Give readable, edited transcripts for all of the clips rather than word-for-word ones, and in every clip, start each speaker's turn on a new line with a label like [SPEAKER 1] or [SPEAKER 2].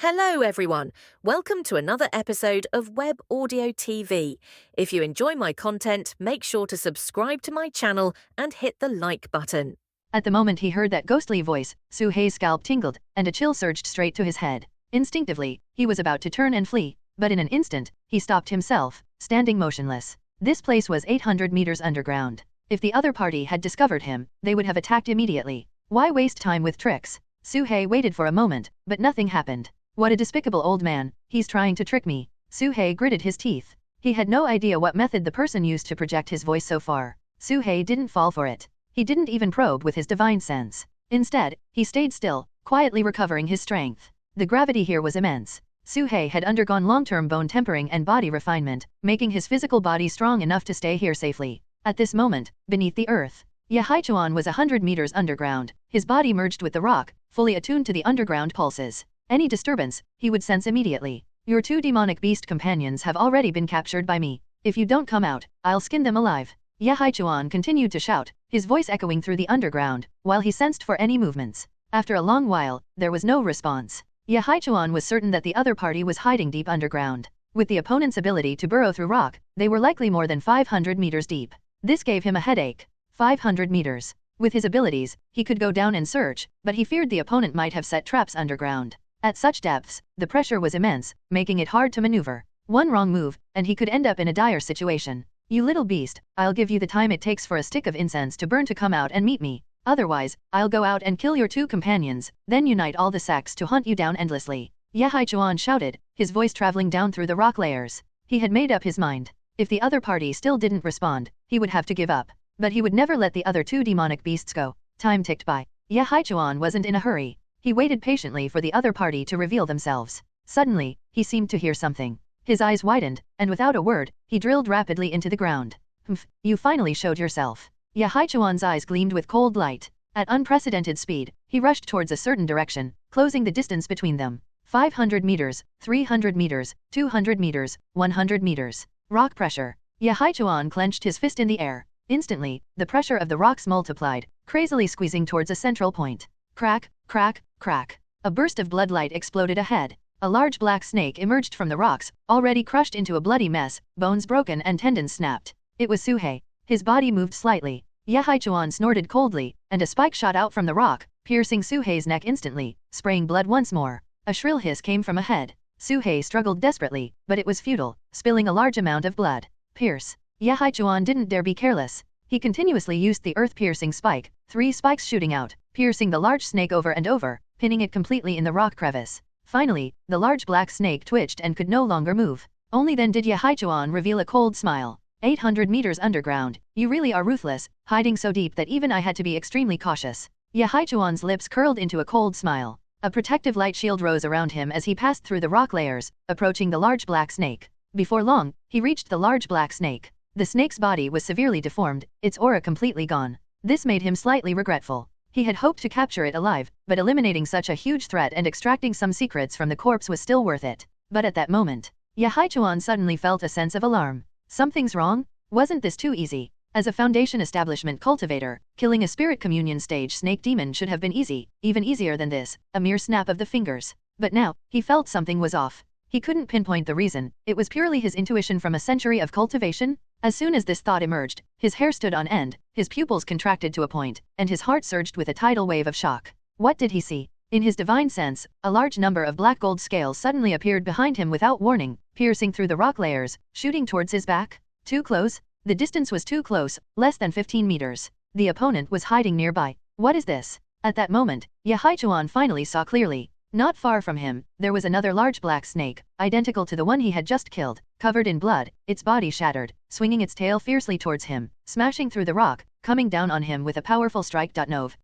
[SPEAKER 1] Hello, everyone. Welcome to another episode of Web Audio TV. If you enjoy my content, make sure to subscribe to my channel and hit the like button.
[SPEAKER 2] At the moment he heard that ghostly voice, Suhei's scalp tingled, and a chill surged straight to his head. Instinctively, he was about to turn and flee, but in an instant, he stopped himself, standing motionless. This place was 800 meters underground. If the other party had discovered him, they would have attacked immediately. Why waste time with tricks? Suhei waited for a moment, but nothing happened. What a despicable old man, he's trying to trick me. Suhei gritted his teeth. He had no idea what method the person used to project his voice so far. Suhei didn't fall for it. He didn't even probe with his divine sense. Instead, he stayed still, quietly recovering his strength. The gravity here was immense. Suhei had undergone long-term bone tempering and body refinement, making his physical body strong enough to stay here safely. At this moment, beneath the earth, Yehaichuan was 100 meters underground, his body merged with the rock, fully attuned to the underground pulses. Any disturbance, he would sense immediately. Your two demonic beast companions have already been captured by me. If you don't come out, I'll skin them alive. Yehaichuan continued to shout, his voice echoing through the underground, while he sensed for any movements. After a long while, there was no response. Yehaichuan was certain that the other party was hiding deep underground. With the opponent's ability to burrow through rock, they were likely more than 500 meters deep. This gave him a headache. 500 meters. With his abilities, he could go down and search, but he feared the opponent might have set traps underground. At such depths, the pressure was immense, making it hard to maneuver. One wrong move, and he could end up in a dire situation. You little beast, I'll give you the time it takes for a stick of incense to burn to come out and meet me. Otherwise, I'll go out and kill your two companions, then unite all the sects to hunt you down endlessly. Yehaichuan shouted, his voice traveling down through the rock layers. He had made up his mind. If the other party still didn't respond, he would have to give up. But he would never let the other two demonic beasts go. Time ticked by. Yehaichuan wasn't in a hurry. He waited patiently for the other party to reveal themselves. Suddenly, he seemed to hear something. His eyes widened, and without a word, he drilled rapidly into the ground. Humph, you finally showed yourself. Yehaichuan's eyes gleamed with cold light. At unprecedented speed, he rushed towards a certain direction, closing the distance between them. 500 meters, 300 meters, 200 meters, 100 meters. Rock pressure. Yehaichuan clenched his fist in the air. Instantly, the pressure of the rocks multiplied, crazily squeezing towards a central point. Crack, crack, crack. A burst of bloodlight exploded ahead. A large black snake emerged from the rocks, already crushed into a bloody mess, bones broken and tendons snapped. It was Suhei. His body moved slightly. Yehaichuan snorted coldly, and a spike shot out from the rock, piercing Suhei's neck instantly, spraying blood once more. A shrill hiss came from ahead. Suhei struggled desperately, but it was futile, spilling a large amount of blood. Pierce. Yehaichuan didn't dare be careless. He continuously used the earth-piercing spike, 3 spikes shooting out, piercing the large snake over and over, pinning it completely in the rock crevice. Finally, the large black snake twitched and could no longer move. Only then did Yehaichuan reveal a cold smile. 800 meters underground, you really are ruthless, hiding so deep that even I had to be extremely cautious. Yehaichuan's lips curled into a cold smile. A protective light shield rose around him as he passed through the rock layers, approaching the large black snake. Before long, he reached the large black snake. The snake's body was severely deformed, its aura completely gone. This made him slightly regretful. He had hoped to capture it alive, but eliminating such a huge threat and extracting some secrets from the corpse was still worth it. But at that moment, Yehaichuan suddenly felt a sense of alarm. Something's wrong? Wasn't this too easy? As a Foundation Establishment cultivator, killing a spirit communion stage snake demon should have been easy, even easier than this, a mere snap of the fingers. But now, he felt something was off. He couldn't pinpoint the reason, it was purely his intuition from a century of cultivation. As soon as this thought emerged, his hair stood on end, his pupils contracted to a point, and his heart surged with a tidal wave of shock. What did he see? In his divine sense, a large number of black gold scales suddenly appeared behind him without warning, piercing through the rock layers, shooting towards his back. Too close? The distance was too close, less than 15 meters. The opponent was hiding nearby. What is this? At that moment, Yehaichuan finally saw clearly. Not far from him, there was another large black snake, identical to the one he had just killed, covered in blood, its body shattered, swinging its tail fiercely towards him, smashing through the rock, coming down on him with a powerful strike. LB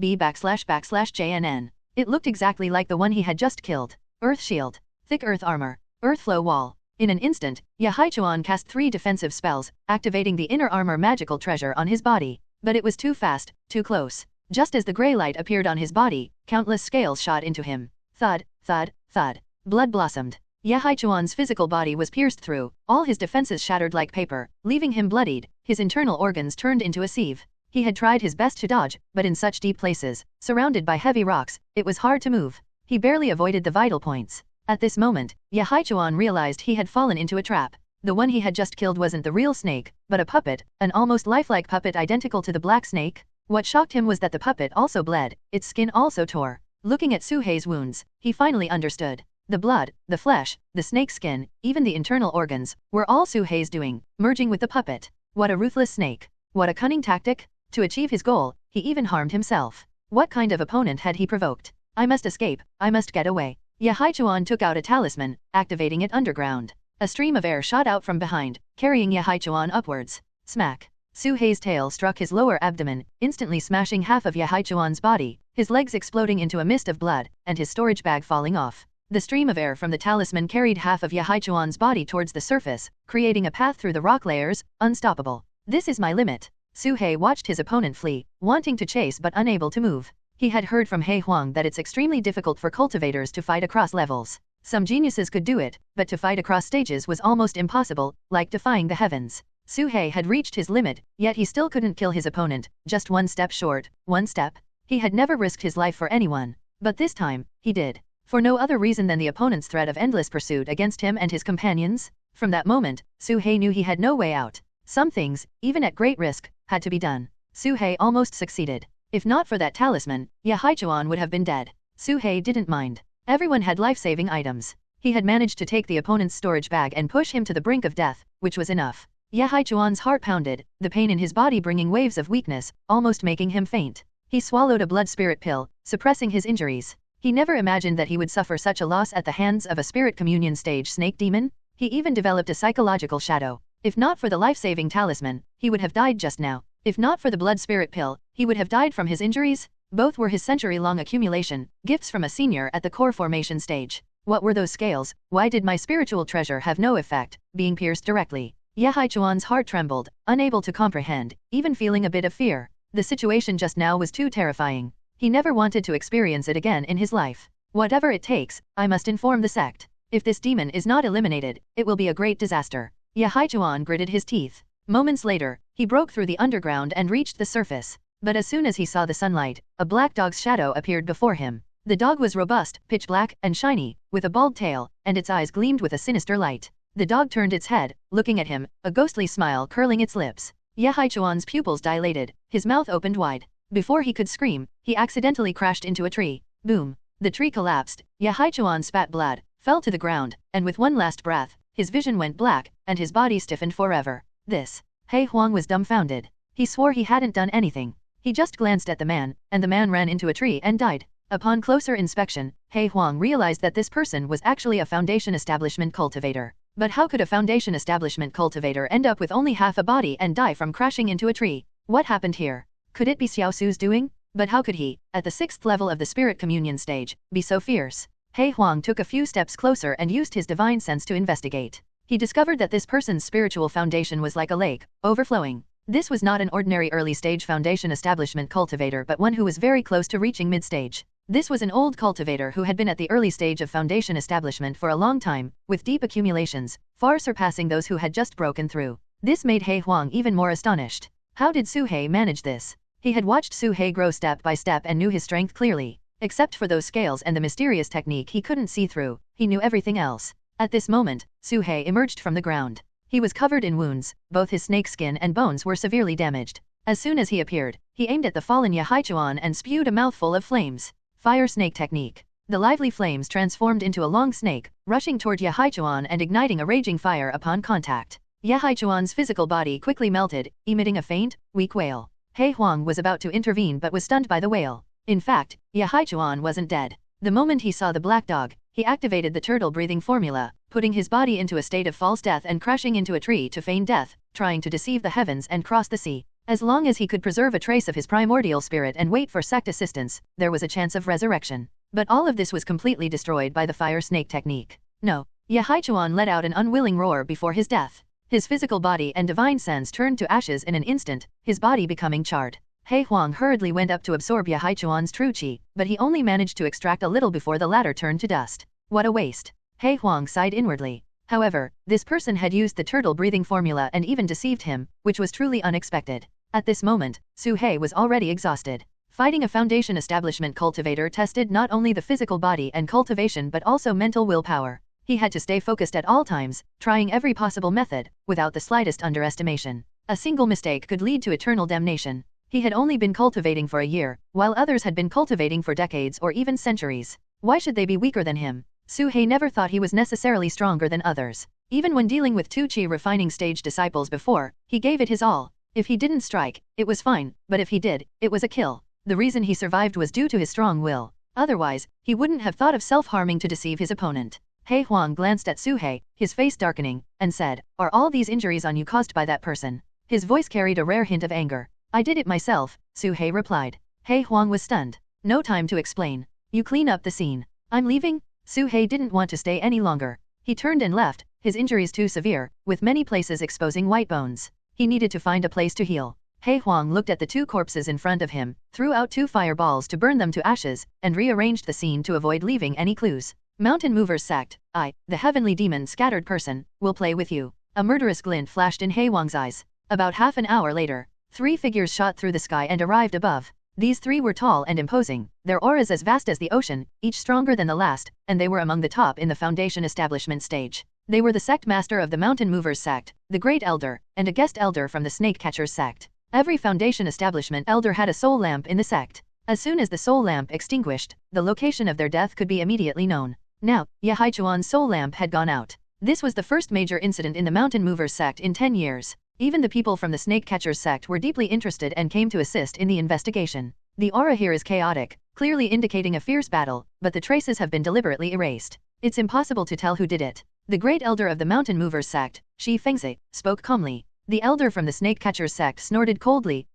[SPEAKER 2] //JNN. It looked exactly like the one he had just killed. Earth shield. Thick earth armor. Earth flow wall. In an instant, Yehaichuan cast 3 defensive spells, activating the inner armor magical treasure on his body. But it was too fast, too close. Just as the gray light appeared on his body, countless scales shot into him. Thud, thud, thud. Blood blossomed. Yehaichuan's physical body was pierced through, all his defenses shattered like paper, leaving him bloodied, his internal organs turned into a sieve. He had tried his best to dodge, but in such deep places, surrounded by heavy rocks, it was hard to move. He barely avoided the vital points. At this moment, Yehaichuan realized he had fallen into a trap. The one he had just killed wasn't the real snake, but a puppet, an almost lifelike puppet identical to the black snake. What shocked him was that the puppet also bled, its skin also tore. Looking at Suhei's wounds, he finally understood. The blood, the flesh, the snake skin, even the internal organs, were all Suhei's doing, merging with the puppet. What a ruthless snake. What a cunning tactic. To achieve his goal, he even harmed himself. What kind of opponent had he provoked? I must escape, I must get away. Yehaichuan took out a talisman, activating it underground. A stream of air shot out from behind, carrying Yehaichuan upwards. Smack. Suhei's tail struck his lower abdomen, instantly smashing half of Yehaichuan's body, his legs exploding into a mist of blood, and his storage bag falling off. The stream of air from the talisman carried half of Yehaichuan's body towards the surface, creating a path through the rock layers, unstoppable. This is my limit. Suhei watched his opponent flee, wanting to chase but unable to move. He had heard from He Huang that it's extremely difficult for cultivators to fight across levels. Some geniuses could do it, but to fight across stages was almost impossible, like defying the heavens. Suhei had reached his limit, yet he still couldn't kill his opponent, just one step short, one step. He had never risked his life for anyone. But this time, he did. For no other reason than the opponent's threat of endless pursuit against him and his companions. From that moment, Suhei knew he had no way out. Some things, even at great risk, had to be done. Suhei almost succeeded. If not for that talisman, Yehaichuan would have been dead. Suhei didn't mind. Everyone had life-saving items. He had managed to take the opponent's storage bag and push him to the brink of death, which was enough. Yehaichuan's heart pounded, the pain in his body bringing waves of weakness, almost making him faint. He swallowed a blood spirit pill, suppressing his injuries. He never imagined that he would suffer such a loss at the hands of a spirit communion stage snake demon. He even developed a psychological shadow. If not for the life-saving talisman, he would have died just now. If not for the blood spirit pill, he would have died from his injuries. Both were his century-long accumulation, gifts from a senior at the core formation stage. What were those scales? Why did my spiritual treasure have no effect, being pierced directly? Yehaichuan's heart trembled, unable to comprehend, even feeling a bit of fear. The situation just now was too terrifying. He never wanted to experience it again in his life. Whatever it takes, I must inform the sect. If this demon is not eliminated, it will be a great disaster. Yehaichuan gritted his teeth. Moments later, he broke through the underground and reached the surface. But as soon as he saw the sunlight, a black dog's shadow appeared before him. The dog was robust, pitch black, and shiny, with a bald tail, and its eyes gleamed with a sinister light. The dog turned its head, looking at him, a ghostly smile curling its lips. Yehaichuan's pupils dilated, his mouth opened wide. Before he could scream, he accidentally crashed into a tree. Boom! The tree collapsed, Yehaichuan spat blood, fell to the ground, and with one last breath, his vision went black, and his body stiffened forever. He Huang was dumbfounded. He swore he hadn't done anything. He just glanced at the man, and the man ran into a tree and died. Upon closer inspection, He Huang realized that this person was actually a Foundation Establishment cultivator. But how could a Foundation Establishment cultivator end up with only half a body and die from crashing into a tree? What happened here? Could it be Xiao Su's doing? But how could he, at the 6th level of the Spirit Communion stage, be so fierce? He Huang took a few steps closer and used his divine sense to investigate. He discovered that this person's spiritual foundation was like a lake, overflowing. This was not an ordinary early-stage Foundation Establishment cultivator but one who was very close to reaching mid-stage. This was an old cultivator who had been at the early stage of Foundation Establishment for a long time, with deep accumulations, far surpassing those who had just broken through. This made He Huang even more astonished. How did Suhei manage this? He had watched Suhei grow step by step and knew his strength clearly. Except for those scales and the mysterious technique he couldn't see through, he knew everything else. At this moment, Suhei emerged from the ground. He was covered in wounds, both his snake skin and bones were severely damaged. As soon as he appeared, he aimed at the fallen Yehaichuan and spewed a mouthful of flames. Fire snake technique. The lively flames transformed into a long snake, rushing toward Yehaichuan and igniting a raging fire upon contact. Yehaichuan's physical body quickly melted, emitting a faint, weak wail. He Huang was about to intervene but was stunned by the wail. In fact, Yehaichuan wasn't dead. The moment he saw the black dog, he activated the turtle breathing formula, putting his body into a state of false death and crashing into a tree to feign death, trying to deceive the heavens and cross the sea. As long as he could preserve a trace of his primordial spirit and wait for sect assistance, there was a chance of resurrection. But all of this was completely destroyed by the fire snake technique. No. Yehaichuan let out an unwilling roar before his death. His physical body and divine sense turned to ashes in an instant, his body becoming charred. He Huang hurriedly went up to absorb Yehaichuan's true qi, but he only managed to extract a little before the latter turned to dust. What a waste. He Huang sighed inwardly. However, this person had used the turtle breathing formula and even deceived him, which was truly unexpected. At this moment, Suhei was already exhausted. Fighting a Foundation establishment cultivator tested not only the physical body and cultivation but also mental willpower. He had to stay focused at all times, trying every possible method, without the slightest underestimation. A single mistake could lead to eternal damnation. He had only been cultivating for a year, while others had been cultivating for decades or even centuries. Why should they be weaker than him? Su-hei never thought he was necessarily stronger than others. Even when dealing with two Qi refining stage disciples before, he gave it his all. If he didn't strike, it was fine, but if he did, it was a kill. The reason he survived was due to his strong will. Otherwise, he wouldn't have thought of self-harming to deceive his opponent. He Huang glanced at Su-hei, his face darkening, and said, "Are all these injuries on you caused by that person?" His voice carried a rare hint of anger. "I did it myself," Su-hei replied. He Huang was stunned. "No time to explain. You clean up the scene. I'm leaving?" Su-hei didn't want to stay any longer. He turned and left, his injuries too severe, with many places exposing white bones. He needed to find a place to heal. He Huang looked at the two corpses in front of him, threw out 2 fireballs to burn them to ashes, and rearranged the scene to avoid leaving any clues. "Mountain movers sacked. I, the heavenly demon scattered person, will play with you." A murderous glint flashed in He Huang's eyes. About half an hour later, 3 figures shot through the sky and arrived above. These 3 were tall and imposing, their auras as vast as the ocean, each stronger than the last, and they were among the top in the Foundation establishment stage. They were the sect master of the Mountain Movers sect, the Great Elder, and a guest elder from the Snake Catchers sect. Every Foundation establishment elder had a soul lamp in the sect. As soon as the soul lamp extinguished, the location of their death could be immediately known. Now, Ye Haichuan's soul lamp had gone out. This was the first major incident in the Mountain Movers sect in 10 years. Even the people from the Snake Catchers sect were deeply interested and came to assist in the investigation. The aura here is chaotic, clearly indicating a fierce battle, but the traces have been deliberately erased. It's impossible to tell who did it. The Great Elder of the Mountain Movers sect, Shi Fengzi, spoke calmly. The elder from the Snake Catchers sect snorted coldly.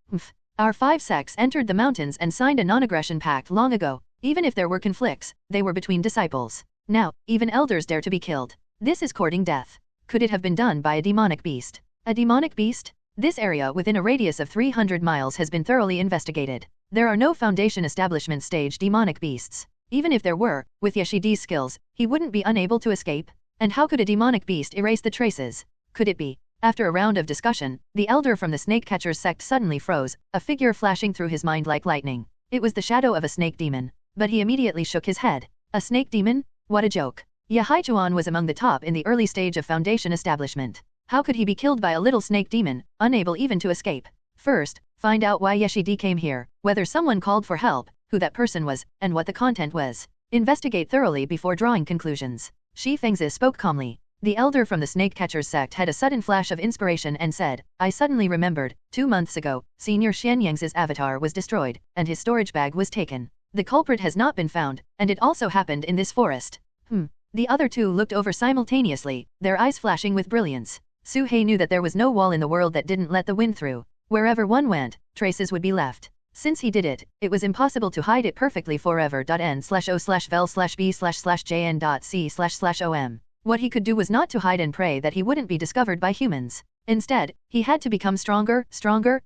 [SPEAKER 2] Our 5 sects entered the mountains and signed a non-aggression pact long ago. Even if there were conflicts, they were between disciples. Now, even elders dare to be killed. This is courting death. Could it have been done by a demonic beast? A demonic beast? This area within a radius of 300 miles has been thoroughly investigated. There are no Foundation establishment stage demonic beasts. Even if there were, with Yeshidi's skills, he wouldn't be unable to escape. And how could a demonic beast erase the traces? Could it be? After a round of discussion, the elder from the Snake Catchers sect suddenly froze, a figure flashing through his mind like lightning. It was the shadow of a snake demon. But he immediately shook his head. A snake demon? What a joke. Ye Haichuan was among the top in the early stage of Foundation establishment. How could he be killed by a little snake demon, unable even to escape? First, find out why Yeshidi came here, whether someone called for help, who that person was, and what the content was. Investigate thoroughly before drawing conclusions. Shi Fengzi spoke calmly. The elder from the Snake Catchers sect had a sudden flash of inspiration and said, "I suddenly remembered, 2 months ago, Senior Xianyang's avatar was destroyed, and his storage bag was taken. The culprit has not been found, and it also happened in this forest." The other 2 looked over simultaneously, their eyes flashing with brilliance. Su-hei knew that there was no wall in the world that didn't let the wind through. Wherever one went, traces would be left. Since he did it, it was impossible to hide it perfectly forever.n/o/vel/b/jn.c//om. What he could do was not to hide and pray that he wouldn't be discovered by humans. Instead, he had to become stronger,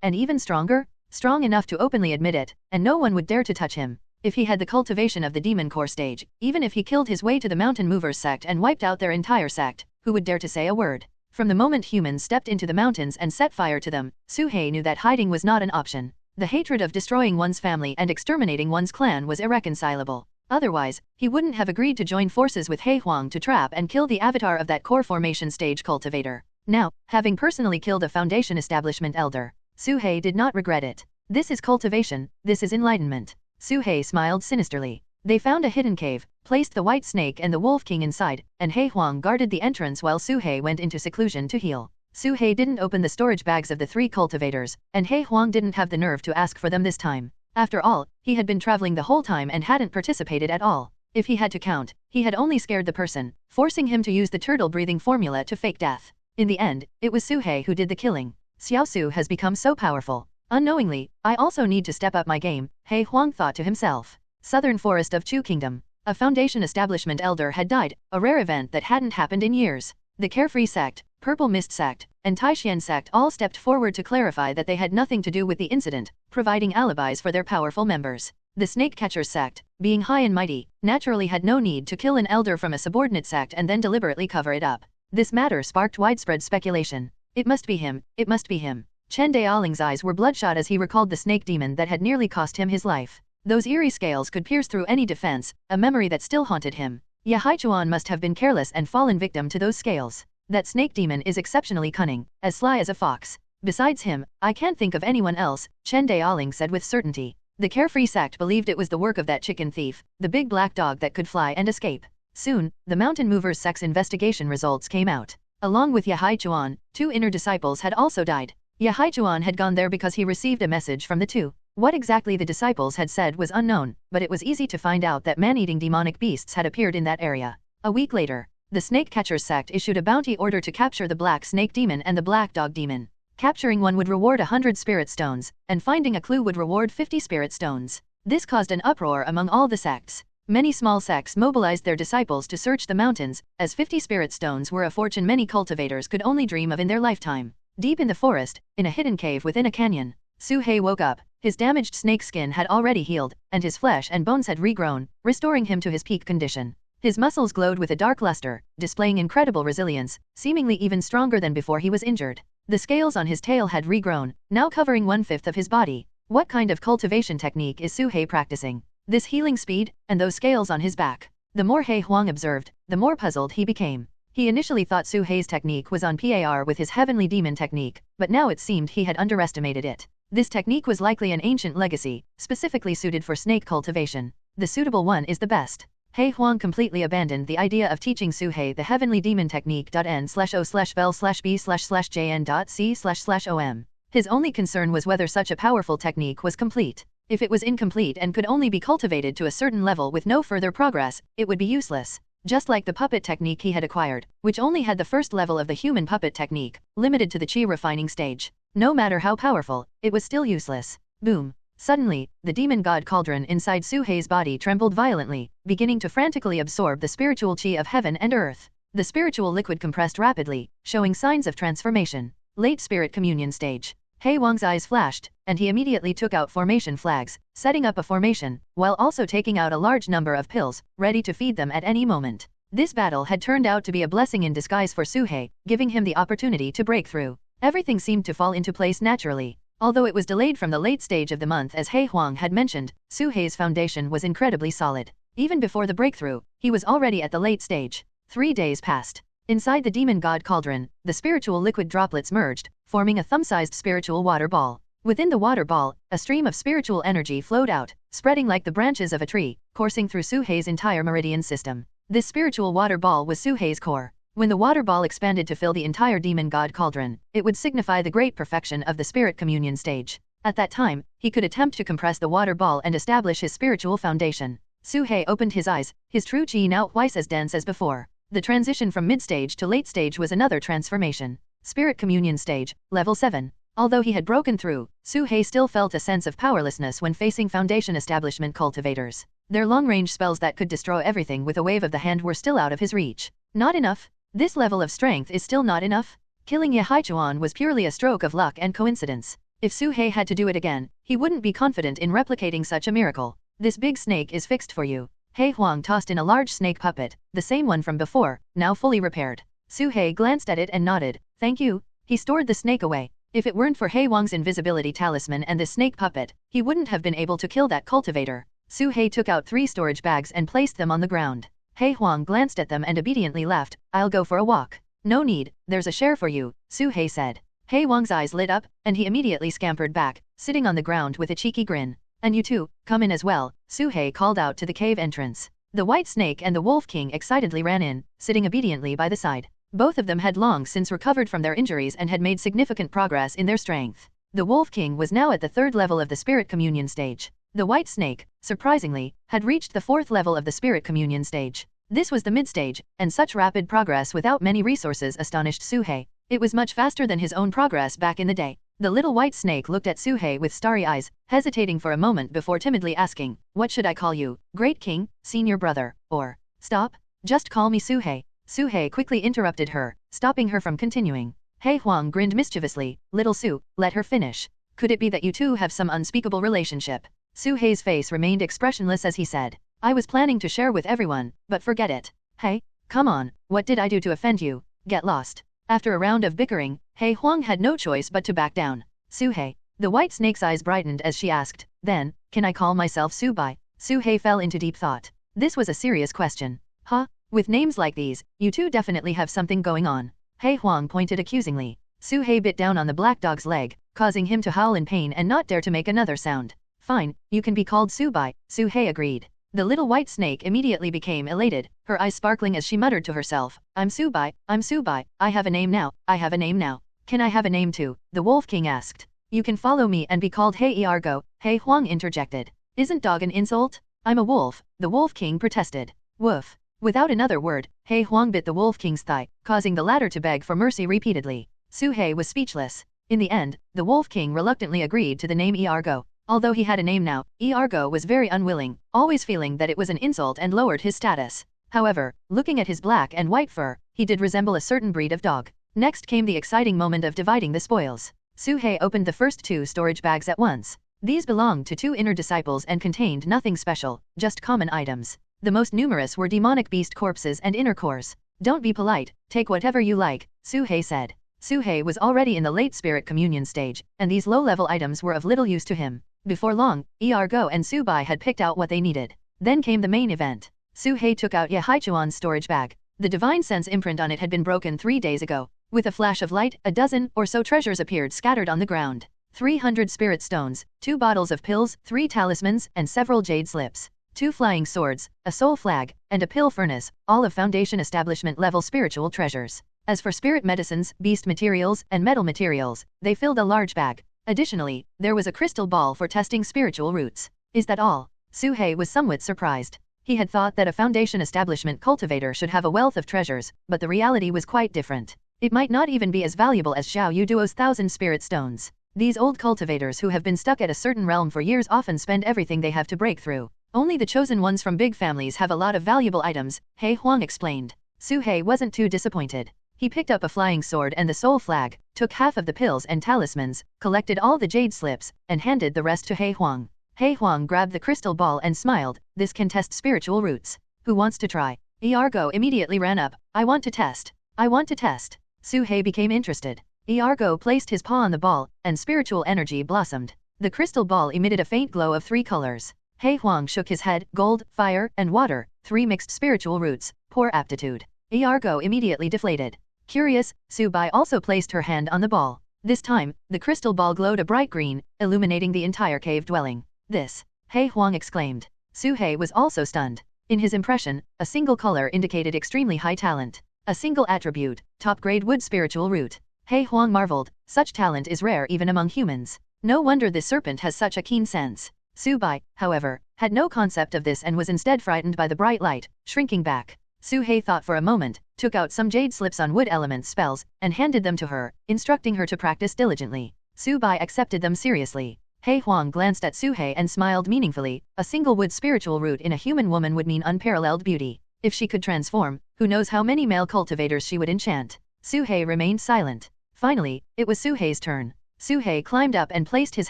[SPEAKER 2] and even stronger, strong enough to openly admit it, and no one would dare to touch him. If he had the cultivation of the demon core stage, even if he killed his way to the Mountain Movers sect and wiped out their entire sect, who would dare to say a word? From the moment humans stepped into the mountains and set fire to them, Su-hei knew that hiding was not an option. The hatred of destroying one's family and exterminating one's clan was irreconcilable. Otherwise, he wouldn't have agreed to join forces with He Huang to trap and kill the avatar of that core formation stage cultivator. Now, having personally killed a Foundation establishment elder, Su-hei did not regret it. This is cultivation, this is enlightenment. Su-hei smiled sinisterly. They found a hidden cave, placed the white snake and the wolf king inside, and He Huang guarded the entrance while Su-hei went into seclusion to heal. Su-hei didn't open the storage bags of the 3 cultivators, and He Huang didn't have the nerve to ask for them this time. After all, he had been traveling the whole time and hadn't participated at all. If he had to count, he had only scared the person, forcing him to use the turtle-breathing formula to fake death. In the end, it was Su-hei who did the killing. Xiao Su has become so powerful. Unknowingly, I also need to step up my game, He Huang thought to himself. Southern Forest of Chu Kingdom. A Foundation establishment elder had died, a rare event that hadn't happened in years. The Carefree sect, Purple Mist sect, and Taixian sect all stepped forward to clarify that they had nothing to do with the incident, providing alibis for their powerful members. The Snake Catchers sect, being high and mighty, naturally had no need to kill an elder from a subordinate sect and then deliberately cover it up. This matter sparked widespread speculation. It must be him, it must be him. Chen Daoling's eyes were bloodshot as he recalled the snake demon that had nearly cost him his life. Those eerie scales could pierce through any defense, a memory that still haunted him. Ye Haichuan must have been careless and fallen victim to those scales. That snake demon is exceptionally cunning, as sly as a fox. Besides him, I can't think of anyone else, Chen Daoling said with certainty. The carefree sect believed it was the work of that chicken thief, the big black dog that could fly and escape. Soon, the Mountain Movers sect's investigation results came out. Along with Ye Haichuan, 2 inner disciples had also died. Ye Haichuan had gone there because he received a message from the 2. What exactly the disciples had said was unknown, but it was easy to find out that man-eating demonic beasts had appeared in that area. A week later, the Snake Catchers sect issued a bounty order to capture the Black Snake Demon and the Black Dog Demon. Capturing one would reward 100 spirit stones, and finding a clue would reward 50 spirit stones. This caused an uproar among all the sects. Many small sects mobilized their disciples to search the mountains, as 50 spirit stones were a fortune many cultivators could only dream of in their lifetime. Deep in the forest, in a hidden cave within a canyon, Su He woke up. His damaged snake skin had already healed, and his flesh and bones had regrown, restoring him to his peak condition. His muscles glowed with a dark luster, displaying incredible resilience, seemingly even stronger than before he was injured. The scales on his tail had regrown, now covering 1/5 of his body. What kind of cultivation technique is Su He practicing? This healing speed, and those scales on his back. The more He Huang observed, the more puzzled he became. He initially thought Su He's technique was on par with his heavenly demon technique, but now it seemed he had underestimated it. This technique was likely an ancient legacy, specifically suited for snake cultivation. The suitable one is the best. He Huang completely abandoned the idea of teaching Su He the heavenly demon technique. N/O/vel/B/jn.c//om. His only concern was whether such a powerful technique was complete. If it was incomplete and could only be cultivated to a certain level with no further progress, it would be useless. Just like the puppet technique he had acquired, which only had the first level of the human puppet technique, limited to the chi refining stage. No matter how powerful, it was still useless. Boom. Suddenly, the demon god cauldron inside Su He's body trembled violently, beginning to frantically absorb the spiritual chi of heaven and earth. The spiritual liquid compressed rapidly, showing signs of transformation. Late spirit communion stage. He Huang's eyes flashed, and he immediately took out formation flags, setting up a formation, while also taking out a large number of pills, ready to feed them at any moment. This battle had turned out to be a blessing in disguise for Su He, giving him the opportunity to break through. Everything seemed to fall into place naturally. Although it was delayed from the late stage of the month as He Huang had mentioned, Su He's foundation was incredibly solid. Even before the breakthrough, he was already at the late stage. 3 days passed. Inside the demon god cauldron, the spiritual liquid droplets merged, forming a thumb-sized spiritual water ball. Within the water ball, a stream of spiritual energy flowed out, spreading like the branches of a tree, coursing through Su He's entire meridian system. This spiritual water ball was Su He's core. When the water ball expanded to fill the entire demon god cauldron, it would signify the great perfection of the spirit communion stage. At that time, he could attempt to compress the water ball and establish his spiritual foundation. Su He opened his eyes, his true chi now twice as dense as before. The transition from mid-stage to late stage was another transformation. Spirit communion stage, level 7. Although he had broken through, Su He still felt a sense of powerlessness when facing foundation establishment cultivators. Their long-range spells that could destroy everything with a wave of the hand were still out of his reach. Not enough. This level of strength is still not enough. Killing Ye Haichuan was purely a stroke of luck and coincidence. If Su He had to do it again, he wouldn't be confident in replicating such a miracle. This big snake is fixed for you. He Huang tossed in a large snake puppet, the same one from before, now fully repaired. Su He glanced at it and nodded. Thank you. He stored the snake away. If it weren't for He Huang's invisibility talisman and the snake puppet, he wouldn't have been able to kill that cultivator. Su He took out 3 storage bags and placed them on the ground. He Huang glanced at them and obediently left. I'll go for a walk. No need, there's a share for you, Su He said. He Huang's eyes lit up, and he immediately scampered back, sitting on the ground with a cheeky grin. And you too, come in as well, Su He called out to the cave entrance. The white snake and the wolf king excitedly ran in, sitting obediently by the side. Both of them had long since recovered from their injuries and had made significant progress in their strength. The wolf king was now at the 3rd level of the spirit communion stage. The white snake, surprisingly, had reached the 4th level of the spirit communion stage. This was the mid-stage, and such rapid progress without many resources astonished Su He. It was much faster than his own progress back in the day. The little white snake looked at Su He with starry eyes, hesitating for a moment before timidly asking, "What should I call you? Great King, Senior Brother, or..." "Stop. Just call me Su He." Su He quickly interrupted her, stopping her from continuing. He Huang grinned mischievously. "Little Su, let her finish. Could it be that you two have some unspeakable relationship?" Su He's face remained expressionless as he said, "I was planning to share with everyone, but forget it. Hey, come on, what did I do to offend you? Get lost." After a round of bickering, He Huang had no choice but to back down. Su-hei. The white snake's eyes brightened as she asked, then, can I call myself Su-bai? Su-hei fell into deep thought. This was a serious question. Huh? With names like these, you two definitely have something going on. Hei Huang pointed accusingly. Su-hei bit down on the black dog's leg, causing him to howl in pain and not dare to make another sound. Fine, you can be called Su-bai, Su-hei agreed. The little white snake immediately became elated, her eyes sparkling as she muttered to herself, I'm Su-bai, I have a name now, I have a name now. Can I have a name too? The Wolf King asked. You can follow me and be called Hei Iargo, Hei Huang interjected. Isn't dog an insult? I'm a wolf, the Wolf King protested. Woof. Without another word, Hei Huang bit the Wolf King's thigh, causing the latter to beg for mercy repeatedly. Su-hei was speechless. In the end, the Wolf King reluctantly agreed to the name Iargo. Although he had a name now, Iargo was very unwilling, always feeling that it was an insult and lowered his status. However, looking at his black and white fur, he did resemble a certain breed of dog. Next came the exciting moment of dividing the spoils. Su-hei opened the first 2 storage bags at once. These belonged to 2 inner disciples and contained nothing special, just common items. The most numerous were demonic beast corpses and inner cores. Don't be polite, take whatever you like, Su-hei said. Su-hei was already in the late spirit communion stage, and these low-level items were of little use to him. Before long, Iargo and Su-bai had picked out what they needed. Then came the main event. Su-hei took out Ye Haichuan's storage bag. The divine sense imprint on it had been broken 3 days ago. With a flash of light, a dozen or so treasures appeared scattered on the ground. 300 spirit stones, 2 bottles of pills, 3 talismans, and several jade slips. 2 flying swords, a soul flag, and a pill furnace, all of Foundation Establishment level spiritual treasures. As for spirit medicines, beast materials, and metal materials, they filled a large bag. Additionally, there was a crystal ball for testing spiritual roots. Is that all? Su-hei was somewhat surprised. He had thought that a Foundation Establishment cultivator should have a wealth of treasures, but the reality was quite different. It might not even be as valuable as Xiao Yu Duo's 1,000 spirit stones. These old cultivators who have been stuck at a certain realm for years often spend everything they have to break through. Only the chosen ones from big families have a lot of valuable items, Hei Huang explained. Su-hei wasn't too disappointed. He picked up a flying sword and the soul flag, took half of the pills and talismans, collected all the jade slips, and handed the rest to Hei Huang. Hei Huang grabbed the crystal ball and smiled, this can test spiritual roots. Who wants to try? Iargo immediately ran up, I want to test. I want to test. Su-hei became interested. Iargo placed his paw on the ball, and spiritual energy blossomed. The crystal ball emitted a faint glow of 3 colors. Hei Huang shook his head, gold, fire, and water, 3 mixed spiritual roots, poor aptitude. Iargo immediately deflated. Curious, Su-bai also placed her hand on the ball. This time, the crystal ball glowed a bright green, illuminating the entire cave dwelling. This, Hei Huang exclaimed. Su-hei was also stunned. In his impression, a single color indicated extremely high talent. A single attribute, top-grade wood spiritual root. Hei Huang marveled, such talent is rare even among humans. No wonder this serpent has such a keen sense. Su-bai, however, had no concept of this and was instead frightened by the bright light, shrinking back. Su-hei thought for a moment, took out some jade slips on wood element spells, and handed them to her, instructing her to practice diligently. Su-bai accepted them seriously. Hei Huang glanced at Su-hei and smiled meaningfully. A single wood spiritual root in a human woman would mean unparalleled beauty. If she could transform, who knows how many male cultivators she would enchant. Su-hei remained silent. Finally, it was Su-hei's turn. Su-hei climbed up and placed his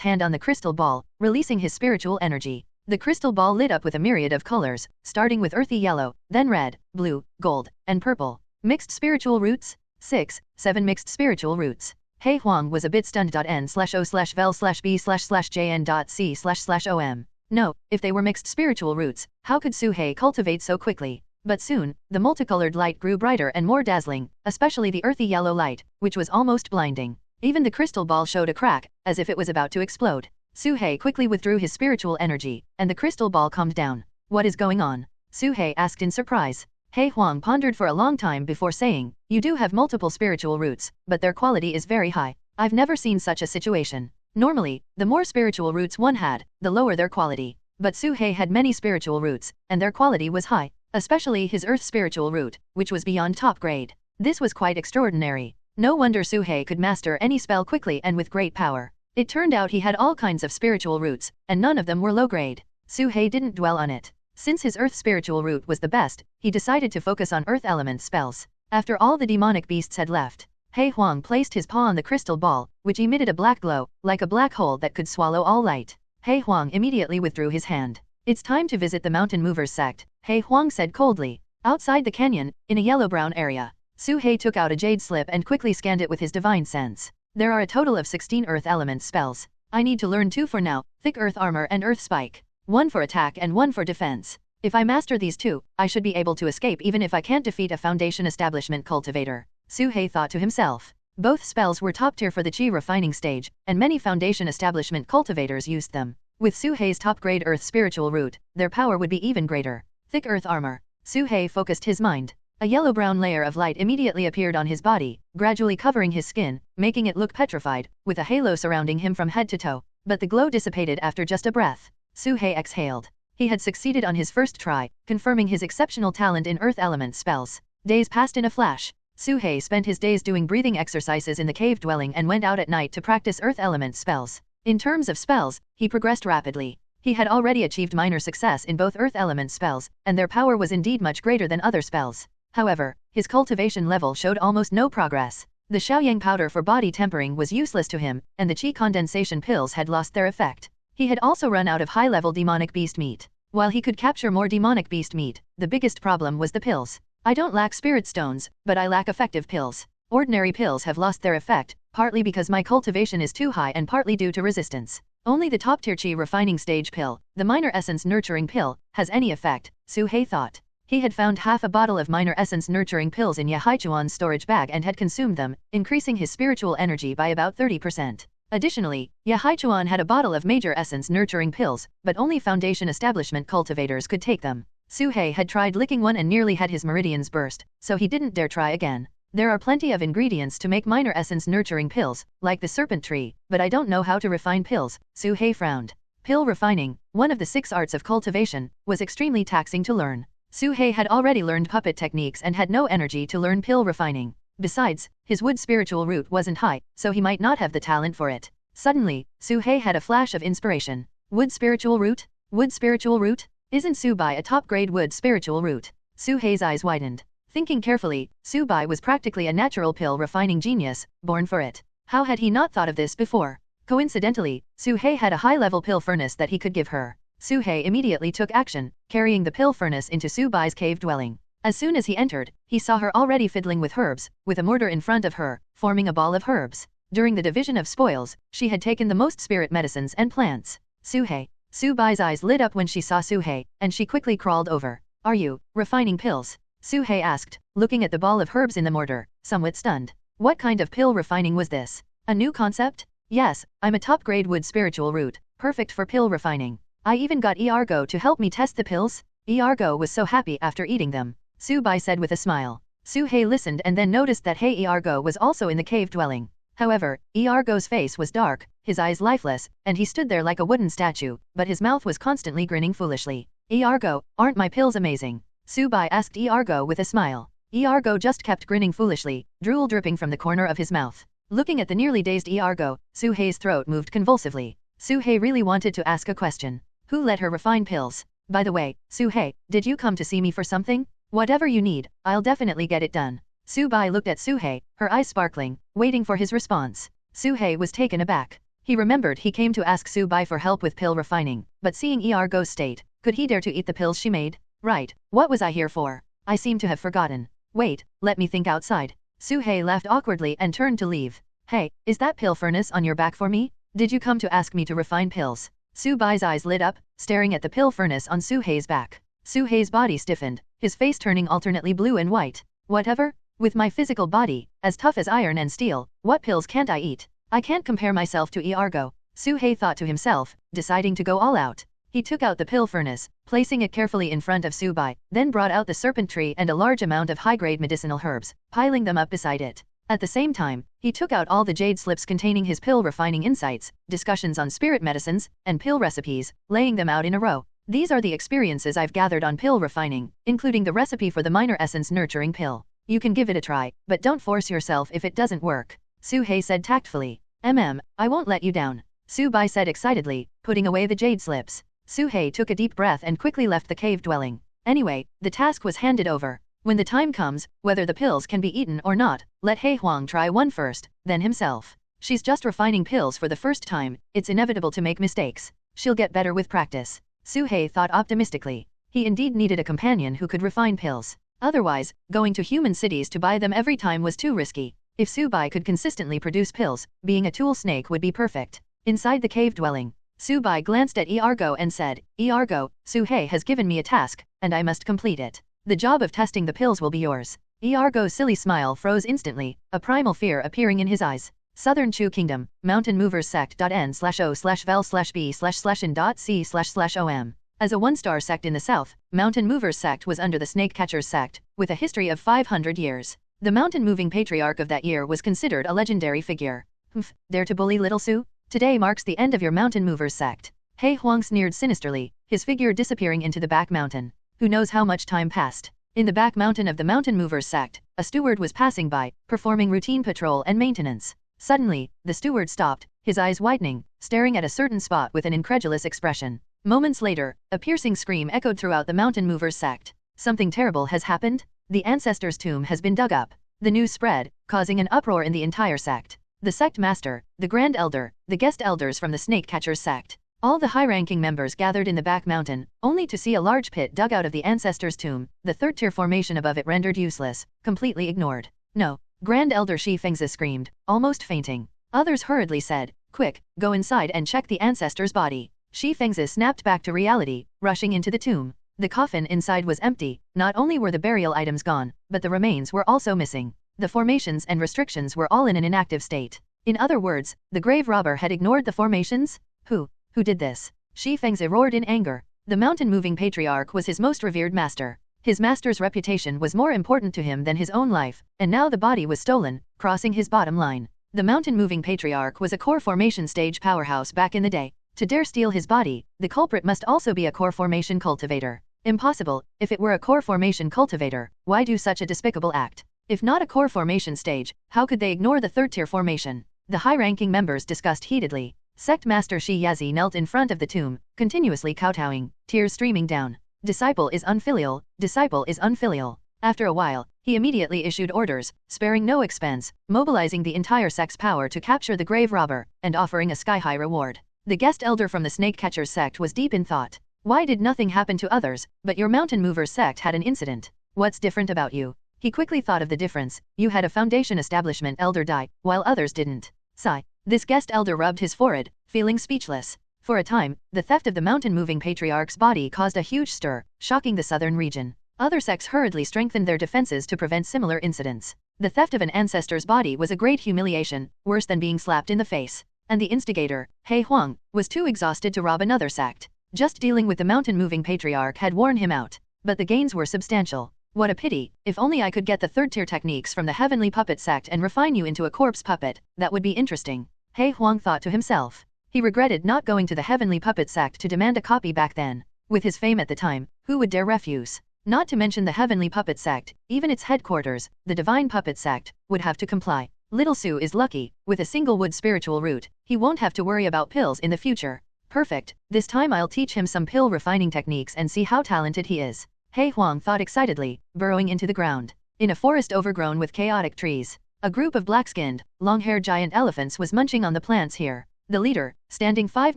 [SPEAKER 2] hand on the crystal ball, releasing his spiritual energy. The crystal ball lit up with a myriad of colors, starting with earthy yellow, then red, blue, gold, and purple. Mixed spiritual roots? 7 mixed spiritual roots. Hei Huang was a bit stunned. N/O/vel/b/jn.c//om. No, if they were mixed spiritual roots, how could Su-hei cultivate so quickly? But soon, the multicolored light grew brighter and more dazzling, especially the earthy yellow light, which was almost blinding. Even the crystal ball showed a crack, as if it was about to explode. Su-hei quickly withdrew his spiritual energy, and the crystal ball calmed down. What is going on? Su-hei asked in surprise. Hei Huang pondered for a long time before saying, you do have multiple spiritual roots, but their quality is very high. I've never seen such a situation. Normally, the more spiritual roots one had, the lower their quality. But Su-hei had many spiritual roots, and their quality was high. Especially his earth spiritual root, which was beyond top grade. This was quite extraordinary. No wonder Su-hei could master any spell quickly and with great power. It turned out he had all kinds of spiritual roots, and none of them were low grade. Su-hei didn't dwell on it. Since his earth spiritual root was the best, he decided to focus on earth element spells. After all the demonic beasts had left, Hei Huang placed his paw on the crystal ball, which emitted a black glow, like a black hole that could swallow all light. Hei Huang immediately withdrew his hand. It's time to visit the Mountain Movers sect, Hei Huang said coldly. Outside the canyon, in a yellow-brown area, Su-hei took out a jade slip and quickly scanned it with his divine sense. There are a total of 16 earth element spells. I need to learn 2 for now, thick earth armor and earth spike. 1 for attack and 1 for defense. If I master these 2, I should be able to escape even if I can't defeat a foundation establishment cultivator. Suhei thought to himself. Both spells were top tier for the chi refining stage, and many foundation establishment cultivators used them. With Suhei's top grade earth spiritual root, their power would be even greater. Thick earth armor. Suhei focused his mind. A yellow-brown layer of light immediately appeared on his body, gradually covering his skin, making it look petrified, with a halo surrounding him from head to toe. But the glow dissipated after just a breath. Suhei exhaled. He had succeeded on his first try, confirming his exceptional talent in earth element spells. Days passed in a flash. Suhei spent his days doing breathing exercises in the cave dwelling and went out at night to practice earth element spells. In terms of spells, he progressed rapidly. He had already achieved minor success in both earth element spells, and their power was indeed much greater than other spells. However, his cultivation level showed almost no progress. The Shaoyang powder for body tempering was useless to him, and the qi condensation pills had lost their effect. He had also run out of high-level demonic beast meat. While he could capture more demonic beast meat, the biggest problem was the pills. I don't lack spirit stones, but I lack effective pills. Ordinary pills have lost their effect, partly because my cultivation is too high and partly due to resistance. Only the top-tier qi refining stage pill, the minor essence nurturing pill, has any effect, Suhei thought. He had found half a bottle of minor essence nurturing pills in Yahaichuan's storage bag and had consumed them, increasing his spiritual energy by about 30%. Additionally, Yahaichuan had a bottle of major essence nurturing pills, but only foundation establishment cultivators could take them. Suhei had tried licking one and nearly had his meridians burst, so he didn't dare try again. There are plenty of ingredients to make minor essence nurturing pills, like the serpent tree, but I don't know how to refine pills, Suhei frowned. Pill refining, one of the 6 arts of cultivation, was extremely taxing to learn. Suhei had already learned puppet techniques and had no energy to learn pill refining. Besides, his wood spiritual root wasn't high, so he might not have the talent for it. Suddenly, Suhei had a flash of inspiration. Wood spiritual root? Wood spiritual root? Isn't Subai a top-grade wood spiritual root? Suhei's eyes widened. Thinking carefully, Subai was practically a natural pill refining genius, born for it. How had he not thought of this before? Coincidentally, Suhei had a high-level pill furnace that he could give her. Suhei immediately took action, carrying the pill furnace into Subai's cave dwelling. As soon as he entered, he saw her already fiddling with herbs, with a mortar in front of her, forming a ball of herbs. During the division of spoils, she had taken the most spirit medicines and plants. Suhei. Subai's eyes lit up when she saw Suhei, and she quickly crawled over. Are you refining pills? Suhei asked, looking at the ball of herbs in the mortar, somewhat stunned. What kind of pill refining was this? A new concept? Yes, I'm a top-grade wood spiritual root, perfect for pill refining. I even got Iargo to help me test the pills. Iargo was so happy after eating them. Subai said with a smile. Suhei listened and then noticed that Iargo was also in the cave dwelling. However, Iargo's face was dark, his eyes lifeless, and he stood there like a wooden statue, but his mouth was constantly grinning foolishly. Iargo, aren't my pills amazing? Subai asked Iargo with a smile. Iargo just kept grinning foolishly, drool dripping from the corner of his mouth. Looking at the nearly dazed Iargo, Suhei's throat moved convulsively. Suhei really wanted to ask a question. Who let her refine pills? By the way, Suhei, did you come to see me for something? Whatever you need, I'll definitely get it done. Subai looked at Suhei, her eyes sparkling, waiting for his response. Suhei was taken aback. He remembered he came to ask Subai for help with pill refining, but seeing Iargo's state, could he dare to eat the pills she made? Right, what was I here for? I seem to have forgotten. Wait, let me think outside. Suhei laughed awkwardly and turned to leave. Hey, is that pill furnace on your back for me? Did you come to ask me to refine pills? Subai's eyes lit up, staring at the pill furnace on Suhei's back. Suhei's body stiffened, his face turning alternately blue and white. Whatever? With my physical body, as tough as iron and steel, what pills can't I eat? I can't compare myself to Iargo. Suhei thought to himself, deciding to go all out. He took out the pill furnace, placing it carefully in front of Subai, then brought out the serpent tree and a large amount of high-grade medicinal herbs, piling them up beside it. At the same time, he took out all the jade slips containing his pill refining insights, discussions on spirit medicines, and pill recipes, laying them out in a row. These are the experiences I've gathered on pill refining, including the recipe for the minor essence nurturing pill. You can give it a try, but don't force yourself if it doesn't work. Suhei said tactfully. I won't let you down. Subai said excitedly, putting away the jade slips. Suhei took a deep breath and quickly left the cave dwelling. Anyway, the task was handed over. When the time comes, whether the pills can be eaten or not, let He Huang try one first, then himself. She's just refining pills for the first time, it's inevitable to make mistakes. She'll get better with practice. Suhei thought optimistically. He indeed needed a companion who could refine pills. Otherwise, going to human cities to buy them every time was too risky. If Subai could consistently produce pills, being a tool snake would be perfect. Inside the cave dwelling, Subai glanced at Iargo and said, Iargo, Suhei has given me a task, and I must complete it. The job of testing the pills will be yours. Iargo's silly smile froze instantly, a primal fear appearing in his eyes. Southern Chu Kingdom, Mountain Movers sect.n/o/vel/b/in.c//om. As a one-star sect in the south, Mountain Movers sect was under the Snake Catchers sect, with a history of 500 years. The mountain-moving patriarch of that year was considered a legendary figure. Humph, dare to bully little Su? Today marks the end of your Mountain Movers sect. He Huang sneered sinisterly, his figure disappearing into the back mountain. Who knows how much time passed? In the back mountain of the Mountain Movers sect, a steward was passing by, performing routine patrol and maintenance. Suddenly, the steward stopped, his eyes widening, staring at a certain spot with an incredulous expression. Moments later, a piercing scream echoed throughout the Mountain Movers sect. Something terrible has happened? The ancestor's tomb has been dug up. The news spread, causing an uproar in the entire sect. The sect master, the grand elder, the guest elders from the Snake Catchers sect. All the high-ranking members gathered in the back mountain, only to see a large pit dug out of the ancestor's tomb, the third-tier formation above it rendered useless, completely ignored. No! Grand Elder Shi Fengzi screamed, almost fainting. Others hurriedly said, quick, go inside and check the ancestor's body. Shi Fengzi snapped back to reality, rushing into the tomb. The coffin inside was empty, not only were the burial items gone, but the remains were also missing. The formations and restrictions were all in an inactive state. In other words, the grave robber had ignored the formations? Who did this? Shi Fengzi roared in anger. The mountain-moving patriarch was his most revered master. His master's reputation was more important to him than his own life, and now the body was stolen, crossing his bottom line. The mountain-moving patriarch was a core formation stage powerhouse back in the day. To dare steal his body, the culprit must also be a core formation cultivator. Impossible. If it were a core formation cultivator, why do such a despicable act? If not a core formation stage, how could they ignore the third-tier formation? The high-ranking members discussed heatedly. Sect Master Shi Yazi knelt in front of the tomb, continuously kowtowing, tears streaming down. Disciple is unfilial, disciple is unfilial. After a while, he immediately issued orders, sparing no expense, mobilizing the entire sect's power to capture the grave robber, and offering a sky-high reward. The guest elder from the Snake Catchers sect was deep in thought. Why did nothing happen to others, but your Mountain Movers sect had an incident? What's different about you? He quickly thought of the difference. You had a foundation establishment elder die, while others didn't. Sigh. This guest elder rubbed his forehead, feeling speechless. For a time, the theft of the mountain-moving patriarch's body caused a huge stir, shocking the southern region. Other sects hurriedly strengthened their defenses to prevent similar incidents. The theft of an ancestor's body was a great humiliation, worse than being slapped in the face. And the instigator, He Huang, was too exhausted to rob another sect. Just dealing with the mountain-moving patriarch had worn him out. But the gains were substantial. What a pity. If only I could get the third-tier techniques from the Heavenly Puppet sect and refine you into a corpse puppet, that would be interesting. He Huang thought to himself. He regretted not going to the Heavenly Puppet sect to demand a copy back then. With his fame at the time, who would dare refuse? Not to mention the Heavenly Puppet sect, even its headquarters, the Divine Puppet sect, would have to comply. Little Su is lucky. With a single wood spiritual root, he won't have to worry about pills in the future. Perfect. This time I'll teach him some pill refining techniques and see how talented he is. He Huang thought excitedly, burrowing into the ground. In a forest overgrown with chaotic trees, a group of black-skinned, long-haired giant elephants was munching on the plants here. The leader, standing 5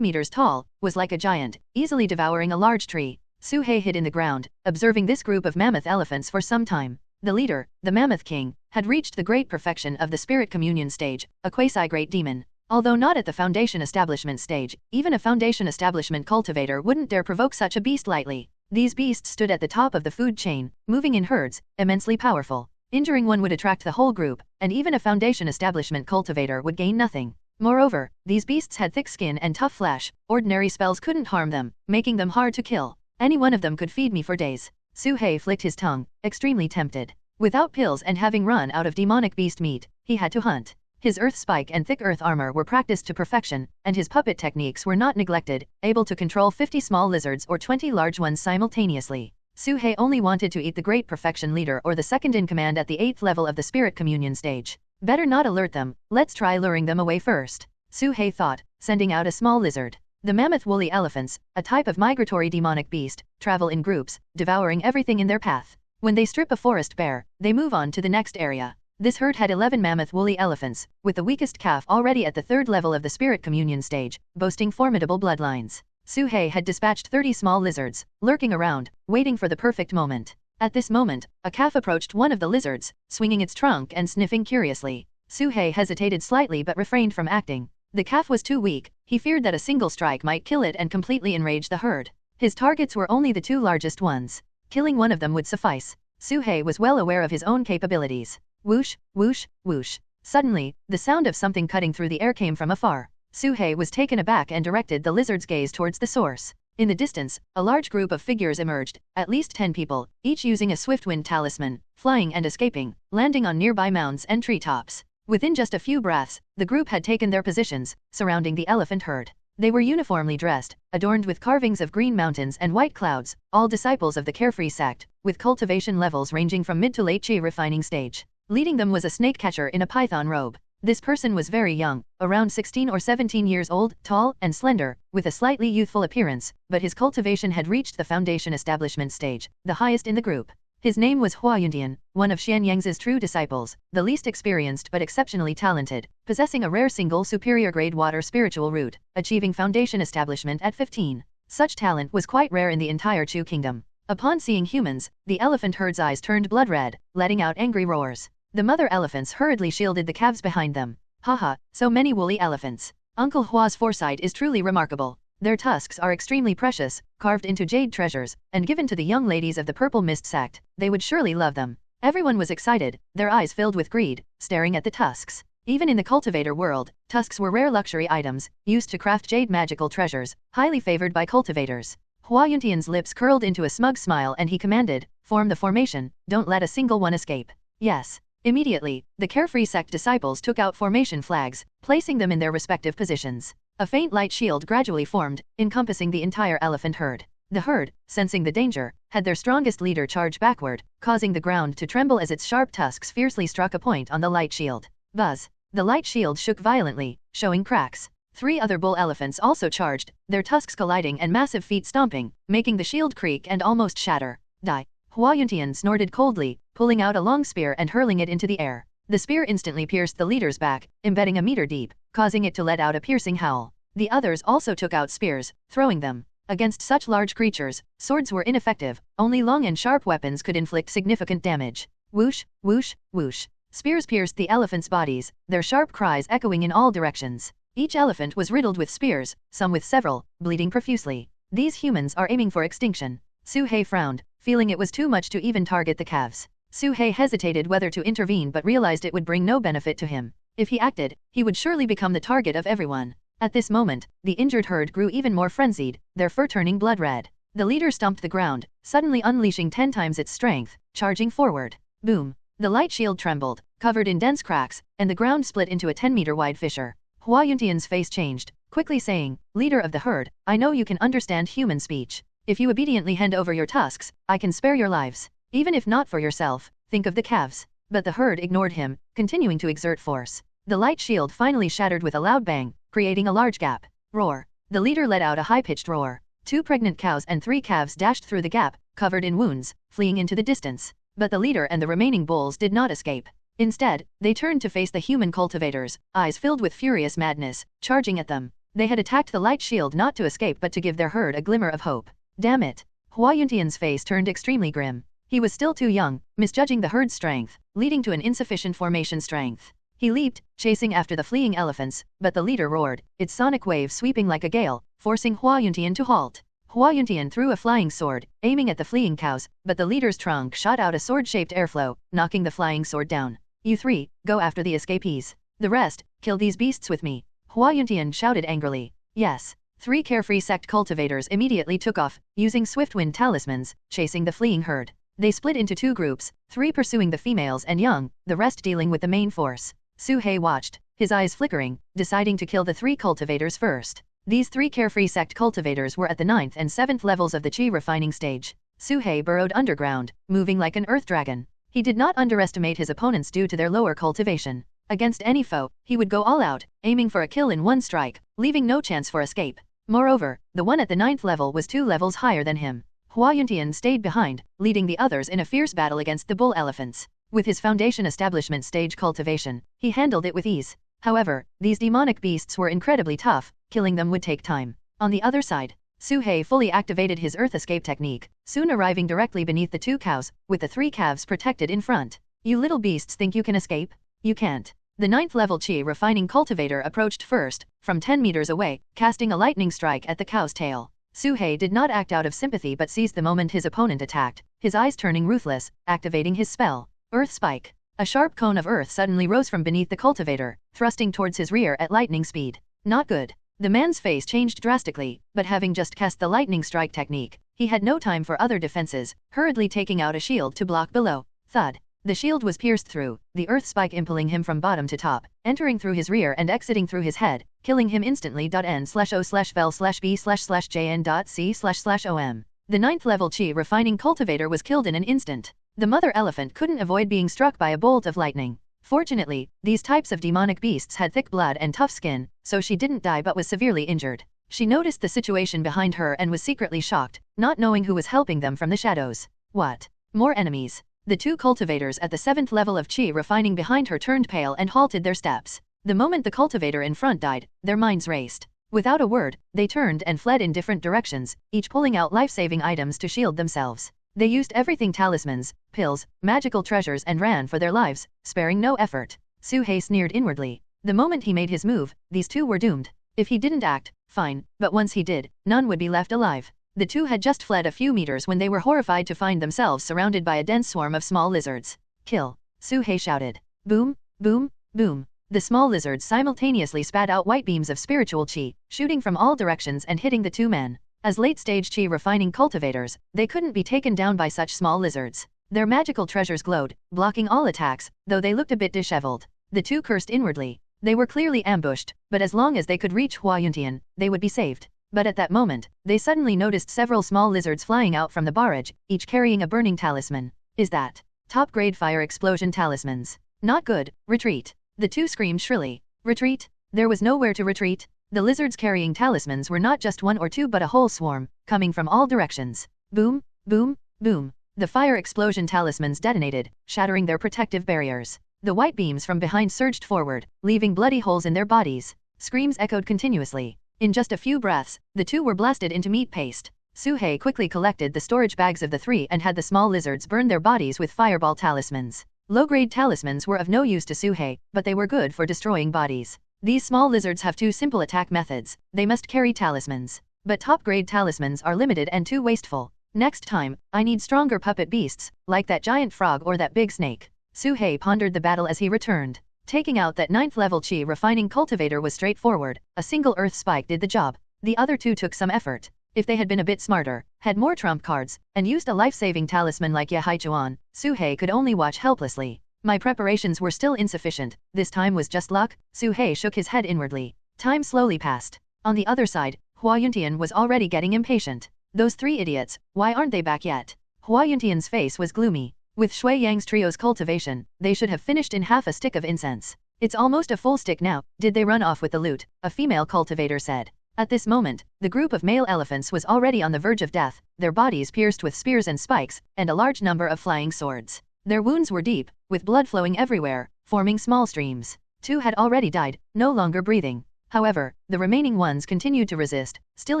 [SPEAKER 2] meters tall, was like a giant, easily devouring a large tree. Su He hid in the ground, observing this group of mammoth elephants for some time. The leader, the Mammoth King, had reached the great perfection of the Spirit Communion stage, a quasi-great demon. Although not at the Foundation Establishment stage, even a Foundation Establishment cultivator wouldn't dare provoke such a beast lightly. These beasts stood at the top of the food chain, moving in herds, immensely powerful. Injuring one would attract the whole group, and even a Foundation Establishment cultivator would gain nothing. Moreover, these beasts had thick skin and tough flesh. Ordinary spells couldn't harm them, making them hard to kill. Any one of them could feed me for days. Su He flicked his tongue, extremely tempted. Without pills and having run out of demonic beast meat, he had to hunt. His earth spike and thick earth armor were practiced to perfection, and his puppet techniques were not neglected, able to control 50 small lizards or 20 large ones simultaneously. Su He only wanted to eat the great perfection leader or the second in command at the 8th level of the Spirit Communion stage. Better not alert them, let's try luring them away first. Su He thought, sending out a small lizard. The mammoth woolly elephants, a type of migratory demonic beast, travel in groups, devouring everything in their path. When they strip a forest bare, they move on to the next area. This herd had 11 mammoth woolly elephants, with the weakest calf already at the 3rd level of the Spirit Communion stage, boasting formidable bloodlines. Su He had dispatched 30 small lizards, lurking around, waiting for the perfect moment. At this moment, a calf approached one of the lizards, swinging its trunk and sniffing curiously. Suhei hesitated slightly but refrained from acting. The calf was too weak, he feared that a single strike might kill it and completely enrage the herd. His targets were only the two largest ones. Killing one of them would suffice. Suhei was well aware of his own capabilities. Whoosh, whoosh, whoosh. Suddenly, the sound of something cutting through the air came from afar. Suhei was taken aback and directed the lizard's gaze towards the source. In the distance, a large group of figures emerged, at least 10 people, each using a swift wind talisman, flying and escaping, landing on nearby mounds and treetops. Within just a few breaths, the group had taken their positions, surrounding the elephant herd. They were uniformly dressed, adorned with carvings of green mountains and white clouds, all disciples of the Carefree sect, with cultivation levels ranging from mid to late chi refining stage. Leading them was a snake catcher in a python robe. This person was very young, around 16 or 17 years old, tall and slender, with a slightly youthful appearance, but his cultivation had reached the foundation establishment stage, the highest in the group. His name was Hua Yuntian, one of Xian Yang's true disciples, the least experienced but exceptionally talented, possessing a rare single superior grade water spiritual root, achieving foundation establishment at 15. Such talent was quite rare in the entire Chu kingdom. Upon seeing humans, the elephant herd's eyes turned blood red, letting out angry roars. The mother elephants hurriedly shielded the calves behind them. Haha, so many woolly elephants. Uncle Hua's foresight is truly remarkable. Their tusks are extremely precious, carved into jade treasures, and given to the young ladies of the Purple Mist sect. They would surely love them. Everyone was excited, their eyes filled with greed, staring at the tusks. Even in the cultivator world, tusks were rare luxury items, used to craft jade magical treasures, highly favored by cultivators. Hua Yuntian's lips curled into a smug smile and he commanded, "Form the formation, don't let a single one escape." Yes. Immediately, the Carefree sect disciples took out formation flags, placing them in their respective positions. A faint light shield gradually formed, encompassing the entire elephant herd. The herd, sensing the danger, had their strongest leader charge backward, causing the ground to tremble as its sharp tusks fiercely struck a point on the light shield. Buzz! The light shield shook violently, showing cracks. 3 other bull elephants also charged, their tusks colliding and massive feet stomping, making the shield creak and almost shatter. Die! Hua Yuntian snorted coldly, pulling out a long spear and hurling it into the air. The spear instantly pierced the leader's back, embedding a meter deep, causing it to let out a piercing howl. The others also took out spears, throwing them. Against such large creatures, swords were ineffective, only long and sharp weapons could inflict significant damage. Whoosh, whoosh, whoosh. Spears pierced the elephants' bodies, their sharp cries echoing in all directions. Each elephant was riddled with spears, some with several, bleeding profusely. These humans are aiming for extinction. Suhei frowned, feeling it was too much to even target the calves. Suhei hesitated whether to intervene but realized it would bring no benefit to him. If he acted, he would surely become the target of everyone. At this moment, the injured herd grew even more frenzied, their fur turning blood red. The leader stomped the ground, suddenly unleashing 10 times its strength, charging forward. Boom! The light shield trembled, covered in dense cracks, and the ground split into a 10-meter wide fissure. Hua Yuntian's face changed, quickly saying, "Leader of the herd, I know you can understand human speech. If you obediently hand over your tusks, I can spare your lives. Even if not for yourself, think of the calves." But the herd ignored him, continuing to exert force. The light shield finally shattered with a loud bang, creating a large gap. Roar! The leader let out a high-pitched roar. 2 pregnant cows and 3 calves dashed through the gap, covered in wounds, fleeing into the distance. But the leader and the remaining bulls did not escape. Instead, they turned to face the human cultivators, eyes filled with furious madness, charging at them. They had attacked the light shield not to escape but to give their herd a glimmer of hope. Damn it! Hua Yuntian's face turned extremely grim. He was still too young, misjudging the herd's strength, leading to an insufficient formation strength. He leaped, chasing after the fleeing elephants, but the leader roared, its sonic wave sweeping like a gale, forcing Hua Yuntian to halt. Hua Yuntian threw a flying sword, aiming at the fleeing cows, but the leader's trunk shot out a sword-shaped airflow, knocking the flying sword down. "You 3, go after the escapees. The rest, kill these beasts with me," Hua Yuntian shouted angrily. Yes. 3 Carefree sect cultivators immediately took off, using swift wind talismans, chasing the fleeing herd. They split into 2 groups, 3 pursuing the females and young, the rest dealing with the main force. Suhei watched, his eyes flickering, deciding to kill the 3 cultivators first. These 3 Carefree sect cultivators were at the 9th and 7th levels of the chi refining stage. Suhei burrowed underground, moving like an earth dragon. He did not underestimate his opponents due to their lower cultivation. Against any foe, he would go all out, aiming for a kill in one strike, leaving no chance for escape. Moreover, the one at the 9th level was 2 levels higher than him. Hua Yuntian stayed behind, leading the others in a fierce battle against the bull elephants. With his foundation establishment stage cultivation, he handled it with ease. However, these demonic beasts were incredibly tough, killing them would take time. On the other side, Suhei fully activated his earth escape technique, soon arriving directly beneath the 2 cows, with the 3 calves protected in front. "You little beasts think you can escape? You can't." The 9th level Qi refining cultivator approached first, from 10 meters away, casting a lightning strike at the cow's tail. Su-hei did not act out of sympathy but seized the moment his opponent attacked, his eyes turning ruthless, activating his spell. Earth Spike. A sharp cone of earth suddenly rose from beneath the cultivator, thrusting towards his rear at lightning speed. Not good. The man's face changed drastically, but having just cast the lightning strike technique, he had no time for other defenses, hurriedly taking out a shield to block below. Thud. The shield was pierced through, the earth spike impaling him from bottom to top, entering through his rear and exiting through his head, killing him instantly. N/O/vel/B/jn.C//OM. The 9th level Qi refining cultivator was killed in an instant. The mother elephant couldn't avoid being struck by a bolt of lightning. Fortunately, these types of demonic beasts had thick blood and tough skin, so she didn't die but was severely injured. She noticed the situation behind her and was secretly shocked, not knowing who was helping them from the shadows. What? More enemies? The 2 cultivators at the 7th level of Qi refining behind her turned pale and halted their steps. The moment the cultivator in front died, their minds raced. Without a word, they turned and fled in different directions, each pulling out life-saving items to shield themselves. They used everything: talismans, pills, magical treasures, and ran for their lives, sparing no effort. Su-hei sneered inwardly. The moment he made his move, these 2 were doomed. If he didn't act, fine, but once he did, none would be left alive. The 2 had just fled a few meters when they were horrified to find themselves surrounded by a dense swarm of small lizards. Kill! Su-hei shouted. Boom, boom, boom. The small lizards simultaneously spat out white beams of spiritual Qi, shooting from all directions and hitting the 2 men. As late-stage Qi refining cultivators, they couldn't be taken down by such small lizards. Their magical treasures glowed, blocking all attacks, though they looked a bit disheveled. The 2 cursed inwardly. They were clearly ambushed, but as long as they could reach Hua Yuntian, they would be saved. But at that moment, they suddenly noticed several small lizards flying out from the barrage, each carrying a burning talisman. Is that top-grade fire explosion talismans? Not good. Retreat. The 2 screamed shrilly. Retreat? There was nowhere to retreat. The lizards carrying talismans were not just 1 or 2 but a whole swarm, coming from all directions. Boom, boom, boom. The fire explosion talismans detonated, shattering their protective barriers. The white beams from behind surged forward, leaving bloody holes in their bodies. Screams echoed continuously. In just a few breaths, the 2 were blasted into meat paste. Su-hei quickly collected the storage bags of the 3 and had the small lizards burn their bodies with fireball talismans. Low-grade talismans were of no use to Su-hei, but they were good for destroying bodies. These small lizards have 2 simple attack methods. They must carry talismans. But top-grade talismans are limited and too wasteful. Next time, I need stronger puppet beasts, like that giant frog or that big snake. Su-hei pondered the battle as he returned. Taking out that 9th level Qi refining cultivator was straightforward. A single earth spike did the job. The other 2 took some effort. If they had been a bit smarter, had more trump cards, and used a life-saving talisman like Yehaichuan, Su-hei could only watch helplessly. My preparations were still insufficient. This time was just luck. Su-hei shook his head inwardly. Time slowly passed. On the other side, Hua Yuntian was already getting impatient. Those 3 idiots, why aren't they back yet? Hua Yuntian's face was gloomy. With Shui Yang's trio's cultivation, they should have finished in half a stick of incense. It's almost a full stick now. Did they run off with the loot? A female cultivator said. At this moment, the group of male elephants was already on the verge of death, their bodies pierced with spears and spikes, and a large number of flying swords. Their wounds were deep, with blood flowing everywhere, forming small streams. 2 had already died, no longer breathing. However, the remaining ones continued to resist, still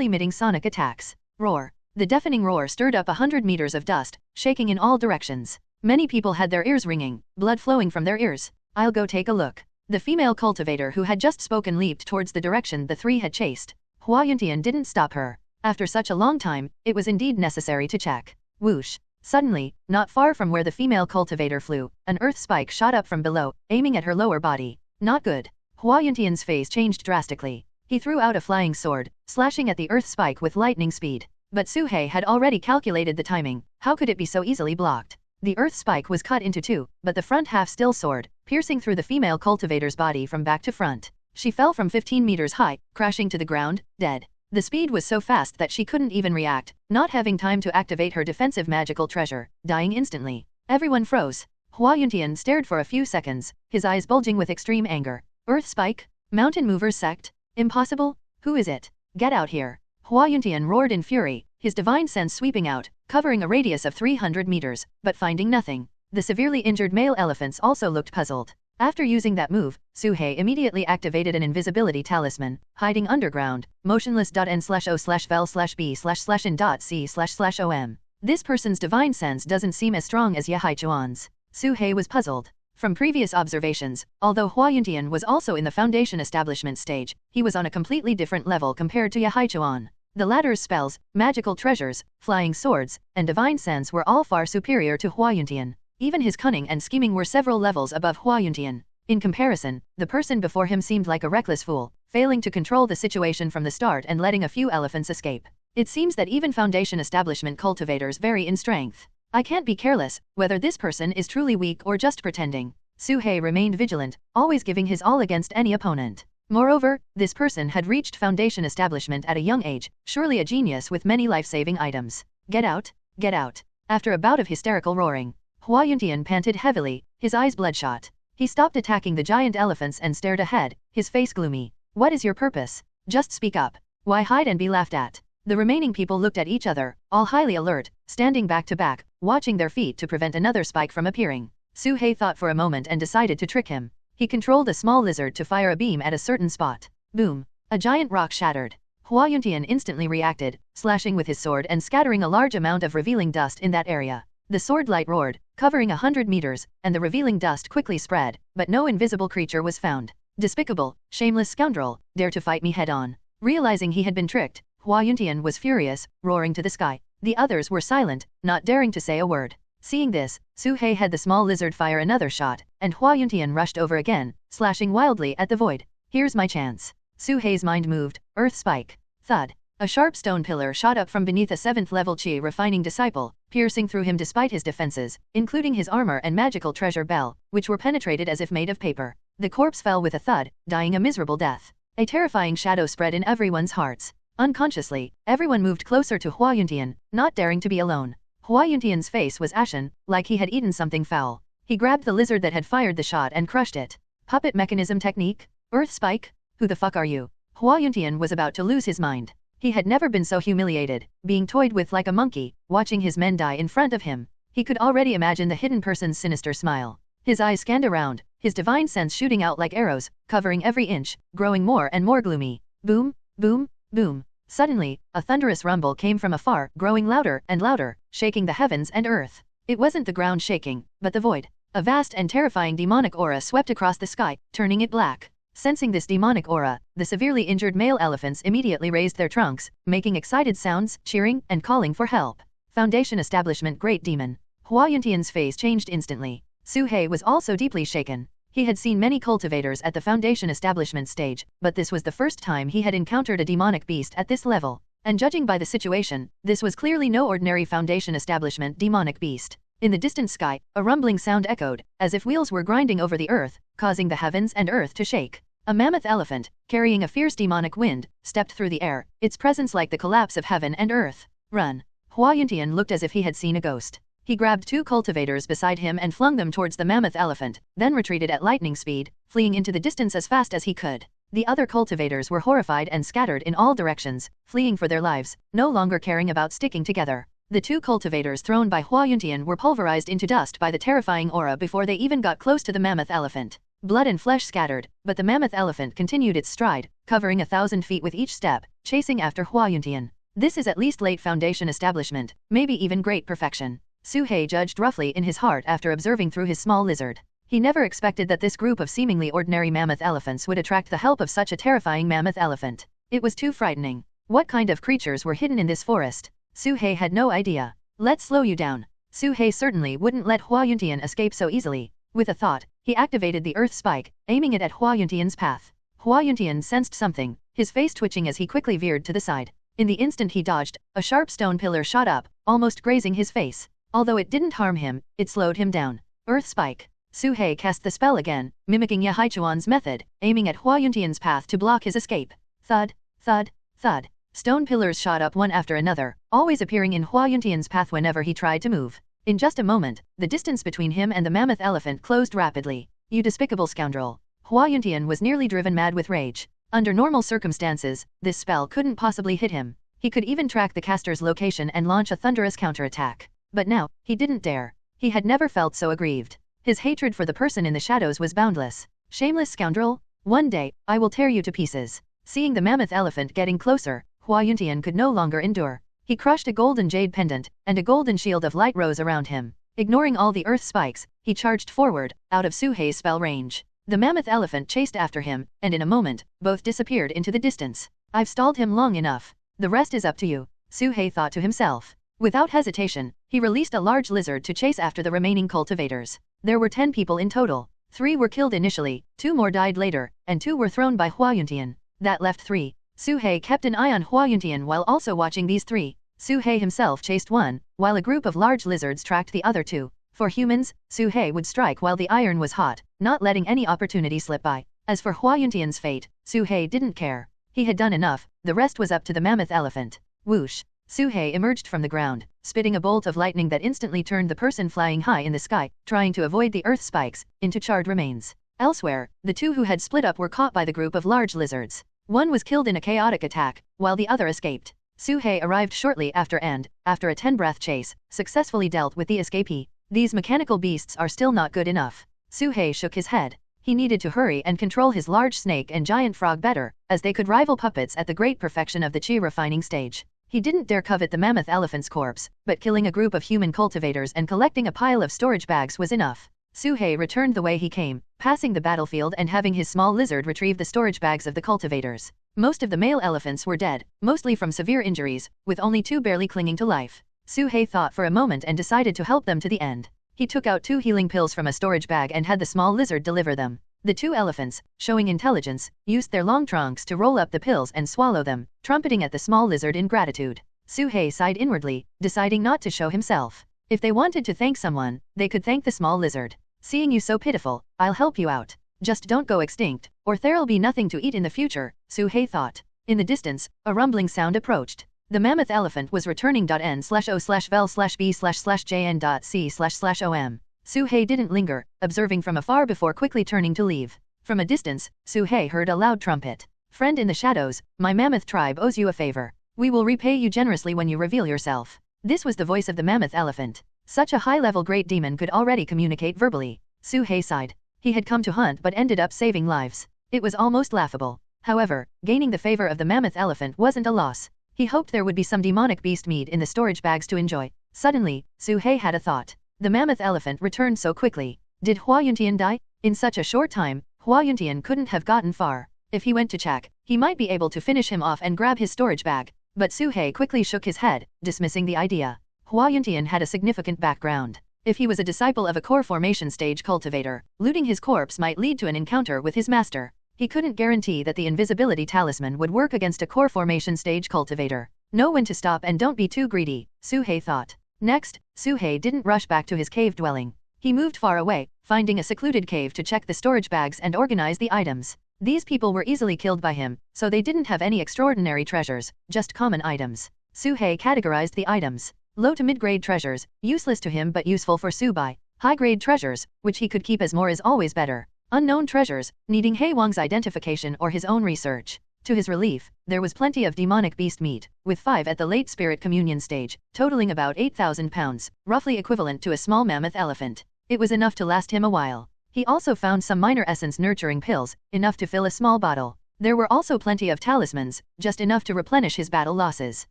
[SPEAKER 2] emitting sonic attacks. Roar. The deafening roar stirred up 100 meters of dust, shaking in all directions. Many people had their ears ringing, blood flowing from their ears. I'll go take a look. The female cultivator who had just spoken leaped towards the direction the 3 had chased. Hua Yuntian didn't stop her. After such a long time, it was indeed necessary to check. Whoosh. Suddenly, not far from where the female cultivator flew, an earth spike shot up from below, aiming at her lower body. Not good. Hua Yuntian's face changed drastically. He threw out a flying sword, slashing at the earth spike with lightning speed. But Su-hei had already calculated the timing. How could it be so easily blocked? The earth spike was cut into 2, but the front half still soared, piercing through the female cultivator's body from back to front. She fell from 15 meters high, crashing to the ground, dead. The speed was so fast that she couldn't even react, not having time to activate her defensive magical treasure, dying instantly. Everyone froze. Hua Yuntian stared for a few seconds, his eyes bulging with extreme anger. Earth spike? Mountain movers sect? Impossible? Who is it? Get out here. Hua Yuntian roared in fury, his divine sense sweeping out, covering a radius of 300 meters, but finding nothing. The severely injured male elephants also looked puzzled. After using that move, Su-hei immediately activated an invisibility talisman, hiding underground, motionless.n/o/vel/b/in.c//om. This person's divine sense doesn't seem as strong as Yehaichuan's. Su-hei was puzzled. From previous observations, although Hua Yuntian was also in the foundation establishment stage, he was on a completely different level compared to Yahaichuan. The latter's spells, magical treasures, flying swords, and divine sense were all far superior to Hua Yuntian. Even his cunning and scheming were several levels above Hua Yuntian. In comparison, the person before him seemed like a reckless fool, failing to control the situation from the start and letting a few elephants escape. It seems that even foundation establishment cultivators vary in strength. I can't be careless whether this person is truly weak or just pretending. Su He remained vigilant, always giving his all against any opponent. Moreover, this person had reached foundation establishment at a young age, surely a genius with many life-saving items. Get out, get out. After a bout of hysterical roaring, Hua Yuntian panted heavily, his eyes bloodshot. He stopped attacking the giant elephants and stared ahead, his face gloomy. What is your purpose? Just speak up. Why hide and be laughed at? The remaining people looked at each other, all highly alert, standing back to back, watching their feet to prevent another spike from appearing. Su He thought for a moment and decided to trick him. He controlled a small lizard to fire a beam at a certain spot. Boom! A giant rock shattered. Hua Yuntian instantly reacted, slashing with his sword and scattering a large amount of revealing dust in that area. The sword light roared, covering 100 meters, and the revealing dust quickly spread, but no invisible creature was found. Despicable, shameless scoundrel, dare to fight me head-on. Realizing he had been tricked, Hua Yuntian was furious, roaring to the sky. The others were silent, not daring to say a word. Seeing this, Su He had the small lizard fire another shot, and Hua Yuntian rushed over again, slashing wildly at the void. Here's my chance. Su He's mind moved, earth spike. Thud. A sharp stone pillar shot up from beneath a 7th level Qi refining disciple, piercing through him despite his defenses, including his armor and magical treasure bell, which were penetrated as if made of paper. The corpse fell with a thud, dying a miserable death. A terrifying shadow spread in everyone's hearts. Unconsciously, everyone moved closer to Hua Yuntian, not daring to be alone. Hua Yuntian's face was ashen, like he had eaten something foul. He grabbed the lizard that had fired the shot and crushed it. Puppet mechanism technique? Earth spike? Who the fuck are you? Hua Yuntian was about to lose his mind. He had never been so humiliated, being toyed with like a monkey, watching his men die in front of him. He could already imagine the hidden person's sinister smile. His eyes scanned around, his divine sense shooting out like arrows, covering every inch, growing more and more gloomy. Boom, boom, boom. Suddenly, a thunderous rumble came from afar, growing louder and louder, shaking the heavens and earth. It wasn't the ground shaking, but the void. A vast and terrifying demonic aura swept across the sky, turning it black. Sensing this demonic aura, the severely injured male elephants immediately raised their trunks, making excited sounds, cheering, and calling for help. Foundation Establishment Great Demon. Hua Yuntian's face changed instantly. Su He was also deeply shaken. He had seen many cultivators at the foundation establishment stage, but this was the first time he had encountered a demonic beast at this level. And judging by the situation, this was clearly no ordinary foundation establishment demonic beast. In the distant sky, a rumbling sound echoed, as if wheels were grinding over the earth, causing the heavens and earth to shake. A mammoth elephant, carrying a fierce demonic wind, stepped through the air, its presence like the collapse of heaven and earth. Run! Hua Yuntian looked as if he had seen a ghost. He grabbed 2 cultivators beside him and flung them towards the mammoth elephant, then retreated at lightning speed, fleeing into the distance as fast as he could. The other cultivators were horrified and scattered in all directions, fleeing for their lives, no longer caring about sticking together. The 2 cultivators thrown by Hua Yuntian were pulverized into dust by the terrifying aura before they even got close to the mammoth elephant. Blood and flesh scattered, but the mammoth elephant continued its stride, covering 1,000 feet with each step, chasing after Hua Yuntian. This is at least late foundation establishment, maybe even great perfection. Su He judged roughly in his heart after observing through his small lizard. He never expected that this group of seemingly ordinary mammoth elephants would attract the help of such a terrifying mammoth elephant. It was too frightening. What kind of creatures were hidden in this forest? Su He had no idea. Let's slow you down. Su He certainly wouldn't let Hua Yuntian escape so easily. With a thought, he activated the earth spike, aiming it at Hua Yuntian's path. Hua Yuntian sensed something, his face twitching as he quickly veered to the side. In the instant he dodged, a sharp stone pillar shot up, almost grazing his face. Although it didn't harm him, it slowed him down. Earth spike. Su He cast the spell again, mimicking Yahaichuan's method, aiming at Hua Yuntian's path to block his escape. Thud, thud, thud. Stone pillars shot up one after another, always appearing in Hua Yuntian's path whenever he tried to move. In just a moment, the distance between him and the mammoth elephant closed rapidly. You despicable scoundrel. Hua Yuntian was nearly driven mad with rage. Under normal circumstances, this spell couldn't possibly hit him. He could even track the caster's location and launch a thunderous counterattack. But now, he didn't dare. He had never felt so aggrieved. His hatred for the person in the shadows was boundless. Shameless scoundrel, one day, I will tear you to pieces. Seeing the mammoth elephant getting closer, Hua Yuntian could no longer endure. He crushed a golden jade pendant, and a golden shield of light rose around him. Ignoring all the earth spikes, he charged forward, out of Su-hei's spell range. The mammoth elephant chased after him, and in a moment, both disappeared into the distance. I've stalled him long enough. The rest is up to you, Su-hei thought to himself. Without hesitation, he released a large lizard to chase after the remaining cultivators. There were 10 people in total. 3 were killed initially, 2 more died later, and 2 were thrown by Huayuntian. That left 3. Su-hei kept an eye on Huayuntian while also watching these 3. Su-hei himself chased one, while a group of large lizards tracked the other 2. For humans, Su-hei would strike while the iron was hot, not letting any opportunity slip by. As for Huayuntian's fate, Su-hei didn't care. He had done enough, the rest was up to the mammoth elephant. Whoosh! Su-hei emerged from the ground, spitting a bolt of lightning that instantly turned the person flying high in the sky, trying to avoid the earth spikes, into charred remains. Elsewhere, the 2 who had split up were caught by the group of large lizards. One was killed in a chaotic attack, while the other escaped. Su-hei arrived shortly after and, after a 10-breath chase, successfully dealt with the escapee. These mechanical beasts are still not good enough. Su-hei shook his head. He needed to hurry and control his large snake and giant frog better, as they could rival puppets at the great perfection of the chi refining stage. He didn't dare covet the mammoth elephant's corpse, but killing a group of human cultivators and collecting a pile of storage bags was enough. Su-hei returned the way he came, passing the battlefield and having his small lizard retrieve the storage bags of the cultivators. Most of the male elephants were dead, mostly from severe injuries, with only 2 barely clinging to life. Su-hei thought for a moment and decided to help them to the end. He took out 2 healing pills from a storage bag and had the small lizard deliver them. The 2 elephants, showing intelligence, used their long trunks to roll up the pills and swallow them, trumpeting at the small lizard in gratitude. Su-hei sighed inwardly, deciding not to show himself. If they wanted to thank someone, they could thank the small lizard. Seeing you so pitiful, I'll help you out. Just don't go extinct, or there'll be nothing to eat in the future, Su-hei thought. In the distance, a rumbling sound approached. The mammoth elephant was returning n/o/vel/b/jn.c//om. Su-hei didn't linger, observing from afar before quickly turning to leave. From a distance, Su-hei heard a loud trumpet. Friend in the shadows, my mammoth tribe owes you a favor. We will repay you generously when you reveal yourself. This was the voice of the mammoth elephant. Such a high-level great demon could already communicate verbally. Su-hei sighed. He had come to hunt but ended up saving lives. It was almost laughable. However, gaining the favor of the mammoth elephant wasn't a loss. He hoped there would be some demonic beast meat in the storage bags to enjoy. Suddenly, Su-hei had a thought. The mammoth elephant returned so quickly. Did Huayuntian die? In such a short time, Huayuntian couldn't have gotten far. If he went to check, he might be able to finish him off and grab his storage bag. But Su-hei quickly shook his head, dismissing the idea. Huayuntian had a significant background. If he was a disciple of a core formation stage cultivator, looting his corpse might lead to an encounter with his master. He couldn't guarantee that the invisibility talisman would work against a core formation stage cultivator. Know when to stop and don't be too greedy, Su-hei thought. Next, Su-hei didn't rush back to his cave dwelling. He moved far away, finding a secluded cave to check the storage bags and organize the items. These people were easily killed by him, so they didn't have any extraordinary treasures, just common items. Su-hei categorized the items. Low to mid-grade treasures, useless to him but useful for Su-bai. High-grade treasures, which he could keep as more is always better. Unknown treasures, needing Hei Wang's identification or his own research. To his relief, there was plenty of demonic beast meat, with 5 at the late spirit communion stage, totaling about 8,000 pounds, roughly equivalent to a small mammoth elephant. It was enough to last him a while. He also found some minor essence nurturing pills, enough to fill a small bottle. There were also plenty of talismans, just enough to replenish his battle losses.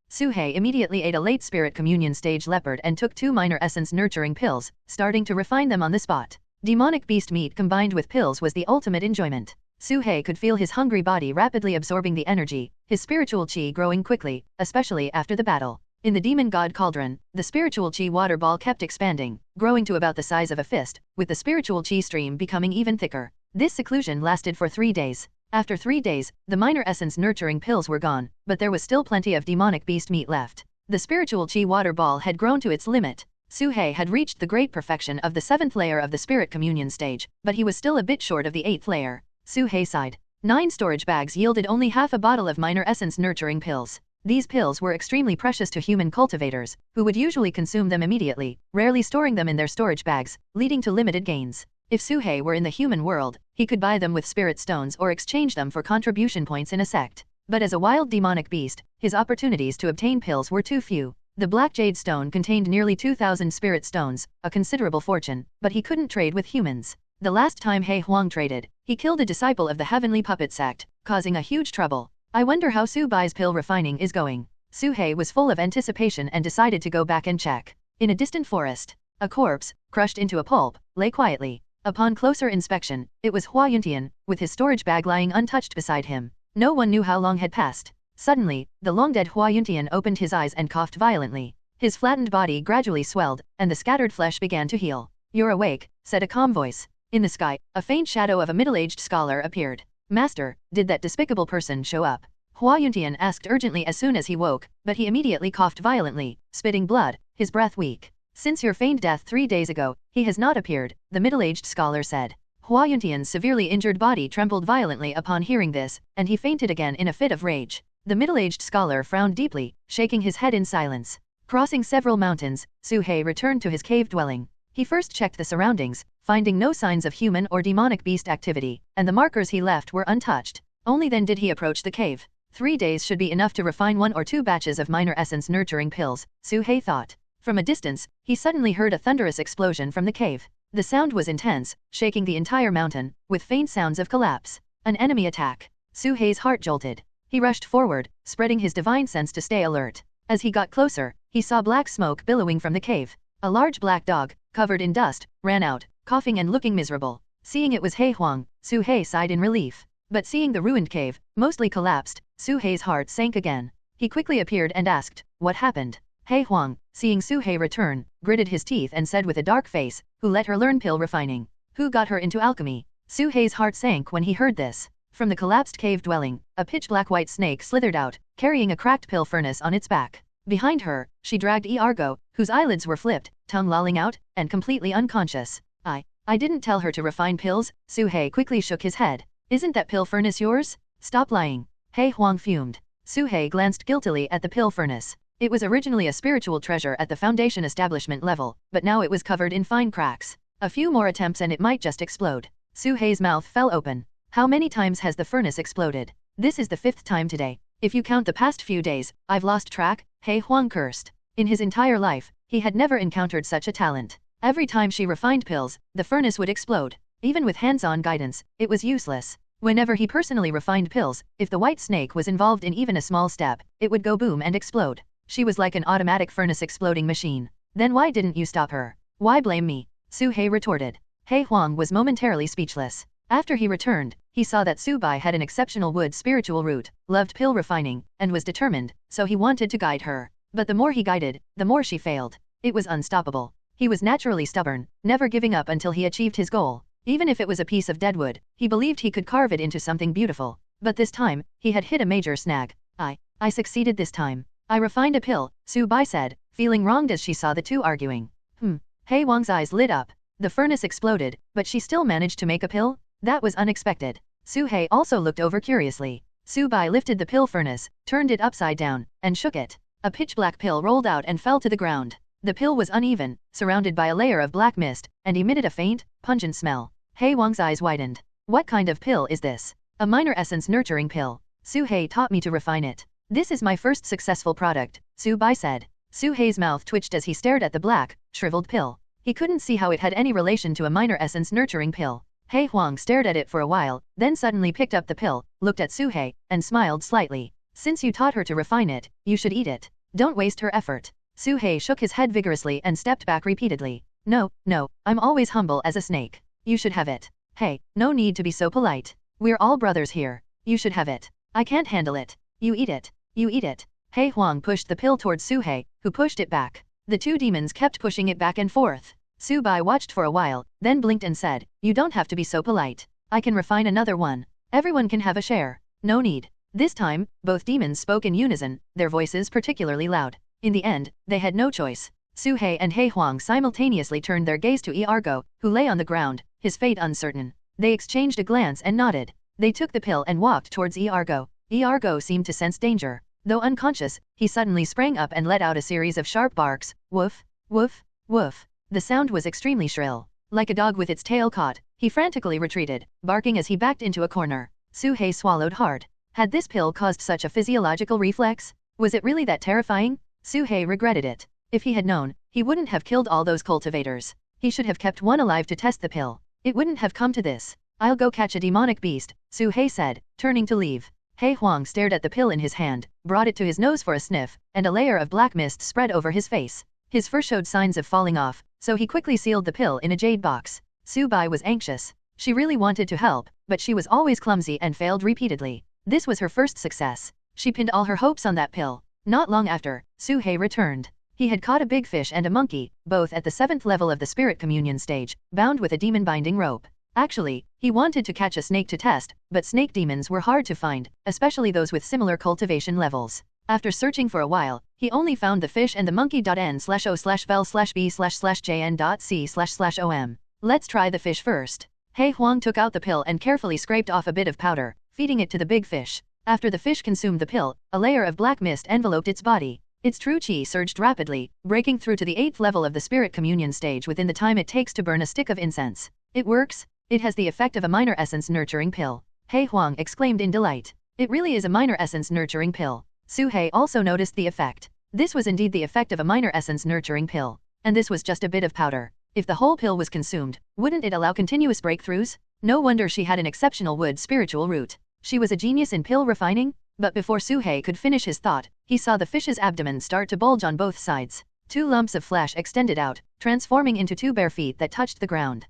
[SPEAKER 2] Su-hei immediately ate a late spirit communion stage leopard and took 2 minor essence nurturing pills, starting to refine them on the spot. Demonic beast meat combined with pills was the ultimate enjoyment. Su-hei could feel his hungry body rapidly absorbing the energy, his spiritual chi growing quickly, especially after the battle. In the demon god cauldron, the spiritual chi water ball kept expanding, growing to about the size of a fist, with the spiritual chi stream becoming even thicker. This seclusion lasted for 3 days. After 3 days, the minor essence nurturing pills were gone, but there was still plenty of demonic beast meat left. The spiritual chi water ball had grown to its limit. Su-hei had reached the great perfection of the 7th layer of the spirit communion stage, but he was still a bit short of the 8th layer. Su-hei sighed. 9 storage bags yielded only half a bottle of minor essence nurturing pills. These pills were extremely precious to human cultivators, who would usually consume them immediately, rarely storing them in their storage bags, leading to limited gains. If Su-hei were in the human world, he could buy them with spirit stones or exchange them for contribution points in a sect. But as a wild demonic beast, his opportunities to obtain pills were too few. The black jade stone contained nearly 2,000 spirit stones, a considerable fortune, but he couldn't trade with humans. The last time Hei Huang traded, he killed a disciple of the Heavenly Puppet sect, causing a huge trouble. I wonder how Su-bai's pill refining is going. Su-hei was full of anticipation and decided to go back and check. In a distant forest, A corpse, crushed into a pulp, lay quietly. Upon closer inspection, it was Hua Yuntian, with his storage bag lying untouched beside him. No one knew how long had passed. Suddenly, the long-dead Hua Yuntian opened his eyes and coughed violently. His flattened body gradually swelled, and the scattered flesh began to heal. "You're awake," said a calm voice. In the sky, a faint shadow of a middle-aged scholar appeared. "Master, did that despicable person show up?" Hua Yuntian asked urgently as soon as he woke, but he immediately coughed violently, spitting blood, his breath weak. "Since your feigned death 3 days ago, he has not appeared," the middle-aged scholar said. Hua Yuntian's severely injured body trembled violently upon hearing this, and he fainted again in a fit of rage. The middle-aged scholar frowned deeply, shaking his head in silence. Crossing several mountains, Su He returned to his cave dwelling. He first checked the surroundings, finding no signs of human or demonic beast activity, and the markers he left were untouched. Only then did he approach the cave. 3 days should be enough to refine 1 or 2 batches of minor essence nurturing pills, Su He thought. From a distance, he suddenly heard a thunderous explosion from the cave. The sound was intense, shaking the entire mountain, with faint sounds of collapse. An enemy attack. Su He's heart jolted. He rushed forward, spreading his divine sense to stay alert. As he got closer, he saw black smoke billowing from the cave. A large black dog, covered in dust, ran out, coughing and looking miserable. Seeing it was He Huang, Su He sighed in relief. But seeing the ruined cave, mostly collapsed, Su He's heart sank again. He quickly appeared and asked, "What happened?" He Huang, seeing Su He return, gritted his teeth and said with a dark face, "Who let her learn pill refining? Who got her into alchemy?" Su He's heart sank when he heard this. From the collapsed cave dwelling, a pitch-black white snake slithered out, carrying a cracked pill furnace on its back. Behind her, she dragged Argo, whose eyelids were flipped, tongue lolling out, and completely unconscious. I didn't tell her to refine pills." Su He quickly shook his head. "Isn't that pill furnace yours? Stop lying." He Huang fumed. Su He glanced guiltily at the pill furnace. It was originally a spiritual treasure at the Foundation establishment level, but now it was covered in fine cracks. A few more attempts and it might just explode. Su He's mouth fell open. "How many times has the furnace exploded?" "This is the 5th time today. If you count the past few days, I've lost track," He Huang cursed. In his entire life, he had never encountered such a talent. Every time she refined pills, the furnace would explode. Even with hands-on guidance, it was useless. Whenever he personally refined pills, if the white snake was involved in even a small step, it would go boom and explode. She was like an automatic furnace exploding machine. "Then why didn't you stop her? Why blame me?" Su He retorted. He Huang was momentarily speechless. After he returned, he saw that Su Bai had an exceptional wood spiritual root, loved pill refining, and was determined, so he wanted to guide her. But the more he guided, the more she failed. It was unstoppable. He was naturally stubborn, never giving up until he achieved his goal. Even if it was a piece of deadwood, he believed he could carve it into something beautiful. But this time, he had hit a major snag. I succeeded this time. I refined a pill," Su Bai said, feeling wronged as she saw the two arguing. He Huang's eyes lit up. The furnace exploded, but she still managed to make a pill? That was unexpected. Su He also looked over curiously. Su Bai lifted the pill furnace, turned it upside down, and shook it. A pitch-black pill rolled out and fell to the ground. The pill was uneven, surrounded by a layer of black mist, and emitted a faint, pungent smell. He Huang's eyes widened. "What kind of pill is this?" "A minor essence nurturing pill. Su He taught me to refine it. This is my first successful product," Su Bai said. Su He's mouth twitched as he stared at the black, shriveled pill. He couldn't see how it had any relation to a minor essence nurturing pill. He Huang stared at it for a while, then suddenly picked up the pill, looked at Su He, and smiled slightly. "Since you taught her to refine it, you should eat it. Don't waste her effort." Su He shook his head vigorously and stepped back repeatedly. No, I'm always humble as a snake. You should have it." "Hey, no need to be so polite. We're all brothers here. You should have it." "I can't handle it." "You eat it. You eat it." He Huang pushed the pill towards Su He, who pushed it back. The two demons kept pushing it back and forth. Su Bai watched for a while, then blinked and said, "You don't have to be so polite. I can refine another one. Everyone can have a share. No need." This time, both demons spoke in unison, their voices particularly loud. In the end, they had no choice. Su He and He Huang simultaneously turned their gaze to Argo, who lay on the ground, his fate uncertain. They exchanged a glance and nodded. They took the pill and walked towards Argo. Argo seemed to sense danger. Though unconscious, he suddenly sprang up and let out a series of sharp barks. Woof, woof, woof. The sound was extremely shrill. Like a dog with its tail caught, he frantically retreated, barking as he backed into a corner. Su He swallowed hard. Had this pill caused such a physiological reflex? Was it really that terrifying? Su He regretted it. If he had known, he wouldn't have killed all those cultivators. He should have kept one alive to test the pill. It wouldn't have come to this. "I'll go catch a demonic beast," Su He said, turning to leave. He Huang stared at the pill in his hand, brought it to his nose for a sniff, and a layer of black mist spread over his face. His fur showed signs of falling off, so he quickly sealed the pill in a jade box. Su-bai was anxious. She really wanted to help, but she was always clumsy and failed repeatedly. This was her first success. She pinned all her hopes on that pill. Not long after, Su-hei returned. He had caught a big fish and a monkey, both at the 7th level of the spirit communion stage, bound with a demon binding rope. Actually, he wanted to catch a snake to test, but snake demons were hard to find, especially those with similar cultivation levels. After searching for a while, he only found the fish and the monkey.n/o/vel/b/jn.c//om. Let's try the fish first. He Huang took out the pill and carefully scraped off a bit of powder, feeding it to the big fish. After the fish consumed the pill, a layer of black mist enveloped its body. Its true qi surged rapidly, breaking through to the 8th level of the spirit communion stage within the time it takes to burn a stick of incense. It works. It has the effect of a minor essence nurturing pill. He Huang exclaimed in delight. It really is a minor essence nurturing pill. Su-hei also noticed the effect. This was indeed the effect of a minor essence nurturing pill. And this was just a bit of powder. If the whole pill was consumed, wouldn't it allow continuous breakthroughs? No wonder she had an exceptional wood spiritual root. She was a genius in pill refining? But before Su-hei could finish his thought, he saw the fish's abdomen start to bulge on both sides. 2 lumps of flesh extended out, transforming into 2 bare feet that touched the ground.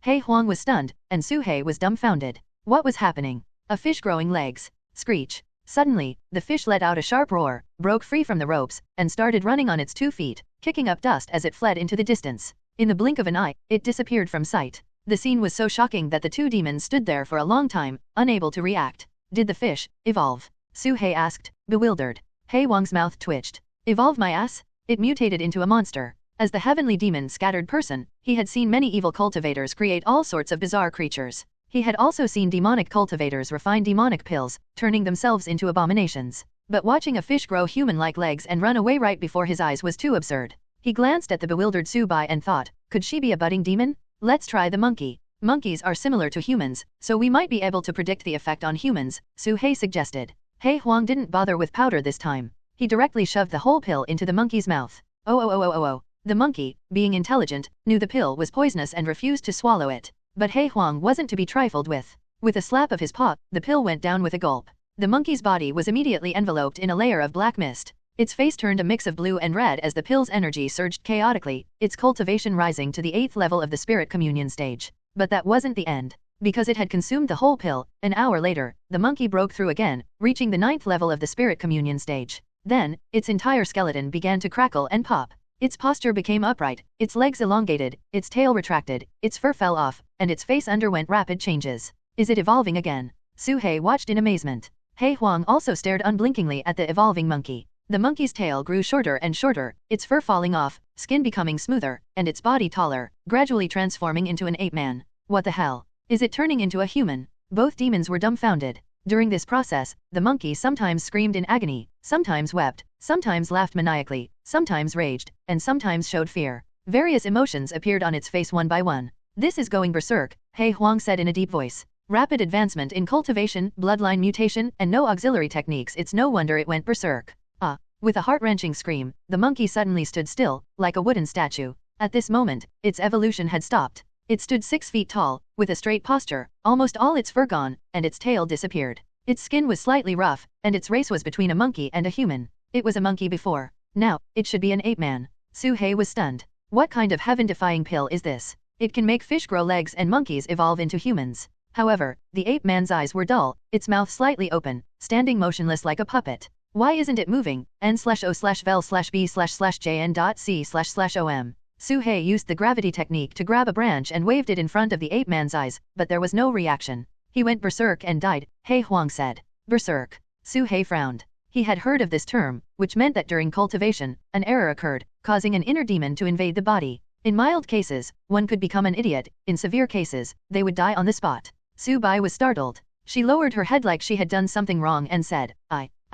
[SPEAKER 2] He Huang was stunned, and Su-hei was dumbfounded. What was happening? A fish growing legs. Screech. Suddenly, the fish let out a sharp roar, broke free from the ropes, and started running on its 2 feet, kicking up dust as it fled into the distance. In the blink of an eye, it disappeared from sight. The scene was so shocking that the 2 demons stood there for a long time, unable to react. Did the fish evolve? Su-hei asked, bewildered. He Huang's mouth twitched. Evolve my ass? It mutated into a monster. As the heavenly demon scattered person, he had seen many evil cultivators create all sorts of bizarre creatures. He had also seen demonic cultivators refine demonic pills, turning themselves into abominations. But watching a fish grow human-like legs and run away right before his eyes was too absurd. He glanced at the bewildered Su-bai and thought, could she be a budding demon? Let's try the monkey. Monkeys are similar to humans, so we might be able to predict the effect on humans, Su-hei suggested. He Huang didn't bother with powder this time. He directly shoved the whole pill into the monkey's mouth. Oh. The monkey, being intelligent, knew the pill was poisonous and refused to swallow it. But He Huang wasn't to be trifled with. With a slap of his paw, the pill went down with a gulp. The monkey's body was immediately enveloped in a layer of black mist. Its face turned a mix of blue and red as the pill's energy surged chaotically, its cultivation rising to the 8th level of the spirit communion stage. But that wasn't the end. Because it had consumed the whole pill, an hour later, the monkey broke through again, reaching the 9th level of the spirit communion stage. Then, its entire skeleton began to crackle and pop. Its posture became upright, its legs elongated, its tail retracted, its fur fell off, and its face underwent rapid changes. Is it evolving again? Su-hei watched in amazement. He Huang also stared unblinkingly at the evolving monkey. The monkey's tail grew shorter and shorter, its fur falling off, skin becoming smoother, and its body taller, gradually transforming into an ape-man. What the hell? Is it turning into a human? Both demons were dumbfounded. During this process, the monkey sometimes screamed in agony, sometimes wept, sometimes laughed maniacally, sometimes raged, and sometimes showed fear. Various emotions appeared on its face one by one. This is going berserk, He Huang said in a deep voice. Rapid advancement in cultivation, bloodline mutation, and no auxiliary techniques, it's no wonder it went berserk. With a heart-wrenching scream, the monkey suddenly stood still, like a wooden statue. At this moment, its evolution had stopped. It stood 6 feet tall, with a straight posture, almost all its fur gone, and its tail disappeared. Its skin was slightly rough, and its race was between a monkey and a human. It was a monkey before. Now, it should be an ape-man. Su-hei was stunned. What kind of heaven-defying pill is this? It can make fish grow legs and monkeys evolve into humans. However, the ape-man's eyes were dull, its mouth slightly open, standing motionless like a puppet. Why isn't it moving? n/o/vel/b/jn.c//om. Su-hei used the gravity technique to grab a branch and waved it in front of the ape-man's eyes, but there was no reaction. He went berserk and died, He Huang said. Berserk. Su-hei frowned. He had heard of this term, which meant that during cultivation, an error occurred, causing an inner demon to invade the body. In mild cases, one could become an idiot, in severe cases, they would die on the spot. Su-bai was startled. She lowered her head like she had done something wrong and said,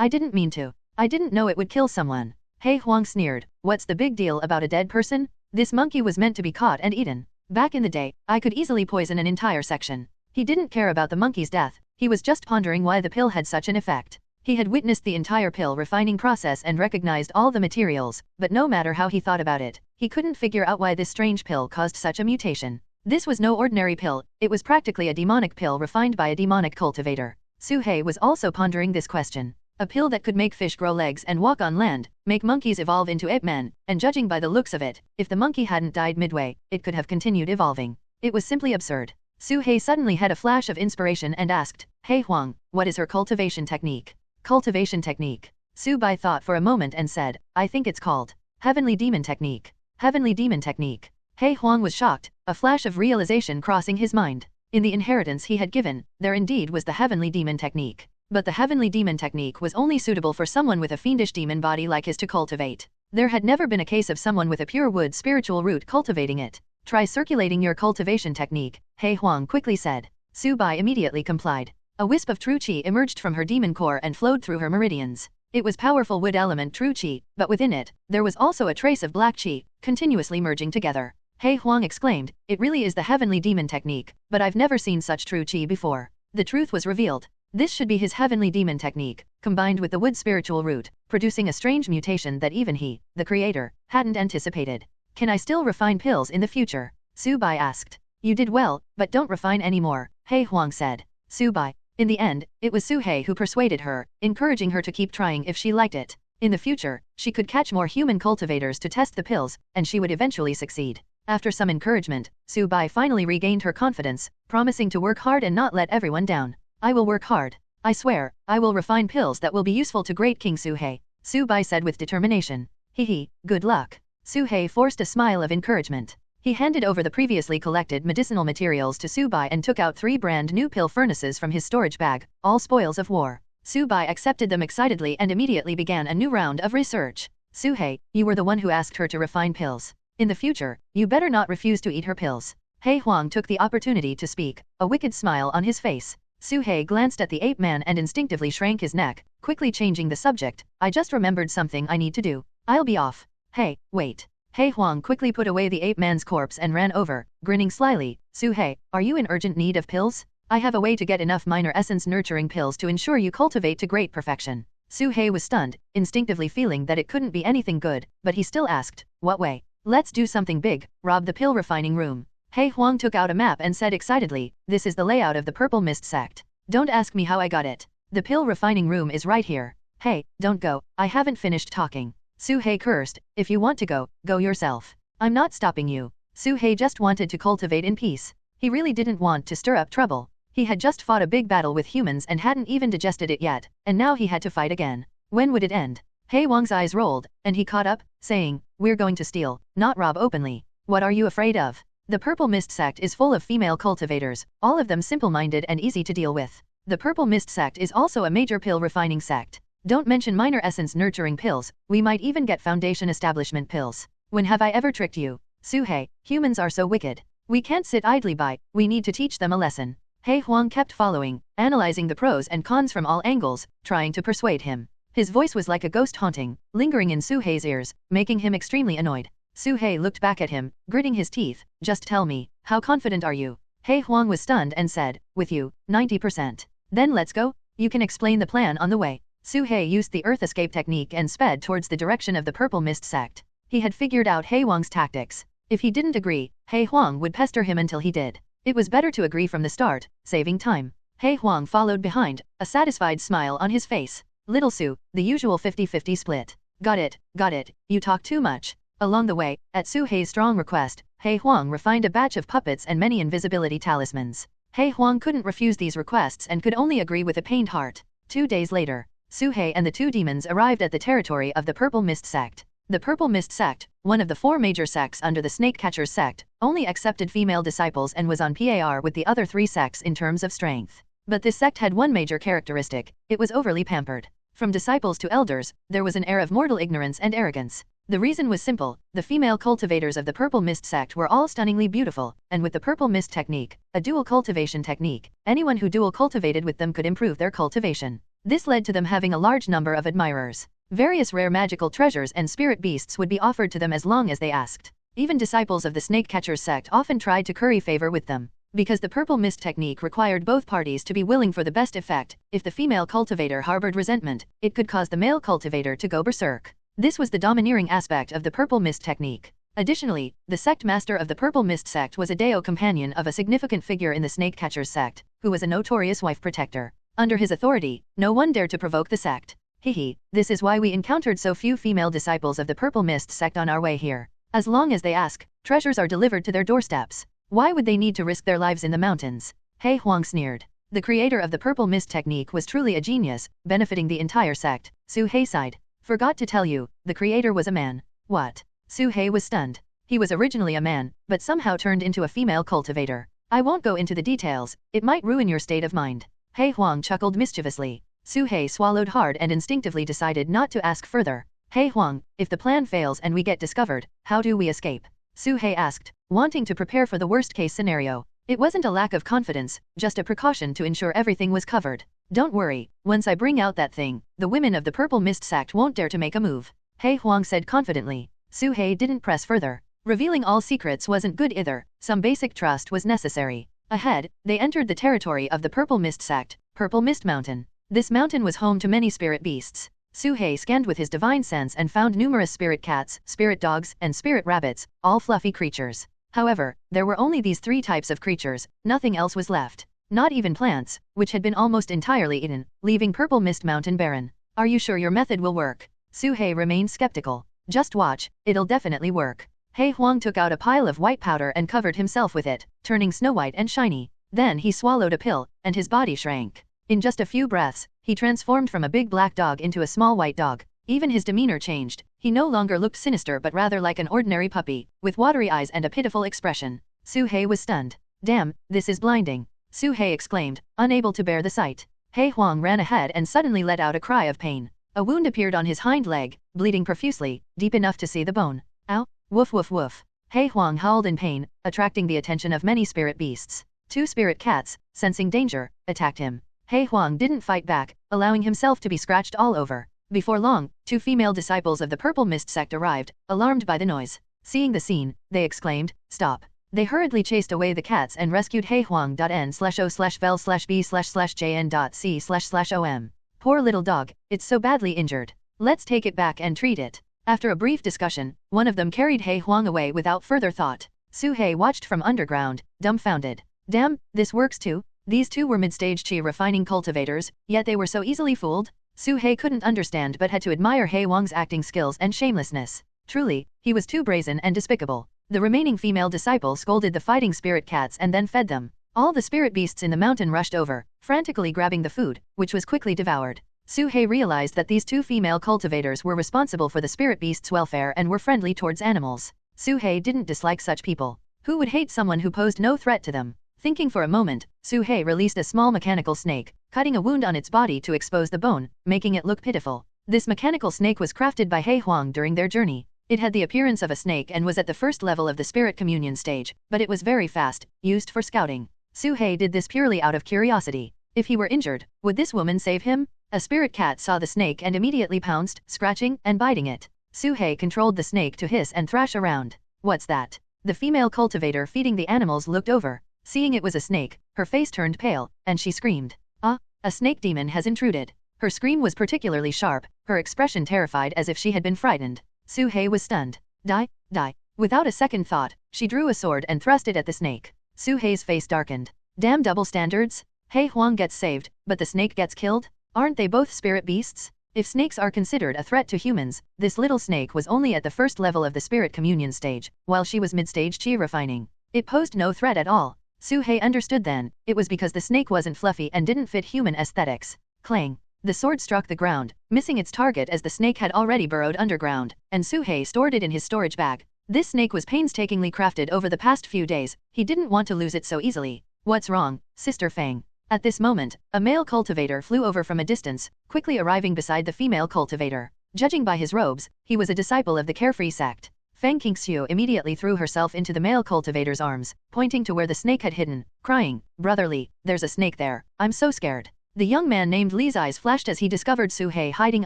[SPEAKER 2] I didn't mean to. I didn't know it would kill someone. He Huang sneered. What's the big deal about a dead person? This monkey was meant to be caught and eaten. Back in the day, I could easily poison an entire section. He didn't care about the monkey's death, he was just pondering why the pill had such an effect. He had witnessed the entire pill refining process and recognized all the materials, but no matter how he thought about it, he couldn't figure out why this strange pill caused such a mutation. This was no ordinary pill, it was practically a demonic pill refined by a demonic cultivator. Su-hei was also pondering this question. A pill that could make fish grow legs and walk on land, make monkeys evolve into ape men, and judging by the looks of it, if the monkey hadn't died midway, it could have continued evolving. It was simply absurd. Su He suddenly had a flash of inspiration and asked, "Hey Huang, what is her cultivation technique?" Cultivation technique. Su Bai thought for a moment and said, "I think it's called Heavenly Demon Technique." Heavenly Demon Technique. He Huang was shocked, a flash of realization crossing his mind. In the inheritance he had given, there indeed was the Heavenly Demon Technique. But the Heavenly Demon Technique was only suitable for someone with a fiendish demon body like his to cultivate. There had never been a case of someone with a pure wood spiritual root cultivating it. "Try circulating your cultivation technique," He Huang quickly said. Su Bai immediately complied. A wisp of true qi emerged from her demon core and flowed through her meridians. It was powerful wood element true qi, but within it, there was also a trace of black qi, continuously merging together. He Huang exclaimed, "It really is the Heavenly Demon Technique, but I've never seen such true qi before." The truth was revealed. This should be his Heavenly Demon Technique, combined with the wood spiritual root, producing a strange mutation that even he, the creator, hadn't anticipated. "Can I still refine pills in the future?" Su Bai asked. "You did well, but don't refine anymore," He Huang said. Su Bai. In the end, it was Su He who persuaded her, encouraging her to keep trying if she liked it. In the future, she could catch more human cultivators to test the pills, and she would eventually succeed. After some encouragement, Su Bai finally regained her confidence, promising to work hard and not let everyone down. "I will work hard. I swear, I will refine pills that will be useful to great King Su He," Su Bai said with determination. "Hee, good luck." Su He forced a smile of encouragement. He handed over the previously collected medicinal materials to Su Bai and took out 3 brand new pill furnaces from his storage bag, all spoils of war. Su Bai accepted them excitedly and immediately began a new round of research. "Su He, you were the one who asked her to refine pills. In the future, you better not refuse to eat her pills." He Huang took the opportunity to speak, a wicked smile on his face. Su He glanced at the ape man and instinctively shrank his neck, quickly changing the subject. "I just remembered something I need to do. I'll be off." "Hey, wait." He Huang quickly put away the ape man's corpse and ran over, grinning slyly. "Su He, are you in urgent need of pills? I have a way to get enough minor essence nurturing pills to ensure you cultivate to great perfection." Su He was stunned, instinctively feeling that it couldn't be anything good, but he still asked, "What way?" "Let's do something big, rob the pill refining room." He Huang took out a map and said excitedly, "This is the layout of the Purple Mist sect. Don't ask me how I got it. The pill refining room is right here." "Hey, don't go, I haven't finished talking." Su He cursed, "If you want to go, go yourself. I'm not stopping you." Su He just wanted to cultivate in peace. He really didn't want to stir up trouble. He had just fought a big battle with humans and hadn't even digested it yet, and now he had to fight again. When would it end? He Huang's eyes rolled, and he caught up, saying, "We're going to steal, not rob openly. What are you afraid of? The Purple Mist sect is full of female cultivators, all of them simple-minded and easy to deal with. The Purple Mist sect is also a major pill refining sect. Don't mention minor essence nurturing pills, we might even get foundation establishment pills. When have I ever tricked you? Su He, humans are so wicked. We can't sit idly by, we need to teach them a lesson." He Huang kept following, analyzing the pros and cons from all angles, trying to persuade him. His voice was like a ghost haunting, lingering in Su He's ears, making him extremely annoyed. Su He looked back at him, gritting his teeth. "Just tell me, how confident are you?" He Huang was stunned and said, "With you, 90%. Then let's go. You can explain the plan on the way." Su He used the earth escape technique and sped towards the direction of the Purple Mist sect. He had figured out He Huang's tactics. If he didn't agree, He Huang would pester him until he did. It was better to agree from the start, saving time. He Huang followed behind, a satisfied smile on his face. "Little Su, the usual 50-50 split." Got it, you talk too much." Along the way, at Su He's strong request, He Huang refined a batch of puppets and many invisibility talismans. He Huang couldn't refuse these requests and could only agree with a pained heart. 2 days later, Su He and the 2 demons arrived at the territory of the Purple Mist sect. The Purple Mist sect, one of the 4 major sects under the Snake Catchers sect, only accepted female disciples and was on par with the other 3 sects in terms of strength. But this sect had one major characteristic: it was overly pampered. From disciples to elders, there was an air of mortal ignorance and arrogance. The reason was simple: the female cultivators of the Purple Mist sect were all stunningly beautiful, and with the Purple Mist technique, a dual cultivation technique, anyone who dual cultivated with them could improve their cultivation. This led to them having a large number of admirers. Various rare magical treasures and spirit beasts would be offered to them as long as they asked. Even disciples of the Snake Catchers sect often tried to curry favor with them. Because the Purple Mist technique required both parties to be willing for the best effect, if the female cultivator harbored resentment, it could cause the male cultivator to go berserk. This was the domineering aspect of the Purple Mist technique. Additionally, the sect master of the Purple Mist sect was a Deo companion of a significant figure in the Snake Catchers sect, who was a notorious wife protector. Under his authority, no one dared to provoke the sect. Hehe, this is why we encountered so few female disciples of the Purple Mist sect on our way here. As long as they ask, treasures are delivered to their doorsteps. Why would they need to risk their lives in the mountains? He Huang sneered. The creator of the Purple Mist technique was truly a genius, benefiting the entire sect. Su He sighed. Forgot to tell you, the creator was a man. What? Su He was stunned. He was originally a man, but somehow turned into a female cultivator. I won't go into the details, it might ruin your state of mind. He Huang chuckled mischievously. Su He swallowed hard and instinctively decided not to ask further. He Huang, if the plan fails and we get discovered, how do we escape? Su He asked, wanting to prepare for the worst-case scenario. It wasn't a lack of confidence, just a precaution to ensure everything was covered. Don't worry, once I bring out that thing, the women of the Purple Mist sect won't dare to make a move. He Huang said confidently. Su He didn't press further. Revealing all secrets wasn't good either, some basic trust was necessary. Ahead, they entered the territory of the Purple Mist sect, Purple Mist Mountain. This mountain was home to many spirit beasts. Su He scanned with his divine sense and found numerous spirit cats, spirit dogs, and spirit rabbits, all fluffy creatures. However, there were only these 3 types of creatures, nothing else was left. Not even plants, which had been almost entirely eaten, leaving Purple Mist Mountain barren. Are you sure your method will work? Su He remained skeptical. Just watch, it'll definitely work. He Huang took out a pile of white powder and covered himself with it, turning snow white and shiny. Then he swallowed a pill, and his body shrank. In just a few breaths, he transformed from a big black dog into a small white dog. Even his demeanor changed. He no longer looked sinister but rather like an ordinary puppy, with watery eyes and a pitiful expression. Su He was stunned. Damn, this is blinding. Su He exclaimed, unable to bear the sight. He Huang ran ahead and suddenly let out a cry of pain. A wound appeared on his hind leg, bleeding profusely, deep enough to see the bone. Ow! Woof woof woof. He Huang howled in pain, attracting the attention of many spirit beasts. 2 spirit cats, sensing danger, attacked him. He Huang didn't fight back, allowing himself to be scratched all over. Before long, 2 female disciples of the Purple Mist sect arrived, alarmed by the noise. Seeing the scene, they exclaimed, stop. They hurriedly chased away the cats and rescued He Huang.n/o/vel/b/jn.c//om. Poor little dog, it's so badly injured. Let's take it back and treat it. After a brief discussion, one of them carried He Huang away without further thought. Su He watched from underground, dumbfounded. Damn, this works too? These 2 were mid-stage chi refining cultivators, yet they were so easily fooled? Su He couldn't understand but had to admire He Huang's acting skills and shamelessness. Truly, he was too brazen and despicable. The remaining female disciple scolded the fighting spirit cats and then fed them. All the spirit beasts in the mountain rushed over, frantically grabbing the food, which was quickly devoured. Su He realized that these 2 female cultivators were responsible for the spirit beasts' welfare and were friendly towards animals. Su He didn't dislike such people. Who would hate someone who posed no threat to them? Thinking for a moment, Su He released a small mechanical snake, cutting a wound on its body to expose the bone, making it look pitiful. This mechanical snake was crafted by He Huang during their journey. It had the appearance of a snake and was at the first level of the spirit communion stage, but it was very fast, used for scouting. Su He did this purely out of curiosity. If he were injured, would this woman save him? A spirit cat saw the snake and immediately pounced, scratching and biting it. Su He controlled the snake to hiss and thrash around. What's that? The female cultivator feeding the animals looked over. Seeing it was a snake, her face turned pale, and she screamed. Ah, a snake demon has intruded. Her scream was particularly sharp, her expression terrified as if she had been frightened. Su He was stunned. Die, die. Without a second thought, she drew a sword and thrust it at the snake. Su He's face darkened. Damn double standards? He Huang gets saved, but the snake gets killed? Aren't they both spirit beasts? If snakes are considered a threat to humans, this little snake was only at the first level of the spirit communion stage, while she was mid-stage chi refining. It posed no threat at all. Su He understood then, it was because the snake wasn't fluffy and didn't fit human aesthetics. Clang. The sword struck the ground, missing its target as the snake had already burrowed underground, and Su He stored it in his storage bag. This snake was painstakingly crafted over the past few days, he didn't want to lose it so easily. What's wrong, Sister Fang? At this moment, a male cultivator flew over from a distance, quickly arriving beside the female cultivator. Judging by his robes, he was a disciple of the Carefree sect. Fang Qingxiu immediately threw herself into the male cultivator's arms, pointing to where the snake had hidden, crying, "Brotherly, there's a snake there, I'm so scared." The young man named Li's eyes flashed as he discovered Su He hiding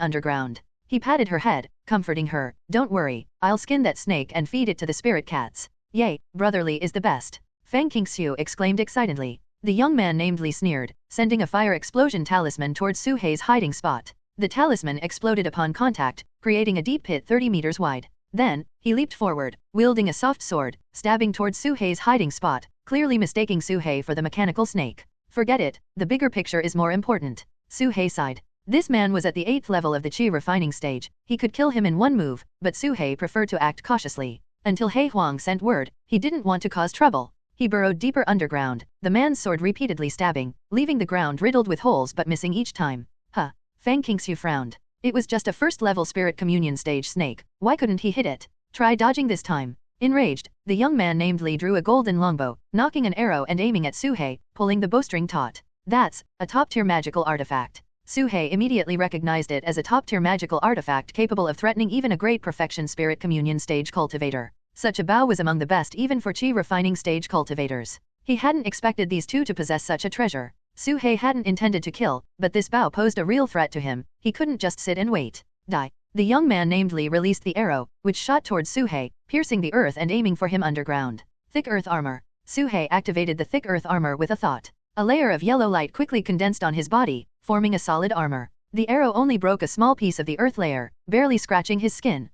[SPEAKER 2] underground. He patted her head, comforting her, "Don't worry, I'll skin that snake and feed it to the spirit cats." "Yay, Brotherly is the best!" Fang Qingxiu exclaimed excitedly. The young man named Li sneered, sending a fire explosion talisman towards Su He's hiding spot. The talisman exploded upon contact, creating a deep pit 30 meters wide. Then, he leaped forward, wielding a soft sword, stabbing towards Su He's hiding spot, clearly mistaking Su He for the mechanical snake. "Forget it, the bigger picture is more important." Su He sighed. This man was at the 8th level of the Qi refining stage. He could kill him in one move, but Su He preferred to act cautiously. Until He Huang sent word, he didn't want to cause trouble. He burrowed deeper underground, the man's sword repeatedly stabbing, leaving the ground riddled with holes but missing each time. Huh. Fang Qingxiu frowned. It was just a first-level spirit communion stage snake, why couldn't he hit it? Try dodging this time. Enraged, the young man named Li drew a golden longbow, knocking an arrow and aiming at Su He, pulling the bowstring taut. That's a top-tier magical artifact. Su He immediately recognized it as a top-tier magical artifact capable of threatening even a great perfection spirit communion stage cultivator. Such a bow was among the best even for Qi refining stage cultivators. He hadn't expected these two to possess such a treasure. Su He hadn't intended to kill, but this bow posed a real threat to him. He couldn't just sit and wait. Die. The young man named Li released the arrow, which shot towards Su He, piercing the earth and aiming for him underground. Thick earth armor. Su He activated the thick earth armor with a thought. A layer of yellow light quickly condensed on his body, forming a solid armor. The arrow only broke a small piece of the earth layer, barely scratching his skin.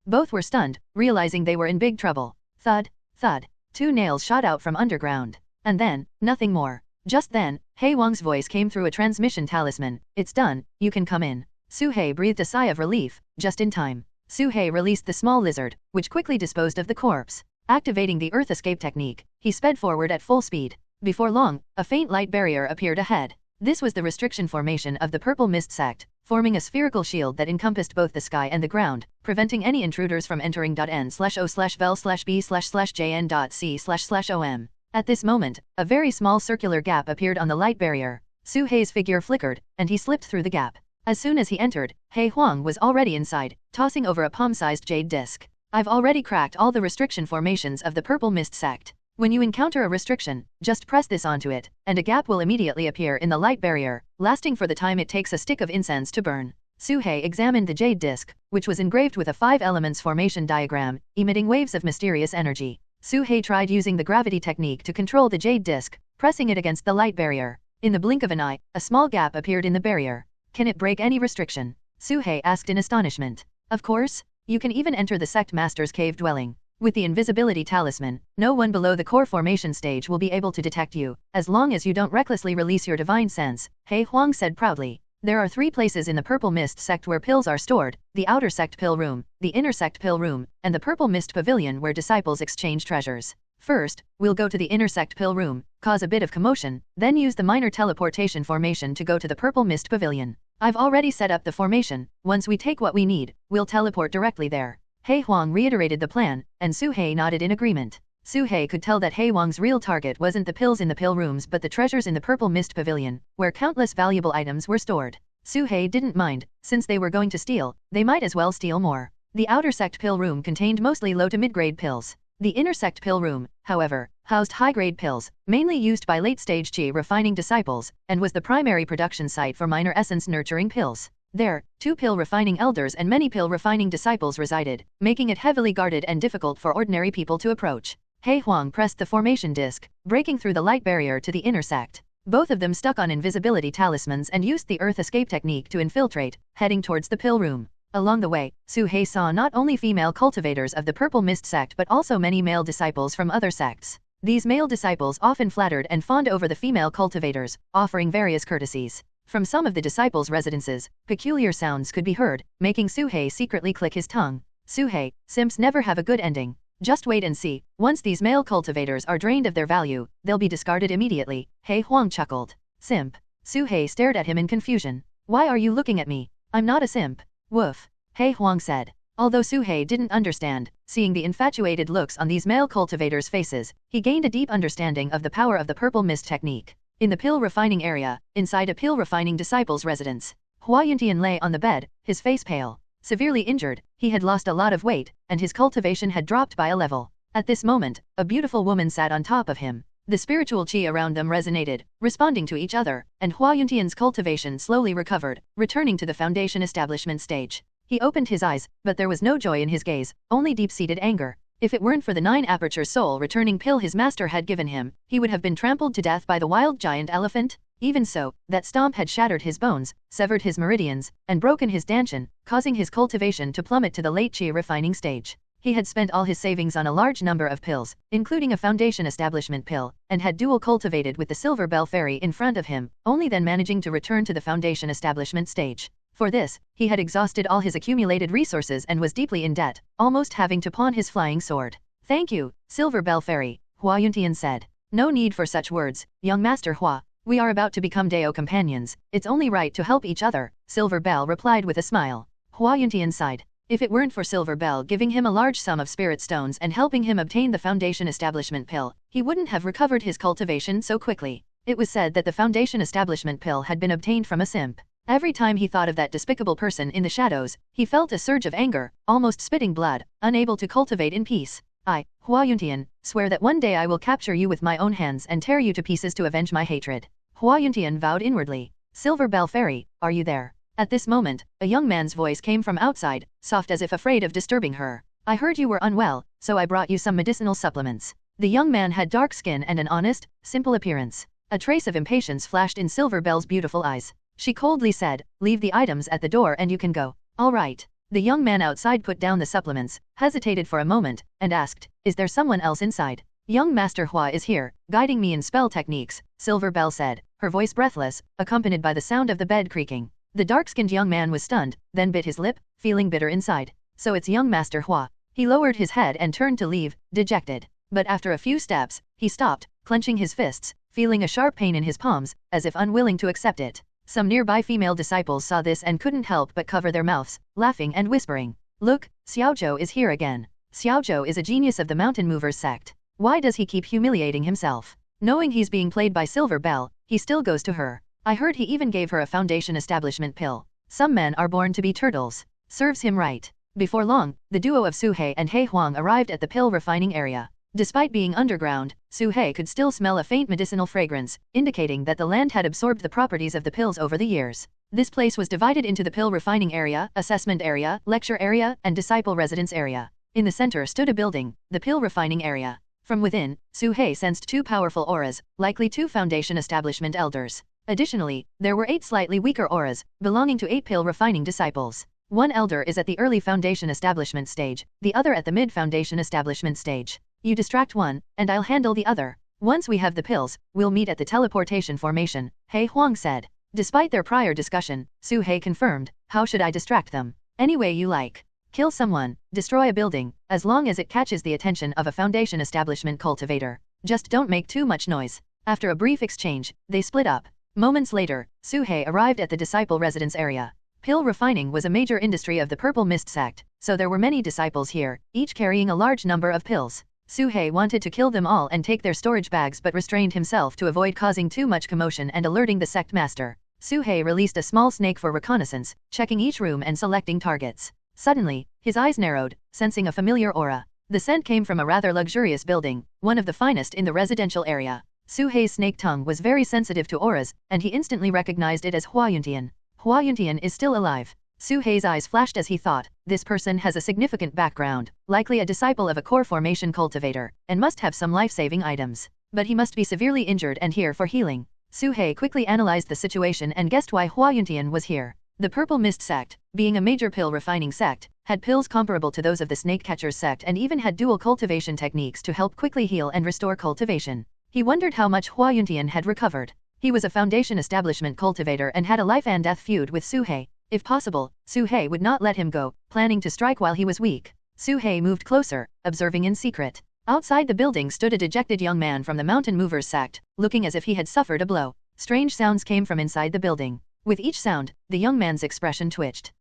[SPEAKER 2] Both were stunned, realizing they were in big trouble. Thud, thud. 2 nails shot out from underground. And then, nothing more. Just then, He Huang's voice came through a transmission talisman. It's done, you can come in. Su He breathed a sigh of relief, just in time. Su He released the small lizard, which quickly disposed of the corpse. Activating the earth escape technique, he sped forward at full speed. Before long, a faint light barrier appeared ahead. This was the restriction formation of the Purple Mist sect, forming a spherical shield that encompassed both the sky and the ground, preventing any intruders from entering. N/O/vel/b/jn.c//om. At this moment, a very small circular gap appeared on the light barrier. Su He's figure flickered, and he slipped through the gap. As soon as he entered, He Huang was already inside, tossing over a palm-sized jade disc. I've already cracked all the restriction formations of the Purple Mist sect. When you encounter a restriction, just press this onto it, and a gap will immediately appear in the light barrier, lasting for the time it takes a stick of incense to burn. Su He examined the jade disc, which was engraved with a 5 elements formation diagram, emitting waves of mysterious energy. Su He tried using the gravity technique to control the jade disc, pressing it against the light barrier. In the blink of an eye, a small gap appeared in the barrier. Can it break any restriction? Su He asked in astonishment. Of course. You can even enter the sect master's cave dwelling. With the invisibility talisman, no one below the core formation stage will be able to detect you, as long as you don't recklessly release your divine sense, He Huang said proudly. There are 3 places in the Purple Mist sect where pills are stored, the outer sect pill room, the inner sect pill room, and the Purple Mist pavilion where disciples exchange treasures. First, we'll go to the inner sect pill room, cause a bit of commotion, then use the minor teleportation formation to go to the Purple Mist pavilion. I've already set up the formation. Once we take what we need, we'll teleport directly there. He Huang reiterated the plan, and Su He nodded in agreement. Su He could tell that He Huang's real target wasn't the pills in the pill rooms but the treasures in the Purple Mist pavilion, where countless valuable items were stored. Su He didn't mind, since they were going to steal, they might as well steal more. The outer sect pill room contained mostly low to mid-grade pills. The inner sect pill room, however, housed high-grade pills, mainly used by late-stage Qi refining disciples, and was the primary production site for minor essence-nurturing pills. There, 2 pill refining elders and many pill refining disciples resided, making it heavily guarded and difficult for ordinary people to approach. He Huang pressed the formation disc, breaking through the light barrier to the inner sect. Both of them stuck on invisibility talismans and used the earth escape technique to infiltrate, heading towards the pill room. Along the way, Su He saw not only female cultivators of the Purple Mist sect but also many male disciples from other sects. These male disciples often flattered and fawned over the female cultivators, offering various courtesies. From some of the disciples' residences, peculiar sounds could be heard, making Su He secretly click his tongue. Su He, simps never have a good ending. Just wait and see, once these male cultivators are drained of their value, they'll be discarded immediately, He Huang chuckled. Simp. Su He stared at him in confusion. Why are you looking at me? I'm not a simp. Woof. He Huang said. Although Su He didn't understand, seeing the infatuated looks on these male cultivators' faces, he gained a deep understanding of the power of the Purple Mist technique. In the pill refining area, inside a pill refining disciple's residence, Hua Yuntian lay on the bed, his face pale. Severely injured, he had lost a lot of weight, and his cultivation had dropped by a level. At this moment, a beautiful woman sat on top of him. The spiritual qi around them resonated, responding to each other, and Hua Yuntian's cultivation slowly recovered, returning to the foundation establishment stage. He opened his eyes, but there was no joy in his gaze, only deep-seated anger. If it weren't for the 9 aperture soul returning pill his master had given him, he would have been trampled to death by the wild giant elephant. Even so, that stomp had shattered his bones, severed his meridians, and broken his dantian, causing his cultivation to plummet to the late qi refining stage. He had spent all his savings on a large number of pills, including a foundation establishment pill, and had dual cultivated with the Silver Bell Fairy in front of him, only then managing to return to the foundation establishment stage. For this, he had exhausted all his accumulated resources and was deeply in debt, almost having to pawn his flying sword. Thank you, Silver Bell Fairy, Hua Yuntian said. No need for such words, young Master Hua. We are about to become Dao companions, it's only right to help each other, Silver Bell replied with a smile. Hua Yuntian sighed. If it weren't for Silver Bell giving him a large sum of spirit stones and helping him obtain the foundation establishment pill, he wouldn't have recovered his cultivation so quickly. It was said that the foundation establishment pill had been obtained from a simp. Every time he thought of that despicable person in the shadows, he felt a surge of anger, almost spitting blood, unable to cultivate in peace. I, Hua Yuntian, swear that one day I will capture you with my own hands and tear you to pieces to avenge my hatred. Hua Yuntian vowed inwardly. Silver Bell Fairy, are you there? At this moment, a young man's voice came from outside, soft as if afraid of disturbing her. I heard you were unwell, so I brought you some medicinal supplements. The young man had dark skin and an honest, simple appearance. A trace of impatience flashed in Silver Bell's beautiful eyes. She coldly said, leave the items at the door and you can go. All right. The young man outside put down the supplements, hesitated for a moment, and asked, is there someone else inside? Young Master Hua is here, guiding me in spell techniques, Silver Bell said, her voice breathless, accompanied by the sound of the bed creaking. The dark-skinned young man was stunned, then bit his lip, feeling bitter inside. So it's young Master Hua. He lowered his head and turned to leave, dejected. But after a few steps, he stopped, clenching his fists, feeling a sharp pain in his palms, as if unwilling to accept it. Some nearby female disciples saw this and couldn't help but cover their mouths, laughing and whispering. Look, Xiaozhou is here again. Xiaozhou is a genius of the Mountain Movers sect. Why does he keep humiliating himself? Knowing he's being played by Silver Bell, he still goes to her. I heard he even gave her a foundation establishment pill. Some men are born to be turtles. Serves him right. Before long, the duo of Su He and He Huang arrived at the pill refining area. Despite being underground, Su He could still smell a faint medicinal fragrance, indicating that the land had absorbed the properties of the pills over the years. This place was divided into the pill refining area, assessment area, lecture area, and disciple residence area. In the center stood a building, the pill refining area. From within, Su He sensed two powerful auras, likely two foundation establishment elders. Additionally, there were 8 slightly weaker auras, belonging to 8 pill refining disciples. One elder is at the early foundation establishment stage, the other at the mid foundation establishment stage. You distract one, and I'll handle the other. Once we have the pills, we'll meet at the teleportation formation, He Huang said. Despite their prior discussion, Su He confirmed, how should I distract them? Any way you like. Kill someone, destroy a building, as long as it catches the attention of a foundation establishment cultivator. Just don't make too much noise. After a brief exchange, they split up. Moments later, Su He arrived at the disciple residence area. Pill refining was a major industry of the Purple Mist sect, so there were many disciples here, each carrying a large number of pills. Su He wanted to kill them all and take their storage bags but restrained himself to avoid causing too much commotion and alerting the sect master. Su He released a small snake for reconnaissance, checking each room and selecting targets. Suddenly, his eyes narrowed, sensing a familiar aura. The scent came from a rather luxurious building, one of the finest in the residential area. Su He's snake tongue was very sensitive to auras, and he instantly recognized it as Hua Yuntian. Hua Yuntian is still alive. Su He's eyes flashed as he thought, this person has a significant background, likely a disciple of a core formation cultivator, and must have some life-saving items. But he must be severely injured and here for healing. Su He quickly analyzed the situation and guessed why Hua Yuntian was here. The Purple Mist sect, being a major pill refining sect, had pills comparable to those of the Snake Catchers sect and even had dual cultivation techniques to help quickly heal and restore cultivation. He wondered how much Hua Yuntian had recovered. He was a foundation establishment cultivator and had a life-and-death feud with Su He. If possible, Su He would not let him go, planning to strike while he was weak. Su He moved closer, observing in secret. Outside the building stood a dejected young man from the Mountain Movers sect, looking as if he had suffered a blow. Strange sounds came from inside the building. With each sound, the young man's expression twitched.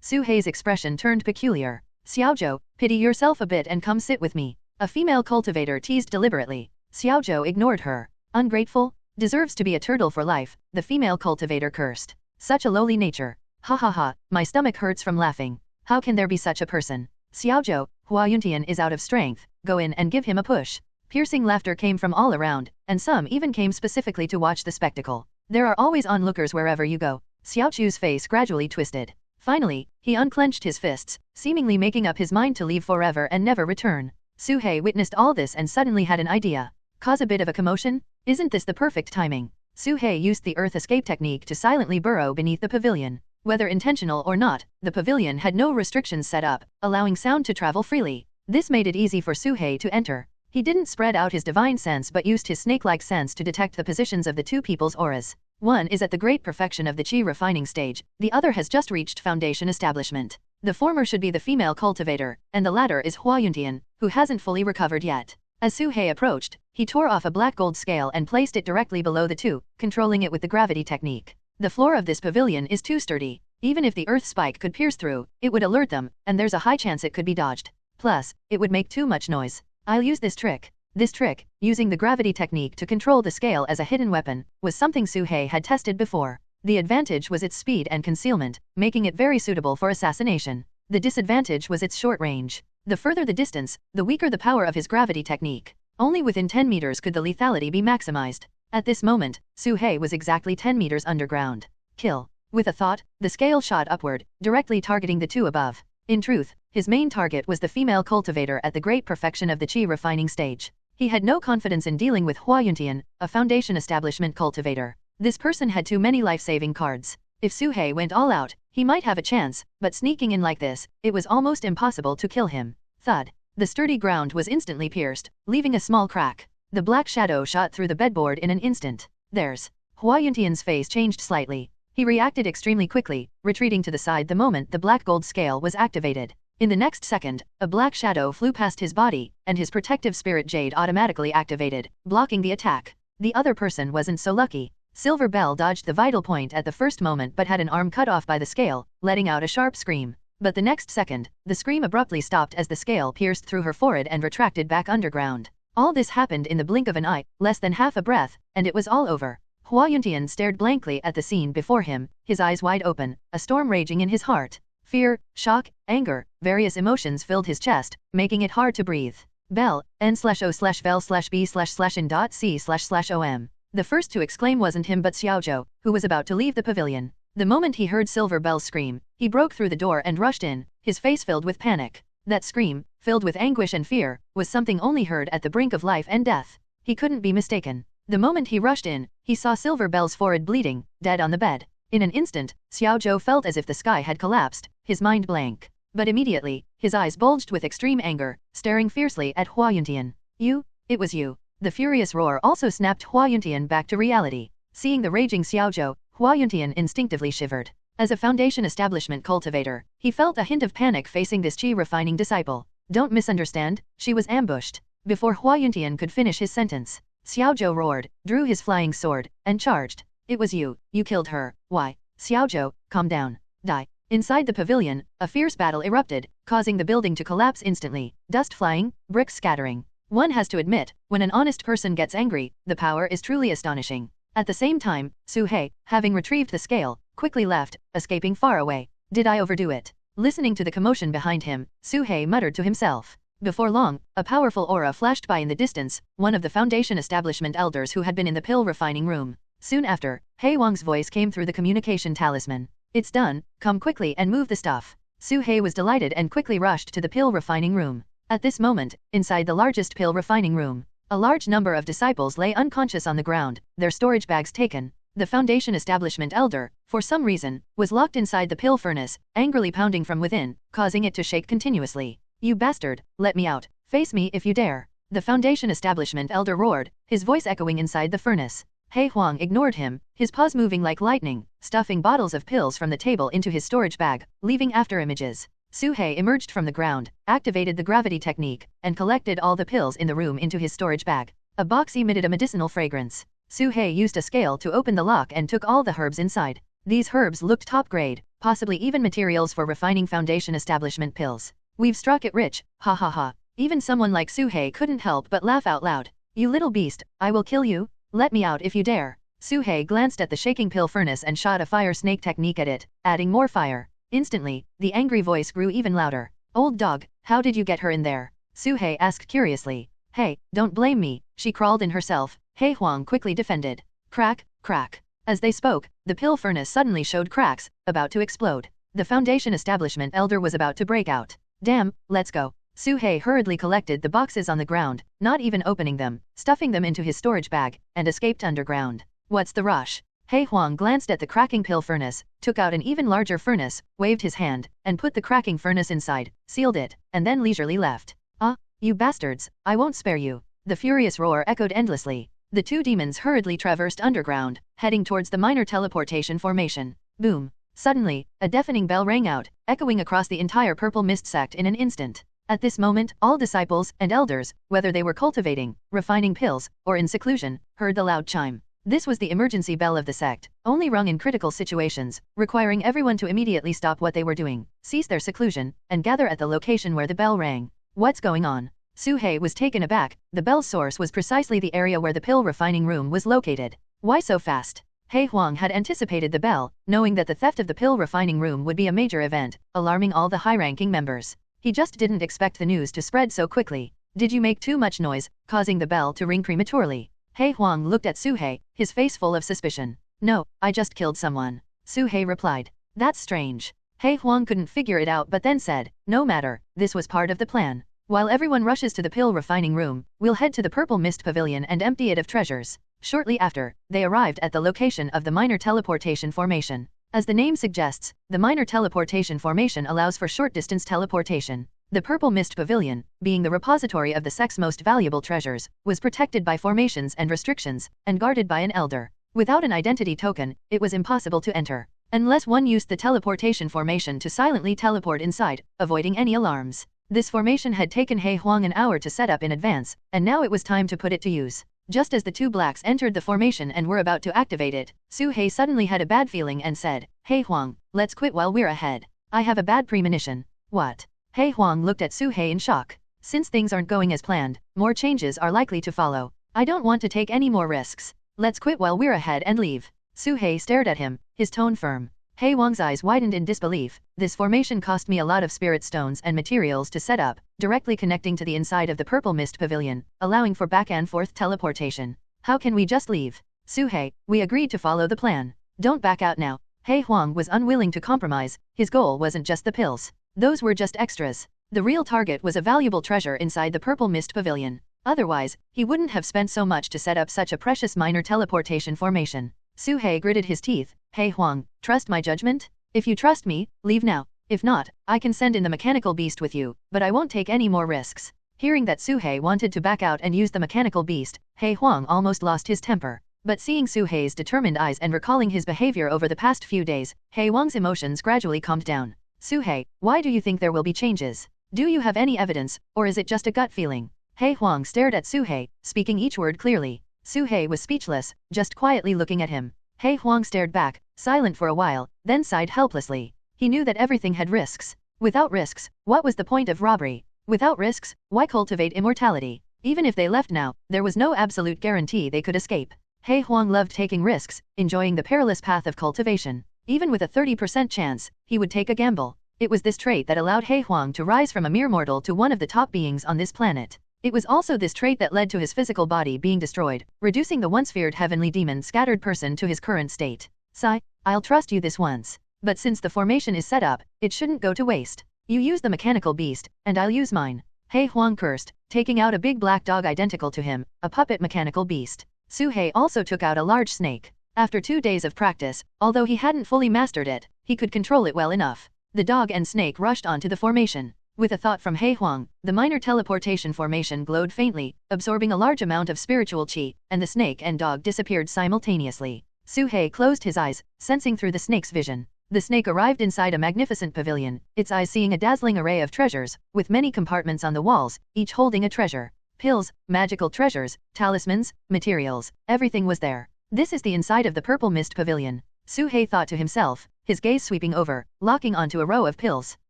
[SPEAKER 2] Su He's expression turned peculiar. Xiaozhou, pity yourself a bit and come sit with me. A female cultivator teased deliberately. Xiaozhou ignored her. Ungrateful? Deserves to be a turtle for life, the female cultivator cursed. Such a lowly nature. Ha ha ha, my stomach hurts from laughing. How can there be such a person? Xiaozhou, Hua Yuntian is out of strength, go in and give him a push. Piercing laughter came from all around, and some even came specifically to watch the spectacle. There are always onlookers wherever you go. Xiaochu's face gradually twisted. Finally, he unclenched his fists, seemingly making up his mind to leave forever and never return. Su He witnessed all this and suddenly had an idea. Cause a bit of a commotion? Isn't this the perfect timing? Su He used the earth escape technique to silently burrow beneath the pavilion. Whether intentional or not, the pavilion had no restrictions set up, allowing sound to travel freely. This made it easy for Suhei to enter. He didn't spread out his divine sense but used his snake-like sense to detect the positions of the two people's auras. One is at the great perfection of the chi refining stage, the other has just reached foundation establishment. The former should be the female cultivator, and the latter is Huayuntian, who hasn't fully recovered yet. As Suhei approached, he tore off a black gold scale and placed it directly below the two, controlling it with the gravity technique. The floor of this pavilion is too sturdy. Even if the earth spike could pierce through, it would alert them, and there's a high chance it could be dodged. Plus, it would make too much noise. I'll use this trick. This trick, using the gravity technique to control the scale as a hidden weapon, was something Suhei had tested before. The advantage was its speed and concealment, making it very suitable for assassination. The disadvantage was its short range. The further the distance, the weaker the power of his gravity technique. Only within 10 meters could the lethality be maximized. At this moment, Suhei was exactly 10 meters underground. Kill. With a thought, the scale shot upward, directly targeting the two above. In truth, his main target was the female cultivator at the great perfection of the chi refining stage. He had no confidence in dealing with Huayuntian, a foundation establishment cultivator. This person had too many life-saving cards. If Suhei went all out, he might have a chance, but sneaking in like this, it was almost impossible to kill him. Thud. The sturdy ground was instantly pierced, leaving a small crack. The black shadow shot through the bedboard in an instant. There's. Huayuntian's face changed slightly. He reacted extremely quickly, retreating to the side the moment the black gold scale was activated. In the next second, a black shadow flew past his body, and his protective spirit jade automatically activated, blocking the attack. The other person wasn't so lucky. Silver Bell dodged the vital point at the first moment but had an arm cut off by the scale, letting out a sharp scream. But the next second, the scream abruptly stopped as the scale pierced through her forehead and retracted back underground. All this happened in the blink of an eye, less than half a breath, and it was all over. Huayuntian stared blankly at the scene before him, his eyes wide open, a storm raging in his heart. Fear, shock, anger, various emotions filled his chest, making it hard to breathe. Bell, n/o/vel/b/in.c//om. The first to exclaim wasn't him but Xiaozhou, who was about to leave the pavilion. The moment he heard Silver Bell's scream, he broke through the door and rushed in, his face filled with panic. That scream, filled with anguish and fear, was something only heard at the brink of life and death. He couldn't be mistaken. The moment he rushed in, he saw Silver Bell's forehead bleeding, dead on the bed. In an instant, Xiaozhou felt as if the sky had collapsed, his mind blank. But immediately, his eyes bulged with extreme anger, staring fiercely at Huayuntian. You? It was you. The furious roar also snapped Huayuntian back to reality. Seeing the raging Xiaozhou, Huayuntian instinctively shivered. As a foundation establishment cultivator, he felt a hint of panic facing this chi refining disciple. Don't misunderstand, she was ambushed. Before Huayuntian could finish his sentence, Xiaozhou roared, drew his flying sword, and charged. It was you killed her. Why? Xiaozhou, calm down. Die. Inside the pavilion, a fierce battle erupted, causing the building to collapse instantly, dust flying, bricks scattering. One has to admit, when an honest person gets angry, the power is truly astonishing. At the same time, Suhei, having retrieved the scale, quickly left, escaping far away. Did I overdo it? Listening to the commotion behind him, Suhei muttered to himself. Before long, a powerful aura flashed by in the distance, one of the foundation establishment elders who had been in the pill refining room. Soon after, Hei Wang's voice came through the communication talisman. It's done, come quickly and move the stuff. Suhei was delighted and quickly rushed to the pill refining room. At this moment, inside the largest pill refining room, a large number of disciples lay unconscious on the ground, their storage bags taken. The foundation establishment elder, for some reason, was locked inside the pill furnace, angrily pounding from within, causing it to shake continuously. You bastard, let me out, face me if you dare. The foundation establishment elder roared, his voice echoing inside the furnace. Hei Huang ignored him, his paws moving like lightning, stuffing bottles of pills from the table into his storage bag, leaving after images. Suhei emerged from the ground, activated the gravity technique, and collected all the pills in the room into his storage bag. A box emitted a medicinal fragrance. Suhei used a scale to open the lock and took all the herbs inside. These herbs looked top grade, possibly even materials for refining foundation establishment pills. We've struck it rich, ha ha ha. Even someone like Suhei couldn't help but laugh out loud. You little beast, I will kill you. Let me out if you dare. Suhei glanced at the shaking pill furnace and shot a fire snake technique at it, adding more fire. Instantly, the angry voice grew even louder. Old dog, how did you get her in there? Suhei asked curiously. Hey, don't blame me, she crawled in herself. Hei Huang quickly defended. Crack, crack. As they spoke, the pill furnace suddenly showed cracks, about to explode. The foundation establishment elder was about to break out. Damn, let's go. Suhei hurriedly collected the boxes on the ground, not even opening them, stuffing them into his storage bag, and escaped underground. What's the rush? He Huang glanced at the cracking pill furnace, took out an even larger furnace, waved his hand, and put the cracking furnace inside, sealed it, and then leisurely left. Ah, you bastards, I won't spare you. The furious roar echoed endlessly. The two demons hurriedly traversed underground, heading towards the minor teleportation formation. Boom. Suddenly, a deafening bell rang out, echoing across the entire purple mist sect in an instant. At this moment, all disciples and elders, whether they were cultivating, refining pills, or in seclusion, heard the loud chime. This was the emergency bell of the sect, only rung in critical situations, requiring everyone to immediately stop what they were doing, cease their seclusion, and gather at the location where the bell rang. What's going on? Su He was taken aback. The bell's source was precisely the area where the pill refining room was located. Why so fast? He Huang had anticipated the bell, knowing that the theft of the pill refining room would be a major event, alarming all the high-ranking members. He just didn't expect the news to spread so quickly. Did you make too much noise, causing the bell to ring prematurely? He Huang looked at Su He, his face full of suspicion. No, I just killed someone. Su He replied. That's strange. He Huang couldn't figure it out but then said, no matter, this was part of the plan. While everyone rushes to the pill refining room, we'll head to the Purple Mist Pavilion and empty it of treasures. Shortly after, they arrived at the location of the minor teleportation formation. As the name suggests, the minor teleportation formation allows for short-distance teleportation. The Purple Mist Pavilion, being the repository of the sect's most valuable treasures, was protected by formations and restrictions, and guarded by an elder. Without an identity token, it was impossible to enter, unless one used the teleportation formation to silently teleport inside, avoiding any alarms. This formation had taken He Huang an hour to set up in advance, and now it was time to put it to use. Just as the two blacks entered the formation and were about to activate it, Su He suddenly had a bad feeling and said, He Huang, let's quit while we're ahead. I have a bad premonition. What? He Huang looked at Su He in shock. Since things aren't going as planned, more changes are likely to follow. I don't want to take any more risks. Let's quit while we're ahead and leave. Su He stared at him, his tone firm. He Huang's eyes widened in disbelief. This formation cost me a lot of spirit stones and materials to set up, directly connecting to the inside of the Purple Mist Pavilion, allowing for back and forth teleportation. How can we just leave? Su He, we agreed to follow the plan. Don't back out now. He Huang was unwilling to compromise. His goal wasn't just the pills. Those were just extras. The real target was a valuable treasure inside the Purple Mist Pavilion. Otherwise, he wouldn't have spent so much to set up such a precious minor teleportation formation. Su He gritted his teeth. He Huang, trust my judgment? If you trust me, leave now. If not, I can send in the mechanical beast with you, but I won't take any more risks. Hearing that Su He wanted to back out and use the mechanical beast, He Huang almost lost his temper. But seeing Su He's determined eyes and recalling his behavior over the past few days, He Huang's emotions gradually calmed down. Su He, why do you think there will be changes? Do you have any evidence, or is it just a gut feeling? He Huang stared at Su He, speaking each word clearly. Su He was speechless, just quietly looking at him. He Huang stared back, silent for a while, then sighed helplessly. He knew that everything had risks. Without risks, what was the point of robbery? Without risks, why cultivate immortality? Even if they left now, there was no absolute guarantee they could escape. He Huang loved taking risks, enjoying the perilous path of cultivation. Even with a 30% chance, he would take a gamble. It was this trait that allowed He Huang to rise from a mere mortal to one of the top beings on this planet. It was also this trait that led to his physical body being destroyed, reducing the once feared heavenly demon scattered person to his current state. Sigh, I'll trust you this once. But since the formation is set up, it shouldn't go to waste. You use the mechanical beast, and I'll use mine. He Huang cursed, taking out a big black dog identical to him, a puppet mechanical beast. Su He also took out a large snake. After 2 days of practice, although he hadn't fully mastered it, he could control it well enough. The dog and snake rushed onto the formation. With a thought from He Huang, the minor teleportation formation glowed faintly, absorbing a large amount of spiritual qi, and the snake and dog disappeared simultaneously. Su He closed his eyes, sensing through the snake's vision. The snake arrived inside a magnificent pavilion, its eyes seeing a dazzling array of treasures, with many compartments on the walls, each holding a treasure. Pills, magical treasures, talismans, materials, everything was there. This is the inside of the Purple Mist Pavilion. Su He thought to himself, his gaze sweeping over, locking onto a row of pills.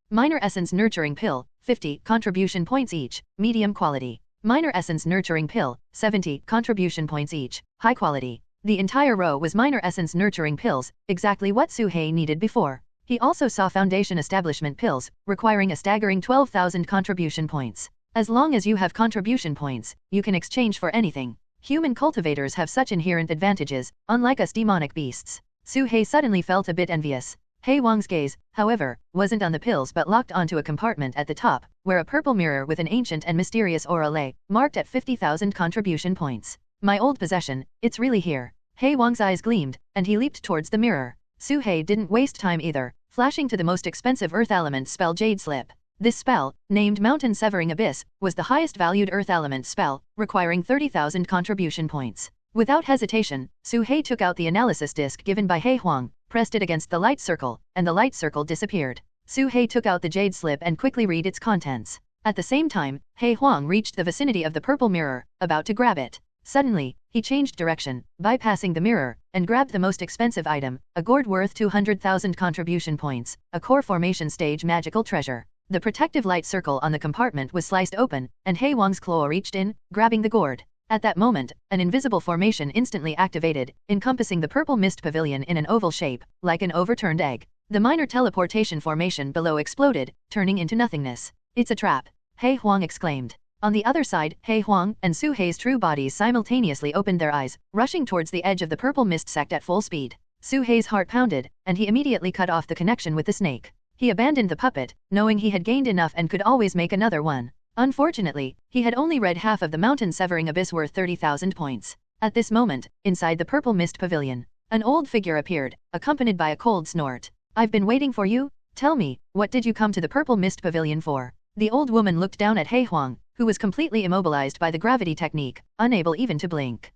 [SPEAKER 2] Minor Essence Nurturing Pill, 50 contribution points each, medium quality. Minor Essence Nurturing Pill, 70 contribution points each, high quality. The entire row was Minor Essence Nurturing Pills, exactly what Su He needed before. He also saw Foundation Establishment Pills, requiring a staggering 12,000 contribution points. As long as you have contribution points, you can exchange for anything. Human cultivators have such inherent advantages, unlike us demonic beasts. Su He suddenly felt a bit envious. He Huang's gaze, however, wasn't on the pills but locked onto a compartment at the top, where a purple mirror with an ancient and mysterious aura lay, marked at 50,000 contribution points. My old possession, it's really here. He Huang's eyes gleamed, and he leaped towards the mirror. Su He didn't waste time either, flashing to the most expensive earth element spell Jade Slip. This spell, named Mountain Severing Abyss, was the highest valued earth element spell, requiring 30,000 contribution points. Without hesitation, Su He took out the analysis disc given by He Huang, pressed it against the light circle, and the light circle disappeared. Su He took out the jade slip and quickly read its contents. At the same time, He Huang reached the vicinity of the purple mirror, about to grab it. Suddenly, he changed direction, bypassing the mirror, and grabbed the most expensive item, a gourd worth 200,000 contribution points, a core formation stage magical treasure. The protective light circle on the compartment was sliced open, and He Huang's claw reached in, grabbing the gourd. At that moment, an invisible formation instantly activated, encompassing the purple mist pavilion in an oval shape, like an overturned egg. The minor teleportation formation below exploded, turning into nothingness. It's a trap, He Huang exclaimed. On the other side, He Huang and Su He's true bodies simultaneously opened their eyes, rushing towards the edge of the purple mist sect at full speed. Su He's heart pounded, and he immediately cut off the connection with the snake. He abandoned the puppet, knowing he had gained enough and could always make another one. Unfortunately, he had only read half of the Mountain Severing Abyss worth 30,000 points. At this moment, inside the purple mist pavilion, an old figure appeared, accompanied by a cold snort. I've been waiting for you? Tell me, what did you come to the purple mist pavilion for? The old woman looked down at He Huang, who was completely immobilized by the gravity technique, unable even to blink.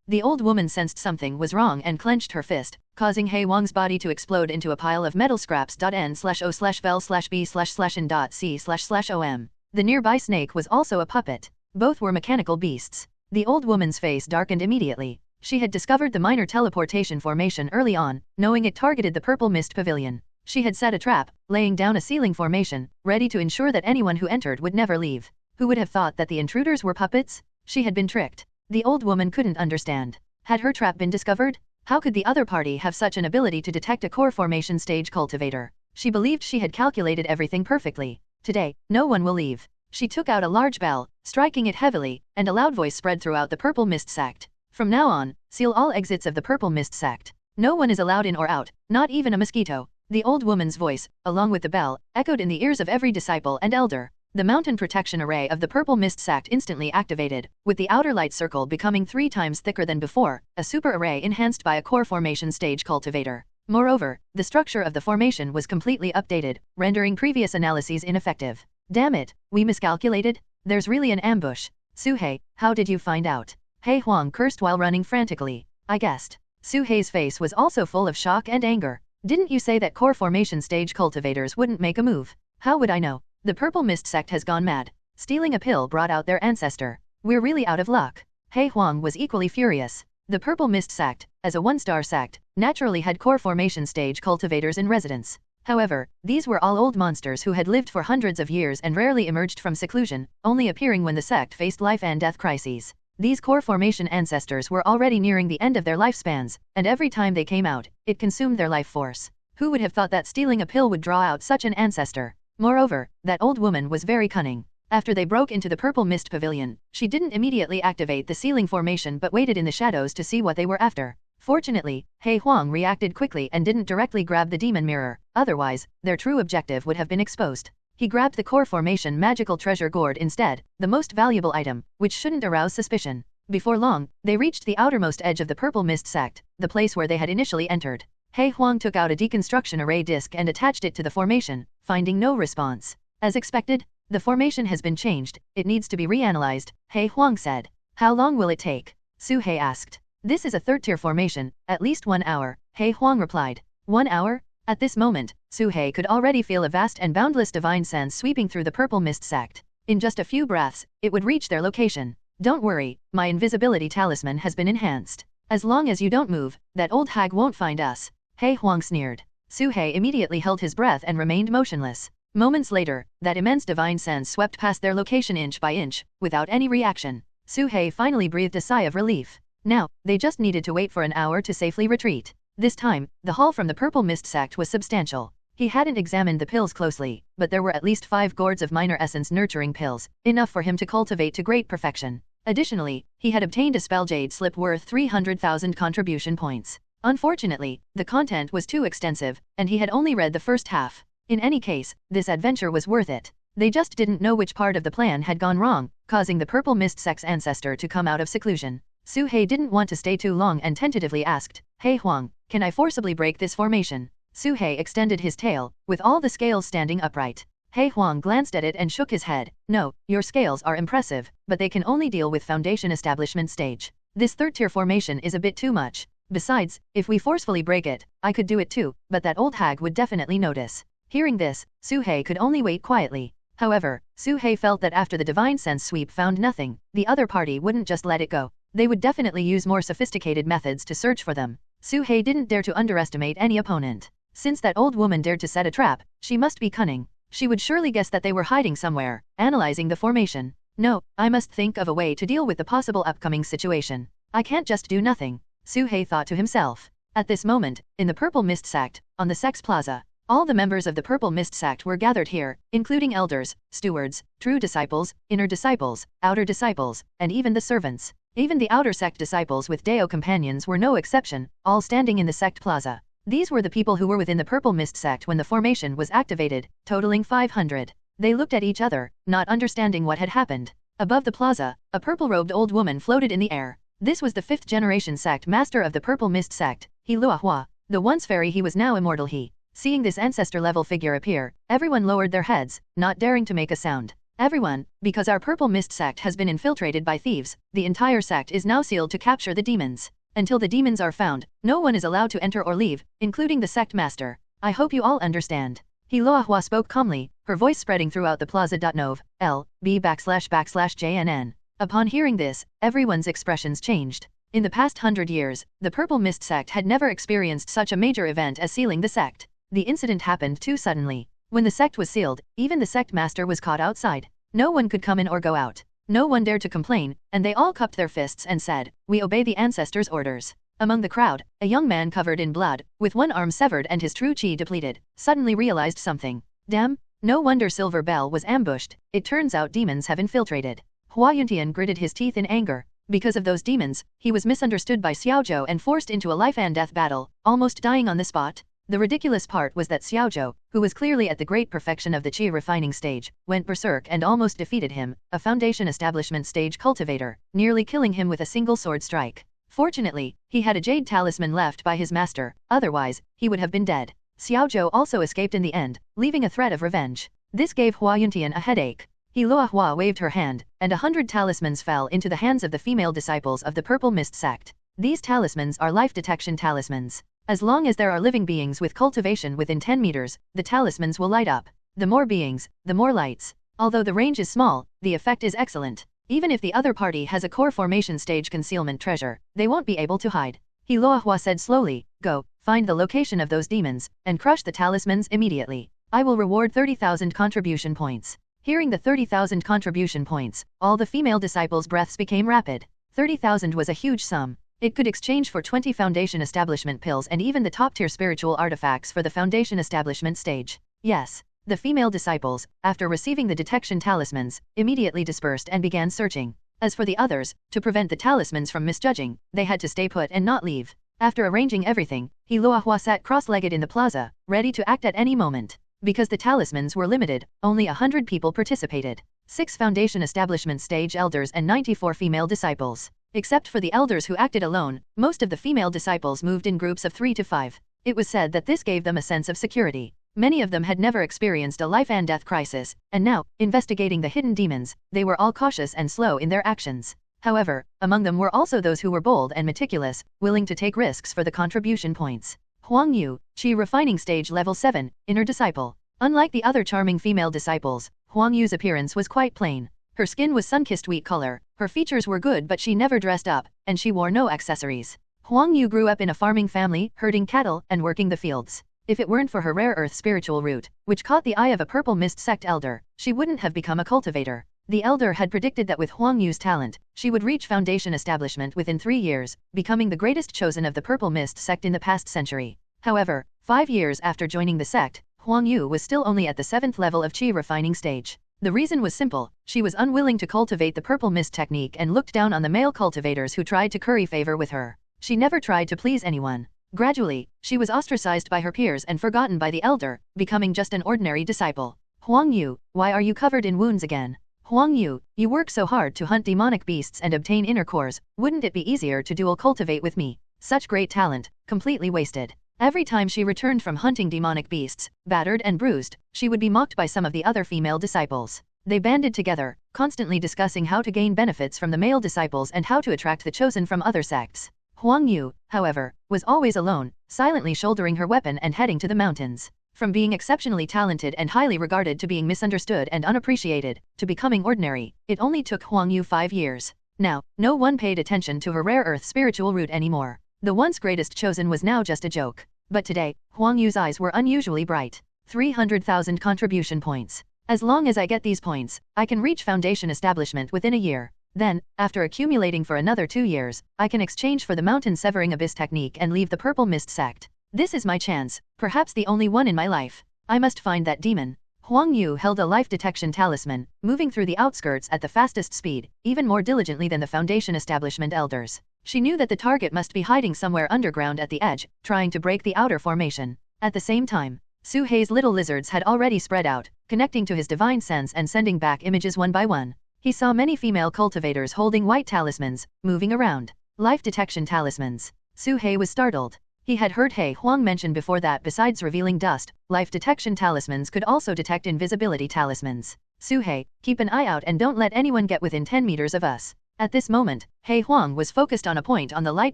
[SPEAKER 2] The old woman sensed something was wrong and clenched her fist, causing He Huang's body to explode into a pile of metal scraps. N/O/vel/B/C//OM. The nearby snake was also a puppet. Both were mechanical beasts. The old woman's face darkened immediately. She had discovered the minor teleportation formation early on, knowing it targeted the purple mist pavilion. She had set a trap, laying down a ceiling formation, ready to ensure that anyone who entered would never leave. Who would have thought that the intruders were puppets? She had been tricked. The old woman couldn't understand. Had her trap been discovered? How could the other party have such an ability to detect a core formation stage cultivator? She believed she had calculated everything perfectly. Today, no one will leave. She took out a large bell, striking it heavily, and a loud voice spread throughout the purple mist sect. From now on, seal all exits of the purple mist sect. No one is allowed in or out, not even a mosquito. The old woman's voice, along with the bell, echoed in the ears of every disciple and elder. The mountain protection array of the purple mist sect instantly activated, with the outer light circle becoming 3 times thicker than before, a super array enhanced by a core formation stage cultivator. Moreover, the structure of the formation was completely updated, rendering previous analyses ineffective. Damn it, we miscalculated? There's really an ambush. Su He, how did you find out? He Huang cursed while running frantically. I guessed. Su He's face was also full of shock and anger. Didn't you say that core formation stage cultivators wouldn't make a move? How would I know? The purple mist sect has gone mad. Stealing a pill brought out their ancestor. We're really out of luck. He Huang was equally furious. The purple mist sect, as a 1-star sect, naturally had core formation stage cultivators in residence. However, these were all old monsters who had lived for hundreds of years and rarely emerged from seclusion, only appearing when the sect faced life and death crises. These core formation ancestors were already nearing the end of their lifespans, and every time they came out, it consumed their life force. Who would have thought that stealing a pill would draw out such an ancestor? Moreover, that old woman was very cunning. After they broke into the purple mist pavilion, she didn't immediately activate the ceiling formation but waited in the shadows to see what they were after. Fortunately, He Huang reacted quickly and didn't directly grab the demon mirror, otherwise, their true objective would have been exposed. He grabbed the core formation magical treasure gourd instead, the most valuable item, which shouldn't arouse suspicion. Before long, they reached the outermost edge of the purple mist sect, the place where they had initially entered. He Huang took out a deconstruction array disc and attached it to the formation, finding no response. As expected, the formation has been changed, it needs to be reanalyzed, He Huang said. How long will it take? Su He asked. This is a 3rd-tier formation, at least 1 hour, He Huang replied. 1 hour? At this moment, Su He could already feel a vast and boundless divine sense sweeping through the purple mist sect. In just a few breaths, it would reach their location. Don't worry, my invisibility talisman has been enhanced. As long as you don't move, that old hag won't find us. He Huang sneered. Su He immediately held his breath and remained motionless. Moments later, that immense divine sense swept past their location inch by inch, without any reaction. Su He finally breathed a sigh of relief. Now, they just needed to wait for an hour to safely retreat. This time, the haul from the purple mist sect was substantial. He hadn't examined the pills closely, but there were at least 5 gourds of minor essence nurturing pills, enough for him to cultivate to great perfection. Additionally, he had obtained a spell jade slip worth 300,000 contribution points. Unfortunately, the content was too extensive, and he had only read the first half. In any case, this adventure was worth it. They just didn't know which part of the plan had gone wrong, causing the purple mist sect's ancestor to come out of seclusion. Su He didn't want to stay too long and tentatively asked, "Hey Huang, can I forcibly break this formation?" Su He extended his tail, with all the scales standing upright. He Huang glanced at it and shook his head. "No, your scales are impressive, but they can only deal with foundation establishment stage. This third-tier formation is a bit too much. Besides, if we forcefully break it, I could do it too, but that old hag would definitely notice." Hearing this, Su He could only wait quietly. However, Su He felt that after the divine sense sweep found nothing, the other party wouldn't just let it go. They would definitely use more sophisticated methods to search for them. Su He didn't dare to underestimate any opponent. Since that old woman dared to set a trap, she must be cunning. She would surely guess that they were hiding somewhere, analyzing the formation. "No, I must think of a way to deal with the possible upcoming situation. I can't just do nothing," Su He thought to himself. At this moment, in the Purple Mist Sect, on the Sex Plaza, all the members of the Purple Mist Sect were gathered here, including elders, stewards, true disciples, inner disciples, outer disciples, and even the servants. Even the outer sect disciples with Deo companions were no exception, all standing in the Sect Plaza. These were the people who were within the Purple Mist Sect when the formation was activated, totaling 500. They looked at each other, not understanding what had happened. Above the plaza, a purple-robed old woman floated in the air. This was the 5th-generation sect master of the Purple Mist Sect, He Luahua. The once fairy he was now immortal he. Seeing this ancestor-level figure appear, everyone lowered their heads, not daring to make a sound. "Everyone, because our Purple Mist Sect has been infiltrated by thieves, the entire sect is now sealed to capture the demons. Until the demons are found, no one is allowed to enter or leave, including the sect master. I hope you all understand." He Luahua spoke calmly, her voice spreading throughout the plaza. JNN. Upon hearing this, everyone's expressions changed. In the past 100 years, the Purple Mist Sect had never experienced such a major event as sealing the sect. The incident happened too suddenly. When the sect was sealed, even the sect master was caught outside. No one could come in or go out. No one dared to complain, and they all cupped their fists and said, "We obey the ancestors' orders." Among the crowd, a young man covered in blood, with one arm severed and his true chi depleted, suddenly realized something. Damn, no wonder Silver Bell was ambushed. It turns out demons have infiltrated. Hua Yuntian gritted his teeth in anger. Because of those demons, he was misunderstood by Xiaozhou and forced into a life and death battle, almost dying on the spot. The ridiculous part was that Xiaozhou, who was clearly at the great perfection of the chi refining stage, went berserk and almost defeated him, a foundation establishment stage cultivator, nearly killing him with a single sword strike. Fortunately, he had a jade talisman left by his master, otherwise, he would have been dead. Xiaozhou also escaped in the end, leaving a threat of revenge. This gave Hua Yuntian a headache. He Luahua waved her hand, and 100 talismans fell into the hands of the female disciples of the Purple Mist Sect. These talismans are life detection talismans. As long as there are living beings with cultivation within 10 meters, the talismans will light up. The more beings, the more lights. Although the range is small, the effect is excellent. Even if the other party has a core formation stage concealment treasure, they won't be able to hide. He Luahua said slowly, "Go, find the location of those demons, and crush the talismans immediately. I will reward 30,000 contribution points." Hearing the 30,000 contribution points, all the female disciples' breaths became rapid. 30,000 was a huge sum. It could exchange for 20 foundation establishment pills and even the top-tier spiritual artifacts for the foundation establishment stage. Yes. The female disciples, after receiving the detection talismans, immediately dispersed and began searching. As for the others, to prevent the talismans from misjudging, they had to stay put and not leave. After arranging everything, He Luahua sat cross-legged in the plaza, ready to act at any moment. Because the talismans were limited, only 100 people participated. 6 foundation establishment stage elders and 94 female disciples. Except for the elders who acted alone, most of the female disciples moved in groups of 3 to 5. It was said that this gave them a sense of security. Many of them had never experienced a life and death crisis, and now, investigating the hidden demons, they were all cautious and slow in their actions. However, among them were also those who were bold and meticulous, willing to take risks for the contribution points. Huang Yu, Chi Refining Stage Level 7, Inner Disciple. Unlike the other charming female disciples, Huang Yu's appearance was quite plain. Her skin was sun-kissed wheat color, her features were good but she never dressed up, and she wore no accessories. Huang Yu grew up in a farming family, herding cattle and working the fields. If it weren't for her rare earth spiritual root, which caught the eye of a Purple Mist Sect elder, she wouldn't have become a cultivator. The elder had predicted that with Huang Yu's talent, she would reach foundation establishment within 3 years, becoming the greatest chosen of the Purple Mist Sect in the past century. However, 5 years after joining the sect, Huang Yu was still only at the 7th level of Chi Refining Stage. The reason was simple, she was unwilling to cultivate the Purple Mist technique and looked down on the male cultivators who tried to curry favor with her. She never tried to please anyone. Gradually, she was ostracized by her peers and forgotten by the elder, becoming just an ordinary disciple. Huang Yu, why are you covered in wounds again? Huang Yu, you work so hard to hunt demonic beasts and obtain inner cores, wouldn't it be easier to dual cultivate with me? Such great talent, completely wasted. Every time she returned from hunting demonic beasts, battered and bruised, she would be mocked by some of the other female disciples. They banded together, constantly discussing how to gain benefits from the male disciples and how to attract the chosen from other sects. Huang Yu, however, was always alone, silently shouldering her weapon and heading to the mountains. From being exceptionally talented and highly regarded to being misunderstood and unappreciated, to becoming ordinary, it only took Huang Yu 5 years. Now, no one paid attention to her rare earth spiritual root anymore. The once greatest chosen was now just a joke. But today, Huang Yu's eyes were unusually bright. 300,000 contribution points. As long as I get these points, I can reach foundation establishment within a year. Then, after accumulating for another 2 years, I can exchange for the mountain severing abyss technique and leave the purple mist sect. This is my chance, perhaps the only one in my life. I must find that demon. Huang Yu held a life detection talisman, moving through the outskirts at the fastest speed, even more diligently than the foundation establishment elders. She knew that the target must be hiding somewhere underground at the edge, trying to break the outer formation. At the same time, Su Hei's little lizards had already spread out, connecting to his divine sense and sending back images one by one. He saw many female cultivators holding white talismans, moving around. Life detection talismans. Su Hei was startled. He had heard He Huang mention before that besides revealing dust, life detection talismans could also detect invisibility talismans. Su Hei, keep an eye out and don't let anyone get within 10 meters of us. At this moment, He Huang was focused on a point on the light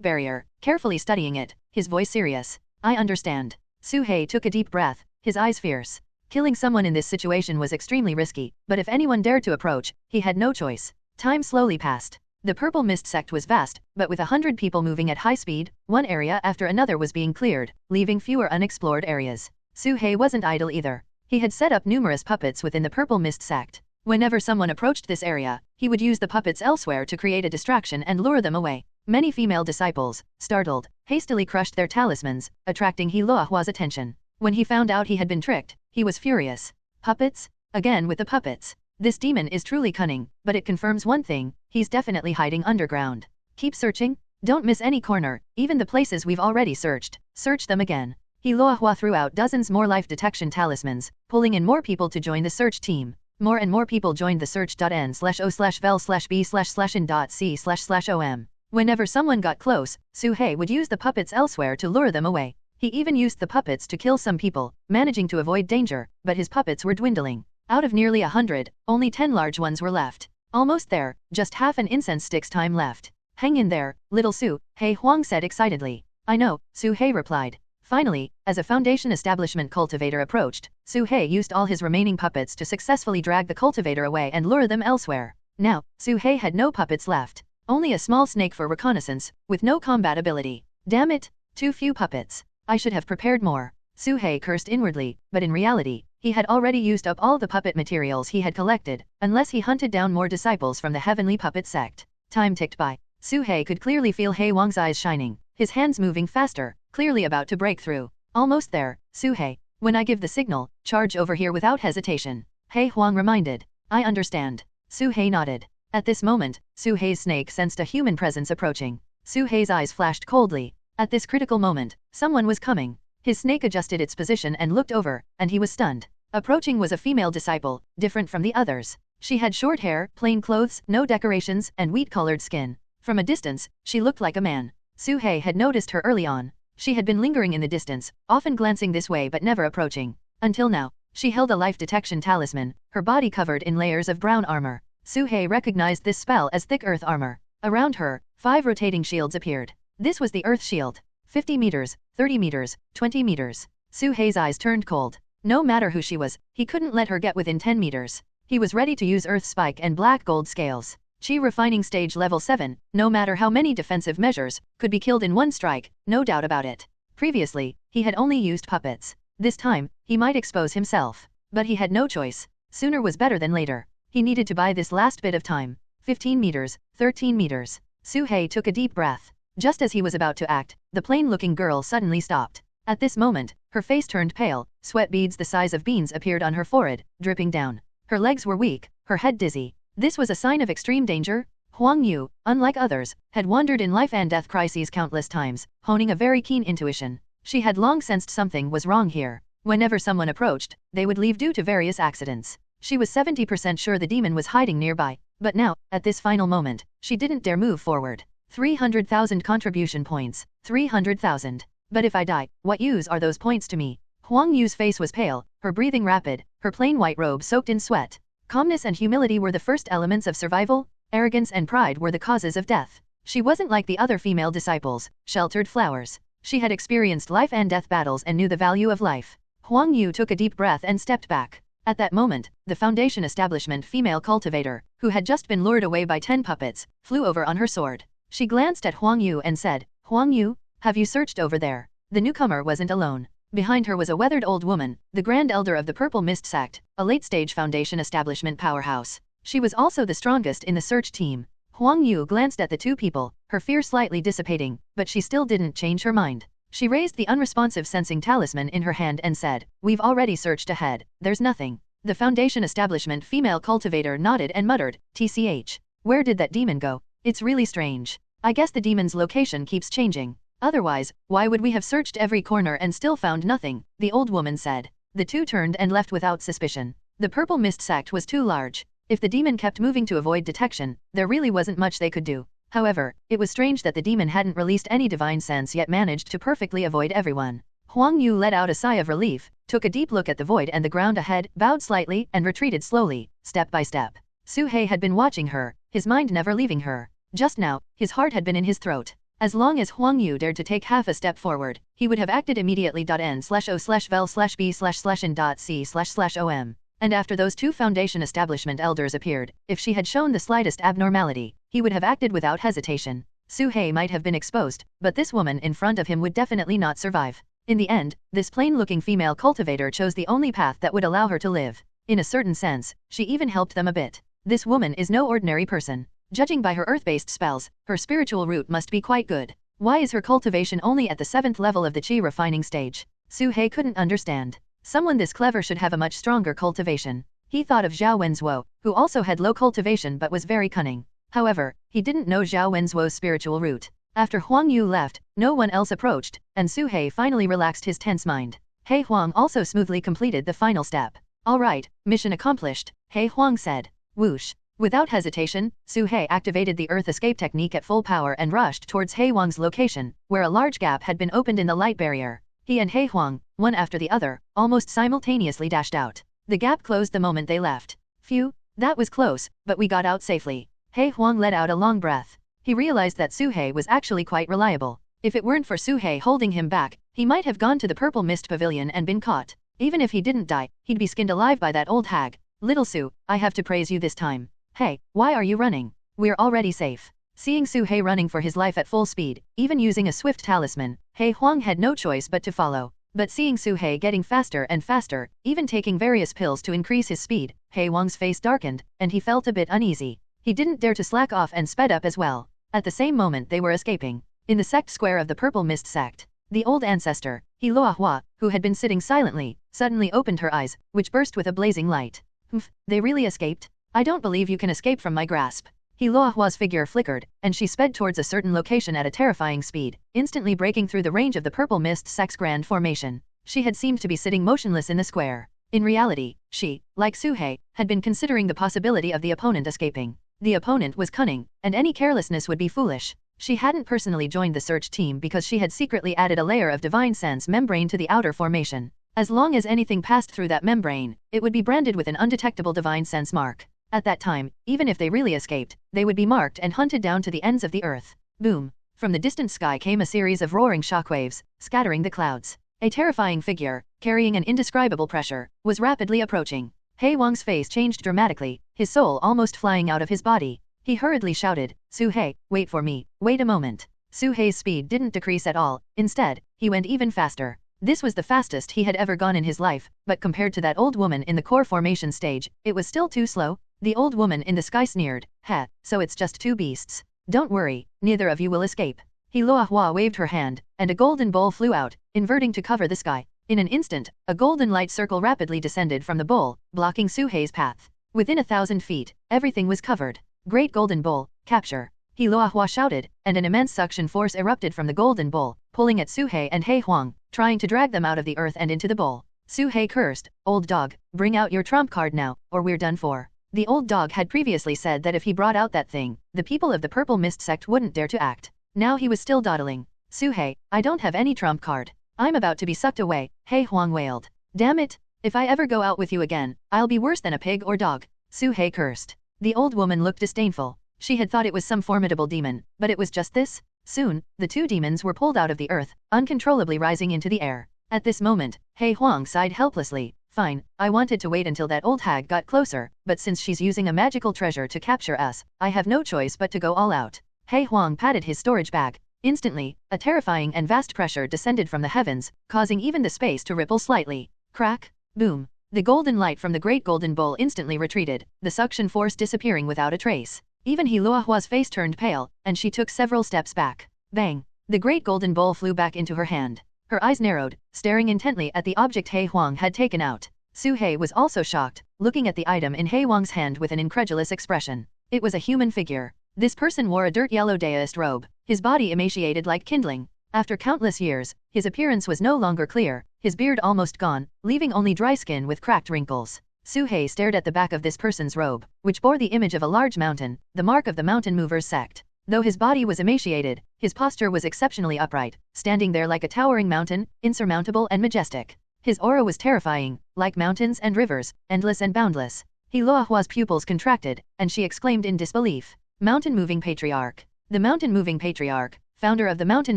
[SPEAKER 2] barrier, carefully studying it, his voice serious. I understand. Su Hei took a deep breath, his eyes fierce. Killing someone in this situation was extremely risky, but if anyone dared to approach, he had no choice. Time slowly passed. The purple mist sect was vast, but with 100 people moving at high speed, one area after another was being cleared, leaving fewer unexplored areas. Su Hei wasn't idle either. He had set up numerous puppets within the purple mist sect. Whenever someone approached this area, he would use the puppets elsewhere to create a distraction and lure them away. Many female disciples, startled, hastily crushed their talismans, attracting He Luohua's attention. When he found out he had been tricked, he was furious. Puppets? Again with the puppets. This demon is truly cunning, but it confirms one thing, he's definitely hiding underground. Keep searching, don't miss any corner, even the places we've already searched, search them again. He Luohua threw out dozens more life detection talismans, pulling in more people to join the search team. More and more people joined the search.n/o/vel/b/in.c//om. Whenever someone got close, Su Hei would use the puppets elsewhere to lure them away. He even used the puppets to kill some people, managing to avoid danger, but his puppets were dwindling. Out of nearly 100, only 10 large ones were left. Almost there, just half an incense stick's time left. Hang in there, little Su, He Huang said excitedly. I know, Su Hei replied. Finally, as a foundation establishment cultivator approached, Su Hei used all his remaining puppets to successfully drag the cultivator away and lure them elsewhere. Now, Su Hei had no puppets left. Only a small snake for reconnaissance, with no combat ability. Damn it, too few puppets. I should have prepared more. Su Hei cursed inwardly, but in reality, he had already used up all the puppet materials he had collected, unless he hunted down more disciples from the heavenly puppet sect. Time ticked by. Su Hei could clearly feel He Huang's eyes shining, his hands moving faster, clearly about to break through. Almost there, Su Hei. When I give the signal, charge over here without hesitation. He Huang reminded. I understand. Su Hei nodded. At this moment, Su Hei's snake sensed a human presence approaching. Su Hei's eyes flashed coldly. At this critical moment, someone was coming. His snake adjusted its position and looked over, and he was stunned. Approaching was a female disciple, different from the others. She had short hair, plain clothes, no decorations, and wheat-colored skin. From a distance, she looked like a man. Su Hei had noticed her early on. She had been lingering in the distance, often glancing this way but never approaching. Until now, she held a life detection talisman, her body covered in layers of brown armor. Su Hei recognized this spell as thick earth armor. Around her, 5 rotating shields appeared. This was the earth shield. 50 meters, 30 meters, 20 meters. Su Hei's eyes turned cold. No matter who she was, he couldn't let her get within 10 meters. He was ready to use earth spike and black gold scales. Chi refining stage level 7, no matter how many defensive measures, could be killed in one strike, no doubt about it. Previously, he had only used puppets. This time, he might expose himself. But he had no choice. Sooner was better than later. He needed to buy this last bit of time. 15 meters, 13 meters. Su Hei took a deep breath. Just as he was about to act, the plain-looking girl suddenly stopped. At this moment, her face turned pale, sweat beads the size of beans appeared on her forehead, dripping down. Her legs were weak, her head dizzy. This was a sign of extreme danger. Huang Yu, unlike others, had wandered in life and death crises countless times, honing a very keen intuition. She had long sensed something was wrong here. Whenever someone approached, they would leave due to various accidents. She was 70% sure the demon was hiding nearby, but now, at this final moment, she didn't dare move forward. 300,000 contribution points. 300,000. But if I die, what use are those points to me? Huang Yu's face was pale, her breathing rapid, her plain white robe soaked in sweat. Calmness and humility were the first elements of survival, arrogance and pride were the causes of death. She wasn't like the other female disciples, sheltered flowers. She had experienced life and death battles and knew the value of life. Huang Yu took a deep breath and stepped back. At that moment, the Foundation establishment female cultivator, who had just been lured away by 10 puppets, flew over on her sword. She glanced at Huang Yu and said, "Huang Yu, have you searched over there?" The newcomer wasn't alone. Behind her was a weathered old woman, the Grand Elder of the Purple Mist Sect, a late-stage Foundation establishment powerhouse. She was also the strongest in the search team. Huang Yu glanced at the two people, her fear slightly dissipating, but she still didn't change her mind. She raised the unresponsive sensing talisman in her hand and said, "We've already searched ahead, there's nothing." The Foundation establishment female cultivator nodded and muttered, "TCH. Where did that demon go? It's really strange. I guess the demon's location keeps changing. Otherwise, why would we have searched every corner and still found nothing?" the old woman said. The two turned and left without suspicion. The Purple Mist Sect was too large. If the demon kept moving to avoid detection, there really wasn't much they could do. However, it was strange that the demon hadn't released any divine sense yet managed to perfectly avoid everyone. Huang Yu let out a sigh of relief, took a deep look at the void and the ground ahead, bowed slightly, and retreated slowly, step by step. Su He had been watching her, his mind never leaving her. Just now, his heart had been in his throat. As long as Huang Yu dared to take half a step forward, he would have acted immediately. N/O/vel/B/in.C//om. And after those two Foundation establishment elders appeared, if she had shown the slightest abnormality, he would have acted without hesitation. Su He might have been exposed, but this woman in front of him would definitely not survive. In the end, this plain-looking female cultivator chose the only path that would allow her to live. In a certain sense, she even helped them a bit. This woman is no ordinary person. Judging by her earth-based spells, her spiritual root must be quite good. Why is her cultivation only at the 7th level of the Qi refining stage? Su He couldn't understand. Someone this clever should have a much stronger cultivation. He thought of Zhao Wenzuo, who also had low cultivation but was very cunning. However, he didn't know Zhao Wenzuo's spiritual root. After Huang Yu left, no one else approached, and Su He finally relaxed his tense mind. He Huang also smoothly completed the final step. "All right, mission accomplished," He Huang said. Whoosh. Without hesitation, Su He activated the Earth Escape technique at full power and rushed towards He Huang's location, where a large gap had been opened in the light barrier. He and He Huang, one after the other, almost simultaneously dashed out. The gap closed the moment they left. Phew, that was close, but we got out safely. He Huang let out a long breath. He realized that Su He was actually quite reliable. If it weren't for Su He holding him back, he might have gone to the Purple Mist Pavilion and been caught. Even if he didn't die, he'd be skinned alive by that old hag. "Little Su, I have to praise you this time." "Hey, why are you running? We're already safe." Seeing Su He running for his life at full speed, even using a swift talisman, He Huang had no choice but to follow. But seeing Su He getting faster and faster, even taking various pills to increase his speed, He Huang's face darkened, and he felt a bit uneasy. He didn't dare to slack off and sped up as well. At the same moment they were escaping. In the sect square of the Purple Mist Sect, the old ancestor, Heloa Hua, who had been sitting silently, suddenly opened her eyes, which burst with a blazing light. "Humph, they really escaped? I don't believe you can escape from my grasp." Heloa Hua's figure flickered, and she sped towards a certain location at a terrifying speed, instantly breaking through the range of the Purple Mist Sect's grand formation. She had seemed to be sitting motionless in the square. In reality, she, like Su He, had been considering the possibility of the opponent escaping. The opponent was cunning, and any carelessness would be foolish. She hadn't personally joined the search team because she had secretly added a layer of divine sense membrane to the outer formation. As long as anything passed through that membrane, it would be branded with an undetectable divine sense mark. At that time, even if they really escaped, they would be marked and hunted down to the ends of the earth. Boom! From the distant sky came a series of roaring shockwaves, scattering the clouds. A terrifying figure, carrying an indescribable pressure, was rapidly approaching. He Huang's face changed dramatically, his soul almost flying out of his body. He hurriedly shouted, "Su He, wait for me, wait a moment." Su He's speed didn't decrease at all, instead, he went even faster. This was the fastest he had ever gone in his life, but compared to that old woman in the core formation stage, it was still too slow. The old woman in the sky sneered, "Heh, so it's just two beasts. Don't worry, neither of you will escape." Heloa Hua waved her hand, and a golden bowl flew out, inverting to cover the sky. In an instant, a golden light circle rapidly descended from the bowl, blocking Su He's path. Within 1,000 feet, everything was covered. "Great Golden Bowl, capture!" Heloa Hua shouted, and an immense suction force erupted from the golden bowl, pulling at Su He and He Huang, trying to drag them out of the earth and into the bowl. Su He cursed, "Old dog, bring out your trump card now, or we're done for." The old dog had previously said that if he brought out that thing, the people of the Purple Mist sect wouldn't dare to act. Now he was still dawdling. "Su He, I don't have any trump card. I'm about to be sucked away," He Huang wailed. "Damn it! If I ever go out with you again, I'll be worse than a pig or dog," Su He cursed. The old woman looked disdainful. She had thought it was some formidable demon, but it was just this. Soon, the two demons were pulled out of the earth, uncontrollably rising into the air. At this moment, He Huang sighed helplessly. "Fine, I wanted to wait until that old hag got closer, but since she's using a magical treasure to capture us, I have no choice but to go all out." He Huang patted his storage bag. Instantly, a terrifying and vast pressure descended from the heavens, causing even the space to ripple slightly. Crack! Boom! The golden light from the great golden bowl instantly retreated, the suction force disappearing without a trace. Even He Luohua's face turned pale, and she took several steps back. Bang! The great golden bowl flew back into her hand. Her eyes narrowed, staring intently at the object He Huang had taken out. Su He was also shocked, looking at the item in He Huang's hand with an incredulous expression. It was a human figure. This person wore a dirt yellow daoist robe, his body emaciated like kindling. After countless years, his appearance was no longer clear, his beard almost gone, leaving only dry skin with cracked wrinkles. Su He stared at the back of this person's robe, which bore the image of a large mountain, the mark of the mountain movers sect. Though his body was emaciated, his posture was exceptionally upright, standing there like a towering mountain, insurmountable and majestic. His aura was terrifying, like mountains and rivers, endless and boundless. He Luohua's pupils contracted, and she exclaimed in disbelief. Mountain-moving patriarch. The mountain-moving patriarch, founder of the mountain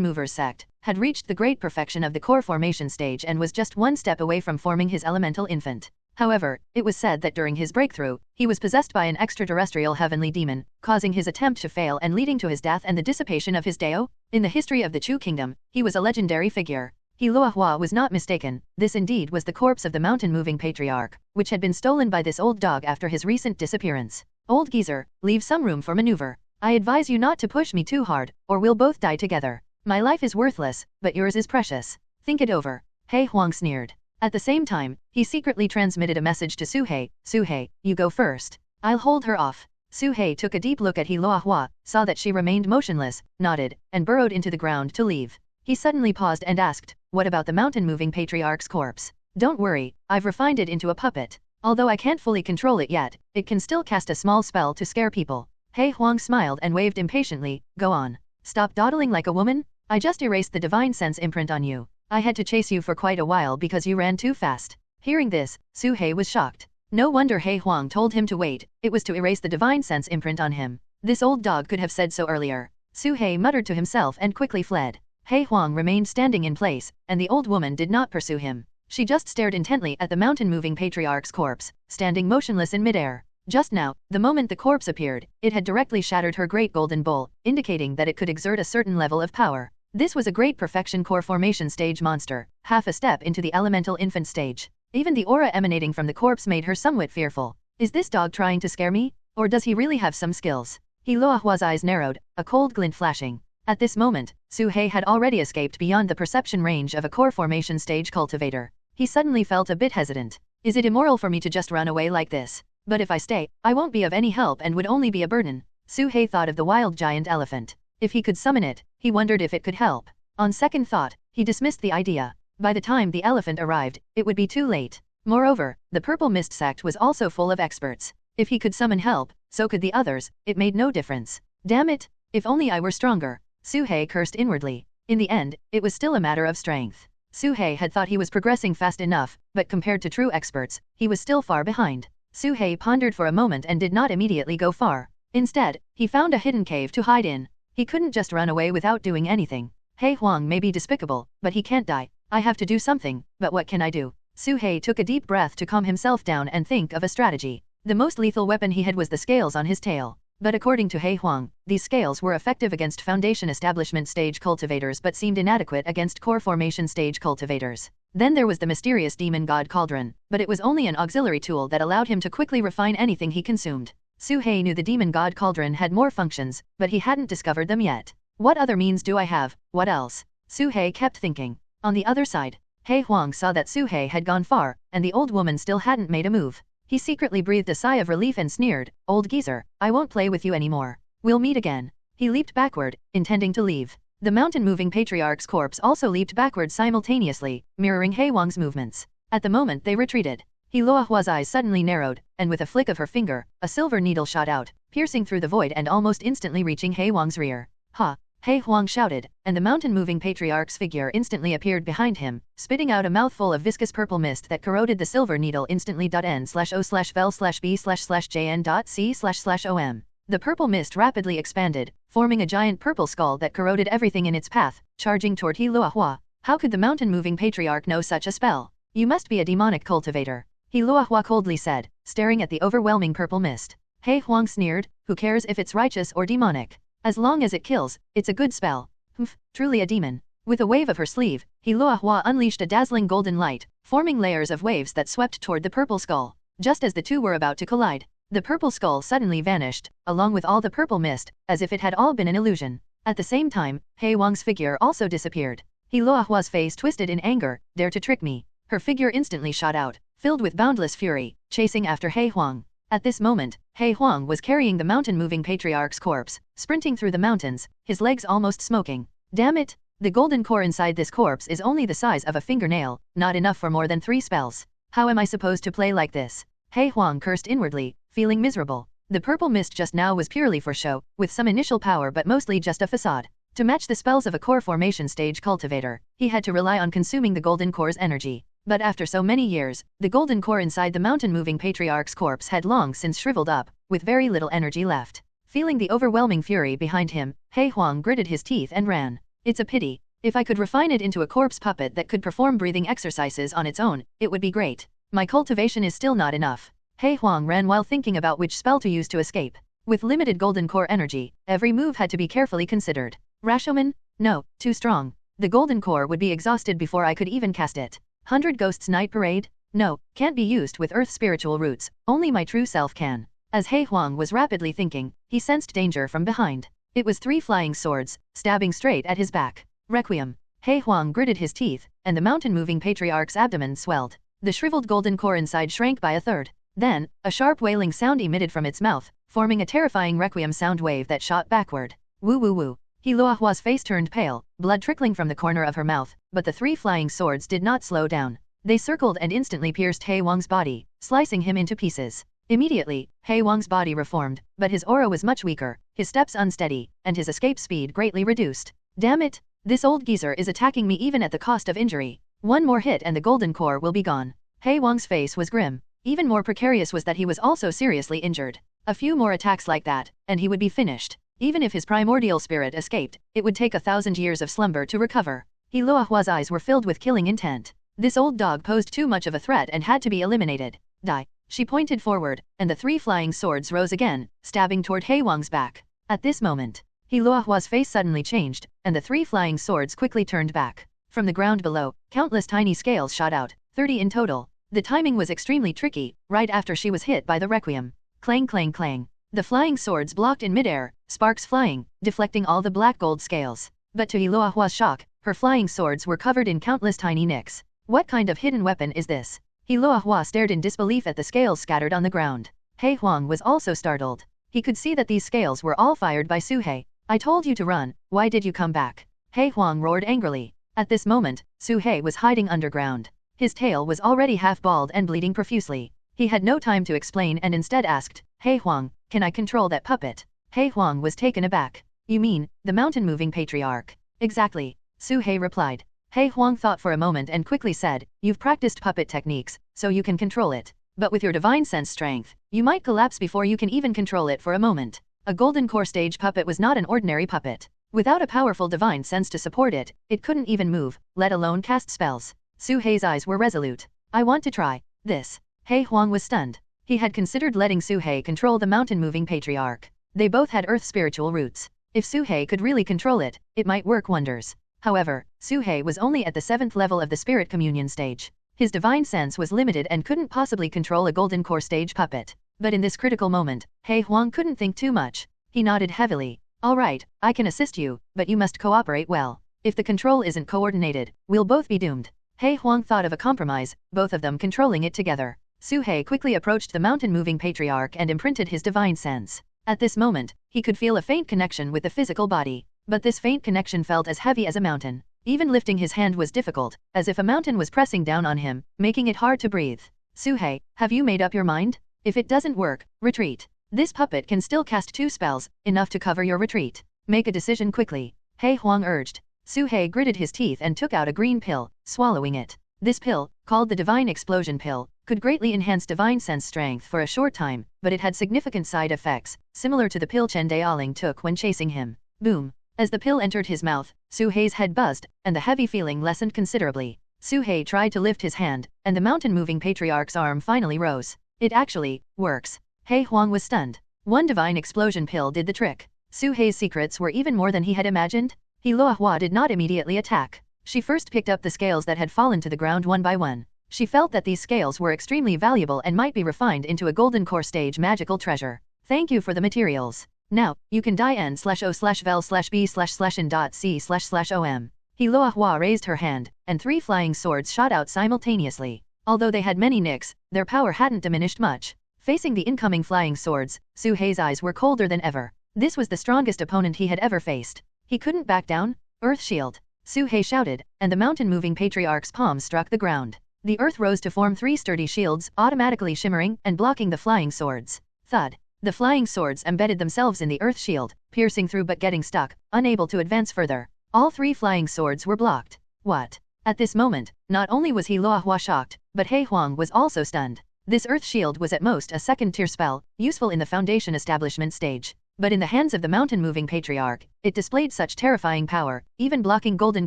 [SPEAKER 2] movers sect, had reached the great perfection of the core formation stage and was just one step away from forming his elemental infant. However, it was said that during his breakthrough, he was possessed by an extraterrestrial heavenly demon, causing his attempt to fail and leading to his death and the dissipation of his Dao. In the history of the Chu Kingdom, he was a legendary figure. He Luohua was not mistaken, this indeed was the corpse of the mountain-moving patriarch, which had been stolen by this old dog after his recent disappearance. "Old geezer, leave some room for maneuver. I advise you not to push me too hard, or we'll both die together. My life is worthless, but yours is precious. Think it over," He Huang sneered. At the same time, he secretly transmitted a message to Su He. "Su He, you go first. I'll hold her off." Su He took a deep look at He Luohua, saw that she remained motionless, nodded, and burrowed into the ground to leave. He suddenly paused and asked, "What about the mountain-moving patriarch's corpse?" "Don't worry, I've refined it into a puppet. Although I can't fully control it yet, it can still cast a small spell to scare people." He Huang smiled and waved impatiently. "Go on. Stop dawdling like a woman. I just erased the divine sense imprint on you. I had to chase you for quite a while because you ran too fast." Hearing this, Su He was shocked. No wonder He Huang told him to wait, it was to erase the divine sense imprint on him. This old dog could have said so earlier. Su He muttered to himself and quickly fled. He Huang remained standing in place, and the old woman did not pursue him. She just stared intently at the mountain-moving patriarch's corpse, standing motionless in midair. Just now, the moment the corpse appeared, it had directly shattered her great golden bowl, indicating that it could exert a certain level of power. This was a great perfection core formation stage monster, half a step into the elemental infant stage. Even the aura emanating from the corpse made her somewhat fearful. Is this dog trying to scare me? Or does he really have some skills? He Luohua's eyes narrowed, a cold glint flashing. At this moment, Su He had already escaped beyond the perception range of a core formation stage cultivator. He suddenly felt a bit hesitant. Is it immoral for me to just run away like this? But if I stay, I won't be of any help and would only be a burden. Su He thought of the wild giant elephant. If he could summon it, he wondered if it could help. On second thought, he dismissed the idea. By the time the elephant arrived, it would be too late. Moreover, the Purple Mist sect was also full of experts. If he could summon help, so could the others, it made no difference. Damn it! If only I were stronger. Su He cursed inwardly. In the end, it was still a matter of strength. Su He had thought he was progressing fast enough, but compared to true experts, he was still far behind. Su He pondered for a moment and did not immediately go far. Instead, he found a hidden cave to hide in. He couldn't just run away without doing anything. He Huang may be despicable, but he can't die. I have to do something, but what can I do? Su He took a deep breath to calm himself down and think of a strategy. The most lethal weapon he had was the scales on his tail. But according to He Huang, these scales were effective against foundation establishment stage cultivators but seemed inadequate against core formation stage cultivators. Then there was the mysterious demon god cauldron, but it was only an auxiliary tool that allowed him to quickly refine anything he consumed. Su He knew the demon god cauldron had more functions, but he hadn't discovered them yet. What other means do I have? What else? Su He kept thinking. On the other side, He Huang saw that Su He had gone far, and the old woman still hadn't made a move. He secretly breathed a sigh of relief and sneered, "Old geezer, I won't play with you anymore. We'll meet again." He leaped backward, intending to leave. The mountain-moving patriarch's corpse also leaped backward simultaneously, mirroring He Huang's movements. At the moment they retreated, He Luohua's eyes suddenly narrowed, and with a flick of her finger, a silver needle shot out, piercing through the void and almost instantly reaching He Huang's rear. Ha! He Huang shouted, and the mountain-moving patriarch's figure instantly appeared behind him, spitting out a mouthful of viscous purple mist that corroded the silver needle instantly. N/O/vel/B/J.N.C//OM. The purple mist rapidly expanded, forming a giant purple skull that corroded everything in its path, charging toward He Luohua. How could the mountain-moving patriarch know such a spell? You must be a demonic cultivator, He Luohua coldly said, staring at the overwhelming purple mist. He Huang sneered, who cares if it's righteous or demonic? As long as it kills, it's a good spell. Humph, truly a demon. With a wave of her sleeve, He Luohua unleashed a dazzling golden light, forming layers of waves that swept toward the purple skull. Just as the two were about to collide, the purple skull suddenly vanished, along with all the purple mist, as if it had all been an illusion. At the same time, He Huang's figure also disappeared. He Luohua's face twisted in anger. Dare to trick me. Her figure instantly shot out, filled with boundless fury, chasing after He Huang. At this moment, He Huang was carrying the mountain-moving patriarch's corpse, sprinting through the mountains, his legs almost smoking. Damn it! The golden core inside this corpse is only the size of a fingernail, not enough for more than 3 spells. How am I supposed to play like this? He Huang cursed inwardly, feeling miserable. The purple mist just now was purely for show, with some initial power but mostly just a facade. To match the spells of a core formation stage cultivator, he had to rely on consuming the golden core's energy. But after so many years, the golden core inside the mountain-moving patriarch's corpse had long since shriveled up, with very little energy left. Feeling the overwhelming fury behind him, He Huang gritted his teeth and ran. It's a pity. If I could refine it into a corpse puppet that could perform breathing exercises on its own, it would be great. My cultivation is still not enough. He Huang ran while thinking about which spell to use to escape. With limited golden core energy, every move had to be carefully considered. Rashomon? No, too strong. The golden core would be exhausted before I could even cast it. 100 Ghosts Night Parade? No, can't be used with Earth's spiritual roots, only my true self can. As He Huang was rapidly thinking, he sensed danger from behind. It was 3 flying swords, stabbing straight at his back. Requiem. He Huang gritted his teeth, and the mountain-moving patriarch's abdomen swelled. The shriveled golden core inside shrank by a third. Then, a sharp wailing sound emitted from its mouth, forming a terrifying requiem sound wave that shot backward. Woo woo woo. He Luohua's face turned pale, blood trickling from the corner of her mouth, but the 3 flying swords did not slow down. They circled and instantly pierced He Huang's body, slicing him into pieces. Immediately, He Huang's body reformed, but his aura was much weaker, his steps unsteady, and his escape speed greatly reduced. Damn it! This old geezer is attacking me even at the cost of injury. One more hit and the golden core will be gone. He Huang's face was grim. Even more precarious was that he was also seriously injured. A few more attacks like that, and he would be finished. Even if his primordial spirit escaped, it would take 1,000 years of slumber to recover. He Luohua's eyes were filled with killing intent. This old dog posed too much of a threat and had to be eliminated. Die. She pointed forward, and the 3 flying swords rose again, stabbing toward He Huang's back. At this moment, He Luohua's face suddenly changed, and the 3 flying swords quickly turned back. From the ground below, countless tiny scales shot out, 30 in total. The timing was extremely tricky, right after she was hit by the requiem. Clang clang clang. The flying swords blocked in midair, sparks flying, deflecting all the black gold scales. But to He Luohua's shock, her flying swords were covered in countless tiny nicks. What kind of hidden weapon is this? He Luohua stared in disbelief at the scales scattered on the ground. He Huang was also startled. He could see that these scales were all fired by Su He. I told you to run, why did you come back? He Huang roared angrily. At this moment, Su He was hiding underground. His tail was already half bald and bleeding profusely. He had no time to explain and instead asked, He Huang, can I control that puppet? He Huang was taken aback. You mean, the mountain-moving patriarch? Exactly, Su He replied. He Huang thought for a moment and quickly said, you've practiced puppet techniques, so you can control it. But with your divine sense strength, you might collapse before you can even control it for a moment. A golden core stage puppet was not an ordinary puppet. Without a powerful divine sense to support it, it couldn't even move, let alone cast spells. Su He's eyes were resolute. I want to try this. He Huang was stunned. He had considered letting Su He control the mountain-moving patriarch. They both had earth spiritual roots. If Su He could really control it, it might work wonders. However, Su He was only at the 7th level of the spirit communion stage. His divine sense was limited and couldn't possibly control a golden core stage puppet. But in this critical moment, He Huang couldn't think too much. He nodded heavily. All right, I can assist you, but you must cooperate well. If the control isn't coordinated, we'll both be doomed. He Huang thought of a compromise, both of them controlling it together. Su He quickly approached the mountain-moving patriarch and imprinted his divine sense. At this moment, he could feel a faint connection with the physical body. But this faint connection felt as heavy as a mountain. Even lifting his hand was difficult, as if a mountain was pressing down on him, making it hard to breathe. Suhei, have you made up your mind? If it doesn't work, retreat. This puppet can still cast 2 spells, enough to cover your retreat. Make a decision quickly. He Huang urged. Suhei gritted his teeth and took out a green pill, swallowing it. This pill, called the Divine Explosion Pill, could greatly enhance divine sense strength for a short time, but it had significant side effects, similar to the pill Chen Daoling took when chasing him. Boom! As the pill entered his mouth, Suhei's head buzzed, and the heavy feeling lessened considerably. Suhei tried to lift his hand, and the mountain-moving patriarch's arm finally rose. It actually works. He Huang was stunned. One divine explosion pill did the trick. Suhei's secrets were even more than he had imagined. He Luohua did not immediately attack. She first picked up the scales that had fallen to the ground one by one. She felt that these scales were extremely valuable and might be refined into a golden core stage magical treasure. Thank you for the materials. Now, you can die n/o/vel/b//in.c//om. He Luohua raised her hand, and 3 flying swords shot out simultaneously. Although they had many nicks, their power hadn't diminished much. Facing the incoming flying swords, Suhei's eyes were colder than ever. This was the strongest opponent he had ever faced. He couldn't back down. Earth Shield! Suhei shouted, and the mountain-moving patriarch's palm struck the ground. The earth rose to form 3 sturdy shields, automatically shimmering and blocking the flying swords. Thud! The flying swords embedded themselves in the earth shield, piercing through but getting stuck, unable to advance further. All 3 flying swords were blocked. What? At this moment, not only was He Luohua shocked, but He Huang was also stunned. This earth shield was at most a second-tier spell, useful in the foundation establishment stage. But in the hands of the mountain-moving patriarch, it displayed such terrifying power, even blocking golden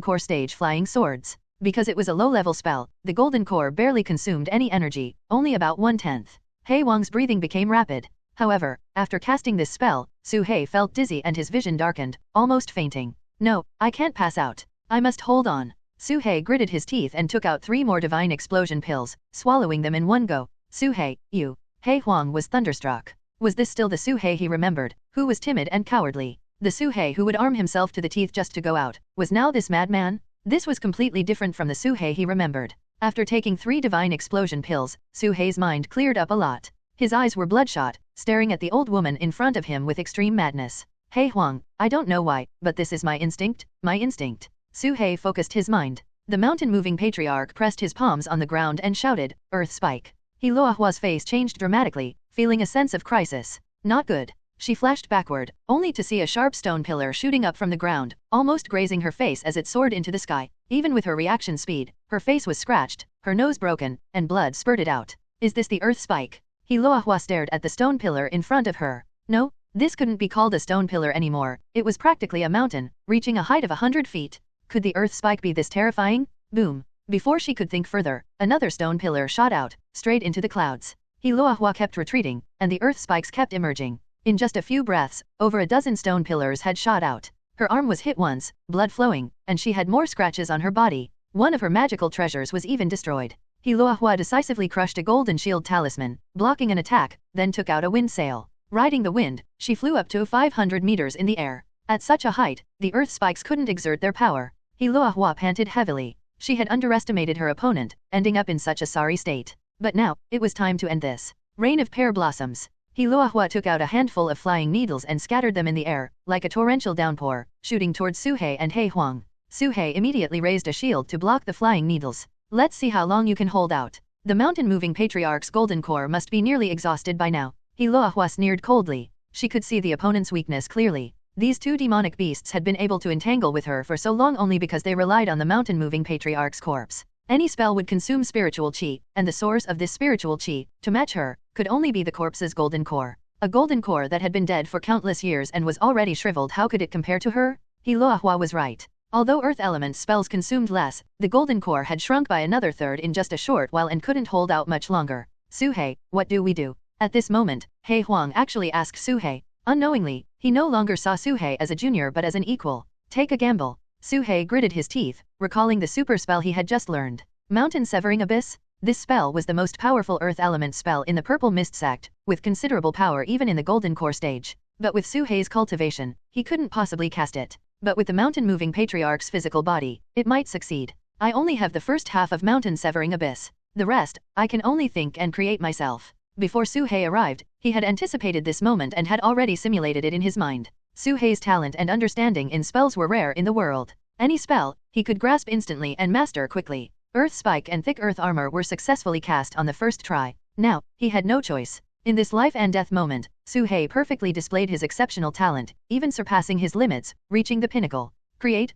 [SPEAKER 2] core stage flying swords. Because it was a low-level spell, the golden core barely consumed any energy, only about 1/10. He Huang's breathing became rapid. However, after casting this spell, Suhei felt dizzy and his vision darkened, almost fainting. No, I can't pass out. I must hold on. Suhei gritted his teeth and took out 3 more divine explosion pills, swallowing them in one go. Suhei, you. He Huang was thunderstruck. Was this still the Suhei he remembered, who was timid and cowardly? The Suhei who would arm himself to the teeth just to go out, was now this madman? This was completely different from the Suhei he remembered. After taking 3 divine explosion pills, Suhei's mind cleared up a lot. His eyes were bloodshot, staring at the old woman in front of him with extreme madness. He Huang, I don't know why, but this is my instinct, my instinct. Suhei focused his mind. The mountain-moving patriarch pressed his palms on the ground and shouted, Earth Spike. He Luohua's face changed dramatically, feeling a sense of crisis. Not good. She flashed backward, only to see a sharp stone pillar shooting up from the ground, almost grazing her face as it soared into the sky. Even with her reaction speed, her face was scratched, her nose broken, and blood spurted out. Is this the Earth Spike? He Luohua stared at the stone pillar in front of her. No, this couldn't be called a stone pillar anymore. It was practically a mountain, reaching a height of 100 feet. Could the Earth Spike be this terrifying? Boom. Before she could think further, another stone pillar shot out, straight into the clouds. He Luohua kept retreating, and the Earth Spikes kept emerging. In just a few breaths, over a dozen stone pillars had shot out. Her arm was hit once, blood flowing, and she had more scratches on her body. One of her magical treasures was even destroyed. He Luohua decisively crushed a golden shield talisman, blocking an attack, then took out a wind sail. Riding the wind, she flew up to 500 meters in the air. At such a height, the Earth Spikes couldn't exert their power. He Luohua panted heavily. She had underestimated her opponent, ending up in such a sorry state. But now, it was time to end this. Rain of pear blossoms. He Luohua took out a handful of flying needles and scattered them in the air, like a torrential downpour, shooting towards Suhei and He Huang. Suhei immediately raised a shield to block the flying needles. Let's see how long you can hold out. The mountain-moving patriarch's golden core must be nearly exhausted by now. He Luohua sneered coldly. She could see the opponent's weakness clearly. These 2 demonic beasts had been able to entangle with her for so long only because they relied on the mountain-moving patriarch's corpse. Any spell would consume spiritual chi, and the source of this spiritual chi, to match her, could only be the corpse's golden core. A golden core that had been dead for countless years and was already shriveled. How could it compare to her? He Luohua was right. Although earth element spells consumed less, the golden core had shrunk by another third in just a short while and couldn't hold out much longer. Suhei, what do we do? At this moment, He Huang actually asked Suhei. Unknowingly, he no longer saw Suhei as a junior but as an equal. Take a gamble. Suhei gritted his teeth, recalling the super spell he had just learned. Mountain Severing Abyss? This spell was the most powerful earth element spell in the Purple Mist sect, with considerable power even in the golden core stage. But with Suhei's cultivation, he couldn't possibly cast it. But with the mountain-moving patriarch's physical body, it might succeed. I only have the first half of Mountain Severing Abyss. The rest, I can only think and create myself. Before Suhei arrived, he had anticipated this moment and had already simulated it in his mind. Suhei's talent and understanding in spells were rare in the world. Any spell, he could grasp instantly and master quickly. Earth Spike and thick earth armor were successfully cast on the first try. Now, he had no choice. In this life and death moment, Su-hei perfectly displayed his exceptional talent, even surpassing his limits, reaching the pinnacle. Create.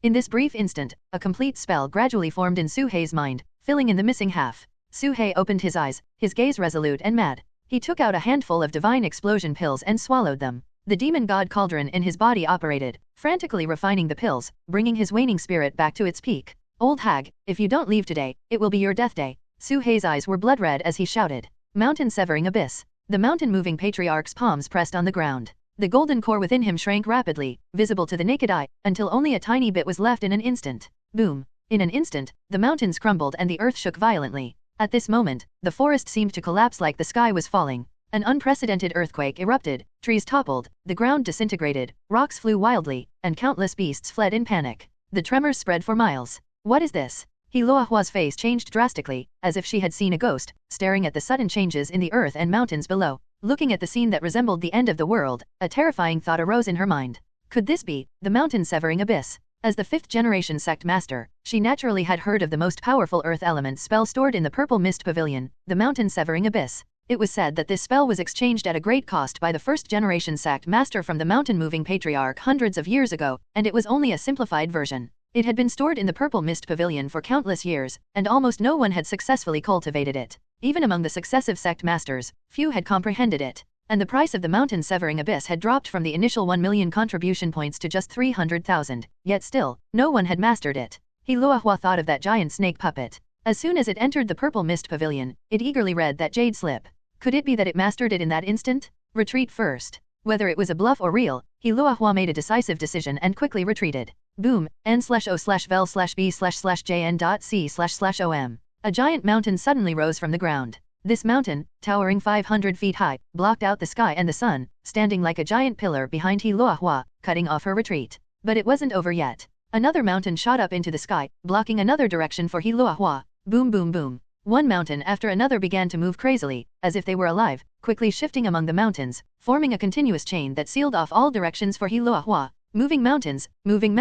[SPEAKER 2] In this brief instant, a complete spell gradually formed in Su-hei's mind, filling in the missing half. Su-hei opened his eyes, his gaze resolute and mad. He took out a handful of divine explosion pills and swallowed them. The demon god cauldron in his body operated, frantically refining the pills, bringing his waning spirit back to its peak. Old hag, if you don't leave today, it will be your death day. Su-hei's eyes were blood red as he shouted. Mountain severing abyss. The mountain-moving patriarch's palms pressed on the ground. The golden core within him shrank rapidly, visible to the naked eye, until only a tiny bit was left in an instant. Boom. In an instant, the mountains crumbled and the earth shook violently. At this moment, the forest seemed to collapse like the sky was falling. An unprecedented earthquake erupted, trees toppled, the ground disintegrated, rocks flew wildly, and countless beasts fled in panic. The tremors spread for miles. What is this? Hiluahua's face changed drastically, as if she had seen a ghost, staring at the sudden changes in the earth and mountains below. Looking at the scene that resembled the end of the world, a terrifying thought arose in her mind. Could this be the mountain-severing abyss? As the fifth-generation sect master, she naturally had heard of the most powerful earth element spell stored in the Purple Mist Pavilion, the mountain-severing abyss. It was said that this spell was exchanged at a great cost by the first-generation sect master from the mountain-moving patriarch hundreds of years ago, and it was only a simplified version. It had been stored in the Purple Mist Pavilion for countless years, and almost no one had successfully cultivated it. Even among the successive sect masters, few had comprehended it. And the price of the mountain-severing abyss had dropped from the initial 1 million contribution points to just 300,000, yet still, no one had mastered it. Hiluahua thought of that giant snake puppet. As soon as it entered the Purple Mist Pavilion, it eagerly read that jade slip. Could it be that it mastered it in that instant? Retreat first. Whether it was a bluff or real, Hiluahua made a decisive decision and quickly retreated. Boom, n/o/vel/b/jn.c//om. A giant mountain suddenly rose from the ground. This mountain, towering 500 feet high, blocked out the sky and the sun, standing like a giant pillar behind Hiluahua, cutting off her retreat. But it wasn't over yet. Another mountain shot up into the sky, blocking another direction for Hiluahua. Boom boom boom. One mountain after another began to move crazily, as if they were alive, quickly shifting among the mountains, forming a continuous chain that sealed off all directions for Hiluahua. Moving mountains, moving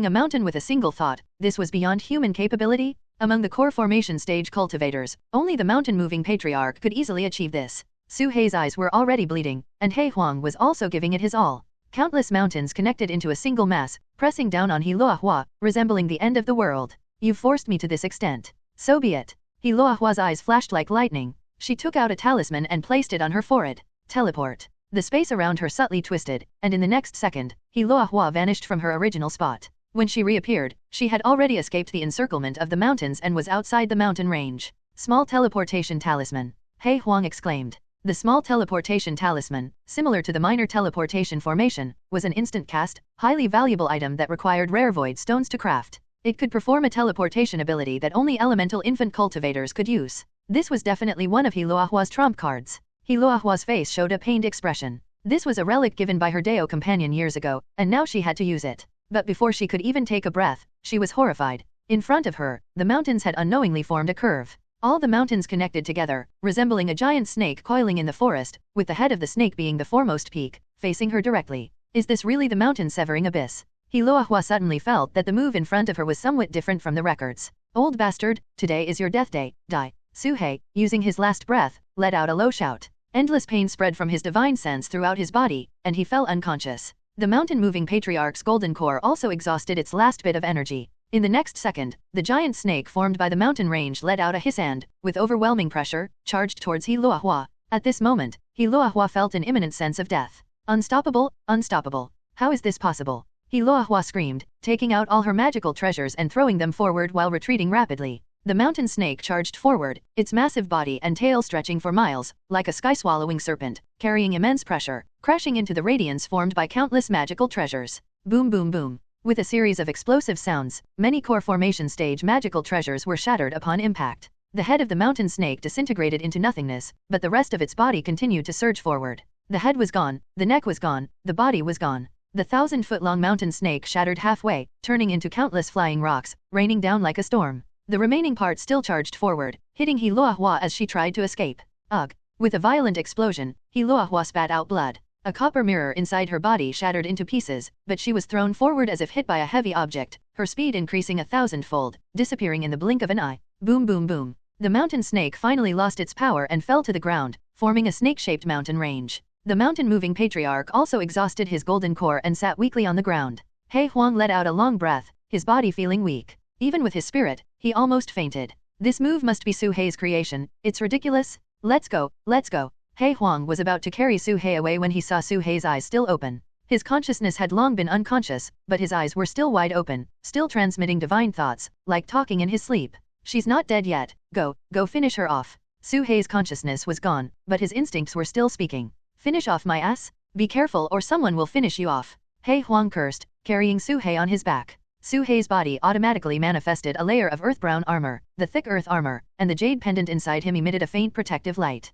[SPEAKER 2] a mountain with a single thought. This was beyond human capability? Among the core formation stage cultivators, only the mountain-moving patriarch could easily achieve this. Su-hei's eyes were already bleeding, and He Huang was also giving it his all. Countless mountains connected into a single mass, pressing down on Hiluahua, resembling the end of the world. You've forced me to this extent. So be it. Hiluahua's eyes flashed like lightning. She took out a talisman and placed it on her forehead. Teleport. The space around her subtly twisted, and in the next second, Hiluahua vanished from her original spot. When she reappeared, she had already escaped the encirclement of the mountains and was outside the mountain range. Small teleportation talisman. He Huang exclaimed. The small teleportation talisman, similar to the minor teleportation formation, was an instant cast, highly valuable item that required rare void stones to craft. It could perform a teleportation ability that only elemental infant cultivators could use. This was definitely one of Hiluahua's trump cards. Hiluahua's face showed a pained expression. This was a relic given by her Deo companion years ago, and now she had to use it. But before she could even take a breath, she was horrified. In front of her, the mountains had unknowingly formed a curve. All the mountains connected together, resembling a giant snake coiling in the forest, with the head of the snake being the foremost peak, facing her directly. Is this really the mountain-severing abyss? Hiluahua suddenly felt that the move in front of her was somewhat different from the records. Old bastard, today is your death day, die. Su-hei, using his last breath, let out a low shout. Endless pain spread from his divine sense throughout his body, and he fell unconscious. The mountain-moving patriarch's golden core also exhausted its last bit of energy. In the next second, the giant snake formed by the mountain range let out a hiss and, with overwhelming pressure, charged towards Hiluahua. At this moment, Hiluahua felt an imminent sense of death. Unstoppable, unstoppable. How is this possible? Hiluahua screamed, taking out all her magical treasures and throwing them forward while retreating rapidly. The mountain snake charged forward, its massive body and tail stretching for miles, like a sky-swallowing serpent, carrying immense pressure, crashing into the radiance formed by countless magical treasures. Boom boom boom. With a series of explosive sounds, many core formation stage magical treasures were shattered upon impact. The head of the mountain snake disintegrated into nothingness, but the rest of its body continued to surge forward. The head was gone, the neck was gone, the body was gone. The 1,000-foot-long mountain snake shattered halfway, turning into countless flying rocks, raining down like a storm. The remaining part still charged forward, hitting Hiluahua as she tried to escape. Ugh! With a violent explosion, Hiluahua spat out blood. A copper mirror inside her body shattered into pieces, but she was thrown forward as if hit by a heavy object, her speed increasing 1,000-fold, disappearing in the blink of an eye. Boom boom boom. The mountain snake finally lost its power and fell to the ground, forming a snake-shaped mountain range. The mountain-moving patriarch also exhausted his golden core and sat weakly on the ground. He Huang let out a long breath, his body feeling weak. Even with his spirit, he almost fainted. This move must be Su Hei's creation, it's ridiculous. Let's go, let's go. He Huang was about to carry Su Hei away when he saw Su Hei's eyes still open. His consciousness had long been unconscious, but his eyes were still wide open, still transmitting divine thoughts, like talking in his sleep. She's not dead yet, go finish her off. Su Hei's consciousness was gone, but his instincts were still speaking. Finish off my ass? Be careful or someone will finish you off. He Huang cursed, carrying Su Hei on his back. Su Hei's body automatically manifested a layer of earth-brown armor, the thick earth armor, and the jade pendant inside him emitted a faint protective light.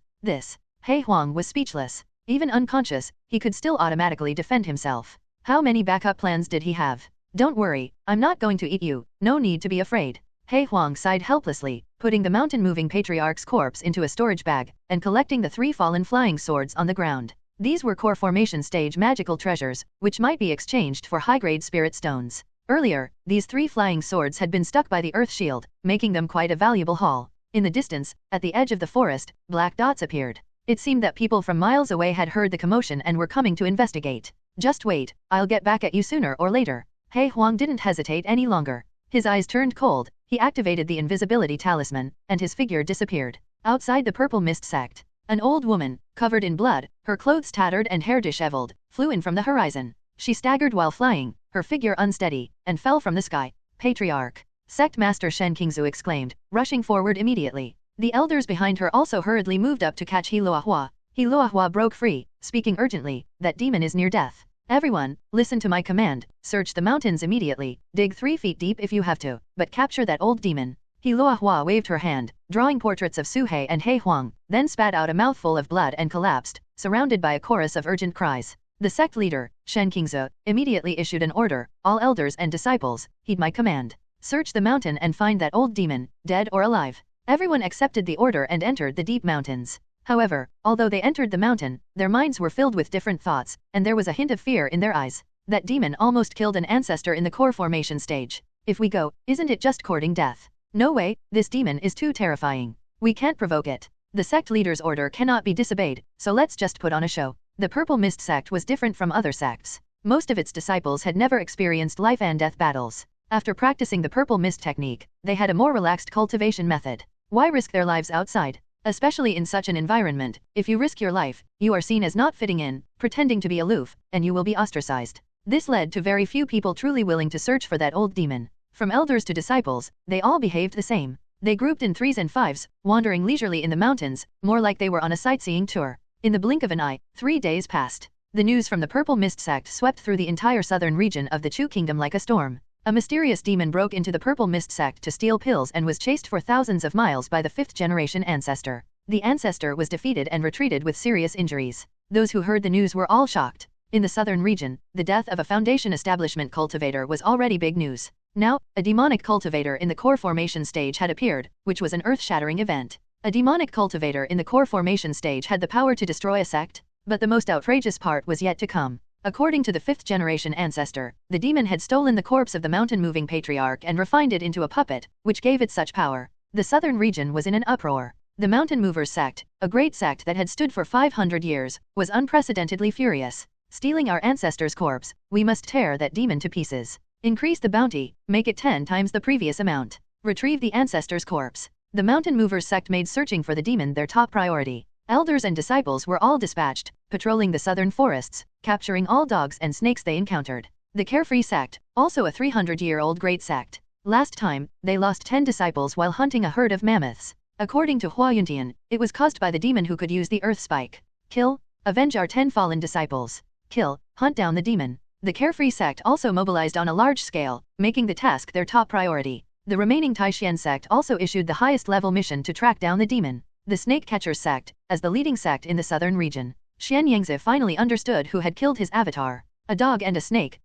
[SPEAKER 2] He Huang was speechless. Even unconscious, he could still automatically defend himself. How many backup plans did he have? Don't worry, I'm not going to eat you, no need to be afraid. He Huang sighed helplessly, putting the mountain-moving patriarch's corpse into a storage bag, and collecting the 3 fallen flying swords on the ground. These were core formation stage magical treasures, which might be exchanged for high-grade spirit stones. Earlier, these 3 flying swords had been stuck by the earth shield, making them quite a valuable haul. In the distance, at the edge of the forest, black dots appeared. It seemed that people from miles away had heard the commotion and were coming to investigate. Just wait, I'll get back at you sooner or later. He Huang didn't hesitate any longer. His eyes turned cold, he activated the invisibility talisman, and his figure disappeared. Outside the purple mist sect, an old woman, covered in blood, her clothes tattered and hair disheveled, flew in from the horizon. She staggered while flying, her figure unsteady, and fell from the sky. Patriarch. Sect Master Shen Qingzu exclaimed, rushing forward immediately. The elders behind her also hurriedly moved up to catch He Luohua. He Luohua broke free, speaking urgently, that demon is near death. Everyone, listen to my command, search the mountains immediately, dig 3 feet deep if you have to, but capture that old demon. He Luohua waved her hand, drawing portraits of Su Hei and He Huang, then spat out a mouthful of blood and collapsed, surrounded by a chorus of urgent cries. The sect leader, Shen Qingzu, immediately issued an order, all elders and disciples, heed my command. Search the mountain and find that old demon, dead or alive. Everyone accepted the order and entered the deep mountains. However, although they entered the mountain, their minds were filled with different thoughts, and there was a hint of fear in their eyes. That demon almost killed an ancestor in the core formation stage. If we go, isn't it just courting death? No way, this demon is too terrifying. We can't provoke it. The sect leader's order cannot be disobeyed, so let's just put on a show. The Purple Mist sect was different from other sects. Most of its disciples had never experienced life and death battles. After practicing the Purple Mist technique, they had a more relaxed cultivation method. Why risk their lives outside? Especially in such an environment, if you risk your life, you are seen as not fitting in, pretending to be aloof, and you will be ostracized. This led to very few people truly willing to search for that old demon. From elders to disciples, they all behaved the same. They grouped in 3s and 5s, wandering leisurely in the mountains, more like they were on a sightseeing tour. In the blink of an eye, 3 days passed. The news from the Purple Mist sect swept through the entire southern region of the Chu Kingdom like a storm. A mysterious demon broke into the Purple Mist sect to steal pills and was chased for thousands of miles by the 5th-generation ancestor. The ancestor was defeated and retreated with serious injuries. Those who heard the news were all shocked. In the southern region, the death of a Foundation establishment cultivator was already big news. Now, a demonic cultivator in the core formation stage had appeared, which was an earth-shattering event. A demonic cultivator in the core formation stage had the power to destroy a sect, but the most outrageous part was yet to come. According to the 5th-generation ancestor, the demon had stolen the corpse of the mountain-moving patriarch and refined it into a puppet, which gave it such power. The southern region was in an uproar. The Mountain Movers sect, a great sect that had stood for 500 years, was unprecedentedly furious. Stealing our ancestor's corpse, we must tear that demon to pieces. Increase the bounty, make it 10 times the previous amount. Retrieve the ancestor's corpse. The Mountain Movers sect made searching for the demon their top priority. Elders and disciples were all dispatched, patrolling the southern forests, capturing all dogs and snakes they encountered. The Carefree sect, also a 300-year-old great sect. Last time, they lost 10 disciples while hunting a herd of mammoths. According to Hua Yuntian, it was caused by the demon who could use the earth spike. Kill, avenge our 10 fallen disciples. Kill, hunt down the demon. The Carefree sect also mobilized on a large scale, making the task their top priority. The remaining Taishian sect also issued the highest level mission to track down the demon. The Snake Catchers sect, as the leading sect in the southern region. Xian Yangzi finally understood who had killed his avatar. A dog and a snake,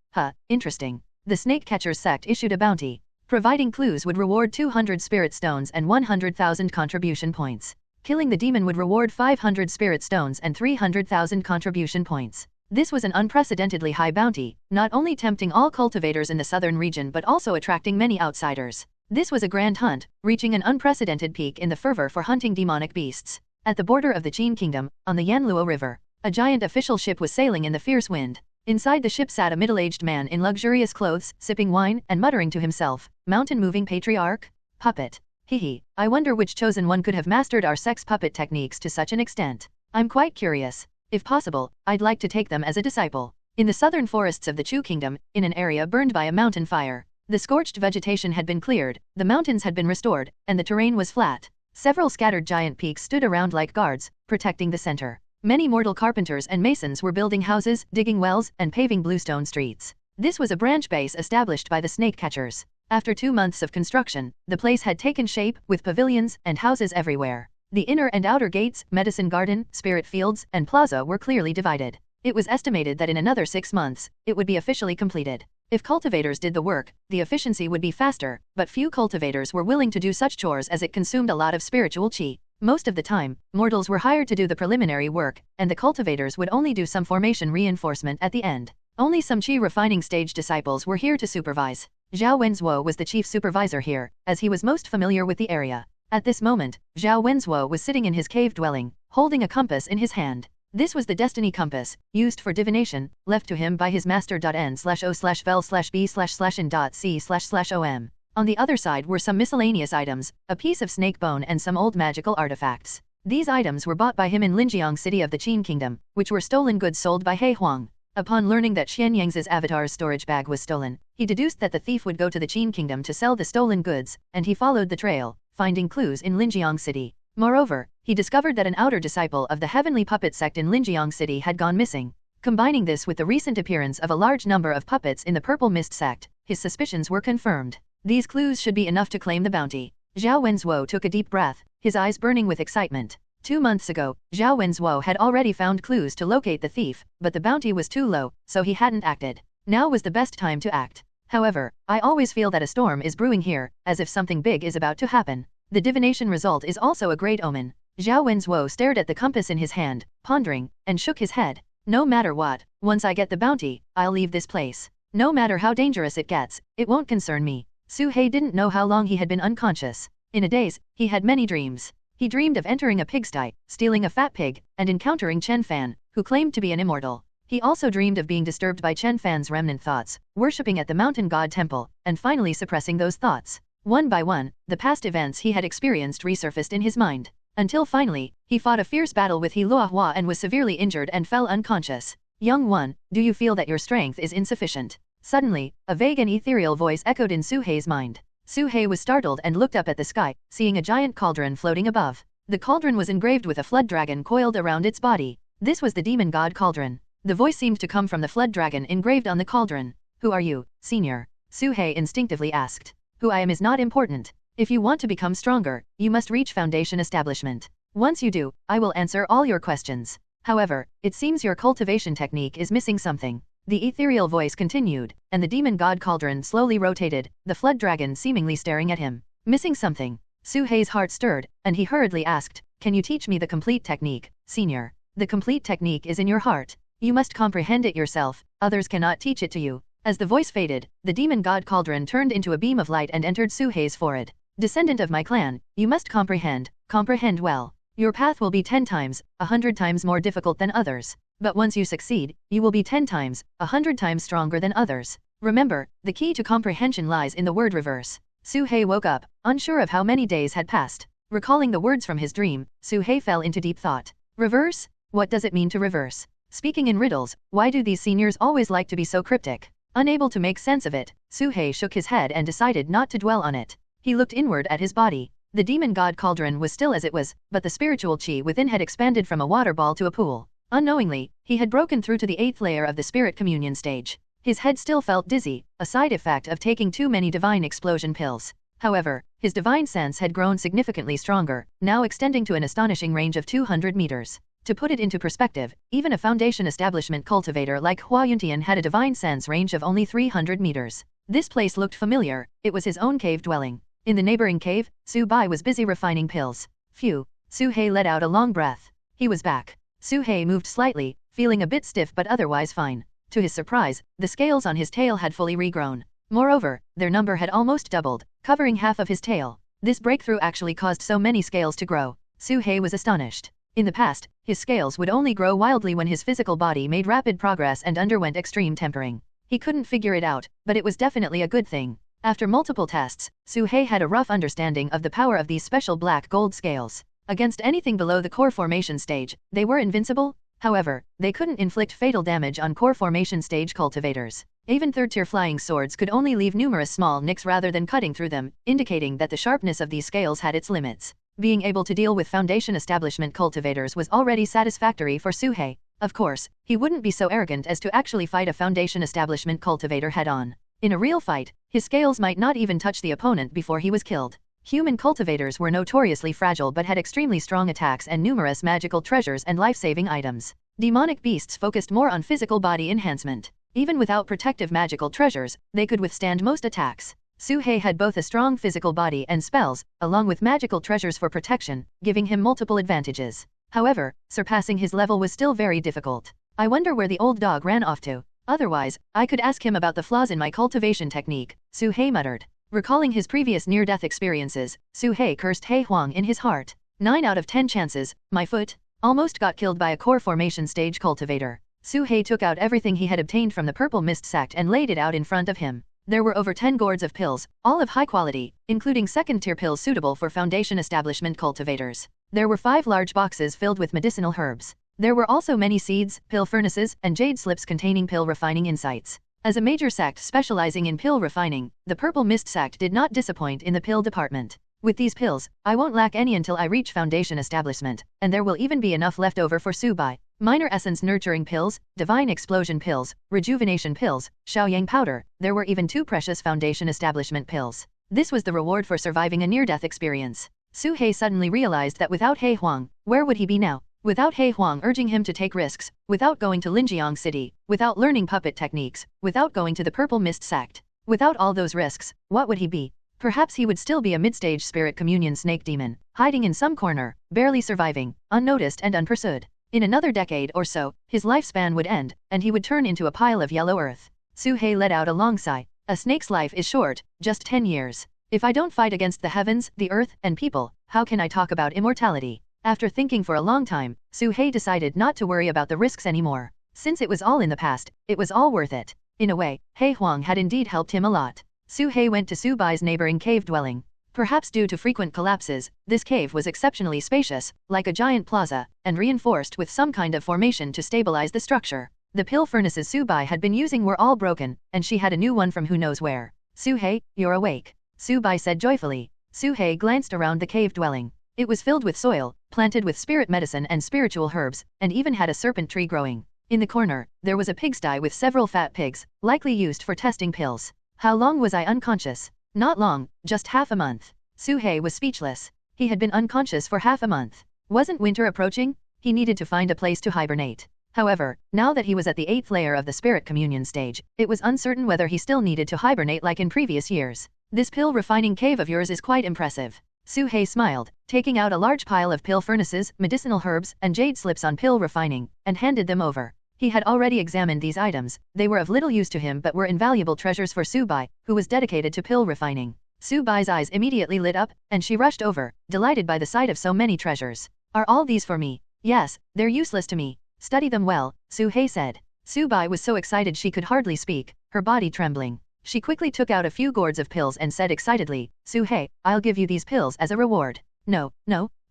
[SPEAKER 2] interesting. The Snake Catchers sect issued a bounty. Providing clues would reward 200 spirit stones and 100,000 contribution points. Killing the demon would reward 500 spirit stones and 300,000 contribution points. This was an unprecedentedly high bounty, not only tempting all cultivators in the southern region but also attracting many outsiders. This was a grand hunt, reaching an unprecedented peak in the fervor for hunting demonic beasts. At the border of the Qin Kingdom, on the Yanluo River, a giant official ship was sailing in the fierce wind. Inside the ship sat a middle-aged man in luxurious clothes, sipping wine and muttering to himself, "Mountain-moving patriarch? Puppet. Hehe, I wonder which chosen one could have mastered our sex puppet techniques to such an extent. I'm quite curious. If possible, I'd like to take them as a disciple." In the southern forests of the Chu Kingdom, in an area burned by a mountain fire, the scorched vegetation had been cleared, the mountains had been restored, and the terrain was flat. Several scattered giant peaks stood around like guards, protecting the center. Many mortal carpenters and masons were building houses, digging wells, and paving bluestone streets. This was a branch base established by the snake catchers. After 2 months of construction, the place had taken shape, with pavilions and houses everywhere. The inner and outer gates, medicine garden, spirit fields, and plaza were clearly divided. It was estimated that in another 6 months, it would be officially completed. If cultivators did the work, the efficiency would be faster, but few cultivators were willing to do such chores as it consumed a lot of spiritual qi. Most of the time, mortals were hired to do the preliminary work, and the cultivators would only do some formation reinforcement at the end. Only some qi refining stage disciples were here to supervise. Zhao Wenzuo was the chief supervisor here, as he was most familiar with the area. At this moment, Zhao Wenzuo was sitting in his cave dwelling, holding a compass in his hand. This was the destiny compass, used for divination, left to him by his master. N/O/vel/B/in.C//om. On the other side were some miscellaneous items, a piece of snake bone and some old magical artifacts. These items were bought by him in Linjiang City of the Qin Kingdom, which were stolen goods sold by He Huang. Upon learning that Xianyang's avatar's storage bag was stolen, he deduced that the thief would go to the Qin Kingdom to sell the stolen goods, and he followed the trail, finding clues in Linjiang City. Moreover, he discovered that an outer disciple of the Heavenly Puppet sect in Linjiang City had gone missing. Combining this with the recent appearance of a large number of puppets in the Purple Mist sect, his suspicions were confirmed. These clues should be enough to claim the bounty. Zhao Wenzuo took a deep breath, his eyes burning with excitement. 2 months ago, Zhao Wenzuo had already found clues to locate the thief, but the bounty was too low, so he hadn't acted. Now was the best time to act. However, I always feel that a storm is brewing here, as if something big is about to happen. The divination result is also a great omen. Zhao Wenzuo stared at the compass in his hand, pondering, and shook his head. No matter what, once I get the bounty, I'll leave this place. No matter how dangerous it gets, it won't concern me. Su He didn't know how long he had been unconscious. In a daze, he had many dreams. He dreamed of entering a pigsty, stealing a fat pig, and encountering Chen Fan, who claimed to be an immortal. He also dreamed of being disturbed by Chen Fan's remnant thoughts, worshipping at the mountain god temple, and finally suppressing those thoughts. One by one, the past events he had experienced resurfaced in his mind. Until finally, he fought a fierce battle with He Luohua and was severely injured and fell unconscious. "Young one, do you feel that your strength is insufficient?" Suddenly, a vague and ethereal voice echoed in Su He's mind. Su He was startled and looked up at the sky, seeing a giant cauldron floating above. The cauldron was engraved with a flood dragon coiled around its body. This was the demon god cauldron. The voice seemed to come from the flood dragon engraved on the cauldron. "Who are you, senior?" Su He instinctively asked. "Who I am is not important. If you want to become stronger, you must reach foundation establishment. Once you do, I will answer all your questions. However, it seems your cultivation technique is missing something." The ethereal voice continued, and the demon god cauldron slowly rotated, the flood dragon seemingly staring at him. Missing something? Su He's heart stirred, and he hurriedly asked, "Can you teach me the complete technique, senior?" "The complete technique is in your heart. You must comprehend it yourself, others cannot teach it to you." As the voice faded, the demon god cauldron turned into a beam of light and entered Su He's forehead. "Descendant of my clan, you must comprehend well. Your path will be 10 times, 100 times more difficult than others. But once you succeed, you will be 10 times, 100 times stronger than others. Remember, the key to comprehension lies in the word reverse." Su He woke up, unsure of how many days had passed. Recalling the words from his dream, Su He fell into deep thought. Reverse? What does it mean to reverse? Speaking in riddles, why do these seniors always like to be so cryptic? Unable to make sense of it, Su He shook his head and decided not to dwell on it. He looked inward at his body. The demon god cauldron was still as it was, but the spiritual qi within had expanded from a water ball to a pool. Unknowingly, he had broken through to the 8th layer of the spirit communion stage. His head still felt dizzy, a side effect of taking too many divine explosion pills. However, his divine sense had grown significantly stronger, now extending to an astonishing range of 200 meters. To put it into perspective, even a foundation establishment cultivator like Hua Yuntian had a divine sense range of only 300 meters. This place looked familiar, it was his own cave dwelling. In the neighboring cave, Su Bai was busy refining pills. Phew. Su He let out a long breath. He was back. Su He moved slightly, feeling a bit stiff but otherwise fine. To his surprise, the scales on his tail had fully regrown. Moreover, their number had almost doubled, covering half of his tail. This breakthrough actually caused so many scales to grow. Su-hei was astonished. In the past, his scales would only grow wildly when his physical body made rapid progress and underwent extreme tempering. He couldn't figure it out, but it was definitely a good thing. After multiple tests, Su-hei had a rough understanding of the power of these special black-gold scales. Against anything below the core formation stage, they were invincible. However, they couldn't inflict fatal damage on core formation stage cultivators. Even third-tier flying swords could only leave numerous small nicks rather than cutting through them, indicating that the sharpness of these scales had its limits. Being able to deal with foundation establishment cultivators was already satisfactory for Su-hei. Of course, he wouldn't be so arrogant as to actually fight a foundation establishment cultivator head-on. In a real fight, his scales might not even touch the opponent before he was killed. Human cultivators were notoriously fragile but had extremely strong attacks and numerous magical treasures and life-saving items. Demonic beasts focused more on physical body enhancement. Even without protective magical treasures, they could withstand most attacks. Su-hei had both a strong physical body and spells, along with magical treasures for protection, giving him multiple advantages. However, surpassing his level was still very difficult. I wonder where the old dog ran off to. Otherwise, I could ask him about the flaws in my cultivation technique, Su-hei muttered. Recalling his previous near-death experiences, Su-hei cursed Hei Huang in his heart. 9 out of 10 chances, my foot, almost got killed by a core formation stage cultivator. Su-hei took out everything he had obtained from the purple mist sack and laid it out in front of him. There were over 10 gourds of pills, all of high quality, including second-tier pills suitable for foundation establishment cultivators. There were 5 large boxes filled with medicinal herbs. There were also many seeds, pill furnaces, and jade slips containing pill refining insights. As a major sect specializing in pill refining, the Purple Mist sect did not disappoint in the pill department. With these pills, I won't lack any until I reach foundation establishment, and there will even be enough left over for Su-bai. Minor essence nurturing pills, divine explosion pills, rejuvenation pills, Shaoyang powder, there were even 2 precious foundation establishment pills. This was the reward for surviving a near-death experience. Su-hei suddenly realized that without Hei Huang, where would he be now? Without Hei Huang urging him to take risks, without going to Linjiang City, without learning puppet techniques, without going to the Purple Mist sect. Without all those risks, what would he be? Perhaps he would still be a mid-stage spirit communion snake demon, hiding in some corner, barely surviving, unnoticed and unpursued. In another decade or so, his lifespan would end, and he would turn into a pile of yellow earth. Su-hei let out a long sigh. A snake's life is short, just 10 years. If I don't fight against the heavens, the earth, and people, how can I talk about immortality? After thinking for a long time, Su-hei decided not to worry about the risks anymore. Since it was all in the past, it was all worth it. In a way, Hei Huang had indeed helped him a lot. Su-hei went to Su-bai's neighboring cave dwelling. Perhaps due to frequent collapses, this cave was exceptionally spacious, like a giant plaza, and reinforced with some kind of formation to stabilize the structure. The pill furnaces Su-bai had been using were all broken, and she had a new one from who knows where. Su-hei, you're awake, Su-bai said joyfully. Su-hei glanced around the cave dwelling. It was filled with soil, planted with spirit medicine and spiritual herbs, and even had a serpent tree growing. In the corner, there was a pigsty with several fat pigs, likely used for testing pills. How long was I unconscious? Not long, just half a month. Su-hei was speechless. He had been unconscious for half a month. Wasn't winter approaching? He needed to find a place to hibernate. However, now that he was at the 8th layer of the spirit communion stage, it was uncertain whether he still needed to hibernate like in previous years. This pill refining cave of yours is quite impressive. Su-hei smiled, taking out a large pile of pill furnaces, medicinal herbs, and jade slips on pill refining, and handed them over. He had already examined these items. They were of little use to him but were invaluable treasures for Su-bai, who was dedicated to pill refining. Su-bai's eyes immediately lit up, and she rushed over, delighted by the sight of so many treasures. Are all these for me? Yes, they're useless to me. Study them well, Su-hei said. Su-bai was so excited she could hardly speak, her body trembling. She quickly took out a few gourds of pills and said excitedly, Su-hei, I'll give you these pills as a reward. No,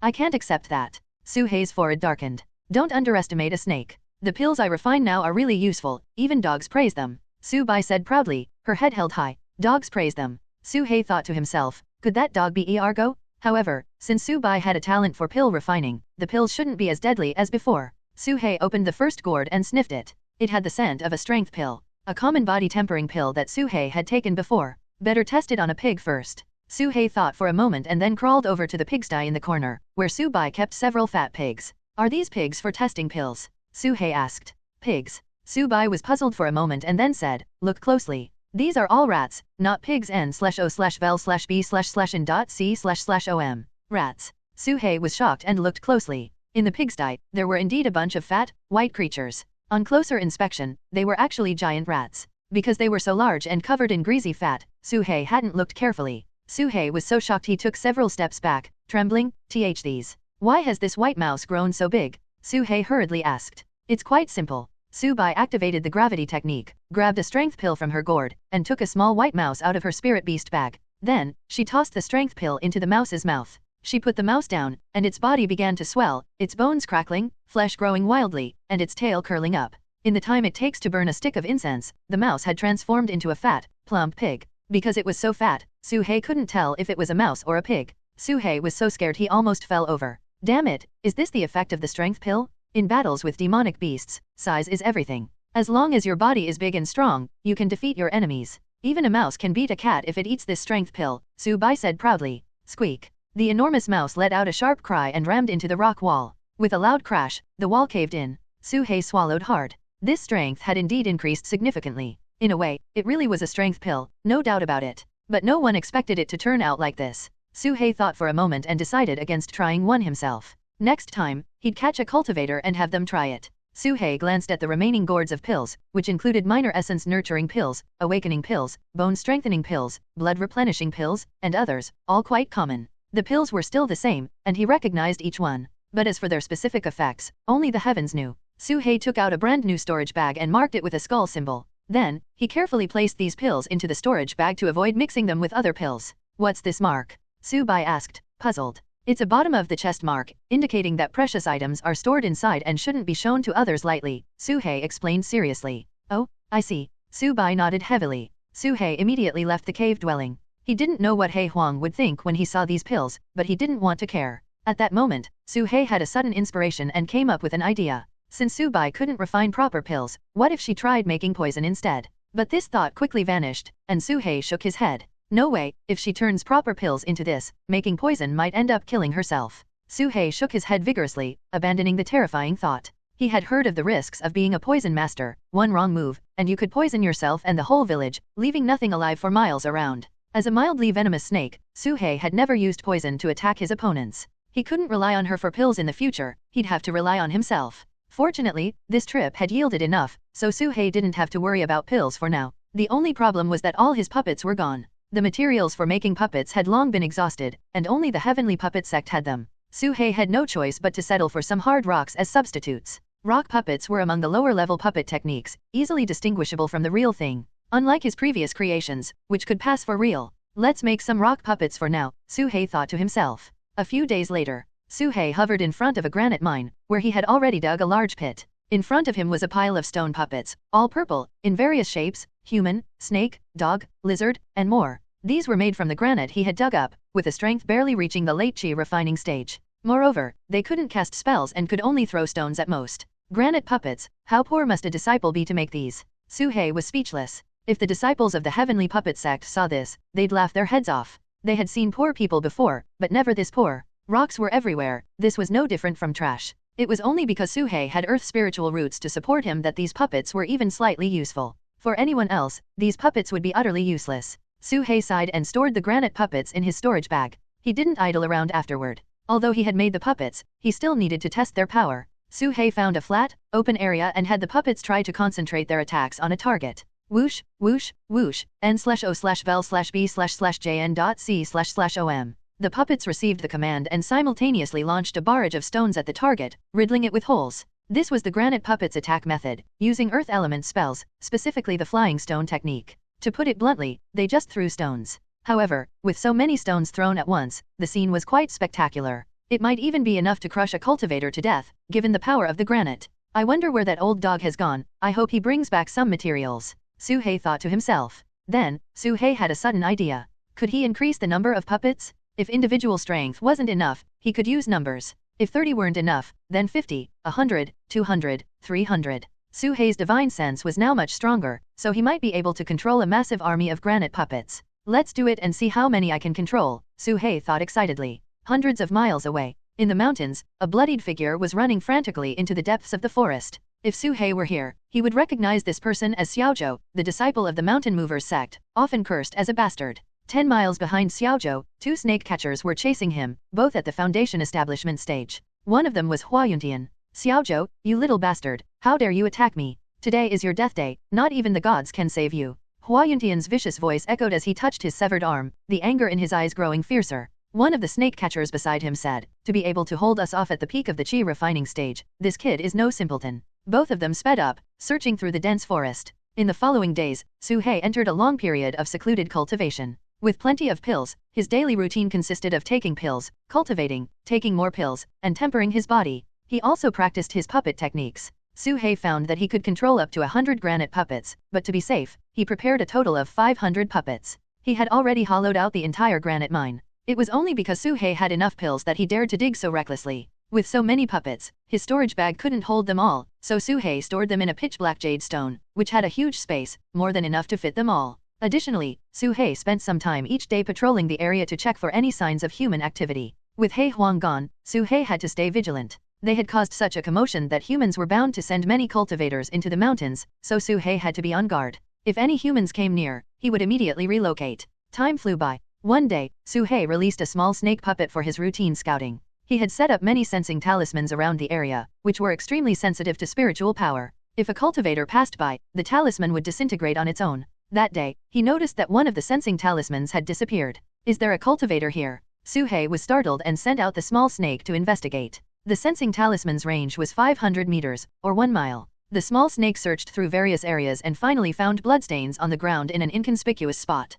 [SPEAKER 2] I can't accept that. Su-hei's forehead darkened. Don't underestimate a snake. The pills I refine now are really useful, even dogs praise them. Su-bai said proudly, her head held high. Dogs praise them. Su-hei thought to himself, could that dog be Argo? However, since Su-bai had a talent for pill refining, the pills shouldn't be as deadly as before. Su-hei opened the first gourd and sniffed it. It had the scent of a strength pill. A common body tempering pill that Su-hei had taken before. Better test it on a pig first. Su-hei thought for a moment and then crawled over to the pigsty in the corner, where Su-bai kept several fat pigs. Are these pigs for testing pills? Su-hei asked. Pigs. Su-bai was puzzled for a moment and then said, look closely. These are all rats, not pigs n/o/vel/b/in.c//om. Rats. Su-hei was shocked and looked closely. In the pigsty, there were indeed a bunch of fat, white creatures. On closer inspection, they were actually giant rats. Because they were so large and covered in greasy fat, Su-hei hadn't looked carefully. Su-hei was so shocked he took several steps back, trembling. These. Why has this white mouse grown so big? Su-hei hurriedly asked. It's quite simple. Su-bai activated the gravity technique, grabbed a strength pill from her gourd, and took a small white mouse out of her spirit beast bag. Then, she tossed the strength pill into the mouse's mouth. She put the mouse down, and its body began to swell, its bones crackling, flesh growing wildly, and its tail curling up. In the time it takes to burn a stick of incense, the mouse had transformed into a fat, plump pig. Because it was so fat, Su-hei couldn't tell if it was a mouse or a pig. Su-hei was so scared he almost fell over. Damn it, is this the effect of the strength pill? In battles with demonic beasts, size is everything. As long as your body is big and strong, you can defeat your enemies. Even a mouse can beat a cat if it eats this strength pill, Su-bai said proudly. Squeak. The enormous mouse let out a sharp cry and rammed into the rock wall. With a loud crash, the wall caved in. Su-hei swallowed hard. This strength had indeed increased significantly. In a way, it really was a strength pill, no doubt about it. But no one expected it to turn out like this. Su-hei thought for a moment and decided against trying one himself. Next time, he'd catch a cultivator and have them try it. Su-hei glanced at the remaining gourds of pills, which included minor essence nurturing pills, awakening pills, bone strengthening pills, blood replenishing pills, and others, all quite common. The pills were still the same, and he recognized each one. But as for their specific effects, only the heavens knew. Su-hei took out a brand new storage bag and marked it with a skull symbol. Then, he carefully placed these pills into the storage bag to avoid mixing them with other pills. What's this mark? Su-bai asked, puzzled. It's a bottom of the chest mark, indicating that precious items are stored inside and shouldn't be shown to others lightly, Su-hei explained seriously. Oh, I see. Su-bai nodded heavily. Su-hei immediately left the cave dwelling. He didn't know what Hei Huang would think when he saw these pills, but he didn't want to care. At that moment, Su-hei had a sudden inspiration and came up with an idea. Since Su-bai couldn't refine proper pills, what if she tried making poison instead? But this thought quickly vanished, and Su-hei shook his head. No way, if she turns proper pills into this, making poison might end up killing herself. Su-hei shook his head vigorously, abandoning the terrifying thought. He had heard of the risks of being a poison master. One wrong move, and you could poison yourself and the whole village, leaving nothing alive for miles around. As a mildly venomous snake, Su-hei had never used poison to attack his opponents. He couldn't rely on her for pills in the future, he'd have to rely on himself. Fortunately, this trip had yielded enough, so Su-hei didn't have to worry about pills for now. The only problem was that all his puppets were gone. The materials for making puppets had long been exhausted, and only the heavenly puppet sect had them. Su-hei had no choice but to settle for some hard rocks as substitutes. Rock puppets were among the lower-level puppet techniques, easily distinguishable from the real thing. Unlike his previous creations, which could pass for real. Let's make some rock puppets for now, Su-hei thought to himself. A few days later, Su-hei hovered in front of a granite mine, where he had already dug a large pit. In front of him was a pile of stone puppets, all purple, in various shapes, human, snake, dog, lizard, and more. These were made from the granite he had dug up, with a strength barely reaching the late chi refining stage. Moreover, they couldn't cast spells and could only throw stones at most. Granite puppets, how poor must a disciple be to make these? Su-hei was speechless. If the disciples of the heavenly puppet sect saw this, they'd laugh their heads off. They had seen poor people before, but never this poor. Rocks were everywhere, this was no different from trash. It was only because Su-hei had earth spiritual roots to support him that these puppets were even slightly useful. For anyone else, these puppets would be utterly useless. Su-hei sighed and stored the granite puppets in his storage bag. He didn't idle around afterward. Although he had made the puppets, he still needed to test their power. Su-hei found a flat, open area and had the puppets try to concentrate their attacks on a target. Whoosh, whoosh, whoosh, n/o/vel/b/jn.c//om. The puppets received the command and simultaneously launched a barrage of stones at the target, riddling it with holes. This was the granite puppet's attack method, using earth element spells, specifically the flying stone technique. To put it bluntly, they just threw stones. However, with so many stones thrown at once, the scene was quite spectacular. It might even be enough to crush a cultivator to death, given the power of the granite. I wonder where that old dog has gone. I hope he brings back some materials. Su-hei thought to himself. Then, Su-hei had a sudden idea. Could he increase the number of puppets? If individual strength wasn't enough, he could use numbers. If 30 weren't enough, then 50, 100, 200, 300. Su-hei's divine sense was now much stronger, so he might be able to control a massive army of granite puppets. Let's do it and see how many I can control, Su-hei thought excitedly. Hundreds of miles away, in the mountains, a bloodied figure was running frantically into the depths of the forest. If Su-hei were here, he would recognize this person as Xiaozhou, the disciple of the Mountain Movers sect, often cursed as a bastard. 10 miles behind Xiaozhou, 2 snake catchers were chasing him, both at the foundation establishment stage. One of them was Hua Yuntian. Xiaozhou, you little bastard, How dare you attack me? Today is your death day, not even the gods can save you. Hua Yuntian's vicious voice echoed as he touched his severed arm, the anger in his eyes growing fiercer. One of the snake catchers beside him said, to be able to hold us off at the peak of the chi refining stage, this kid is no simpleton. Both of them sped up, searching through the dense forest. In the following days, Su He entered a long period of secluded cultivation. With plenty of pills, his daily routine consisted of taking pills, cultivating, taking more pills, and tempering his body. He also practiced his puppet techniques. Su He found that he could control up to 100 granite puppets, but to be safe, he prepared a total of 500 puppets. He had already hollowed out the entire granite mine. It was only because Su He had enough pills that he dared to dig so recklessly. With so many puppets, his storage bag couldn't hold them all, so Su He stored them in a pitch-black jade stone, which had a huge space, more than enough to fit them all. Additionally, Su He spent some time each day patrolling the area to check for any signs of human activity. With He Huang gone, Su He had to stay vigilant. They had caused such a commotion that humans were bound to send many cultivators into the mountains, so Su He had to be on guard. If any humans came near, he would immediately relocate. Time flew by. One day, Su He released a small snake puppet for his routine scouting. He had set up many sensing talismans around the area, which were extremely sensitive to spiritual power. If a cultivator passed by, the talisman would disintegrate on its own. That day, he noticed that one of the sensing talismans had disappeared. Is there a cultivator here? Su He was startled and sent out the small snake to investigate. The sensing talisman's range was 500 meters, or 1 mile. The small snake searched through various areas and finally found bloodstains on the ground in an inconspicuous spot.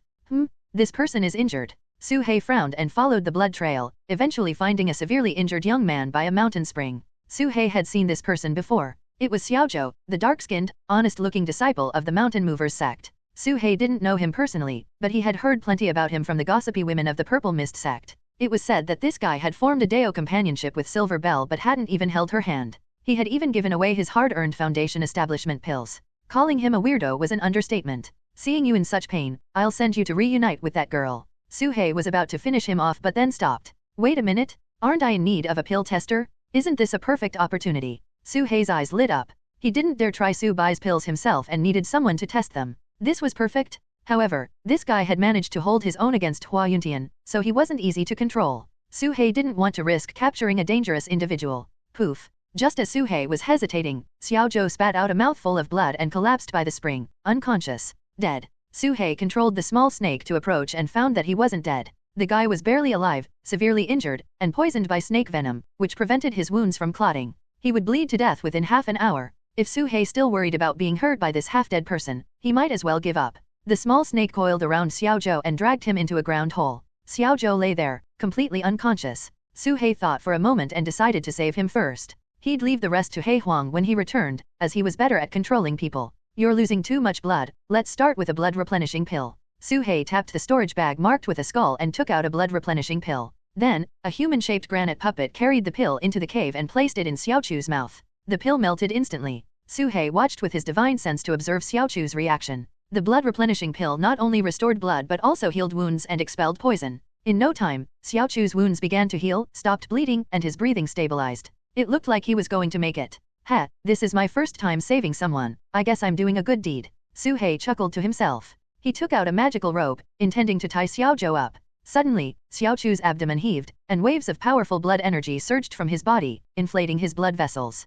[SPEAKER 2] This person is injured. Su He frowned and followed the blood trail, eventually finding a severely injured young man by a mountain spring. Su He had seen this person before. It was Xiaozhou, the dark-skinned, honest-looking disciple of the Mountain Movers sect. Su He didn't know him personally, but he had heard plenty about him from the gossipy women of the Purple Mist sect. It was said that this guy had formed a Dao companionship with Silver Bell but hadn't even held her hand. He had even given away his hard-earned Foundation establishment pills. Calling him a weirdo was an understatement. Seeing you in such pain, I'll send you to reunite with that girl. Su He was about to finish him off but then stopped. Wait a minute, aren't I in need of a pill tester? Isn't this a perfect opportunity? Su He's eyes lit up. He didn't dare try Su Bai's pills himself and needed someone to test them. This was perfect. However, this guy had managed to hold his own against Hua Yuntian, so he wasn't easy to control. Su He didn't want to risk capturing a dangerous individual. Poof. Just as Su He was hesitating, Xiaozhou spat out a mouthful of blood and collapsed by the spring, unconscious. Dead. Su He controlled the small snake to approach and found that he wasn't dead. The guy was barely alive, severely injured, and poisoned by snake venom, which prevented his wounds from clotting. He would bleed to death within half an hour. If Su He still worried about being hurt by this half-dead person, he might as well give up. The small snake coiled around Xiaozhou and dragged him into a ground hole. Xiaozhou lay there, completely unconscious. Su He thought for a moment and decided to save him first. He'd leave the rest to He Huang when he returned, as he was better at controlling people. You're losing too much blood, let's start with a blood replenishing pill. Su He tapped the storage bag marked with a skull and took out a blood replenishing pill. Then, a human-shaped granite puppet carried the pill into the cave and placed it in Xiaochu's mouth. The pill melted instantly. Su He watched with his divine sense to observe Xiaochu's reaction. The blood replenishing pill not only restored blood but also healed wounds and expelled poison. In no time, Xiaochu's wounds began to heal, stopped bleeding, and his breathing stabilized. It looked like he was going to make it. This is my first time saving someone, I guess I'm doing a good deed. Su He chuckled to himself. He took out a magical rope, intending to tie Xiaozhou up. Suddenly, Xiaochu's abdomen heaved, and waves of powerful blood energy surged from his body, inflating his blood vessels.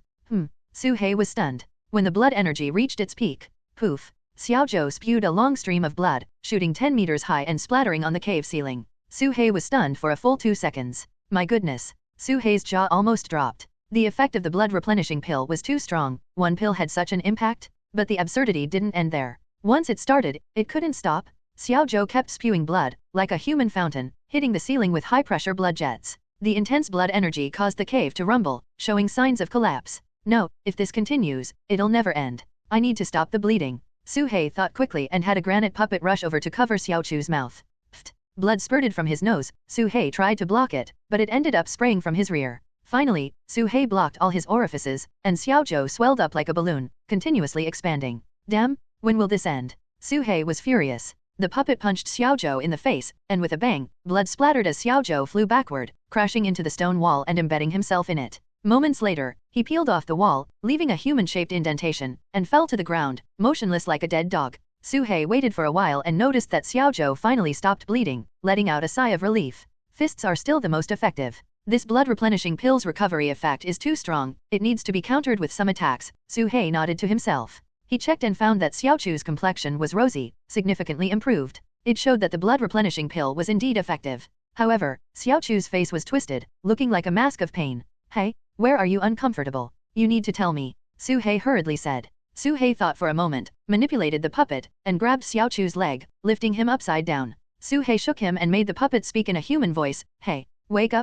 [SPEAKER 2] Su He was stunned. When the blood energy reached its peak, poof, Xiaozhou spewed a long stream of blood, shooting 10 meters high and splattering on the cave ceiling. Su He was stunned for a full 2 seconds. My goodness. Su He's jaw almost dropped. The effect of the blood replenishing pill was too strong. One pill had such an impact, but the absurdity didn't end there. Once it started, it couldn't stop. Xiaozhou kept spewing blood, like a human fountain, hitting the ceiling with high-pressure blood jets. The intense blood energy caused the cave to rumble, showing signs of collapse. No, if this continues, it'll never end. I need to stop the bleeding. Su He thought quickly and had a granite puppet rush over to cover Xiaochu's mouth. Pfft! Blood spurted from his nose. Su He tried to block it, but it ended up spraying from his rear. Finally, Su He blocked all his orifices, and Xiaozhou swelled up like a balloon, continuously expanding. Damn, when will this end? Su He was furious. The puppet punched Xiaozhou in the face, and with a bang, blood splattered as Xiaozhou flew backward, crashing into the stone wall and embedding himself in it. Moments later, he peeled off the wall, leaving a human-shaped indentation, and fell to the ground, motionless like a dead dog. Su He waited for a while and noticed that Xiaozhou finally stopped bleeding, letting out a sigh of relief. Fists are still the most effective. This blood-replenishing pill's recovery effect is too strong, it needs to be countered with some attacks. Su He nodded to himself. He checked and found that Xiao Chu's complexion was rosy, significantly improved. It showed that the blood-replenishing pill was indeed effective. However, Xiao Chu's face was twisted, looking like a mask of pain. Hey, where are you uncomfortable? You need to tell me, Su He hurriedly said. Su He thought for a moment, manipulated the puppet, and grabbed Xiao Chu's leg, lifting him upside down. Su He shook him and made the puppet speak in a human voice. Hey, wake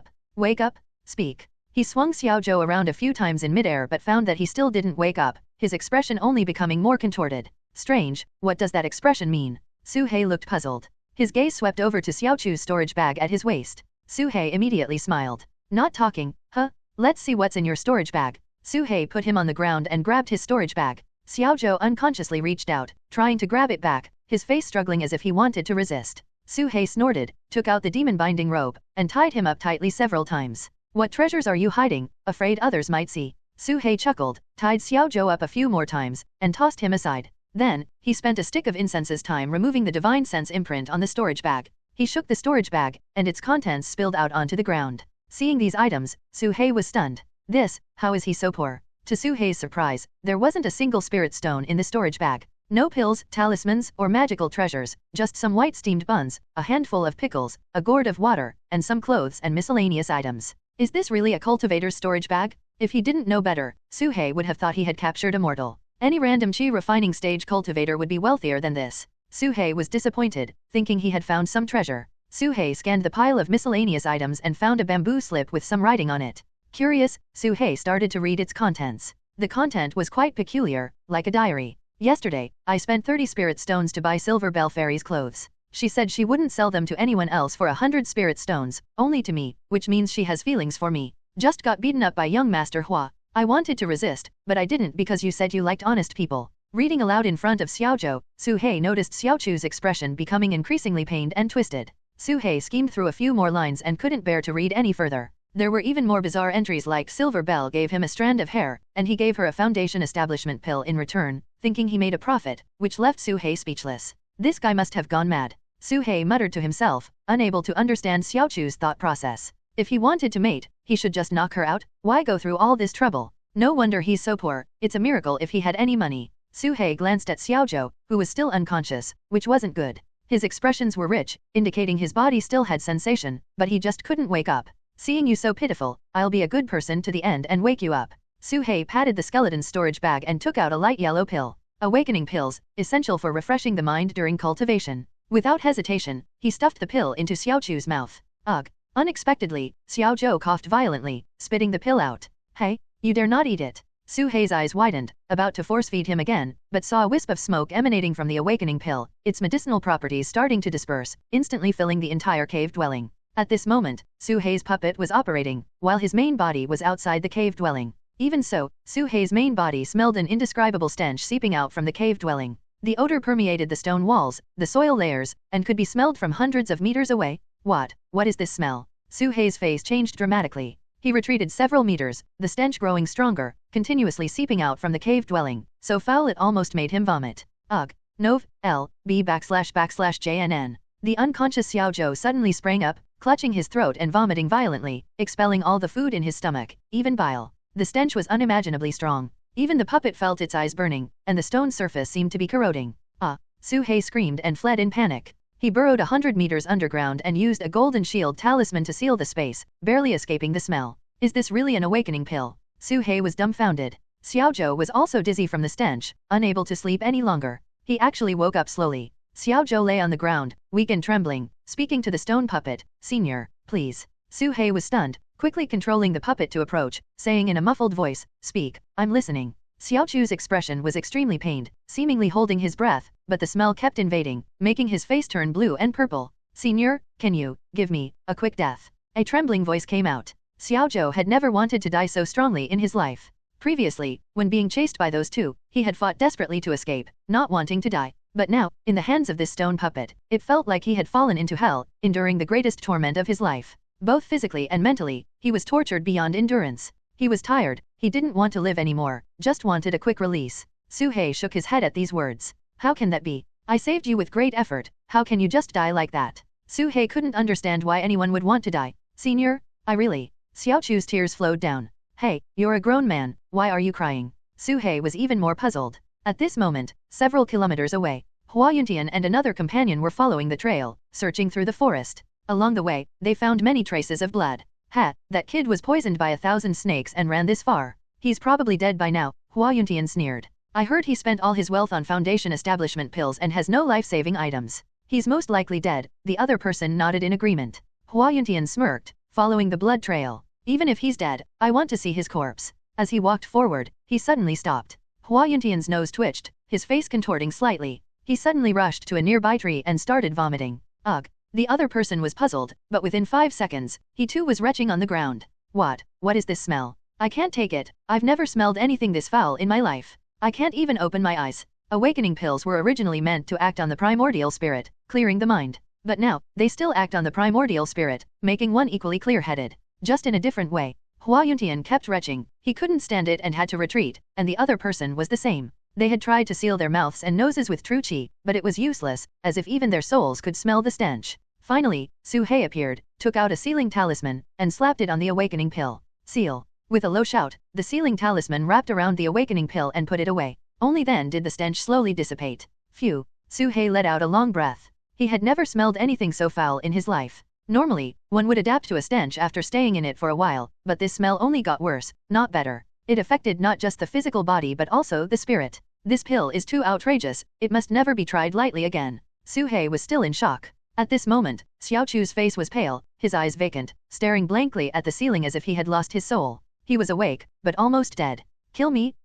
[SPEAKER 2] up, speak. He swung Xiao Zhou around a few times in midair but found that he still didn't wake up, his expression only becoming more contorted. Strange, what does that expression mean? Su He looked puzzled. His gaze swept over to Xiao Chu's storage bag at his waist. Su He immediately smiled. Not talking, huh? Let's see what's in your storage bag. Su He put him on the ground and grabbed his storage bag. Xiao Zhou unconsciously reached out, trying to grab it back, his face struggling as if he wanted to resist. Su He snorted, took out the demon binding rope, and tied him up tightly several times. What treasures are you hiding, afraid others might see? Su He chuckled, tied Xiao Zhou up a few more times, and tossed him aside. Then, he spent a stick of incense's time removing the divine sense imprint on the storage bag. He shook the storage bag, and its contents spilled out onto the ground. Seeing these items, Su He was stunned. This, how is he so poor? To Su He's surprise, there wasn't a single spirit stone in the storage bag. No pills, talismans, or magical treasures, just some white steamed buns, a handful of pickles, a gourd of water, and some clothes and miscellaneous items. Is this really a cultivator's storage bag? If he didn't know better, Su He would have thought he had captured Immortal. Any random chi refining stage cultivator would be wealthier than this. Su He was disappointed, thinking he had found some treasure. Su He scanned the pile of miscellaneous items and found a bamboo slip with some writing on it. Curious, Su He started to read its contents. The content was quite peculiar, like a diary. Yesterday, I spent 30 spirit stones to buy Silver Bell Fairy's clothes. She said she wouldn't sell them to anyone else for 100 spirit stones, only to me, which means she has feelings for me. Just got beaten up by young Master Hua. I wanted to resist, but I didn't because you said you liked honest people. Reading aloud in front of Xiao Zhou, Su He noticed Xiao Chu's expression becoming increasingly pained and twisted. Su He schemed through a few more lines and couldn't bear to read any further. There were even more bizarre entries like Silver Bell gave him a strand of hair, and he gave her a foundation establishment pill in return, thinking he made a profit, which left Su He speechless. This guy must have gone mad. Su He muttered to himself, unable to understand Xiao Chu's thought process. If he wanted to mate, he should just knock her out. Why go through all this trouble? No wonder he's so poor. It's a miracle if he had any money. Su He glanced at Xiao Zhou, who was still unconscious, which wasn't good. His expressions were rich, indicating his body still had sensation, but he just couldn't wake up. Seeing you so pitiful, I'll be a good person to the end and wake you up. Su He patted the skeleton's storage bag and took out a light yellow pill. Awakening pills, essential for refreshing the mind during cultivation. Without hesitation, he stuffed the pill into Xiao Chu's mouth. Ugh. Unexpectedly, Xiao Zhou coughed violently, spitting the pill out. Hey, you dare not eat it. Su He's eyes widened, about to force-feed him again, but saw a wisp of smoke emanating from the awakening pill, its medicinal properties starting to disperse, instantly filling the entire cave dwelling. At this moment, Su He's puppet was operating, while his main body was outside the cave dwelling. Even so, Su He's main body smelled an indescribable stench seeping out from the cave dwelling. The odor permeated the stone walls, the soil layers, and could be smelled from hundreds of meters away. What is this smell? Su He's face changed dramatically. He retreated several meters, the stench growing stronger, continuously seeping out from the cave dwelling, so foul it almost made him vomit. Ugh. Nov. L. B/JNN. The unconscious Xiao Zhou suddenly sprang up, clutching his throat and vomiting violently, expelling all the food in his stomach, even bile. The stench was unimaginably strong. Even the puppet felt its eyes burning, and the stone surface seemed to be corroding. Ah! Su He screamed and fled in panic. He burrowed 100 meters underground and used a golden shield talisman to seal the space, barely escaping the smell. Is this really an awakening pill? Su He was dumbfounded. Xiao Zhou was also dizzy from the stench, unable to sleep any longer. He actually woke up slowly. Xiao Zhou lay on the ground, weak and trembling, speaking to the stone puppet, "Senior, please." Su He was stunned, quickly controlling the puppet to approach, saying in a muffled voice, "Speak, I'm listening." Xiao Chu's expression was extremely pained, seemingly holding his breath, but the smell kept invading, making his face turn blue and purple. "Senior, can you give me a quick death?" A trembling voice came out. Xiao Zhou had never wanted to die so strongly in his life. Previously, when being chased by those two, he had fought desperately to escape, not wanting to die. But now, in the hands of this stone puppet, it felt like he had fallen into hell, enduring the greatest torment of his life. Both physically and mentally, he was tortured beyond endurance. He was tired, he didn't want to live anymore, just wanted a quick release. Su He shook his head at these words. "How can that be? I saved you with great effort, how can you just die like that?" Su He couldn't understand why anyone would want to die. "Senior, I really..." Xiaochu's tears flowed down. Hey, you're a grown man, why are you crying? Su He was even more puzzled. At this moment, several kilometers away, Hua Yuntian and another companion were following the trail, searching through the forest. Along the way, they found many traces of blood. Ha, that kid was poisoned by 1,000 snakes and ran this far. He's probably dead by now, Hua Yuntian sneered. I heard he spent all his wealth on Foundation establishment pills and has no life-saving items. He's most likely dead, the other person nodded in agreement. Hua Yuntian smirked, following the blood trail. Even if he's dead, I want to see his corpse. As he walked forward, he suddenly stopped. Hua Yuntian's nose twitched, his face contorting slightly. He suddenly rushed to a nearby tree and started vomiting. Ugh. The other person was puzzled, but within 5 seconds, he too was retching on the ground. What is this smell? I can't take it, I've never smelled anything this foul in my life. I can't even open my eyes. Awakening pills were originally meant to act on the primordial spirit, clearing the mind. But now, they still act on the primordial spirit, making one equally clear-headed. Just in a different way. Hua Yuntian kept retching, he couldn't stand it and had to retreat, and the other person was the same. They had tried to seal their mouths and noses with true qi, but it was useless, as if even their souls could smell the stench. Finally, Su He appeared, took out a sealing talisman, and slapped it on the awakening pill. Seal. With a low shout, the sealing talisman wrapped around the awakening pill and put it away. Only then did the stench slowly dissipate. Phew. Su He let out a long breath. He had never smelled anything so foul in his life. Normally, one would adapt to a stench after staying in it for a while, but this smell only got worse, not better. It affected not just the physical body but also the spirit. This pill is too outrageous, it must never be tried lightly again. Su He was still in shock. At this moment, Xiaochu's face was pale, his eyes vacant, staring blankly at the ceiling as if he had lost his soul. He was awake, but almost dead. Kill me,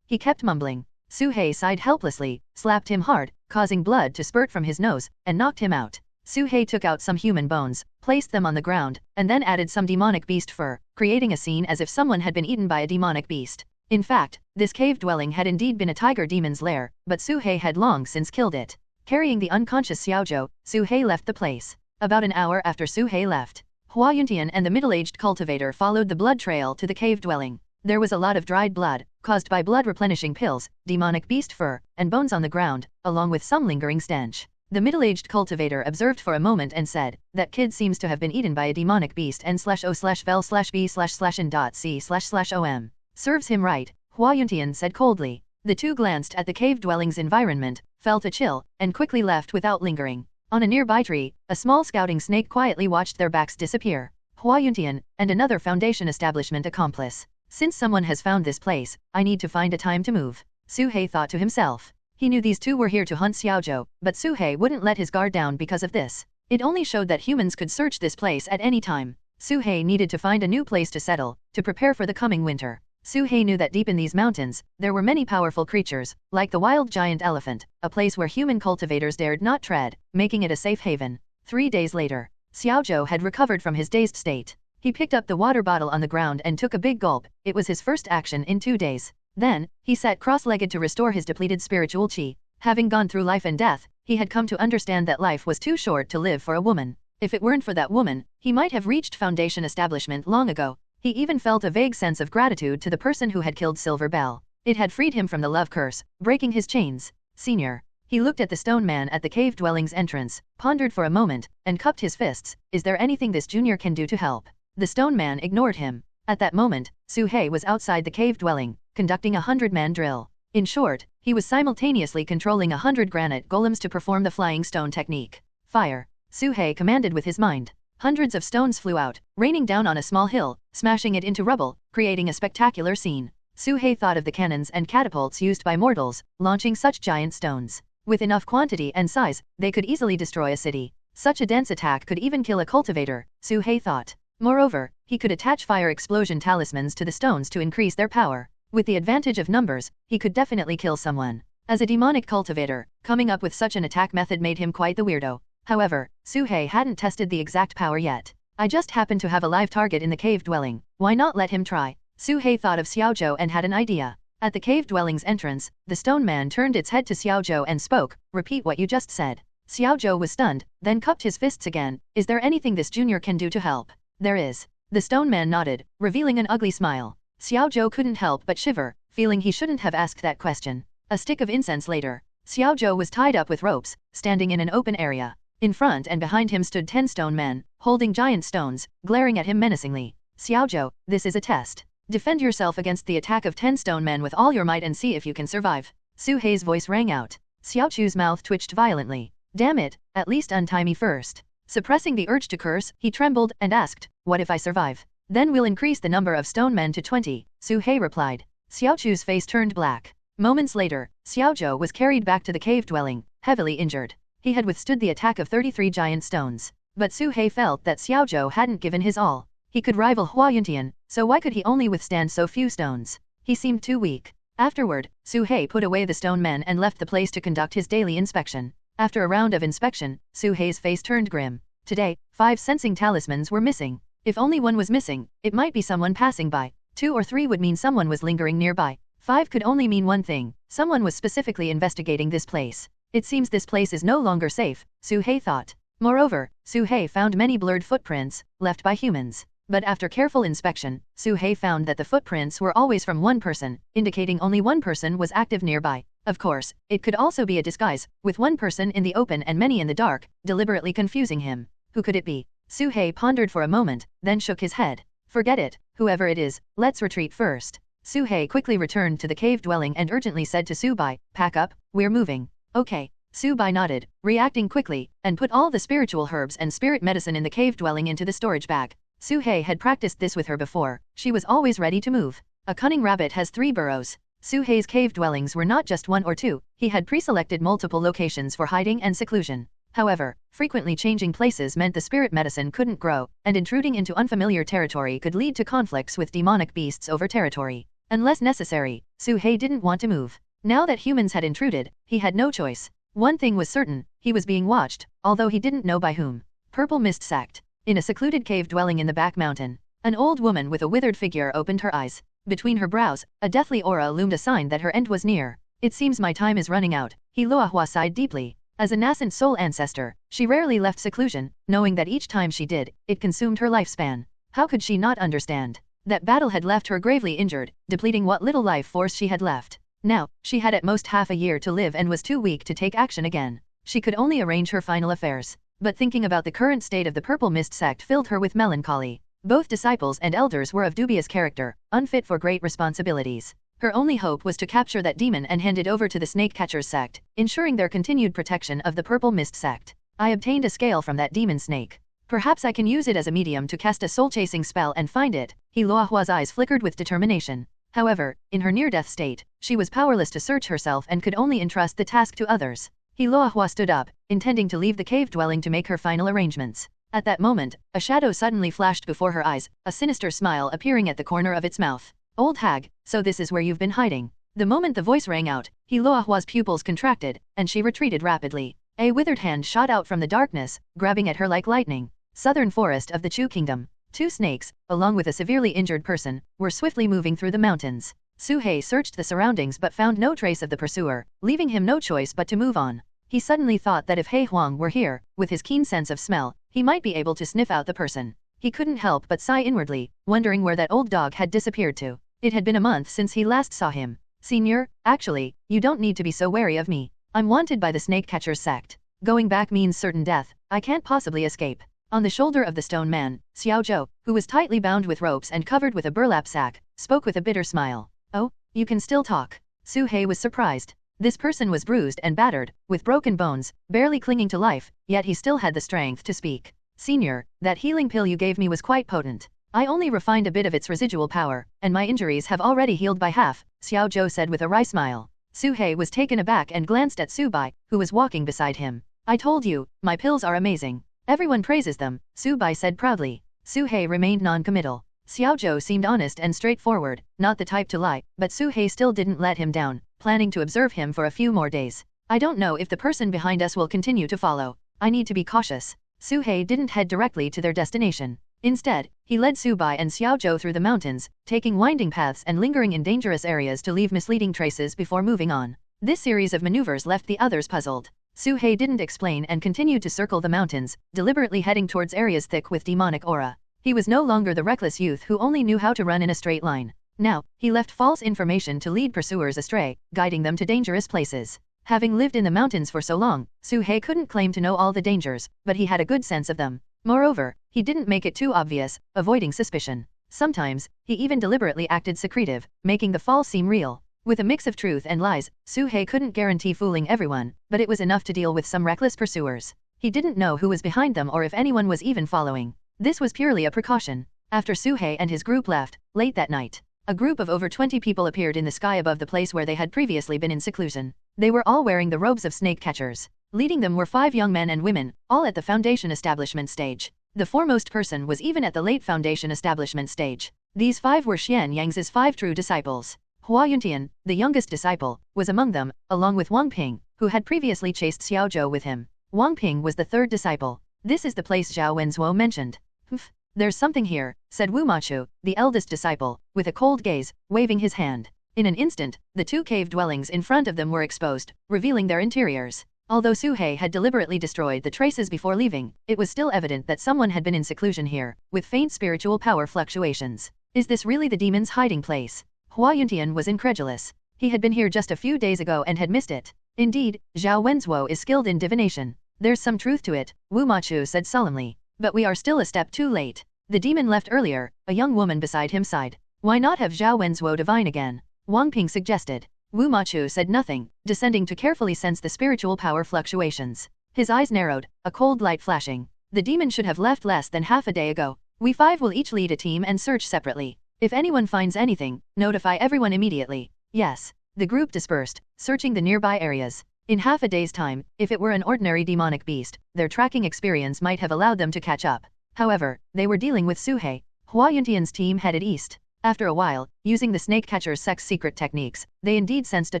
[SPEAKER 2] he kept mumbling. Su He sighed helplessly, slapped him hard, causing blood to spurt from his nose, and knocked him out. Su He took out some human bones, placed them on the ground, and then added some demonic beast fur, creating a scene as if someone had been eaten by a demonic beast. In fact, this cave dwelling had indeed been a tiger demon's lair, but Su He had long since killed it. Carrying the unconscious Xiaozhou, Su He left the place. About an hour after Su He left, Hua Yuntian and the middle-aged cultivator followed the blood trail to the cave dwelling. There was a lot of dried blood, caused by blood-replenishing pills, demonic beast fur, and bones on the ground, along with some lingering stench. The middle-aged cultivator observed for a moment and said, that kid seems to have been eaten by a demonic beast n/o/vel/b/c/n.c/om. Serves him right, Hua Yuntian said coldly. The two glanced at the cave dwelling's environment, felt a chill, and quickly left without lingering. On a nearby tree, a small scouting snake quietly watched their backs disappear. Hua Yuntian, and another Foundation establishment accomplice. Since someone has found this place, I need to find a time to move. Su He thought to himself. He knew these two were here to hunt Xiaozhou, but Su He wouldn't let his guard down because of this. It only showed that humans could search this place at any time. Su He needed to find a new place to settle, to prepare for the coming winter. Su He knew that deep in these mountains, there were many powerful creatures, like the wild giant elephant, a place where human cultivators dared not tread, making it a safe haven. 3 days later, Xiaozhou had recovered from his dazed state. He picked up the water bottle on the ground and took a big gulp. It was his first action in 2 days. Then, he sat cross-legged to restore his depleted spiritual qi. Having gone through life and death, he had come to understand that life was too short to live for a woman. If it weren't for that woman, he might have reached Foundation establishment long ago. He even felt a vague sense of gratitude to the person who had killed Silver Bell. It had freed him from the love curse, breaking his chains. Senior. He looked at the stone man at the cave dwelling's entrance, pondered for a moment, and cupped his fists. Is there anything this junior can do to help? The stone man ignored him. At that moment, Su He was outside the cave dwelling, conducting a 100-man drill. In short, he was simultaneously controlling 100 granite golems to perform the flying stone technique. Fire. Su He commanded with his mind. Hundreds of stones flew out, raining down on a small hill, smashing it into rubble, creating a spectacular scene. Su He thought of the cannons and catapults used by mortals, launching such giant stones. With enough quantity and size, they could easily destroy a city. Such a dense attack could even kill a cultivator, Su He thought. Moreover, he could attach fire explosion talismans to the stones to increase their power. With the advantage of numbers, he could definitely kill someone. As a demonic cultivator, coming up with such an attack method made him quite the weirdo. However, Su He hadn't tested the exact power yet. I just happen to have a live target in the cave dwelling, why not let him try? Su He thought of Xiaozhou and had an idea. At the cave dwelling's entrance, the stone man turned its head to Xiaozhou and spoke, repeat what you just said. Xiaozhou was stunned, then cupped his fists again. Is there anything this junior can do to help? There is. The stone man nodded, revealing an ugly smile. Xiaozhou couldn't help but shiver, feeling he shouldn't have asked that question. A stick of incense later, Xiaozhou was tied up with ropes, standing in an open area. In front and behind him stood 10 stone men, holding giant stones, glaring at him menacingly. Xiaozhou, this is a test. Defend yourself against the attack of 10 stone men with all your might and see if you can survive. Su Hei's voice rang out. Xiaochu's mouth twitched violently. Damn it, at least untie me first. Suppressing the urge to curse, he trembled and asked, what if I survive? Then we'll increase the number of stone men to 20, Su Hei replied. Xiaochu's face turned black. Moments later, Xiaozhou was carried back to the cave dwelling, heavily injured. He had withstood the attack of 33 giant stones. But Su Hei felt that Xiaozhou hadn't given his all. He could rival Hua Yuntian, so why could he only withstand so few stones? He seemed too weak. Afterward, Su Hei put away the stone men and left the place to conduct his daily inspection. After a round of inspection, Su Hei's face turned grim. Today, 5 sensing talismans were missing. If only one was missing, it might be someone passing by. 2 or 3 would mean someone was lingering nearby. 5 could only mean one thing, someone was specifically investigating this place. It seems this place is no longer safe, Su Hei thought. Moreover, Su Hei found many blurred footprints, left by humans. But after careful inspection, Su Hei found that the footprints were always from one person, indicating only one person was active nearby. Of course, it could also be a disguise, with one person in the open and many in the dark, deliberately confusing him. Who could it be? Su Hei pondered for a moment, then shook his head. Forget it, whoever it is, let's retreat first. Su Hei quickly returned to the cave dwelling and urgently said to Su Bai, pack up, we're moving. Okay. Su Bai nodded, reacting quickly, and put all the spiritual herbs and spirit medicine in the cave dwelling into the storage bag. Su Hei had practiced this with her before. She was always ready to move. A cunning rabbit has 3 burrows. Su Hei's cave dwellings were not just 1 or 2, he had pre-selected multiple locations for hiding and seclusion. However, frequently changing places meant the spirit medicine couldn't grow, and intruding into unfamiliar territory could lead to conflicts with demonic beasts over territory. Unless necessary, Su Hei didn't want to move. Now that humans had intruded, he had no choice. One thing was certain, he was being watched, although he didn't know by whom. Purple mist sect. In a secluded cave dwelling in the back mountain, an old woman with a withered figure opened her eyes. Between her brows, a deathly aura loomed a sign that her end was near. It seems my time is running out, He Luahua sighed deeply. As a nascent soul ancestor, she rarely left seclusion, knowing that each time she did, it consumed her lifespan. How could she not understand? That battle had left her gravely injured, depleting what little life force she had left. Now, she had at most half a year to live and was too weak to take action again. She could only arrange her final affairs. But thinking about the current state of the Purple Mist sect filled her with melancholy. Both disciples and elders were of dubious character, unfit for great responsibilities. Her only hope was to capture that demon and hand it over to the Snake Catchers sect, ensuring their continued protection of the Purple Mist sect. I obtained a scale from that demon snake. Perhaps I can use it as a medium to cast a soul-chasing spell and find it. He Luahua's eyes flickered with determination. However, in her near-death state, she was powerless to search herself and could only entrust the task to others. He Luahua stood up, intending to leave the cave dwelling to make her final arrangements. At that moment, a shadow suddenly flashed before her eyes, a sinister smile appearing at the corner of its mouth. Old hag, so this is where you've been hiding. The moment the voice rang out, He Luahua's pupils contracted, and she retreated rapidly. A withered hand shot out from the darkness, grabbing at her like lightning. Southern forest of the Chu Kingdom. 2 snakes, along with a severely injured person, were swiftly moving through the mountains. Su Hei searched the surroundings but found no trace of the pursuer, leaving him no choice but to move on. He suddenly thought that if He Huang were here, with his keen sense of smell, he might be able to sniff out the person. He couldn't help but sigh inwardly, wondering where that old dog had disappeared to. It had been a month since he last saw him. Senior, actually, you don't need to be so wary of me. I'm wanted by the Snake Catchers sect. Going back means certain death. I can't possibly escape. On the shoulder of the stone man, Xiaozhou, who was tightly bound with ropes and covered with a burlap sack, spoke with a bitter smile. Oh, you can still talk. Su Hei was surprised. This person was bruised and battered, with broken bones, barely clinging to life, yet he still had the strength to speak. Senior, that healing pill you gave me was quite potent. I only refined a bit of its residual power, and my injuries have already healed by half, Xiaozhou said with a wry smile. Su Hei was taken aback and glanced at Su Bai, who was walking beside him. I told you, my pills are amazing. Everyone praises them, Su Bai said proudly. Su Hei remained non-committal. Xiaozhou seemed honest and straightforward, not the type to lie, but Su Hei still didn't let him down, planning to observe him for a few more days. I don't know if the person behind us will continue to follow. I need to be cautious. Su Hei didn't head directly to their destination. Instead, he led Su Bai and Xiaozhou through the mountains, taking winding paths and lingering in dangerous areas to leave misleading traces before moving on. This series of maneuvers left the others puzzled. Su Hei didn't explain and continued to circle the mountains, deliberately heading towards areas thick with demonic aura. He was no longer the reckless youth who only knew how to run in a straight line. Now, he left false information to lead pursuers astray, guiding them to dangerous places. Having lived in the mountains for so long, Su Hei couldn't claim to know all the dangers, but he had a good sense of them. Moreover, he didn't make it too obvious, avoiding suspicion. Sometimes, he even deliberately acted secretive, making the fall seem real. With a mix of truth and lies, Su-hei couldn't guarantee fooling everyone, but it was enough to deal with some reckless pursuers. He didn't know who was behind them or if anyone was even following. This was purely a precaution. After Su-hei and his group left, late that night, a group of over 20 people appeared in the sky above the place where they had previously been in seclusion. They were all wearing the robes of snake catchers. Leading them were 5 young men and women, all at the Foundation establishment stage. The foremost person was even at the late Foundation establishment stage. These 5 were Xian Yang's 5 true disciples. Hua Yuntian, the youngest disciple, was among them, along with Wang Ping, who had previously chased Xiao Zhou with him. Wang Ping was the 3rd disciple. This is the place Zhao Wenzuo mentioned. Humph, there's something here, said Wu Machu, the eldest disciple, with a cold gaze, waving his hand. In an instant, the 2 cave dwellings in front of them were exposed, revealing their interiors. Although Su-hei had deliberately destroyed the traces before leaving, it was still evident that someone had been in seclusion here, with faint spiritual power fluctuations. Is this really the demon's hiding place? Hua Yuntian was incredulous. He had been here just a few days ago and had missed it. Indeed, Zhao Wenzuo is skilled in divination. There's some truth to it, Wu Machu said solemnly. But we are still a step too late. The demon left earlier, a young woman beside him sighed. Why not have Zhao Wenzuo divine again? Wang Ping suggested. Wu Machu said nothing, descending to carefully sense the spiritual power fluctuations. His eyes narrowed, a cold light flashing. The demon should have left less than half a day ago. We 5 will each lead a team and search separately. If anyone finds anything, notify everyone immediately. Yes. The group dispersed, searching the nearby areas. In half a day's time, if it were an ordinary demonic beast, their tracking experience might have allowed them to catch up. However, they were dealing with Su-hei. Hua Yuntian's team headed east. After a while, using the snake catcher's sex secret techniques, they indeed sensed a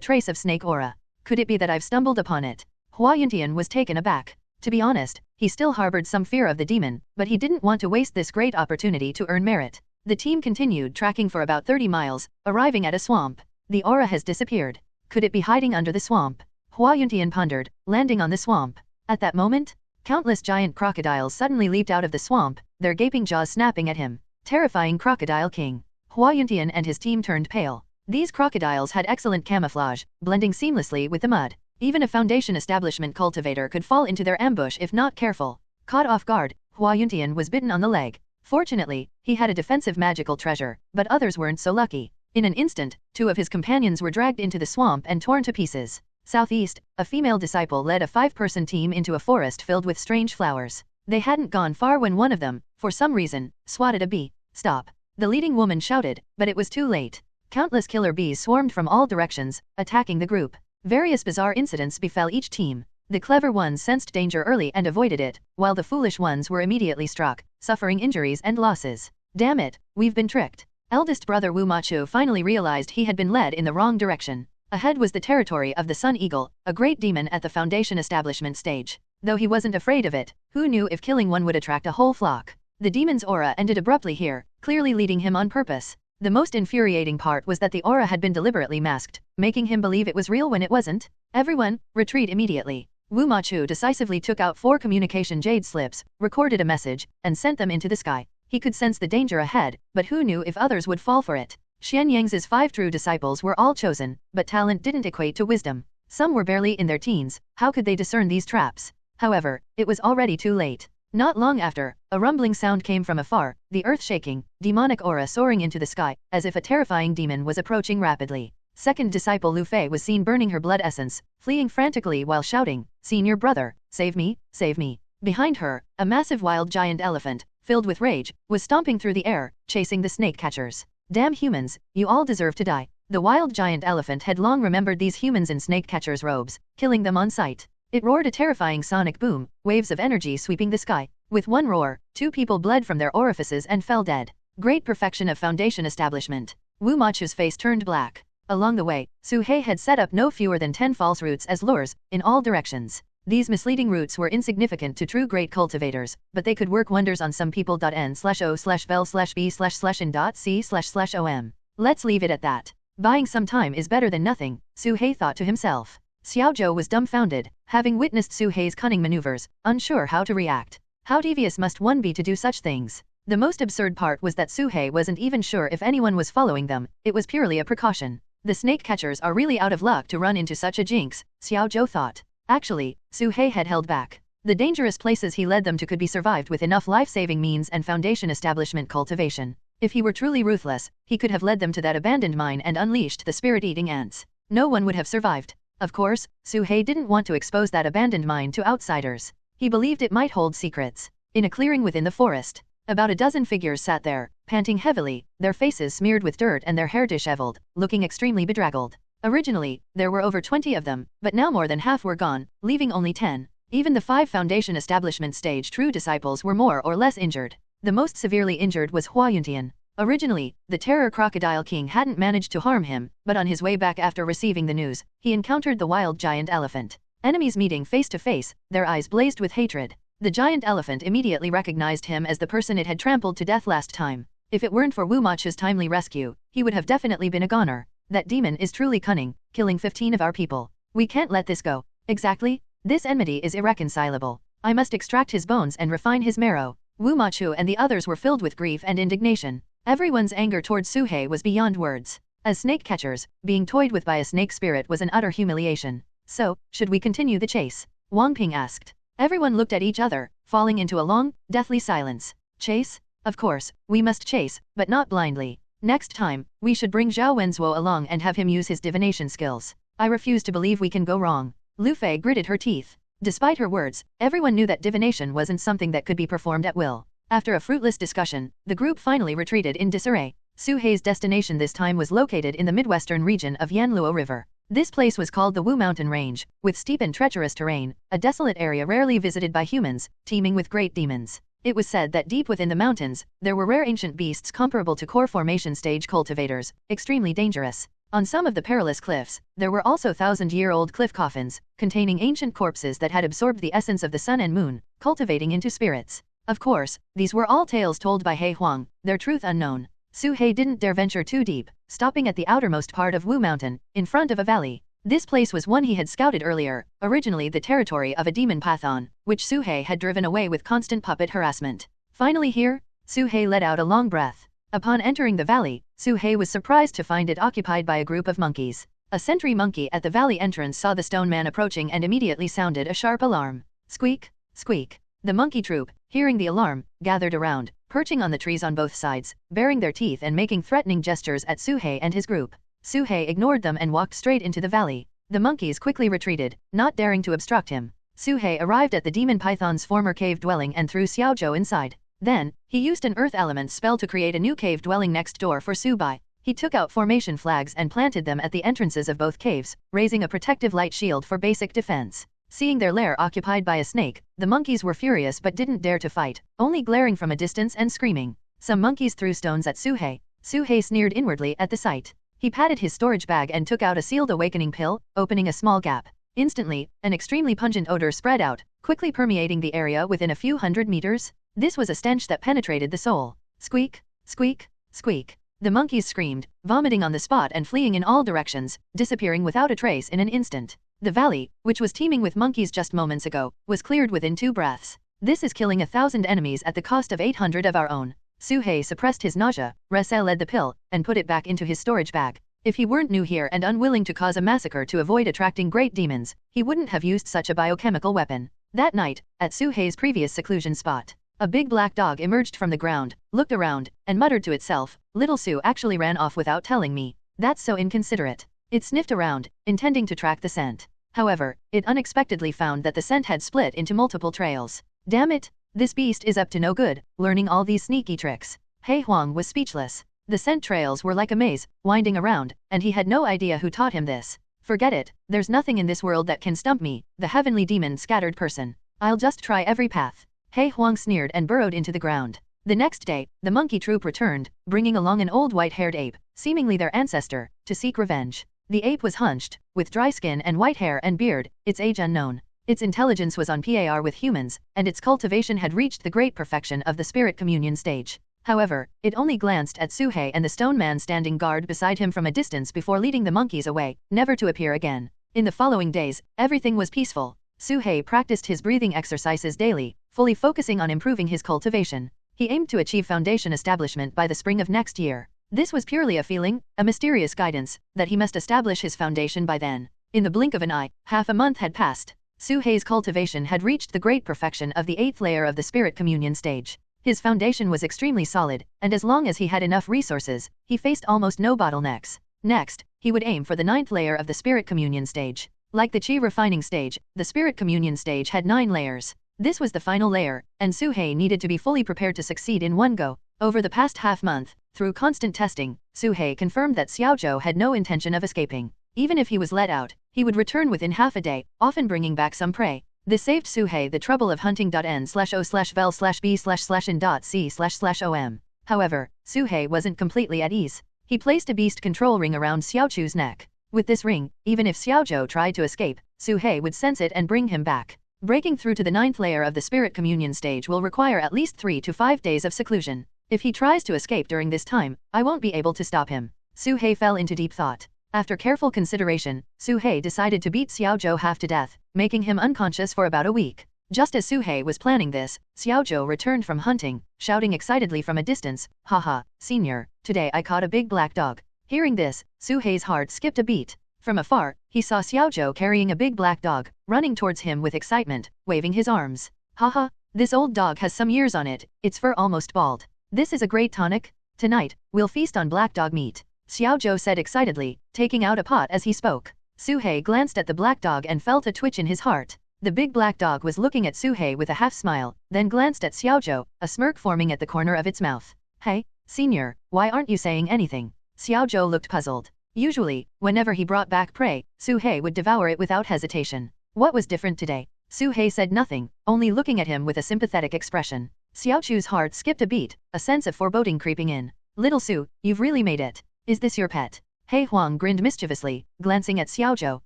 [SPEAKER 2] trace of snake aura. Could it be that I've stumbled upon it? Hua Yuntian was taken aback. To be honest, he still harbored some fear of the demon, but he didn't want to waste this great opportunity to earn merit. The team continued tracking for about 30 miles, arriving at a swamp. The aura has disappeared. Could it be hiding under the swamp? Hua Yuntian pondered, landing on the swamp. At that moment, countless giant crocodiles suddenly leaped out of the swamp, their gaping jaws snapping at him. Terrifying Crocodile King. Hua Yuntian and his team turned pale. These crocodiles had excellent camouflage, blending seamlessly with the mud. Even a Foundation establishment cultivator could fall into their ambush if not careful. Caught off guard, Hua Yuntian was bitten on the leg. Fortunately, he had a defensive magical treasure, but others weren't so lucky. In an instant, 2 of his companions were dragged into the swamp and torn to pieces. Southeast, a female disciple led a 5-person team into a forest filled with strange flowers. They hadn't gone far when one of them, for some reason, swatted a bee. Stop. The leading woman shouted, but it was too late. Countless killer bees swarmed from all directions, attacking the group. Various bizarre incidents befell each team. The clever ones sensed danger early and avoided it, while the foolish ones were immediately struck, suffering injuries and losses. Damn it, we've been tricked. Eldest brother Wu Machu finally realized he had been led in the wrong direction. Ahead was the territory of the Sun Eagle, a great demon at the Foundation establishment stage. Though he wasn't afraid of it, who knew if killing one would attract a whole flock? The demon's aura ended abruptly here, clearly leading him on purpose. The most infuriating part was that the aura had been deliberately masked, making him believe it was real when it wasn't. Everyone, retreat immediately. Wu Machu decisively took out 4 communication jade slips, recorded a message, and sent them into the sky. He could sense the danger ahead, but who knew if others would fall for it? Xian Yang's 5 true disciples were all chosen, but talent didn't equate to wisdom. Some were barely in their teens, how could they discern these traps? However, it was already too late. Not long after, a rumbling sound came from afar, the earth shaking, demonic aura soaring into the sky, as if a terrifying demon was approaching rapidly. Second disciple Lu Fei was seen burning her blood essence, fleeing frantically while shouting, "Senior brother, save me, save me." Behind her, a massive wild giant elephant, filled with rage, was stomping through the air, chasing the snake catchers. Damn humans, you all deserve to die. The wild giant elephant had long remembered these humans in snake catchers' robes, killing them on sight. It roared a terrifying sonic boom, waves of energy sweeping the sky. With one roar, 2 people bled from their orifices and fell dead. Great perfection of Foundation establishment. Wu Machu's face turned black. Along the way, Su-hei had set up no fewer than 10 false routes as lures, in all directions. These misleading routes were insignificant to true great cultivators, but they could work wonders on some people. N/O/vel/b/in.c//om. Let's leave it at that. Buying some time is better than nothing, Su-hei thought to himself. Xiao Zhou was dumbfounded, having witnessed Su-hei's cunning maneuvers, unsure how to react. How devious must one be to do such things? The most absurd part was that Su-hei wasn't even sure if anyone was following them, it was purely a precaution. The snake catchers are really out of luck to run into such a jinx, Xiao Zhou thought. Actually, Su-hei had held back. The dangerous places he led them to could be survived with enough life-saving means and Foundation establishment cultivation. If he were truly ruthless, he could have led them to that abandoned mine and unleashed the spirit-eating ants. No one would have survived. Of course, Su-hei didn't want to expose that abandoned mine to outsiders. He believed it might hold secrets. In a clearing within the forest, about a dozen figures sat there, panting heavily, their faces smeared with dirt and their hair disheveled, looking extremely bedraggled. Originally, there were over 20 of them, but now more than half were gone, leaving only 10. Even the 5 Foundation establishment stage true disciples were more or less injured. The most severely injured was Hua Yuntian. Originally, the Terror Crocodile King hadn't managed to harm him, but on his way back after receiving the news, he encountered the wild giant elephant. Enemies meeting face to face, their eyes blazed with hatred. The giant elephant immediately recognized him as the person it had trampled to death last time. If it weren't for Wu Machu's timely rescue, he would have definitely been a goner. That demon is truly cunning, killing 15 of our people. We can't let this go. Exactly. This enmity is irreconcilable. I must extract his bones and refine his marrow. Wu Machu and the others were filled with grief and indignation. Everyone's anger towards Su-hei was beyond words. As snake catchers, being toyed with by a snake spirit was an utter humiliation. So, should we continue the chase? Wang Ping asked. Everyone looked at each other, falling into a long, deathly silence. Chase? Of course, we must chase, but not blindly. Next time, we should bring Zhao Wenzuo along and have him use his divination skills. I refuse to believe we can go wrong. Lu Fei gritted her teeth. Despite her words, everyone knew that divination wasn't something that could be performed at will. After a fruitless discussion, the group finally retreated in disarray. Su-hei's destination this time was located in the midwestern region of Yanluo River. This place was called the Wu Mountain Range, with steep and treacherous terrain, a desolate area rarely visited by humans, teeming with great demons. It was said that deep within the mountains, there were rare ancient beasts comparable to core formation stage cultivators, extremely dangerous. On some of the perilous cliffs, there were also thousand-year-old cliff coffins, containing ancient corpses that had absorbed the essence of the sun and moon, cultivating into spirits. Of course, these were all tales told by He Huang, their truth unknown. Su-hei didn't dare venture too deep, stopping at the outermost part of Wu Mountain, in front of a valley. This place was one he had scouted earlier, originally the territory of a demon python, which Su-hei had driven away with constant puppet harassment. Finally here, Su-hei let out a long breath. Upon entering the valley, Su-hei was surprised to find it occupied by a group of monkeys. A sentry monkey at the valley entrance saw the stone man approaching and immediately sounded a sharp alarm. Squeak, squeak. The monkey troop, hearing the alarm, gathered around, perching on the trees on both sides, baring their teeth and making threatening gestures at Su-hei and his group. Su-hei ignored them and walked straight into the valley. The monkeys quickly retreated, not daring to obstruct him. Su-hei arrived at the demon python's former cave dwelling and threw Xiao Zhou inside. Then, he used an earth element spell to create a new cave dwelling next door for Su-bai. He took out formation flags and planted them at the entrances of both caves, raising a protective light shield for basic defense. Seeing their lair occupied by a snake, the monkeys were furious but didn't dare to fight, only glaring from a distance and screaming. Some monkeys threw stones at Su-hei. Su-hei sneered inwardly at the sight. He patted his storage bag and took out a sealed awakening pill, opening a small gap. Instantly, an extremely pungent odor spread out, quickly permeating the area within a few hundred meters. This was a stench that penetrated the soul. Squeak, squeak, squeak. The monkeys screamed, vomiting on the spot and fleeing in all directions, disappearing without a trace in an instant. The valley, which was teeming with monkeys just moments ago, was cleared within 2 breaths. This is killing 1,000 enemies at the cost of 800 of our own. Su-hei suppressed his nausea, Ressel led the pill, and put it back into his storage bag. If he weren't new here and unwilling to cause a massacre to avoid attracting great demons, he wouldn't have used such a biochemical weapon. That night, at Su-hei's previous seclusion spot, a big black dog emerged from the ground, looked around, and muttered to itself, "Little Su actually ran off without telling me. That's so inconsiderate." It sniffed around, intending to track the scent. However, it unexpectedly found that the scent had split into multiple trails. Damn it! This beast is up to no good, learning all these sneaky tricks. He Huang was speechless. The scent trails were like a maze, winding around, and he had no idea who taught him this. Forget it, there's nothing in this world that can stump me, the heavenly demon scattered person. I'll just try every path. He Huang sneered and burrowed into the ground. The next day, the monkey troop returned, bringing along an old white-haired ape, seemingly their ancestor, to seek revenge. The ape was hunched, with dry skin and white hair and beard, its age unknown. Its intelligence was on par with humans, and its cultivation had reached the great perfection of the spirit communion stage. However, it only glanced at Su-hei and the stone man standing guard beside him from a distance before leading the monkeys away, never to appear again. In the following days, everything was peaceful. Su-hei practiced his breathing exercises daily, fully focusing on improving his cultivation. He aimed to achieve foundation establishment by the spring of next year. This was purely a feeling, a mysterious guidance, that he must establish his foundation by then. In the blink of an eye, half a month had passed. Su-hei's cultivation had reached the great perfection of the 8th layer of the spirit communion stage. His foundation was extremely solid, and as long as he had enough resources, he faced almost no bottlenecks. Next, he would aim for the 9th layer of the Spirit Communion stage. Like the Qi refining stage, the Spirit Communion stage had 9 layers. This was the final layer, and Su-hei needed to be fully prepared to succeed in one go. Over the past half-month, through constant testing, Su-hei confirmed that Xiaozhou had no intention of escaping. Even if he was let out, he would return within half a day, often bringing back some prey. This saved Su-hei the trouble of hunting.n/o/vel/b/in.c//om. However, Su-hei wasn't completely at ease. He placed a beast control ring around Xiaochu's neck. With this ring, even if Xiaozhou tried to escape, Su-hei would sense it and bring him back. Breaking through to the 9th layer of the Spirit Communion stage will require at least 3 to 5 days of seclusion. If he tries to escape during this time, I won't be able to stop him. Su-hei fell into deep thought. After careful consideration, Su-hei decided to beat Xiaozhou half to death, making him unconscious for about a week. Just as Su-hei was planning this, Xiaozhou returned from hunting, shouting excitedly from a distance, "Haha, senior, today I caught a big black dog." Hearing this, Su-hei's heart skipped a beat. From afar, he saw Xiaozhou carrying a big black dog, running towards him with excitement, waving his arms. "Haha, this old dog has some years on it, its fur almost bald. This is a great tonic. Tonight, we'll feast on black dog meat," Xiaozhou said excitedly, taking out a pot as he spoke. Su-hei glanced at the black dog and felt a twitch in his heart. The big black dog was looking at Su-hei with a half-smile, then glanced at Xiaozhou, a smirk forming at the corner of its mouth. "Hey, senior, why aren't you saying anything?" Xiaozhou looked puzzled. Usually, whenever he brought back prey, Su-hei would devour it without hesitation. What was different today? Su-hei said nothing, only looking at him with a sympathetic expression. Xiaochu's heart skipped a beat, a sense of foreboding creeping in. "Little Su, you've really made it. Is this your pet?" He Huang grinned mischievously, glancing at Xiaozhou.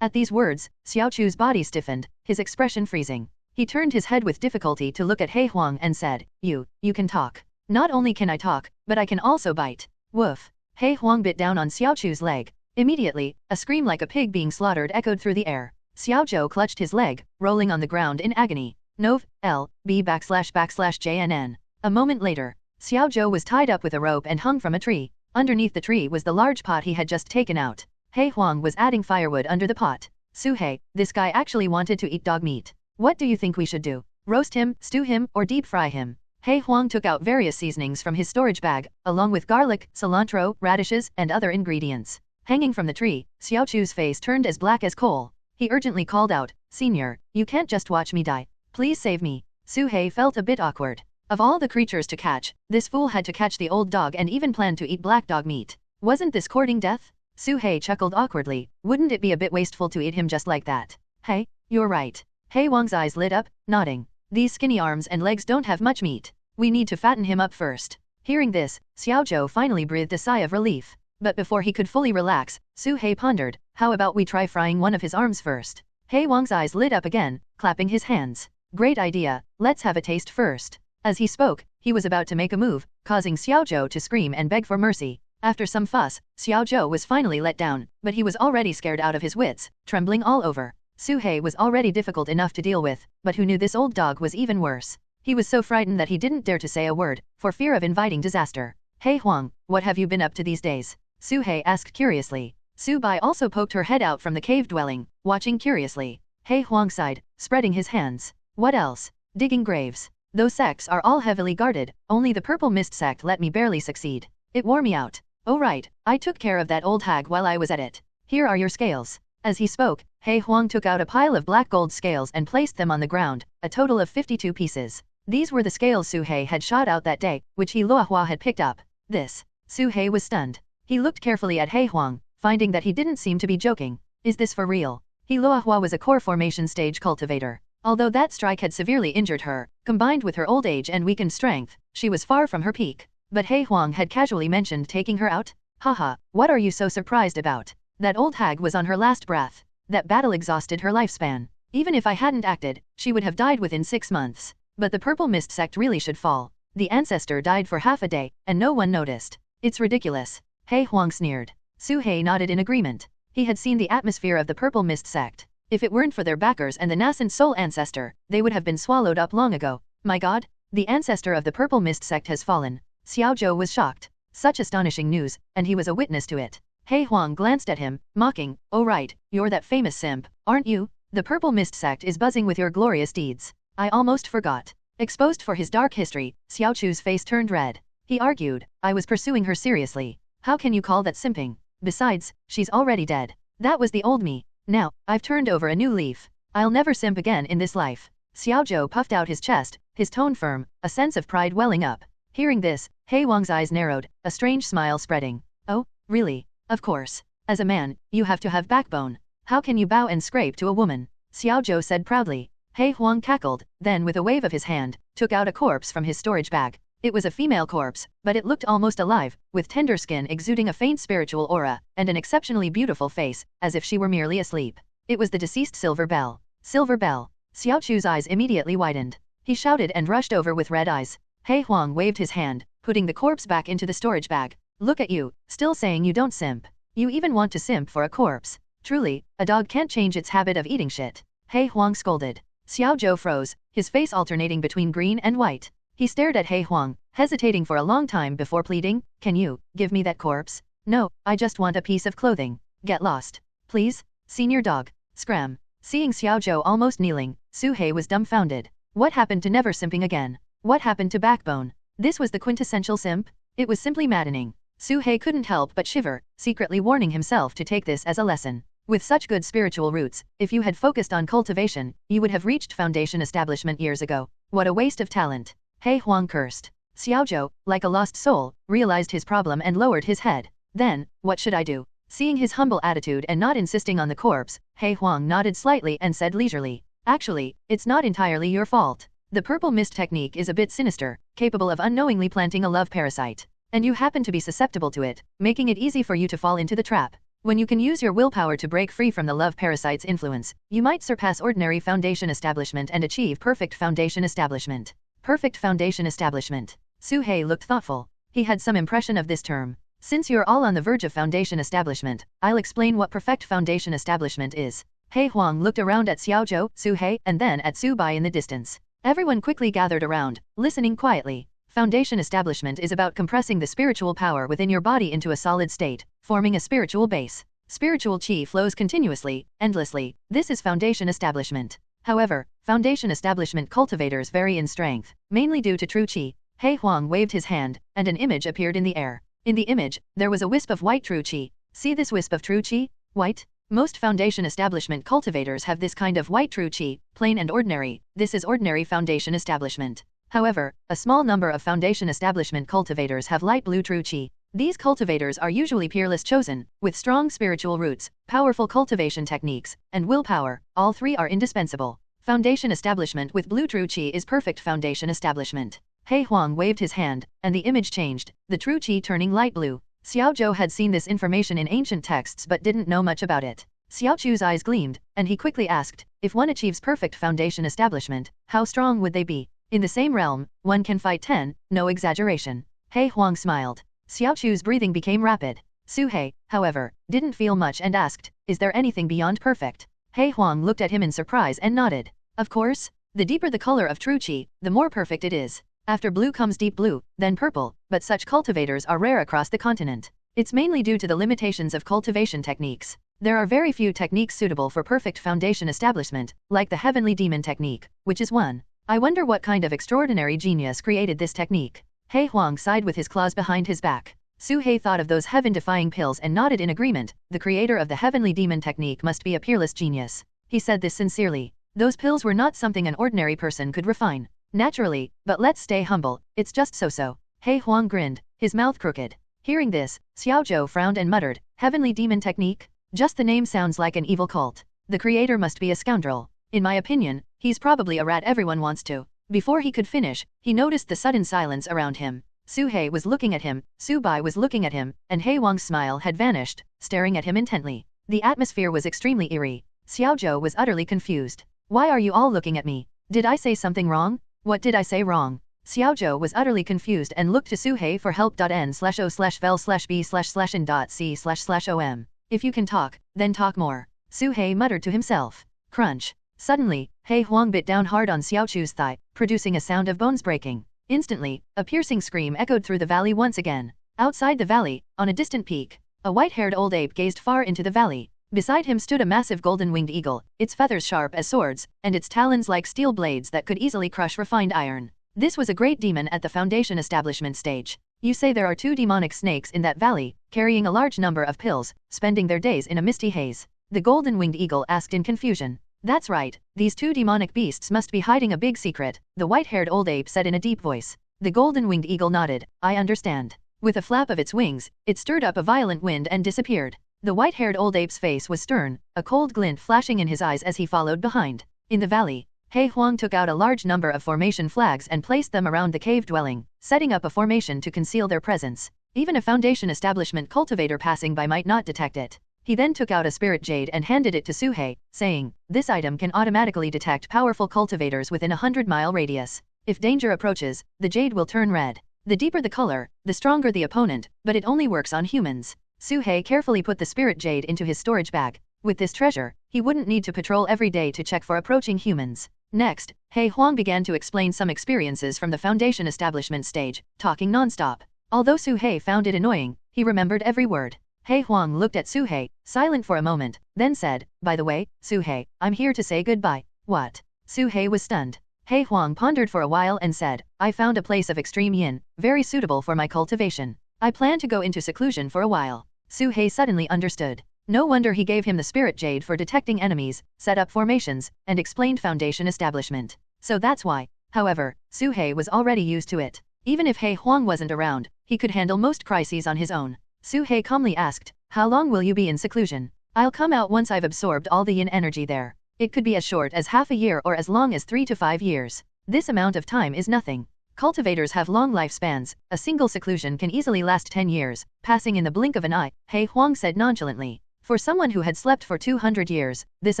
[SPEAKER 2] At these words, Xiaochu's body stiffened, his expression freezing. He turned his head with difficulty to look at He Huang and said, You can talk. "Not only can I talk, but I can also bite." Woof. He Huang bit down on Xiaochu's leg. Immediately, a scream like a pig being slaughtered echoed through the air. Xiaozhou clutched his leg, rolling on the ground in agony. Nov. L. B /JNN. A moment later, Xiaozhou was tied up with a rope and hung from a tree. Underneath the tree was the large pot he had just taken out. He Huang was adding firewood under the pot. "Su-hei, this guy actually wanted to eat dog meat. What do you think we should do? Roast him, stew him, or deep fry him?" He Huang took out various seasonings from his storage bag, along with garlic, cilantro, radishes, and other ingredients. Hanging from the tree, Xiaochu's face turned as black as coal. He urgently called out, "Senior, you can't just watch me die. Please save me." Su-hei felt a bit awkward. Of all the creatures to catch, this fool had to catch the old dog and even planned to eat black dog meat. Wasn't this courting death? Su-hei chuckled awkwardly. Wouldn't it be a bit wasteful to eat him just like that? "Hey, you're right." He Huang's eyes lit up, nodding. "These skinny arms and legs don't have much meat. We need to fatten him up first." Hearing this, Xiaozhou finally breathed a sigh of relief. But before he could fully relax, Su-hei pondered, "How about we try frying one of his arms first?" He Huang's eyes lit up again, clapping his hands. "Great idea, let's have a taste first." As he spoke, he was about to make a move, causing Xiaozhou to scream and beg for mercy. After some fuss, Xiaozhou was finally let down, but he was already scared out of his wits, trembling all over. Su-hei was already difficult enough to deal with, but who knew this old dog was even worse. He was so frightened that he didn't dare to say a word, for fear of inviting disaster. "Hey Huang, what have you been up to these days?" Su-hei asked curiously. Su-bai also poked her head out from the cave dwelling, watching curiously. He Huang sighed, spreading his hands. "What else? Digging graves. Those sects are all heavily guarded, only the Purple Mist sect let me barely succeed. It wore me out. Oh right, I took care of that old hag while I was at it. Here are your scales." As he spoke, He Huang took out a pile of black gold scales and placed them on the ground, a total of 52 pieces. These were the scales Su-hei had shot out that day, which He Luohua had picked up. This. Su-hei was stunned. He looked carefully at He Huang, finding that he didn't seem to be joking. Is this for real? He Luohua was a core formation stage cultivator. Although that strike had severely injured her, combined with her old age and weakened strength, she was far from her peak. But He Huang had casually mentioned taking her out? "Haha, what are you so surprised about? That old hag was on her last breath. That battle exhausted her lifespan. Even if I hadn't acted, she would have died within 6 months. But the Purple Mist sect really should fall. The ancestor died for half a day, and no one noticed. It's ridiculous." He Huang sneered. Su-hei nodded in agreement. He had seen the atmosphere of the Purple Mist sect. If it weren't for their backers and the nascent soul ancestor, they would have been swallowed up long ago. My god, the ancestor of the Purple Mist sect has fallen. Xiaozhou was shocked. Such astonishing news, and he was a witness to it. He Huang glanced at him, mocking, "Oh right, you're that famous simp, aren't you? The Purple Mist sect is buzzing with your glorious deeds. I almost forgot." Exposed for his dark history, Xiao Chu's face turned red. He argued, I was pursuing her seriously. How can you call that simping? Besides, she's already dead. That was the old me. Now, I've turned over a new leaf. I'll never simp again in this life. Xiao Zhou puffed out his chest, his tone firm, a sense of pride welling up. Hearing this, He Huang's eyes narrowed, a strange smile spreading. Oh, really? Of course. As a man, you have to have backbone. How can you bow and scrape to a woman? Xiao Zhou said proudly. He Huang cackled, then with a wave of his hand, took out a corpse from his storage bag. It was a female corpse, but it looked almost alive, with tender skin exuding a faint spiritual aura, and an exceptionally beautiful face, as if she were merely asleep. It was the deceased Silver Bell. Silver Bell. Xiao Chu's eyes immediately widened. He shouted and rushed over with red eyes. He Huang waved his hand, putting the corpse back into the storage bag. Look at you, still saying you don't simp. You even want to simp for a corpse. Truly, a dog can't change its habit of eating shit. He Huang scolded. Xiao Zhou froze, his face alternating between green and white. He stared at He Huang, hesitating for a long time before pleading, Can you give me that corpse? No, I just want a piece of clothing. Get lost. Please? Senior dog. Scram. Seeing Xiao Zhou almost kneeling, Su He was dumbfounded. What happened to never simping again? What happened to backbone? This was the quintessential simp? It was simply maddening. Su He couldn't help but shiver, secretly warning himself to take this as a lesson. With such good spiritual roots, if you had focused on cultivation, you would have reached foundation establishment years ago. What a waste of talent. He Huang cursed. Xiao Zhou, like a lost soul, realized his problem and lowered his head. Then, what should I do? Seeing his humble attitude and not insisting on the corpse, He Huang nodded slightly and said leisurely, Actually, it's not entirely your fault. The purple mist technique is a bit sinister, capable of unknowingly planting a love parasite. And you happen to be susceptible to it, making it easy for you to fall into the trap. When you can use your willpower to break free from the love parasite's influence, you might surpass ordinary foundation establishment and achieve perfect foundation establishment. Perfect foundation establishment. Su He looked thoughtful. He had some impression of this term. Since you're all on the verge of foundation establishment, I'll explain what perfect foundation establishment is. He Huang looked around at Xiao Zhou, Su He, and then at Su Bai in the distance. Everyone quickly gathered around, listening quietly. Foundation establishment is about compressing the spiritual power within your body into a solid state, forming a spiritual base. Spiritual qi flows continuously, endlessly. This is foundation establishment. However, foundation establishment cultivators vary in strength, mainly due to true qi. He Huang waved his hand, and an image appeared in the air. In the image, there was a wisp of white true qi. See this wisp of true qi? White? Most foundation establishment cultivators have this kind of white true qi, plain and ordinary. This is ordinary foundation establishment. However, a small number of foundation establishment cultivators have light blue true qi. These cultivators are usually peerless chosen, with strong spiritual roots, powerful cultivation techniques, and willpower. All three are indispensable. Foundation establishment with blue true qi is perfect foundation establishment. He Huang waved his hand, and the image changed, the true qi turning light blue. Xiao Zhou had seen this information in ancient texts but didn't know much about it. Xiao Chu's eyes gleamed, and he quickly asked, if one achieves perfect foundation establishment, how strong would they be? In the same realm, one can fight 10, no exaggeration. He Huang smiled. Xiao Chu's breathing became rapid. Su He, however, didn't feel much and asked, is there anything beyond perfect? He Huang looked at him in surprise and nodded. Of course. The deeper the color of true qi, the more perfect it is. After blue comes deep blue, then purple, but such cultivators are rare across the continent. It's mainly due to the limitations of cultivation techniques. There are very few techniques suitable for perfect foundation establishment, like the heavenly demon technique, which is one. I wonder what kind of extraordinary genius created this technique. He Huang sighed with his claws behind his back. Su He thought of those heaven-defying pills and nodded in agreement. The creator of the heavenly demon technique must be a peerless genius. He said this sincerely. Those pills were not something an ordinary person could refine. Naturally, but let's stay humble, it's just so-so. He Huang grinned, his mouth crooked. Hearing this, Xiao Zhou frowned and muttered, heavenly demon technique? Just the name sounds like an evil cult. The creator must be a scoundrel. In my opinion, he's probably a rat everyone wants to. Before he could finish, he noticed the sudden silence around him. Su He was looking at him, Su Bai was looking at him, and He Huang's smile had vanished, staring at him intently. The atmosphere was extremely eerie. Xiao Zhou was utterly confused. Why are you all looking at me? Did I say something wrong? What did I say wrong? Xiao Zhou was utterly confused and looked to Su He for help.n/o/vel/b/in.c//om. If you can talk, then talk more. Su He muttered to himself. Crunch. Suddenly, He Huang bit down hard on Xiao Chu's thigh, producing a sound of bones breaking. Instantly, a piercing scream echoed through the valley once again. Outside the valley, on a distant peak, a white-haired old ape gazed far into the valley. Beside him stood a massive golden-winged eagle, its feathers sharp as swords, and its talons like steel blades that could easily crush refined iron. This was a great demon at the Foundation establishment stage. You say there are 2 demonic snakes in that valley, carrying a large number of pills, spending their days in a misty haze. The golden-winged eagle asked in confusion. That's right, these 2 demonic beasts must be hiding a big secret, the white-haired old ape said in a deep voice. The golden-winged eagle nodded. I understand. With a flap of its wings, it stirred up a violent wind and disappeared. The white-haired old ape's face was stern, a cold glint flashing in his eyes as he followed behind. In the valley, He Huang took out a large number of formation flags and placed them around the cave dwelling, setting up a formation to conceal their presence. Even a Foundation establishment cultivator passing by might not detect it. He then took out a spirit jade and handed it to Su He, saying, this item can automatically detect powerful cultivators within a 100-mile radius. If danger approaches, the jade will turn red. The deeper the color, the stronger the opponent, but it only works on humans. Su He carefully put the spirit jade into his storage bag. With this treasure, he wouldn't need to patrol every day to check for approaching humans. Next, He Huang began to explain some experiences from the Foundation establishment stage, talking non-stop. Although Su He found it annoying, he remembered every word. He Huang looked at Su He, silent for a moment, then said, by the way, Su He, I'm here to say goodbye. What? Su He was stunned. He Huang pondered for a while and said, I found a place of extreme yin, very suitable for my cultivation. I plan to go into seclusion for a while. Su He suddenly understood. No wonder he gave him the spirit jade for detecting enemies, set up formations, and explained Foundation establishment. So that's why. However, Su He was already used to it. Even if He Huang wasn't around, he could handle most crises on his own. Su He calmly asked, how long will you be in seclusion? I'll come out once I've absorbed all the yin energy there. It could be as short as half a year or as long as 3 to 5 years. This amount of time is nothing. Cultivators have long lifespans, a single seclusion can easily last 10 years, passing in the blink of an eye, He Huang said nonchalantly. For someone who had slept for 200 years, this